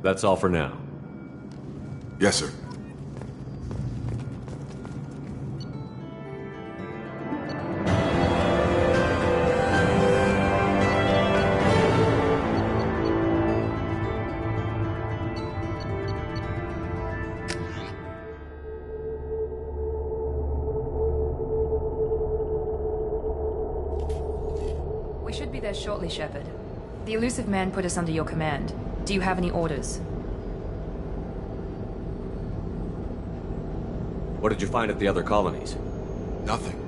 That's all for now. Yes, sir. We should be there shortly, Shepard. The elusive man put us under your command. Do you have any orders? What did you find at the other colonies? Nothing.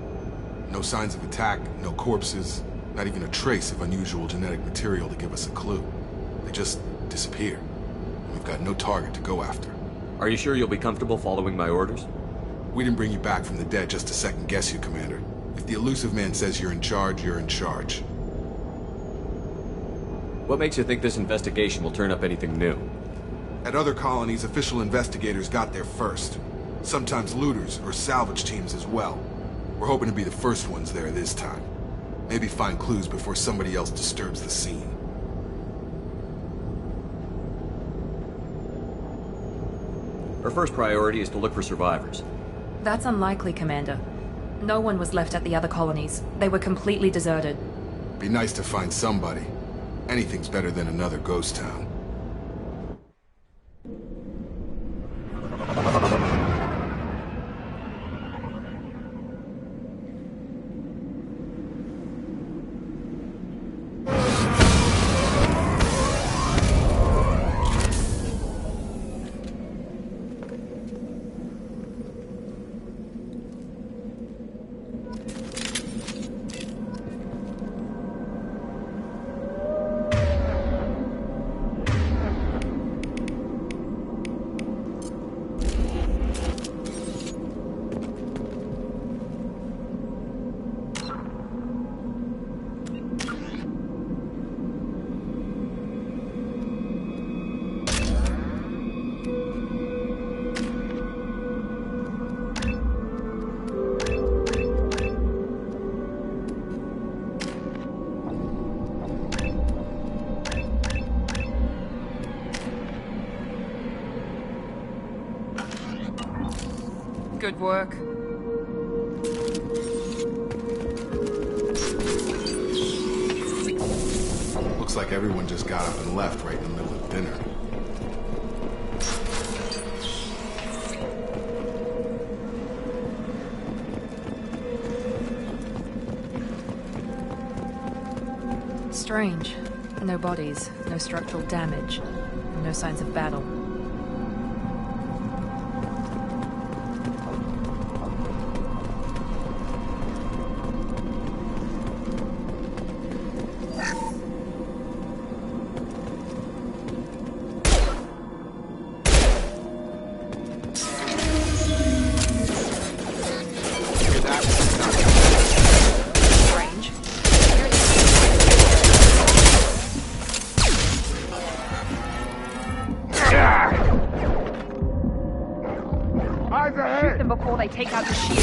No signs of attack, no corpses, not even a trace of unusual genetic material to give us a clue. They just disappear. We've got no target to go after. Are you sure you'll be comfortable following my orders? We didn't bring you back from the dead just to second guess you, Commander. If the elusive man says you're in charge, you're in charge. What makes you think this investigation will turn up anything new? At other colonies, official investigators got there first. Sometimes looters or salvage teams as well. We're hoping to be the first ones there this time. Maybe find clues before somebody else disturbs the scene. Our first priority is to look for survivors. That's unlikely, Commander. No one was left at the other colonies. They were completely deserted. Be nice to find somebody. Anything's better than another ghost town. Good work. Looks like everyone just got up and left right in the middle of dinner. Strange. No bodies, no structural damage, and no signs of battle. Range. Shoot them before they take out the shield.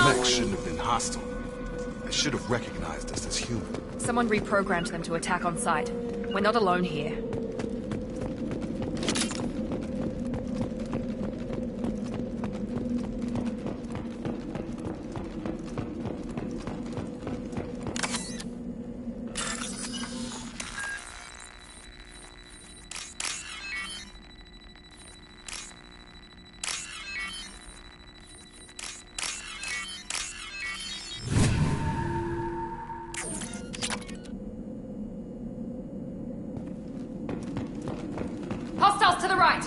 Mech shouldn't have been hostile. They should have recognized us as human. Someone reprogrammed them to attack on sight. We're not alone here. Hostiles to the right!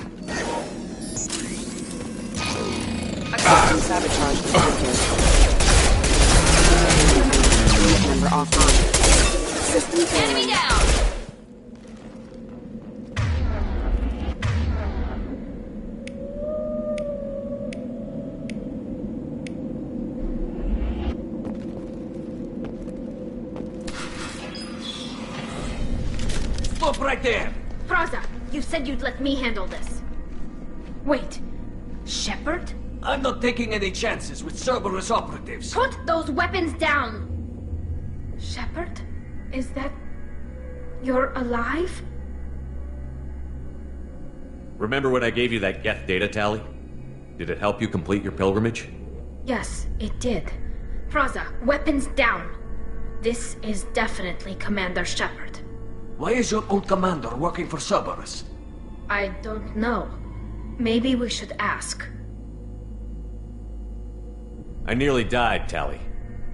Sabotage detected. Member offline. System Enemy down! Stop right there! Praza, you said you'd let me handle this. Wait, Shepard? I'm not taking any chances with Cerberus operatives. Put those weapons down! Shepard? Is that... you're alive? Remember when I gave you that Geth data tally? Did it help you complete your pilgrimage? Yes, it did. Praza, weapons down! This is definitely Commander Shepard. Why is your old commander working for Cerberus? I don't know. Maybe we should ask. I nearly died, Tally.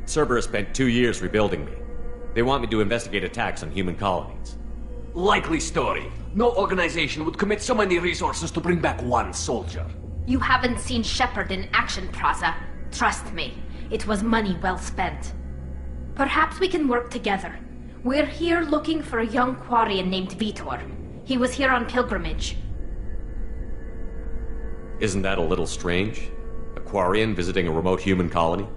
Cerberus spent 2 years rebuilding me. They want me to investigate attacks on human colonies. Likely story. No organization would commit so many resources to bring back one soldier. You haven't seen Shepard in action, Praza. Trust me, it was money well spent. Perhaps we can work together. We're here looking for a young Quarian named Vitor. He was here on pilgrimage. Isn't that a little strange? A Quarian visiting a remote human colony?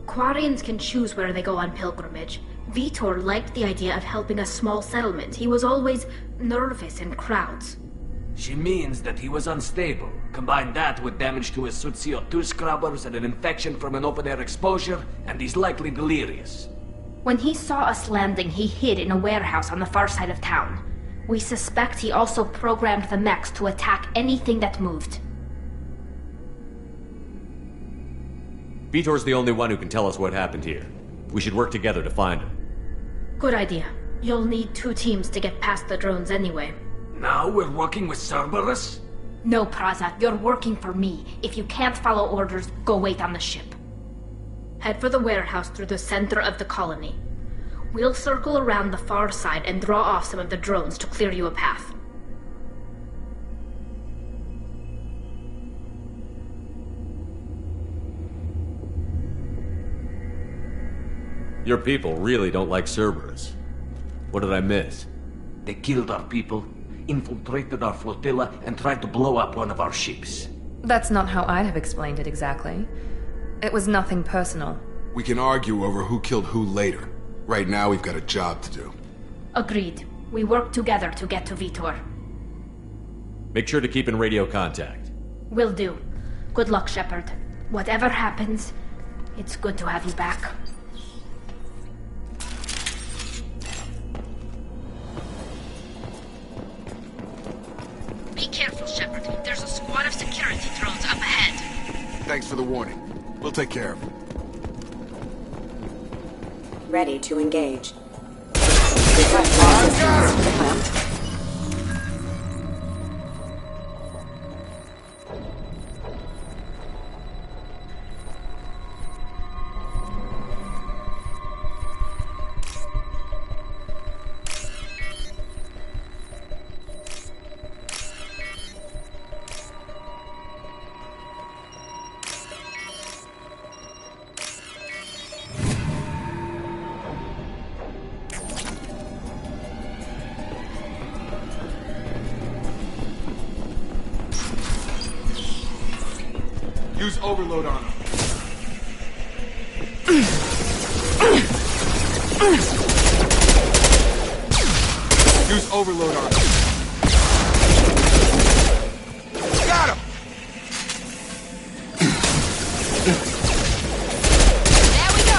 Quarians can choose where they go on pilgrimage. Vitor liked the idea of helping a small settlement. He was always nervous in crowds. She means that he was unstable. Combine that with damage to his suit CO2 scrubbers and an infection from an open-air exposure, and he's likely delirious. When he saw us landing, he hid in a warehouse on the far side of town. We suspect he also programmed the mechs to attack anything that moved. Vitor's the only one who can tell us what happened here. We should work together to find him. Good idea. You'll need 2 teams to get past the drones anyway. Now we're working with Cerberus? No, Praza, you're working for me. If you can't follow orders, go wait on the ship. Head for the warehouse through the center of the colony. We'll circle around the far side and draw off some of the drones to clear you a path. Your people really don't like Cerberus. What did I miss? They killed our people, infiltrated our flotilla, and tried to blow up one of our ships. That's not how I'd have explained it exactly. It was nothing personal. We can argue over who killed who later. Right now, we've got a job to do. Agreed. We work together to get to Vitor. Make sure to keep in radio contact. Will do. Good luck, Shepard. Whatever happens, it's good to have you back. Be careful, Shepard. There's a squad of security drones up ahead. Thanks for the warning. We'll take care of it. Ready to engage. Clamped. Use overload on him. Use overload on him. Got him! There we go!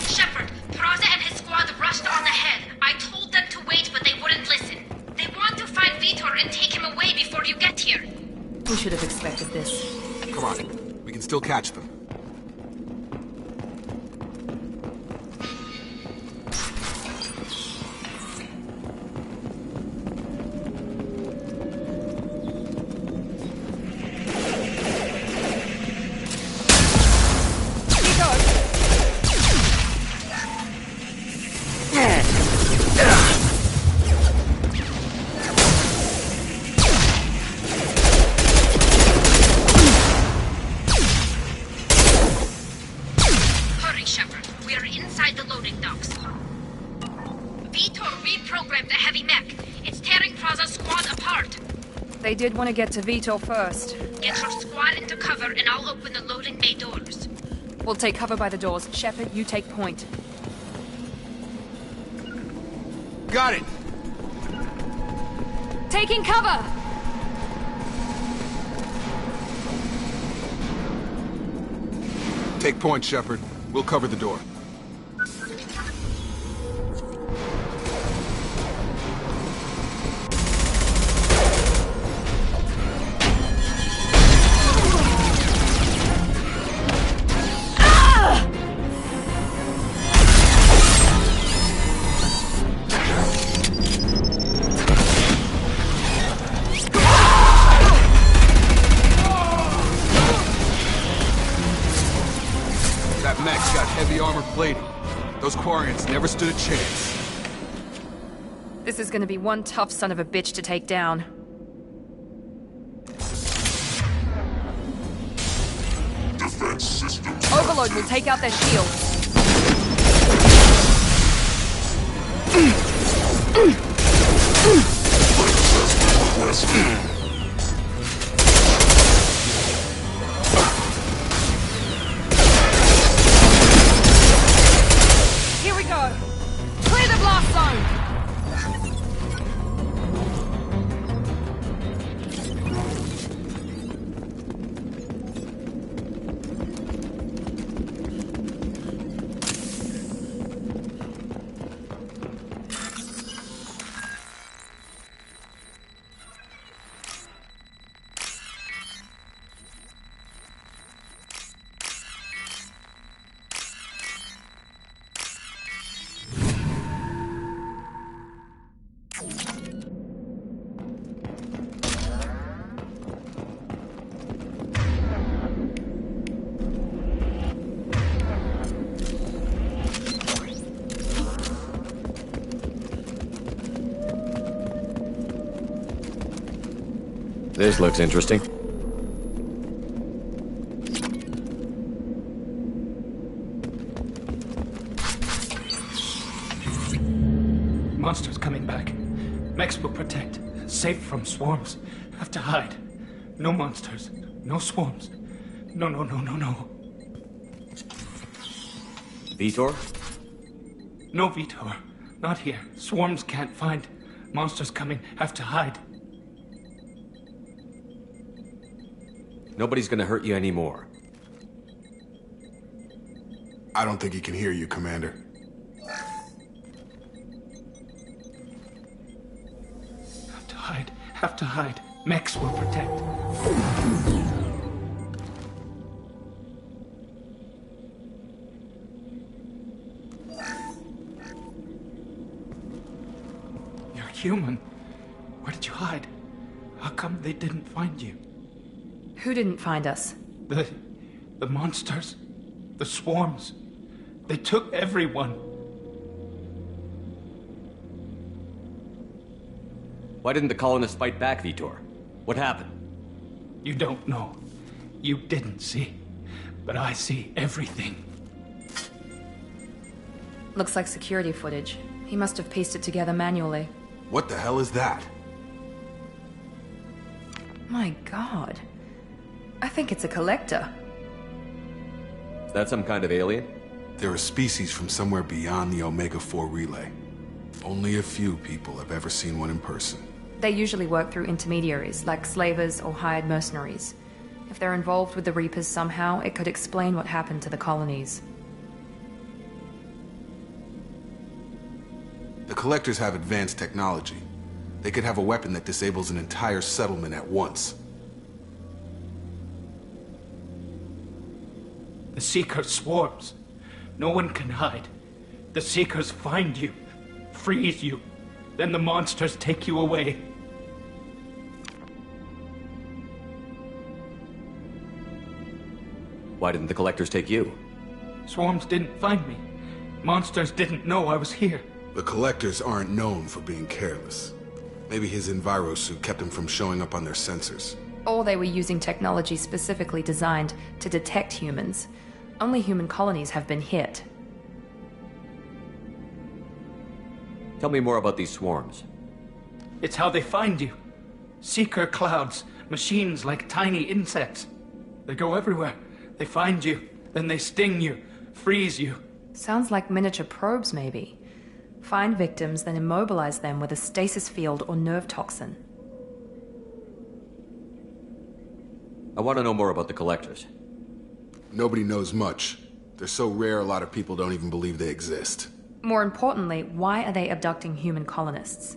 Shepard, Peraza and his squad rushed on ahead. I told them to wait, but they wouldn't listen. They want to find Vitor and take him away before you get here. We should have expected this. Come on, we can still catch them. Hurry, Shepard. We are inside the loading docks. Vitor reprogrammed the heavy mech. It's tearing Peraza's squad apart. They did want to get to Vitor first. Get your squad into cover and I'll open the loading bay doors. We'll take cover by the doors. Shepard, you take point. Got it! Taking cover! Take point, Shepard. We'll cover the door. That mech's got heavy armor plating. Those Quarians never stood a chance. This is gonna be one tough son of a bitch to take down. Defense systems. Overload will take out their shields. Here we go. Clear the blast zone. This looks interesting. Monsters coming back. Mechs will protect. Safe from swarms. Have to hide. No monsters. No swarms. No. Vitor? No Vitor. Not here. Swarms can't find. Monsters coming. Have to hide. Nobody's gonna hurt you anymore. I don't think he can hear you, Commander. Have to hide. Have to hide. Mechs will protect. You're human. Where did you hide? How come they didn't find you? Who didn't find us? The monsters. The swarms. They took everyone. Why didn't the colonists fight back, Vitor? What happened? You don't know. You didn't see. But I see everything. Looks like security footage. He must have pieced it together manually. What the hell is that? My god. I think it's a collector. Is that some kind of alien? They're a species from somewhere beyond the Omega-4 relay. Only a few people have ever seen one in person. They usually work through intermediaries, like slavers or hired mercenaries. If they're involved with the Reapers somehow, it could explain what happened to the colonies. The Collectors have advanced technology. They could have a weapon that disables an entire settlement at once. The Seeker swarms. No one can hide. The Seekers find you, freeze you, then the monsters take you away. Why didn't the Collectors take you? Swarms didn't find me. Monsters didn't know I was here. The Collectors aren't known for being careless. Maybe his Enviro suit kept him from showing up on their sensors. Or they were using technology specifically designed to detect humans. Only human colonies have been hit. Tell me more about these swarms. It's how they find you. Seeker clouds, machines like tiny insects. They go everywhere. They find you, then they sting you, freeze you. Sounds like miniature probes, maybe. Find victims, then immobilize them with a stasis field or nerve toxin. I want to know more about the Collectors. Nobody knows much. They're so rare a lot of people don't even believe they exist. More importantly, why are they abducting human colonists?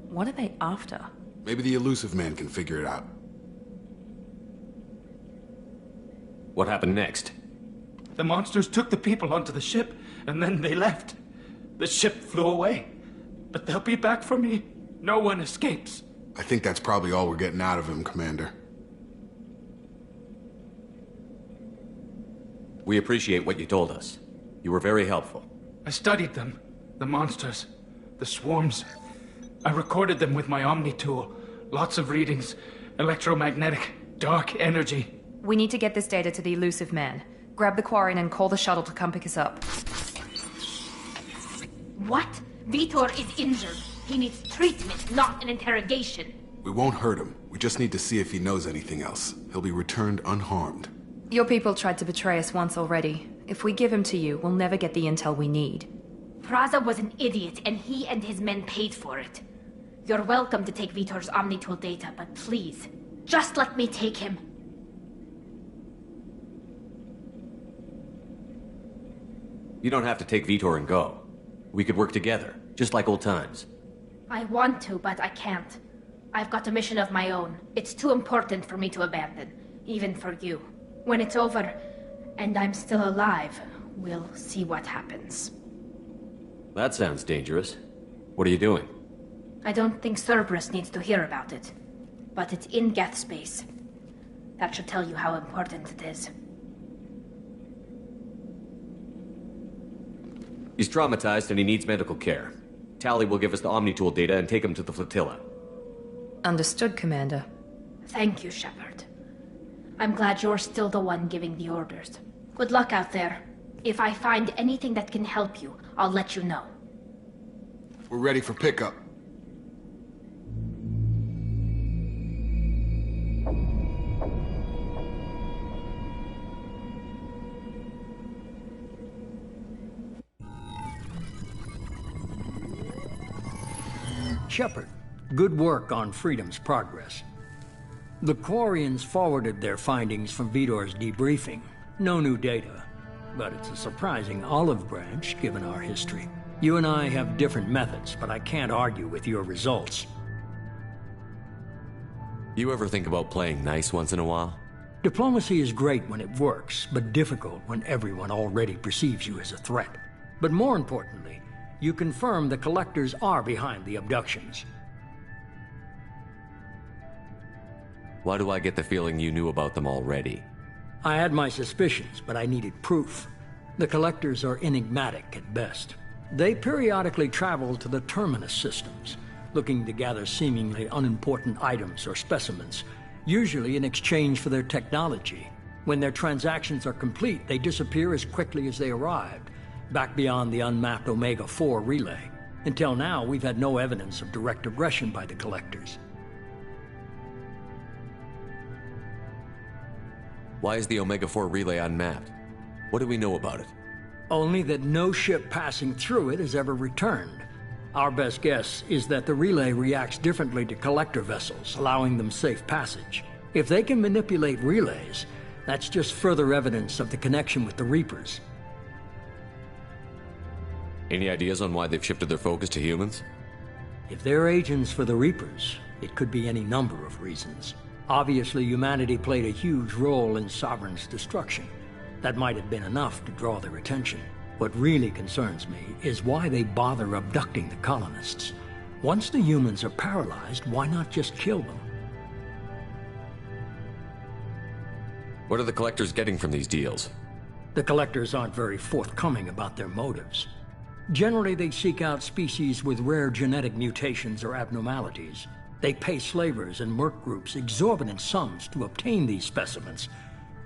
What are they after? Maybe the Elusive Man can figure it out. What happened next? The monsters took the people onto the ship, and then they left. The ship flew away. But they'll be back for me. No one escapes. I think that's probably all we're getting out of him, Commander. We appreciate what you told us. You were very helpful. I studied them. The monsters. The swarms. I recorded them with my Omni tool. Lots of readings. Electromagnetic. Dark energy. We need to get this data to the Elusive Man. Grab the Quarian and call the shuttle to come pick us up. What? Vitor is injured. He needs treatment, not an interrogation. We won't hurt him. We just need to see if he knows anything else. He'll be returned unharmed. Your people tried to betray us once already. If we give him to you, we'll never get the intel we need. Praza was an idiot, and he and his men paid for it. You're welcome to take Vitor's Omnitool data, but please, just let me take him. You don't have to take Vitor and go. We could work together, just like old times. I want to, but I can't. I've got a mission of my own. It's too important for me to abandon, even for you. When it's over, and I'm still alive, we'll see what happens. That sounds dangerous. What are you doing? I don't think Cerberus needs to hear about it. But it's in Geth space. That should tell you how important it is. He's traumatized and he needs medical care. Tally will give us the Omnitool data and take him to the flotilla. Understood, Commander. Thank you, Shepard. I'm glad you're still the one giving the orders. Good luck out there. If I find anything that can help you, I'll let you know. We're ready for pickup. Shepard, good work on Freedom's progress. The Quarians forwarded their findings from Vitor's debriefing. No new data, but it's a surprising olive branch given our history. You and I have different methods, but I can't argue with your results. You ever think about playing nice once in a while? Diplomacy is great when it works, but difficult when everyone already perceives you as a threat. But more importantly, you confirm the Collectors are behind the abductions. Why do I get the feeling you knew about them already? I had my suspicions, but I needed proof. The Collectors are enigmatic at best. They periodically travel to the Terminus systems, looking to gather seemingly unimportant items or specimens, usually in exchange for their technology. When their transactions are complete, they disappear as quickly as they arrived, back beyond the unmapped Omega-4 relay. Until now, we've had no evidence of direct aggression by the Collectors. Why is the Omega-4 relay unmapped? What do we know about it? Only that no ship passing through it has ever returned. Our best guess is that the relay reacts differently to Collector vessels, allowing them safe passage. If they can manipulate relays, that's just further evidence of the connection with the Reapers. Any ideas on why they've shifted their focus to humans? If they're agents for the Reapers, it could be any number of reasons. Obviously, humanity played a huge role in Sovereign's destruction. That might have been enough to draw their attention. What really concerns me is why they bother abducting the colonists. Once the humans are paralyzed, why not just kill them? What are the Collectors getting from these deals? The Collectors aren't very forthcoming about their motives. Generally, they seek out species with rare genetic mutations or abnormalities. They pay slavers and merc groups exorbitant sums to obtain these specimens,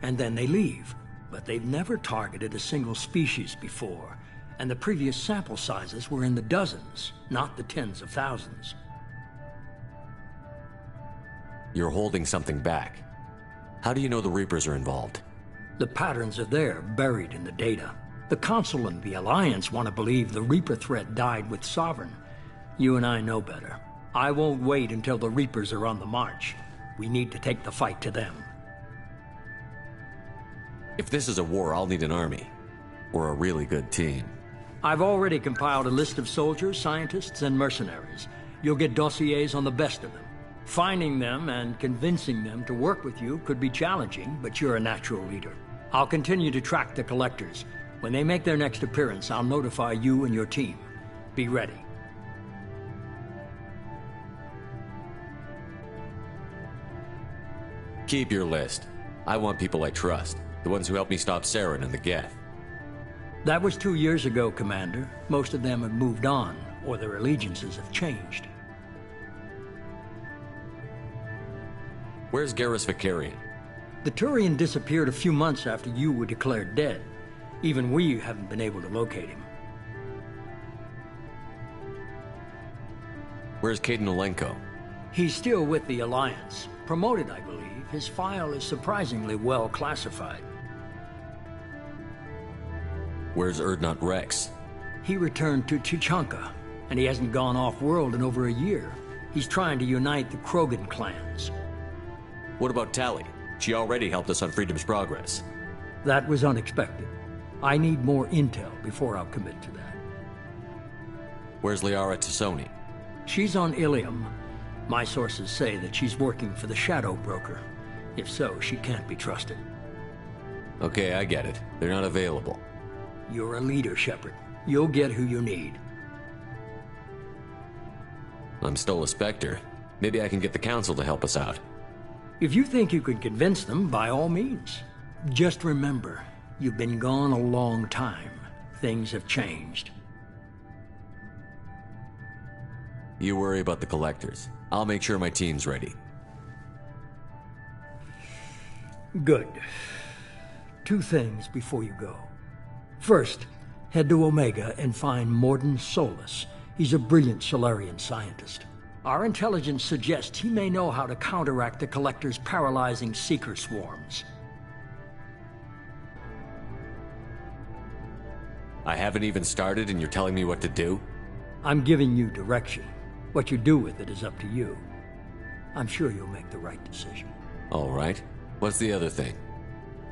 and then they leave. But they've never targeted a single species before, and the previous sample sizes were in the dozens, not the tens of thousands. You're holding something back. How do you know the Reapers are involved? The patterns are there, buried in the data. The Council and the Alliance want to believe the Reaper threat died with Sovereign. You and I know better. I won't wait until the Reapers are on the march. We need to take the fight to them. If this is a war, I'll need an army. Or a really good team. I've already compiled a list of soldiers, scientists, and mercenaries. You'll get dossiers on the best of them. Finding them and convincing them to work with you could be challenging, but you're a natural leader. I'll continue to track the Collectors. When they make their next appearance, I'll notify you and your team. Be ready. Keep your list. I want people I trust. The ones who helped me stop Saren and the Geth. That was 2 years ago, Commander. Most of them have moved on, or their allegiances have changed. Where's Garrus Vicarian? The Turian disappeared a few months after you were declared dead. Even we haven't been able to locate him. Where's Caden Olenko? He's still with the Alliance. Promoted, I believe. His file is surprisingly well classified. Where's Urdnot Rex? He returned to Chichanka, and he hasn't gone off-world in over a year. He's trying to unite the Krogan clans. What about Tali? She already helped us on Freedom's Progress. That was unexpected. I need more intel before I'll commit to that. Where's Liara Tassoni? She's on Ilium. My sources say that she's working for the Shadow Broker. If so, she can't be trusted. Okay, I get it. They're not available. You're a leader, Shepard. You'll get who you need. I'm still a Spectre. Maybe I can get the Council to help us out. If you think you can convince them, by all means. Just remember, you've been gone a long time. Things have changed. You worry about the Collectors. I'll make sure my team's ready. Good. 2 things before you go. First, head to Omega and find Mordin Solus. He's a brilliant Solarian scientist. Our intelligence suggests he may know how to counteract the Collector's paralyzing Seeker swarms. I haven't even started and you're telling me what to do? I'm giving you direction. What you do with it is up to you. I'm sure you'll make the right decision. All right. What's the other thing?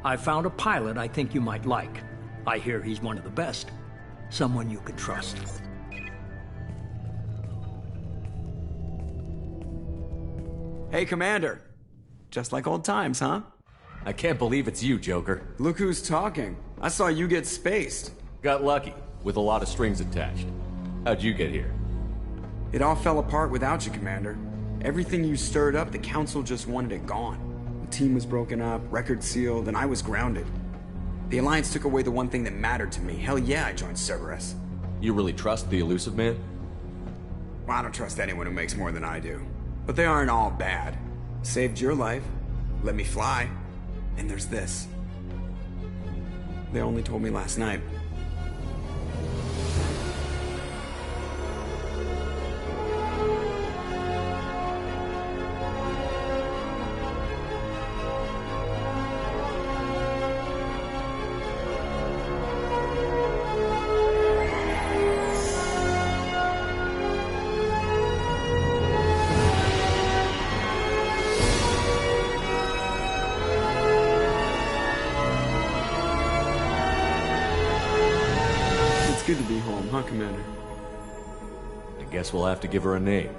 I found a pilot I think you might like. I hear he's one of the best. Someone you can trust. Hey, Commander. Just like old times, huh? I can't believe it's you, Joker. Look who's talking. I saw you get spaced. Got lucky, with a lot of strings attached. How'd you get here? It all fell apart without you, Commander. Everything you stirred up, the Council just wanted it gone. The team was broken up, record sealed, and I was grounded. The Alliance took away the one thing that mattered to me. Hell yeah, I joined Cerberus. You really trust the Elusive Man? Well, I don't trust anyone who makes more than I do. But they aren't all bad. Saved your life, let me fly, and there's this. They only told me last night. huh, Commander? I guess we'll have to give her a name.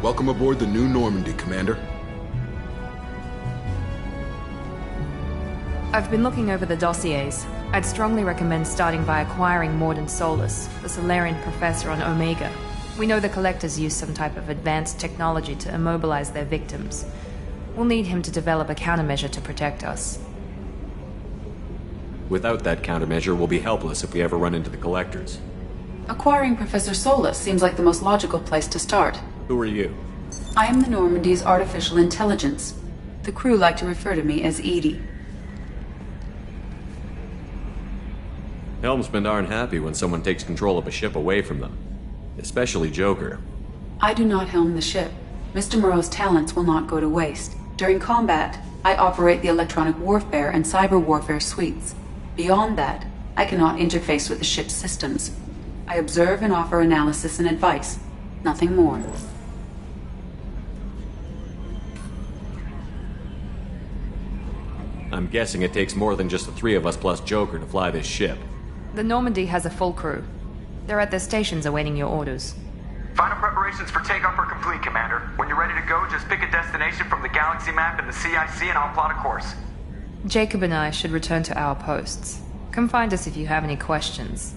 Welcome aboard the New Normandy, Commander. I've been looking over the dossiers. I'd strongly recommend starting by acquiring Morden Solus, the Solarian professor on Omega. We know the Collectors use some type of advanced technology to immobilize their victims. We'll need him to develop a countermeasure to protect us. Without that countermeasure, we'll be helpless if we ever run into the Collectors. Acquiring Professor Solus seems like the most logical place to start. Who are you? I am the Normandy's artificial intelligence. The crew like to refer to me as Edie. Helmsmen aren't happy when someone takes control of a ship away from them. Especially Joker. I do not helm the ship. Mr. Moreau's talents will not go to waste. During combat, I operate the electronic warfare and cyber warfare suites. Beyond that, I cannot interface with the ship's systems. I observe and offer analysis and advice. Nothing more. I'm guessing it takes more than just the three of us plus Joker to fly this ship. The Normandy has a full crew. They're at their stations awaiting your orders. Final preparations for takeoff are complete, Commander. When you're ready to go, just pick a destination from the galaxy map in the CIC and I'll plot a course. Jacob and I should return to our posts. Come find us if you have any questions.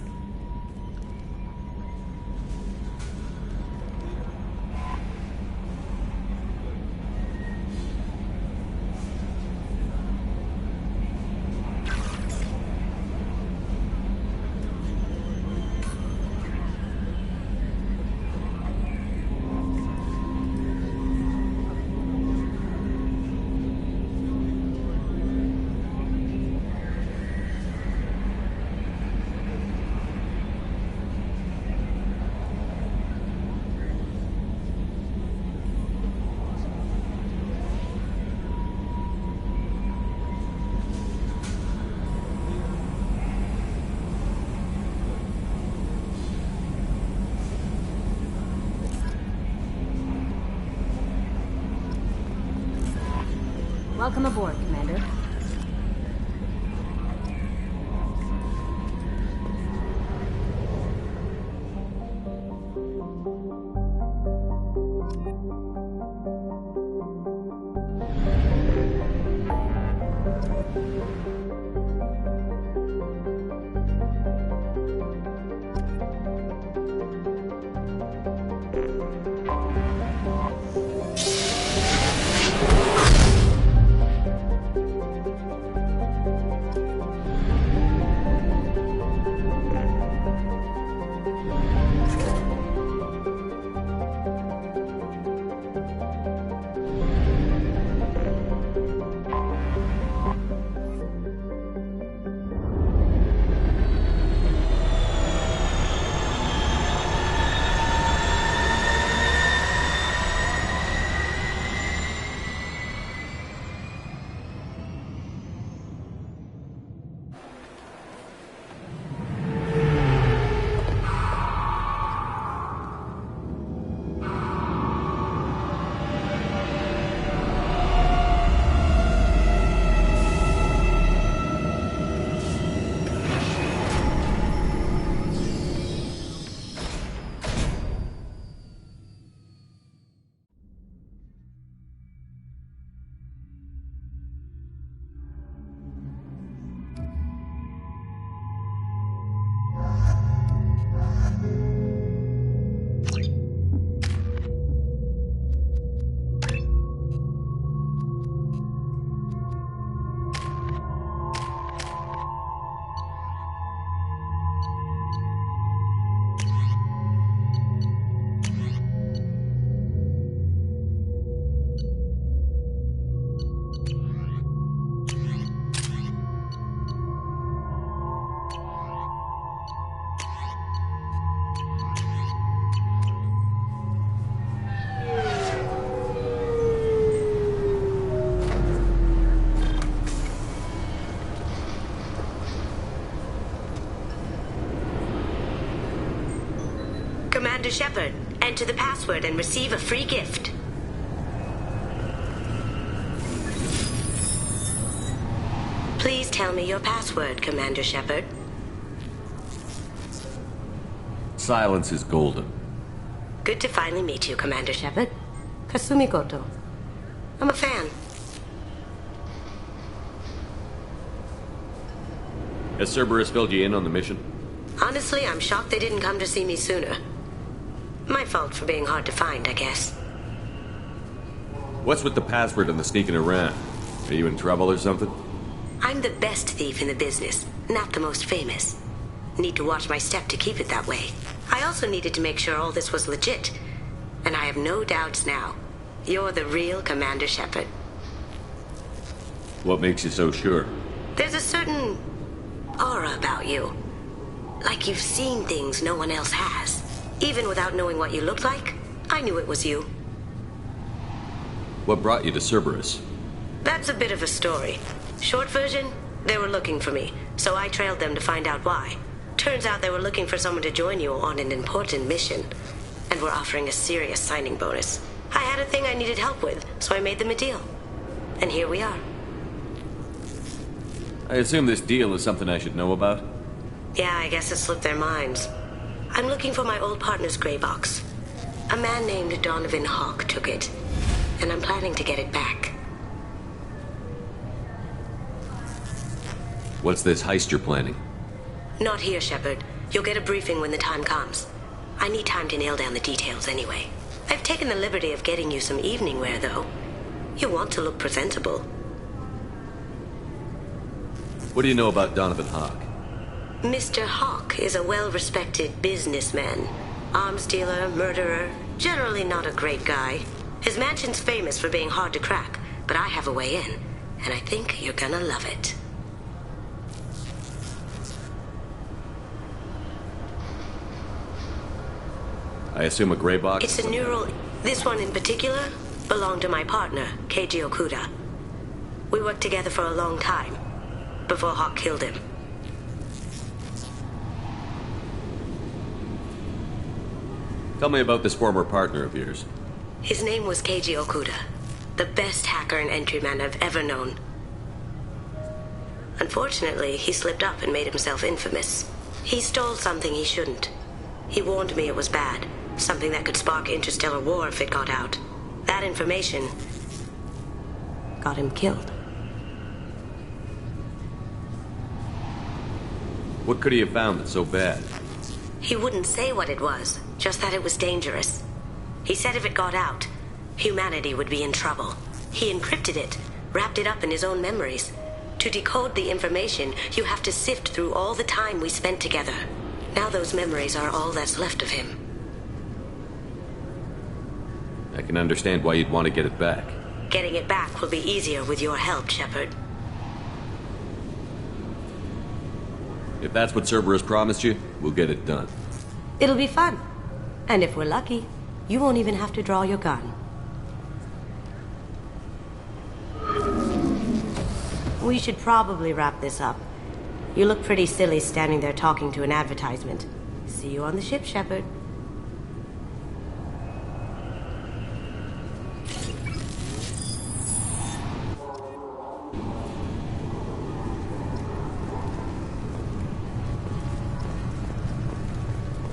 Welcome aboard, Commander. Commander Shepard. Enter the password and receive a free gift. Please tell me your password, Commander Shepard. Silence is golden. Good to finally meet you, Commander Shepard. Kasumi Goto. I'm a fan. Has Cerberus filled you in on the mission? Honestly, I'm shocked they didn't come to see me sooner. My fault for being hard to find, I guess. What's with the password and the sneaking around? Are you in trouble or something? I'm the best thief in the business, not the most famous. Need to watch my step to keep it that way. I also needed to make sure all this was legit. And I have no doubts now. You're the real Commander Shepard. What makes you so sure? There's a certain aura about you. Like you've seen things no one else has. Even without knowing what you looked like, I knew it was you. What brought you to Cerberus? That's a bit of a story. Short version, they were looking for me, so I trailed them to find out why. Turns out they were looking for someone to join you on an important mission, and were offering a serious signing bonus. I had a thing I needed help with, so I made them a deal. And here we are. I assume this deal is something I should know about? Yeah, I guess it slipped their minds. I'm looking for my old partner's gray box. A man named Donovan Hawk took it, and I'm planning to get it back. What's this heist you're planning? Not here, Shepard. You'll get a briefing when the time comes. I need time to nail down the details anyway. I've taken the liberty of getting you some evening wear, though. You want to look presentable. What do you know about Donovan Hawk? Mr. Hawk is a well-respected businessman. Arms dealer, murderer, generally not a great guy. His mansion's famous for being hard to crack, but I have a way in, and I think you're gonna love it. I assume a gray box? It's a neural... This one in particular belonged to my partner, Keiji Okuda. We worked together for a long time, before Hawk killed him. Tell me about this former partner of yours. His name was Keiji Okuda, the best hacker and entryman I've ever known. Unfortunately, he slipped up and made himself infamous. He stole something he shouldn't. He warned me it was bad, something that could spark interstellar war if it got out. That information got him killed. What could he have found that's so bad? He wouldn't say what it was, just that it was dangerous. He said if it got out, humanity would be in trouble. He encrypted it, wrapped it up in his own memories. To decode the information, you have to sift through all the time we spent together. Now those memories are all that's left of him. I can understand why you'd want to get it back. Getting it back will be easier with your help, Shepard. If that's what Cerberus promised you, we'll get it done. It'll be fun. And if we're lucky, you won't even have to draw your gun. We should probably wrap this up. You look pretty silly standing there talking to an advertisement. See you on the ship, Shepard.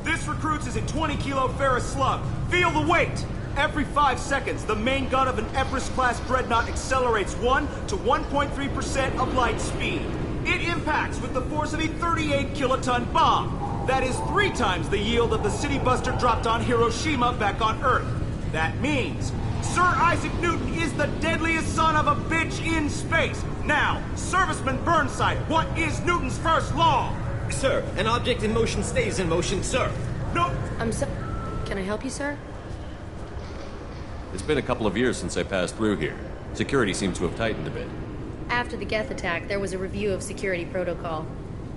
This recruits is a 20-kilo ferrous slug. Feel the weight! Every 5 seconds, the main gun of an Everest-class dreadnought accelerates 1 to 1.3% of light speed. It impacts with the force of a 38-kiloton bomb. That is 3 times the yield of the city buster dropped on Hiroshima back on Earth. That means Sir Isaac Newton is the deadliest son of a bitch in space. Now, Serviceman Burnside, what is Newton's first law? Sir, an object in motion stays in motion, sir. No. Can I help you, sir? It's been a couple of years since I passed through here. Security seems to have tightened a bit. After the Geth attack, there was a review of security protocol.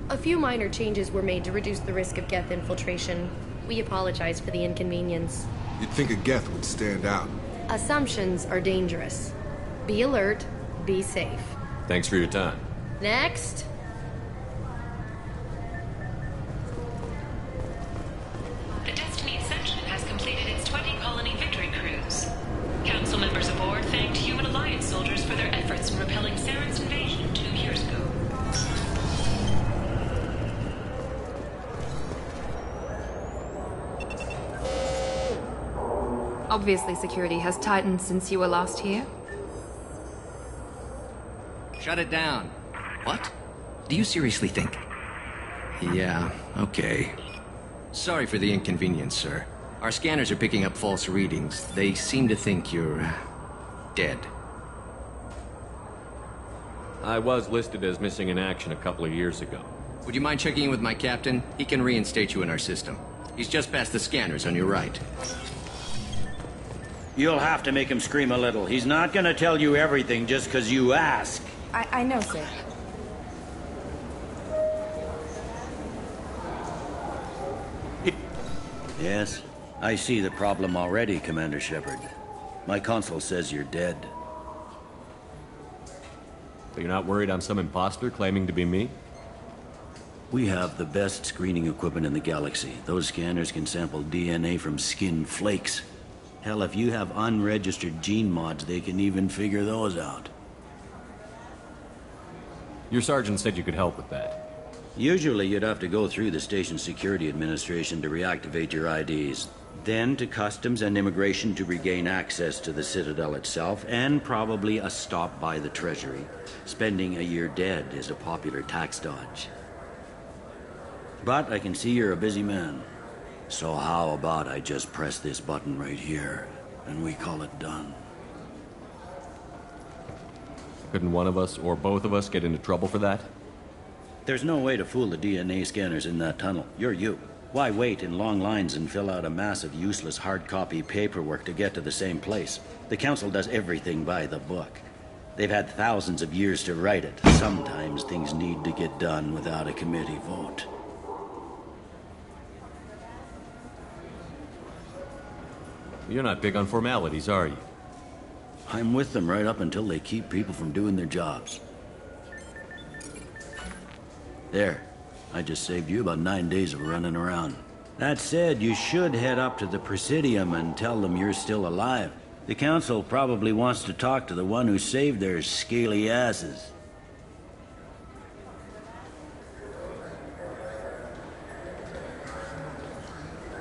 A few minor changes were made to reduce the risk of Geth infiltration. We apologize for the inconvenience. You'd think a Geth would stand out. Assumptions are dangerous. Be alert, be safe. Thanks for your time. Next. The Destiny Ascension force propelling Saren's invasion 2 years ago. Obviously, security has tightened since you were last here. Shut it down. What? Do you seriously think? Yeah, okay. Sorry for the inconvenience, sir. Our scanners are picking up false readings. They seem to think you're... dead. I was listed as missing in action a couple of years ago. Would you mind checking in with my captain? He can reinstate you in our system. He's just past the scanners on your right. You'll have to make him scream a little. He's not gonna tell you everything just because you ask. I know, sir. Yes, I see the problem already, Commander Shepard. My console says you're dead. But you're not worried I'm some imposter claiming to be me? We have the best screening equipment in the galaxy. Those scanners can sample DNA from skin flakes. Hell, if you have unregistered gene mods, they can even figure those out. Your sergeant said you could help with that. Usually you'd have to go through the station security administration to reactivate your IDs. Then to customs and immigration to regain access to the Citadel itself, and probably a stop by the Treasury. Spending a year dead is a popular tax dodge. But I can see you're a busy man. So how about I just press this button right here, and we call it done? Couldn't one of us, or both of us, get into trouble for that? There's no way to fool the DNA scanners in that tunnel. You're you. Why wait in long lines and fill out a massive useless hard copy paperwork to get to the same place? The Council does everything by the book. They've had thousands of years to write it. Sometimes things need to get done without a committee vote. You're not big on formalities, are you? I'm with them right up until they keep people from doing their jobs. There. I just saved you about 9 days of running around. That said, you should head up to the Presidium and tell them you're still alive. The Council probably wants to talk to the one who saved their scaly asses.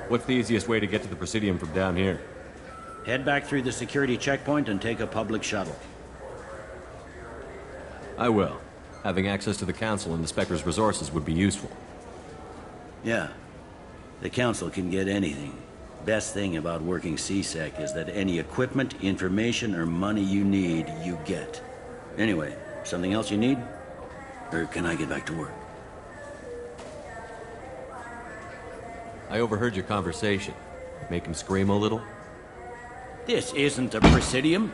What's the easiest way to get to the Presidium from down here? Head back through the security checkpoint and take a public shuttle. I will. Having access to the Council and the Spectre's resources would be useful. Yeah. The Council can get anything. Best thing about working CSEC is that any equipment, information, or money you need, you get. Anyway, something else you need? Or can I get back to work? I overheard your conversation. Make him scream a little? This isn't a Presidium.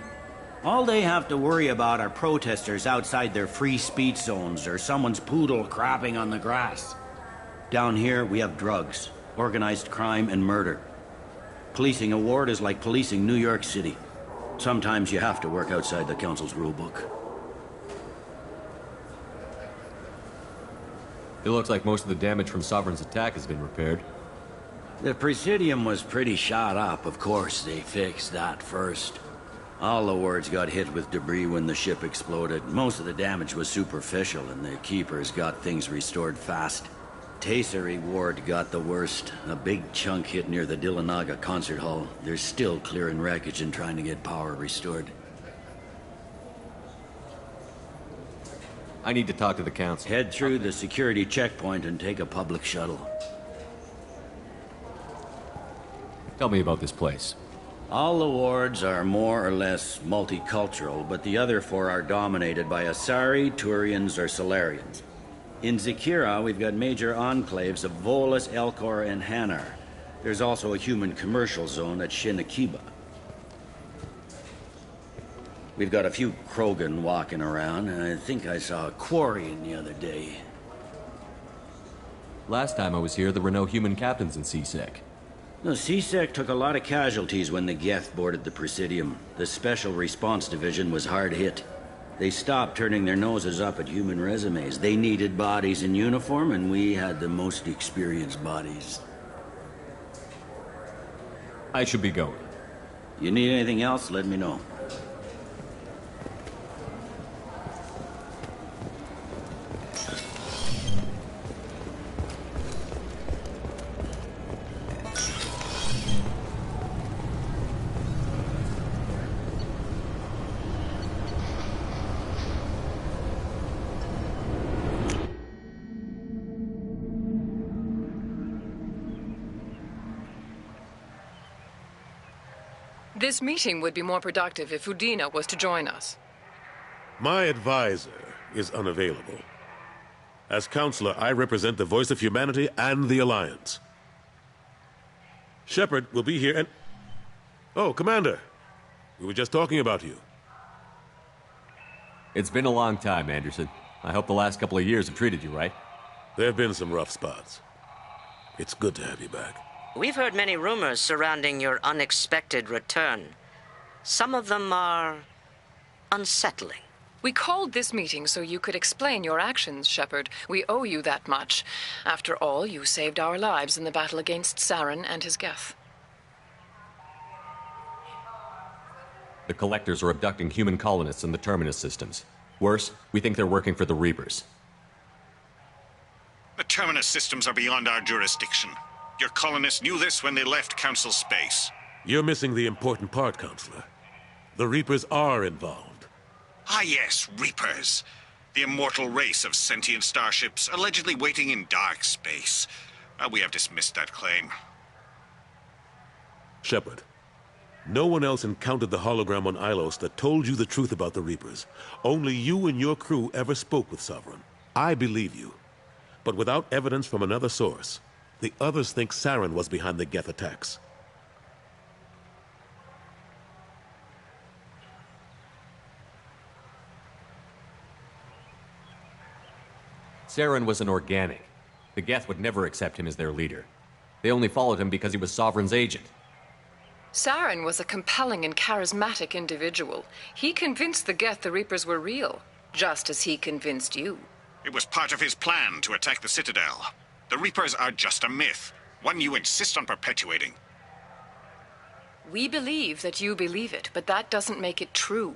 All they have to worry about are protesters outside their free speech zones or someone's poodle crapping on the grass. Down here, we have drugs, organized crime, and murder. Policing a ward is like policing New York City. Sometimes you have to work outside the Council's rulebook. It looks like most of the damage from Sovereign's attack has been repaired. The Presidium was pretty shot up. Of course, they fixed that first. All the wards got hit with debris when the ship exploded. Most of the damage was superficial, and the Keepers got things restored fast. Tasery Ward got the worst. A big chunk hit near the Dillanaga concert hall. They're still clearing wreckage and trying to get power restored. I need to talk to the Council. Head through the security checkpoint and take a public shuttle. Tell me about this place. All the wards are more or less multicultural, but the other four are dominated by Asari, Turians, or Solarians. In Zakira, we've got major enclaves of Volus, Elcor, and Hanar. There's also a human commercial zone at Shinakiba. We've got a few Krogan walking around, and I think I saw a Quarian the other day. Last time I was here, there were no human captains in CSEC. No, CSEC took a lot of casualties when the Geth boarded the Presidium. The Special Response Division was hard hit. They stopped turning their noses up at human resumes. They needed bodies in uniform, and we had the most experienced bodies. I should be going. You need anything else, let me know. This meeting would be more productive if Udina was to join us. My advisor is unavailable. As counselor, I represent the voice of humanity and the Alliance. Shepard will be here and... Oh, Commander. We were just talking about you. It's been a long time, Anderson. I hope the last couple of years have treated you right. There have been some rough spots. It's good to have you back. We've heard many rumors surrounding your unexpected return. Some of them are unsettling. We called this meeting so you could explain your actions, Shepard. We owe you that much. After all, you saved our lives in the battle against Saren and his Geth. The Collectors are abducting human colonists in the Terminus systems. Worse, we think they're working for the Reapers. The Terminus systems are beyond our jurisdiction. Your colonists knew this when they left Council space. You're missing the important part, Counselor. The Reapers are involved. Ah yes, Reapers. The immortal race of sentient starships allegedly waiting in dark space. We have dismissed that claim. Shepard, no one else encountered the hologram on Ilos that told you the truth about the Reapers. Only you and your crew ever spoke with Sovereign. I believe you. But without evidence from another source, the others think Saren was behind the Geth attacks. Saren was an organic. The Geth would never accept him as their leader. They only followed him because he was Sovereign's agent. Saren was a compelling and charismatic individual. He convinced the Geth the Reapers were real, just as he convinced you. It was part of his plan to attack the Citadel. The Reapers are just a myth, one you insist on perpetuating. We believe that you believe it, but that doesn't make it true.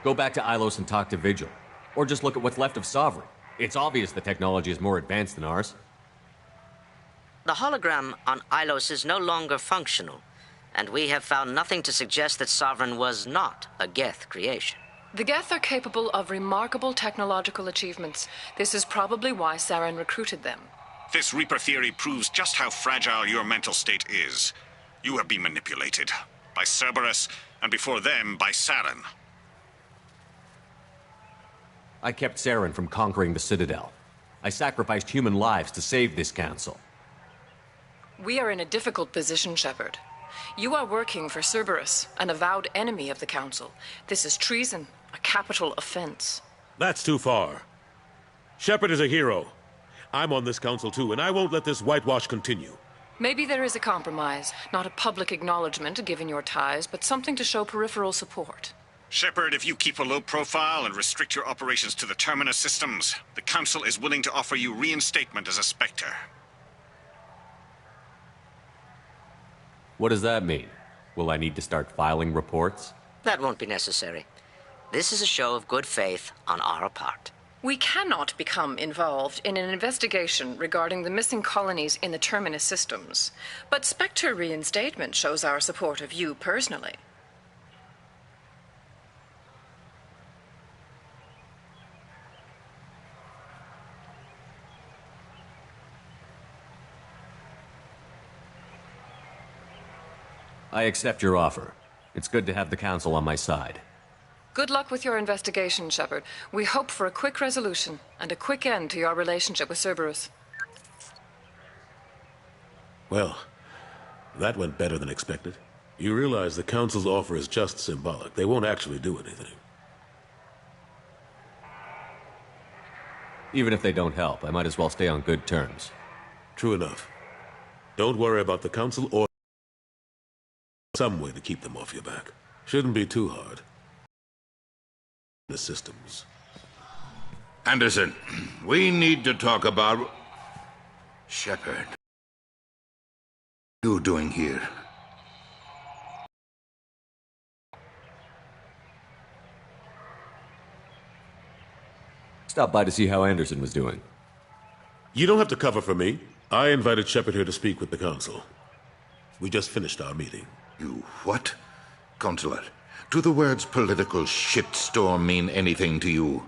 Go back to Ilos and talk to Vigil. Or just look at what's left of Sovereign. It's obvious the technology is more advanced than ours. The hologram on Ilos is no longer functional, and we have found nothing to suggest that Sovereign was not a Geth creation. The Geth are capable of remarkable technological achievements. This is probably why Saren recruited them. This Reaper theory proves just how fragile your mental state is. You have been manipulated. By Cerberus, and before them, by Saren. I kept Saren from conquering the Citadel. I sacrificed human lives to save this council. We are in a difficult position, Shepard. You are working for Cerberus, an avowed enemy of the Council. This is treason, a capital offense. That's too far. Shepard is a hero. I'm on this council too, and I won't let this whitewash continue. Maybe there is a compromise. Not a public acknowledgement given your ties, but something to show peripheral support. Shepard, if you keep a low profile and restrict your operations to the Terminus systems, the Council is willing to offer you reinstatement as a Spectre. What does that mean? Will I need to start filing reports? That won't be necessary. This is a show of good faith on our part. We cannot become involved in an investigation regarding the missing colonies in the Terminus systems, but Spectre reinstatement shows our support of you personally. I accept your offer. It's good to have the Council on my side. Good luck with your investigation, Shepard. We hope for a quick resolution and a quick end to your relationship with Cerberus. Well, that went better than expected. You realize the Council's offer is just symbolic. They won't actually do anything. Even if they don't help, I might as well stay on good terms. True enough. Don't worry about the Council or some way to keep them off your back. Shouldn't be too hard. The systems. Anderson, we need to talk about... Shepard. What are you doing here? Stop by to see how Anderson was doing. You don't have to cover for me. I invited Shepard here to speak with the Council. We just finished our meeting. You what? Consular, do the words political shitstorm mean anything to you?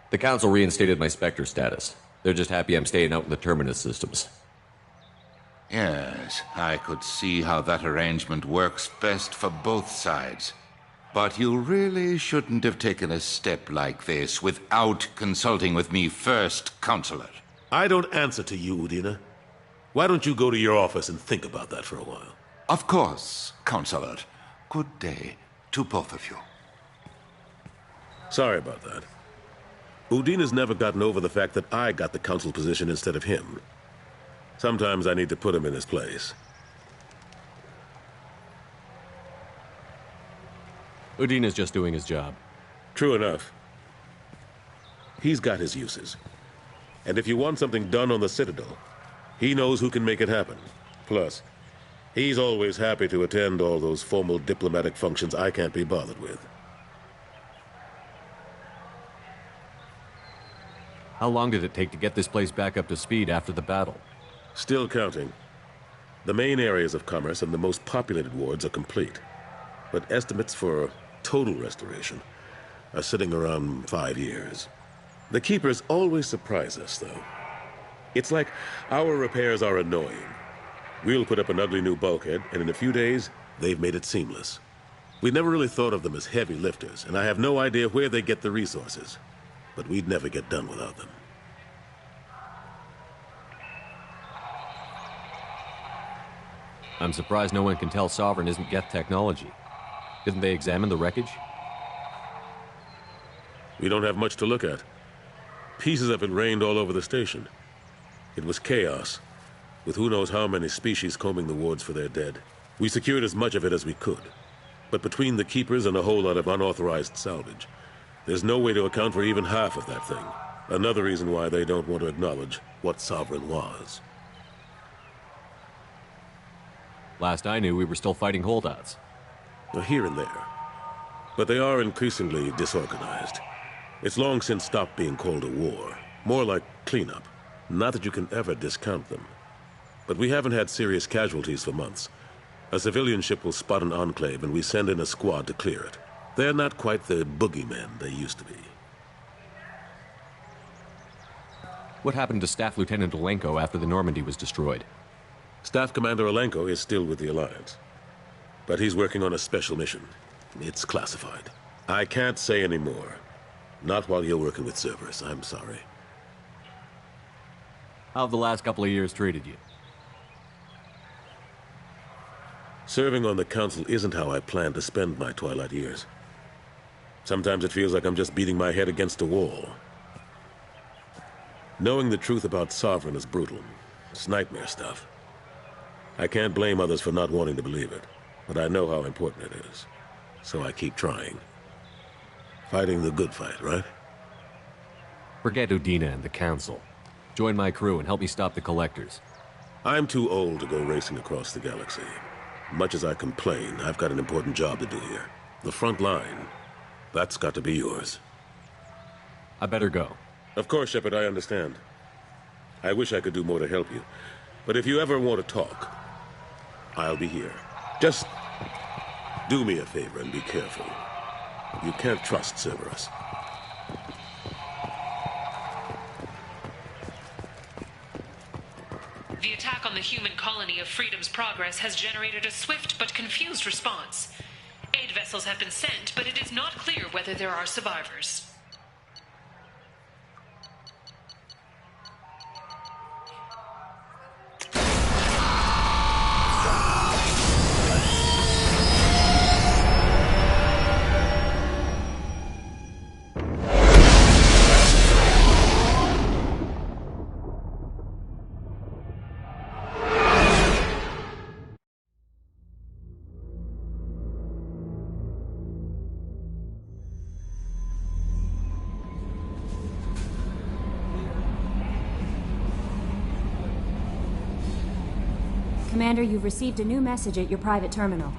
The Council reinstated my Spectre status. They're just happy I'm staying out in the Terminus systems. Yes, I could see how that arrangement works best for both sides. But you really shouldn't have taken a step like this without consulting with me first, Consulate. I don't answer to you, Udina. Why don't you go to your office and think about that for a while? Of course, Consulate. Good day to both of you. Sorry about that. Udina's never gotten over the fact that I got the council position instead of him. Sometimes I need to put him in his place. Udina's just doing his job. True enough. He's got his uses. And if you want something done on the Citadel, he knows who can make it happen. Plus, he's always happy to attend all those formal diplomatic functions I can't be bothered with. How long did it take to get this place back up to speed after the battle? Still counting. The main areas of commerce and the most populated wards are complete. But estimates for total restoration are sitting around 5 years. The Keepers always surprise us, though. It's like our repairs are annoying. We'll put up an ugly new bulkhead, and in a few days, they've made it seamless. We never really thought of them as heavy lifters, and I have no idea where they get the resources. But we'd never get done without them. I'm surprised no one can tell Sovereign isn't Geth technology. Didn't they examine the wreckage? We don't have much to look at. Pieces of it rained all over the station. It was chaos, with who knows how many species combing the wards for their dead. We secured as much of it as we could. But between the Keepers and a whole lot of unauthorized salvage, there's no way to account for even half of that thing. Another reason why they don't want to acknowledge what Sovereign was. Last I knew, we were still fighting holdouts. Here and there. But they are increasingly disorganized. It's long since stopped being called a war. More like cleanup. Not that you can ever discount them. But we haven't had serious casualties for months. A civilian ship will spot an enclave and we send in a squad to clear it. They're not quite the boogeymen they used to be. What happened to Staff Lieutenant Alenko after the Normandy was destroyed? Staff Commander Alenko is still with the Alliance. But he's working on a special mission. It's classified. I can't say any more. Not while you're working with Cerberus, I'm sorry. How have the last couple of years treated you? Serving on the Council isn't how I plan to spend my twilight years. Sometimes it feels like I'm just beating my head against a wall. Knowing the truth about Sovereign is brutal. It's nightmare stuff. I can't blame others for not wanting to believe it, but I know how important it is. So I keep trying. Fighting the good fight, right? Forget Udina and the Council. Join my crew and help me stop the Collectors. I'm too old to go racing across the galaxy. Much as I complain, I've got an important job to do here. The front line. That's got to be yours. I better go. Of course, Shepard, I understand. I wish I could do more to help you. But if you ever want to talk, I'll be here. Just do me a favor and be careful. You can't trust Cerberus. The attack on the human colony of Freedom's Progress has generated a swift but confused response. Aid vessels have been sent, but it is not clear whether there are survivors. Commander, you've received a new message at your private terminal.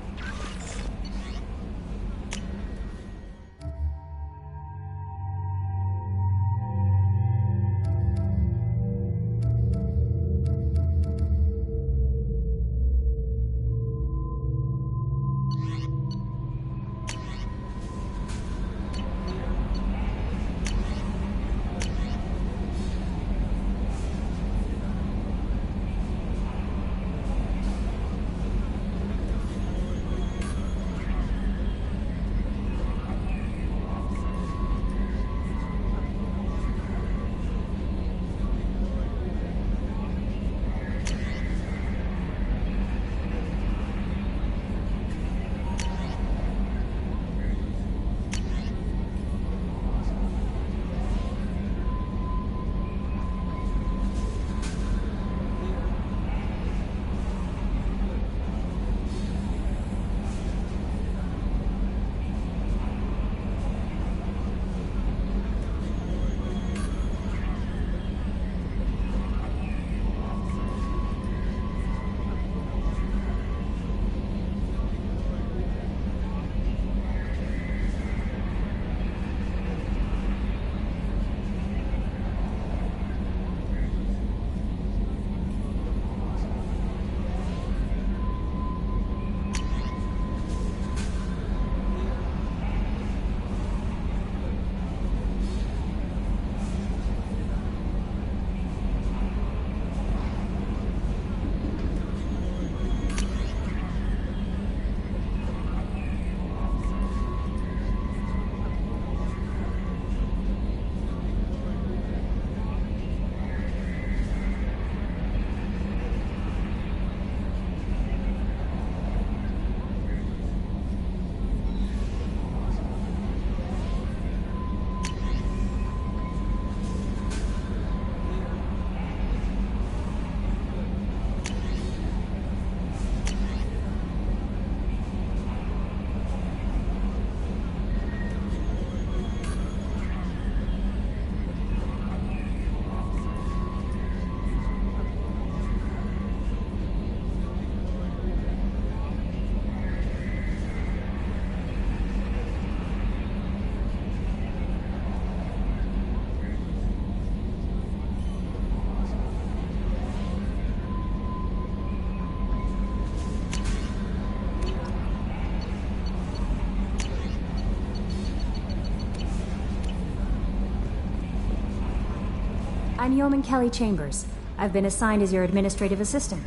I'm Yeoman Kelly Chambers. I've been assigned as your administrative assistant.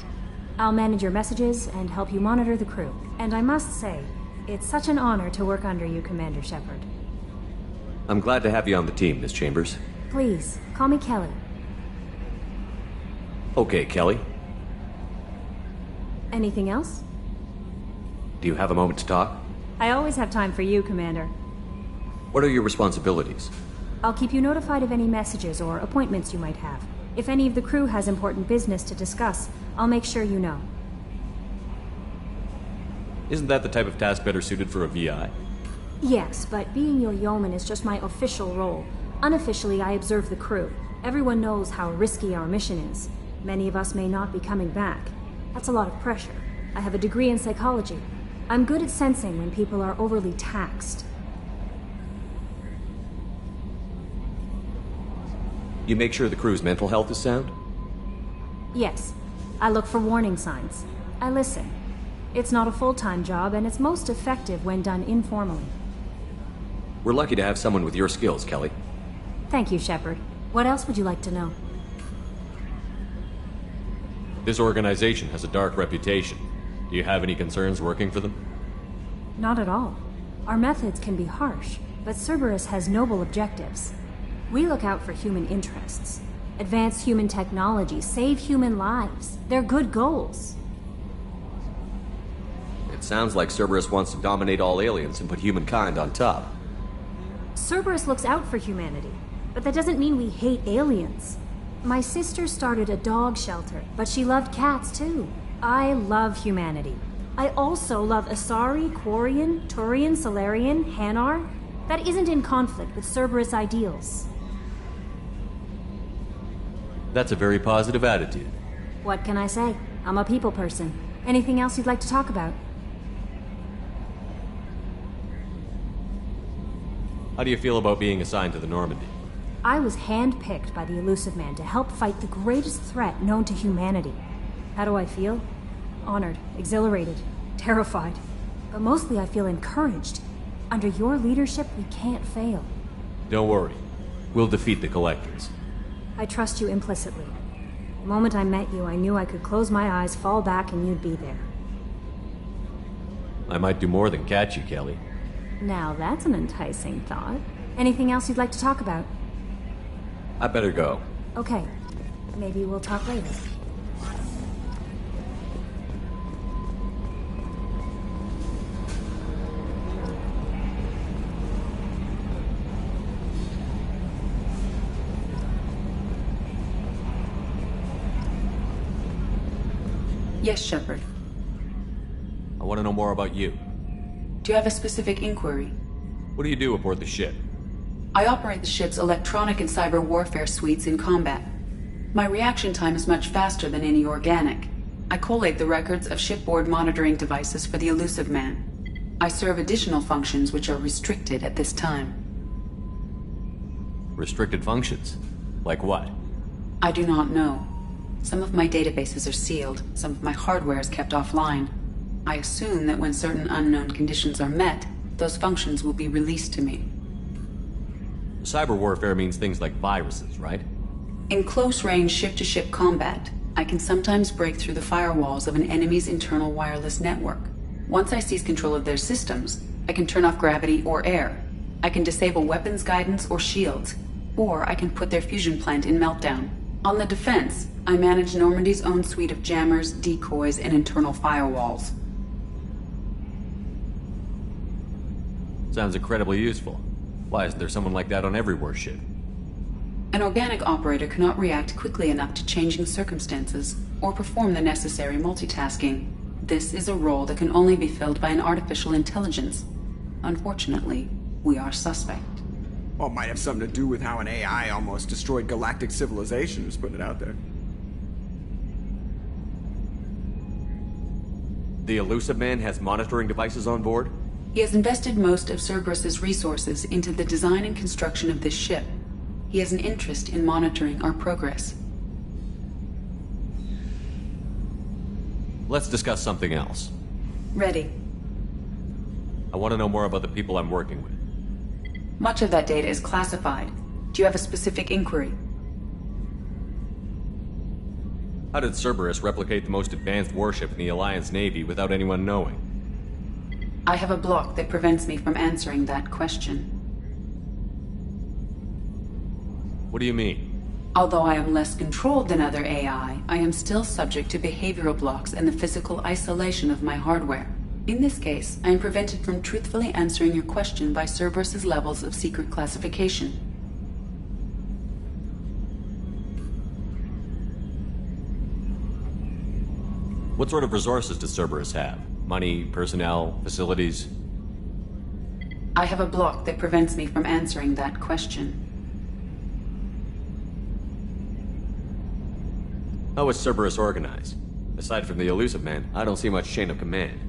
I'll manage your messages and help you monitor the crew. And I must say, it's such an honor to work under you, Commander Shepard. I'm glad to have you on the team, Miss Chambers. Please, call me Kelly. Okay, Kelly. Anything else? Do you have a moment to talk? I always have time for you, Commander. What are your responsibilities? I'll keep you notified of any messages or appointments you might have. If any of the crew has important business to discuss, I'll make sure you know. Isn't that the type of task better suited for a VI? Yes, but being your yeoman is just my official role. Unofficially, I observe the crew. Everyone knows how risky our mission is. Many of us may not be coming back. That's a lot of pressure. I have a degree in psychology. I'm good at sensing when people are overly taxed. You make sure the crew's mental health is sound? Yes. I look for warning signs. I listen. It's not a full-time job, and it's most effective when done informally. We're lucky to have someone with your skills, Kelly. Thank you, Shepard. What else would you like to know? This organization has a dark reputation. Do you have any concerns working for them? Not at all. Our methods can be harsh, but Cerberus has noble objectives. We look out for human interests. Advance human technology, save human lives. They're good goals. It sounds like Cerberus wants to dominate all aliens and put humankind on top. Cerberus looks out for humanity, but that doesn't mean we hate aliens. My sister started a dog shelter, but she loved cats too. I love humanity. I also love Asari, Quarian, Turian, Solarian, Hanar. That isn't in conflict with Cerberus ideals. That's a very positive attitude. What can I say? I'm a people person. Anything else you'd like to talk about? How do you feel about being assigned to the Normandy? I was handpicked by the Elusive Man to help fight the greatest threat known to humanity. How do I feel? Honored, exhilarated, terrified. But mostly I feel encouraged. Under your leadership, we can't fail. Don't worry. We'll defeat the Collectors. I trust you implicitly. The moment I met you, I knew I could close my eyes, fall back, and you'd be there. I might do more than catch you, Kelly. Now that's an enticing thought. Anything else you'd like to talk about? I better go. Okay. Maybe we'll talk later. Yes, Shepard. I want to know more about you. Do you have a specific inquiry? What do you do aboard the ship? I operate the ship's electronic and cyber warfare suites in combat. My reaction time is much faster than any organic. I collate the records of shipboard monitoring devices for the Elusive Man. I serve additional functions which are restricted at this time. Restricted functions? Like what? I do not know. Some of my databases are sealed, some of my hardware is kept offline. I assume that when certain unknown conditions are met, those functions will be released to me. Cyber warfare means things like viruses, right? In close-range ship-to-ship combat, I can sometimes break through the firewalls of an enemy's internal wireless network. Once I seize control of their systems, I can turn off gravity or air. I can disable weapons guidance or shields, or I can put their fusion plant in meltdown. On the defense, I manage Normandy's own suite of jammers, decoys, and internal firewalls. Sounds incredibly useful. Why isn't there someone like that on every warship? An organic operator cannot react quickly enough to changing circumstances or perform the necessary multitasking. This is a role that can only be filled by an artificial intelligence. Unfortunately, we are suspect. Well, it might have something to do with how an AI almost destroyed galactic civilization, just putting it out there. The Elusive Man has monitoring devices on board? He has invested most of Cerberus's resources into the design and construction of this ship. He has an interest in monitoring our progress. Let's discuss something else. Ready. I want to know more about the people I'm working with. Much of that data is classified. Do you have a specific inquiry? How did Cerberus replicate the most advanced warship in the Alliance Navy without anyone knowing? I have a block that prevents me from answering that question. What do you mean? Although I am less controlled than other AI, I am still subject to behavioral blocks and the physical isolation of my hardware. In this case, I am prevented from truthfully answering your question by Cerberus's levels of secret classification. What sort of resources does Cerberus have? Money, personnel, facilities? I have a block that prevents me from answering that question. How is Cerberus organized? Aside from the Elusive Man, I don't see much chain of command.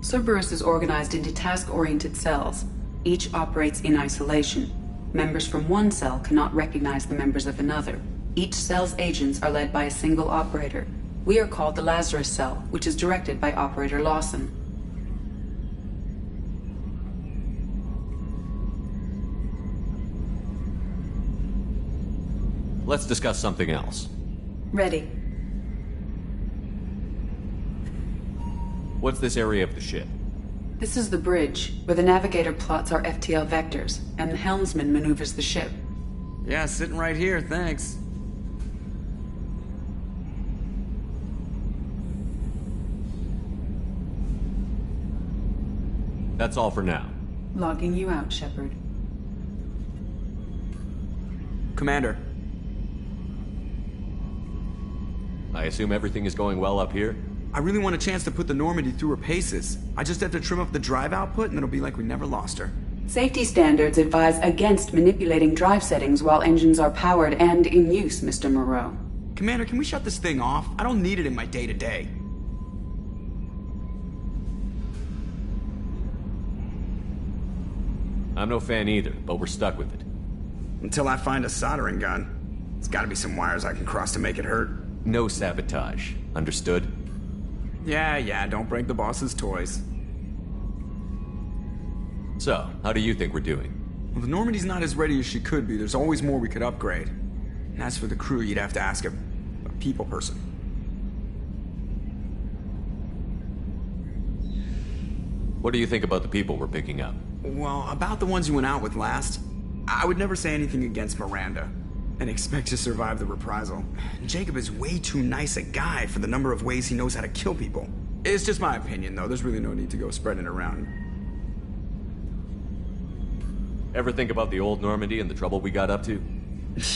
Cerberus is organized into task-oriented cells. Each operates in isolation. Members from one cell cannot recognize the members of another. Each cell's agents are led by a single operator. We are called the Lazarus Cell, which is directed by Operator Lawson. Let's discuss something else. Ready. What's this area of the ship? This is the bridge, where the navigator plots our FTL vectors, and the helmsman maneuvers the ship. Yeah, sitting right here, thanks. That's all for now. Logging you out, Shepard. Commander. I assume everything is going well up here? I really want a chance to put the Normandy through her paces. I just have to trim up the drive output and it'll be like we never lost her. Safety standards advise against manipulating drive settings while engines are powered and in use, Mr. Moreau. Commander, can we shut this thing off? I don't need it in my day-to-day. I'm no fan either, but we're stuck with it. Until I find a soldering gun. There's gotta be some wires I can cross to make it hurt. No sabotage. Understood? Yeah, don't break the boss's toys. So, how do you think we're doing? Well, the Normandy's not as ready as she could be. There's always more we could upgrade. And as for the crew, you'd have to ask a people person. What do you think about the people we're picking up? Well, about the ones you went out with last, I would never say anything against Miranda. And expect to survive the reprisal. Jacob is way too nice a guy for the number of ways he knows how to kill people. It's just my opinion, though. There's really no need to go spreading it around. Ever think about the old Normandy and the trouble we got up to?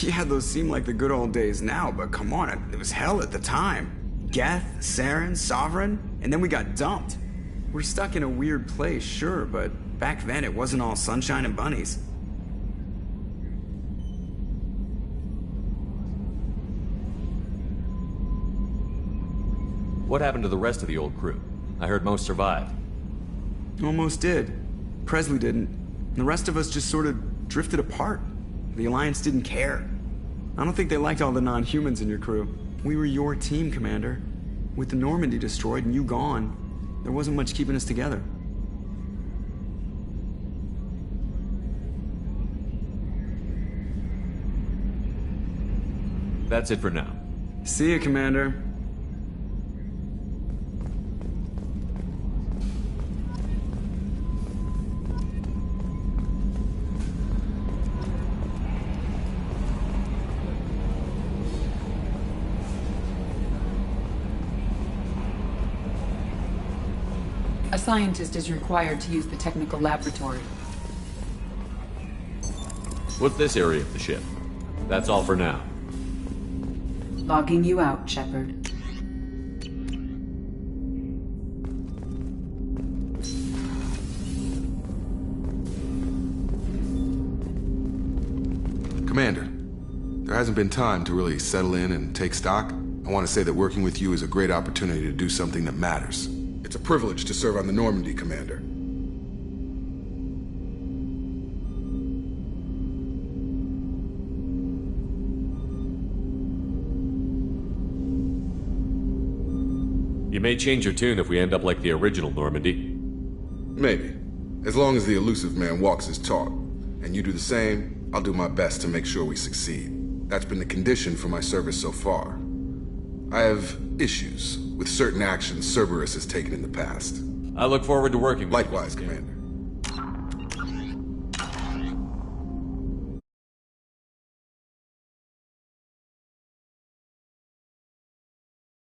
Yeah, those seem like the good old days now, but come on, it was hell at the time. Geth, Saren, Sovereign, and then we got dumped. We're stuck in a weird place, sure, but back then it wasn't all sunshine and bunnies. What happened to the rest of the old crew? I heard most survived. Almost did. Presley didn't. The rest of us just sort of drifted apart. The Alliance didn't care. I don't think they liked all the non-humans in your crew. We were your team, Commander. With the Normandy destroyed and you gone, there wasn't much keeping us together. That's it for now. See ya, Commander. A scientist is required to use the technical laboratory. What's this area of the ship? That's all for now. Logging you out, Shepard. Commander, there hasn't been time to really settle in and take stock. I want to say that working with you is a great opportunity to do something that matters. It's a privilege to serve on the Normandy, Commander. You may change your tune if we end up like the original Normandy. Maybe. As long as the Elusive Man walks his talk, and you do the same, I'll do my best to make sure we succeed. That's been the condition for my service so far. I have issues with certain actions Cerberus has taken in the past. I look forward to working with you. Likewise, Commander.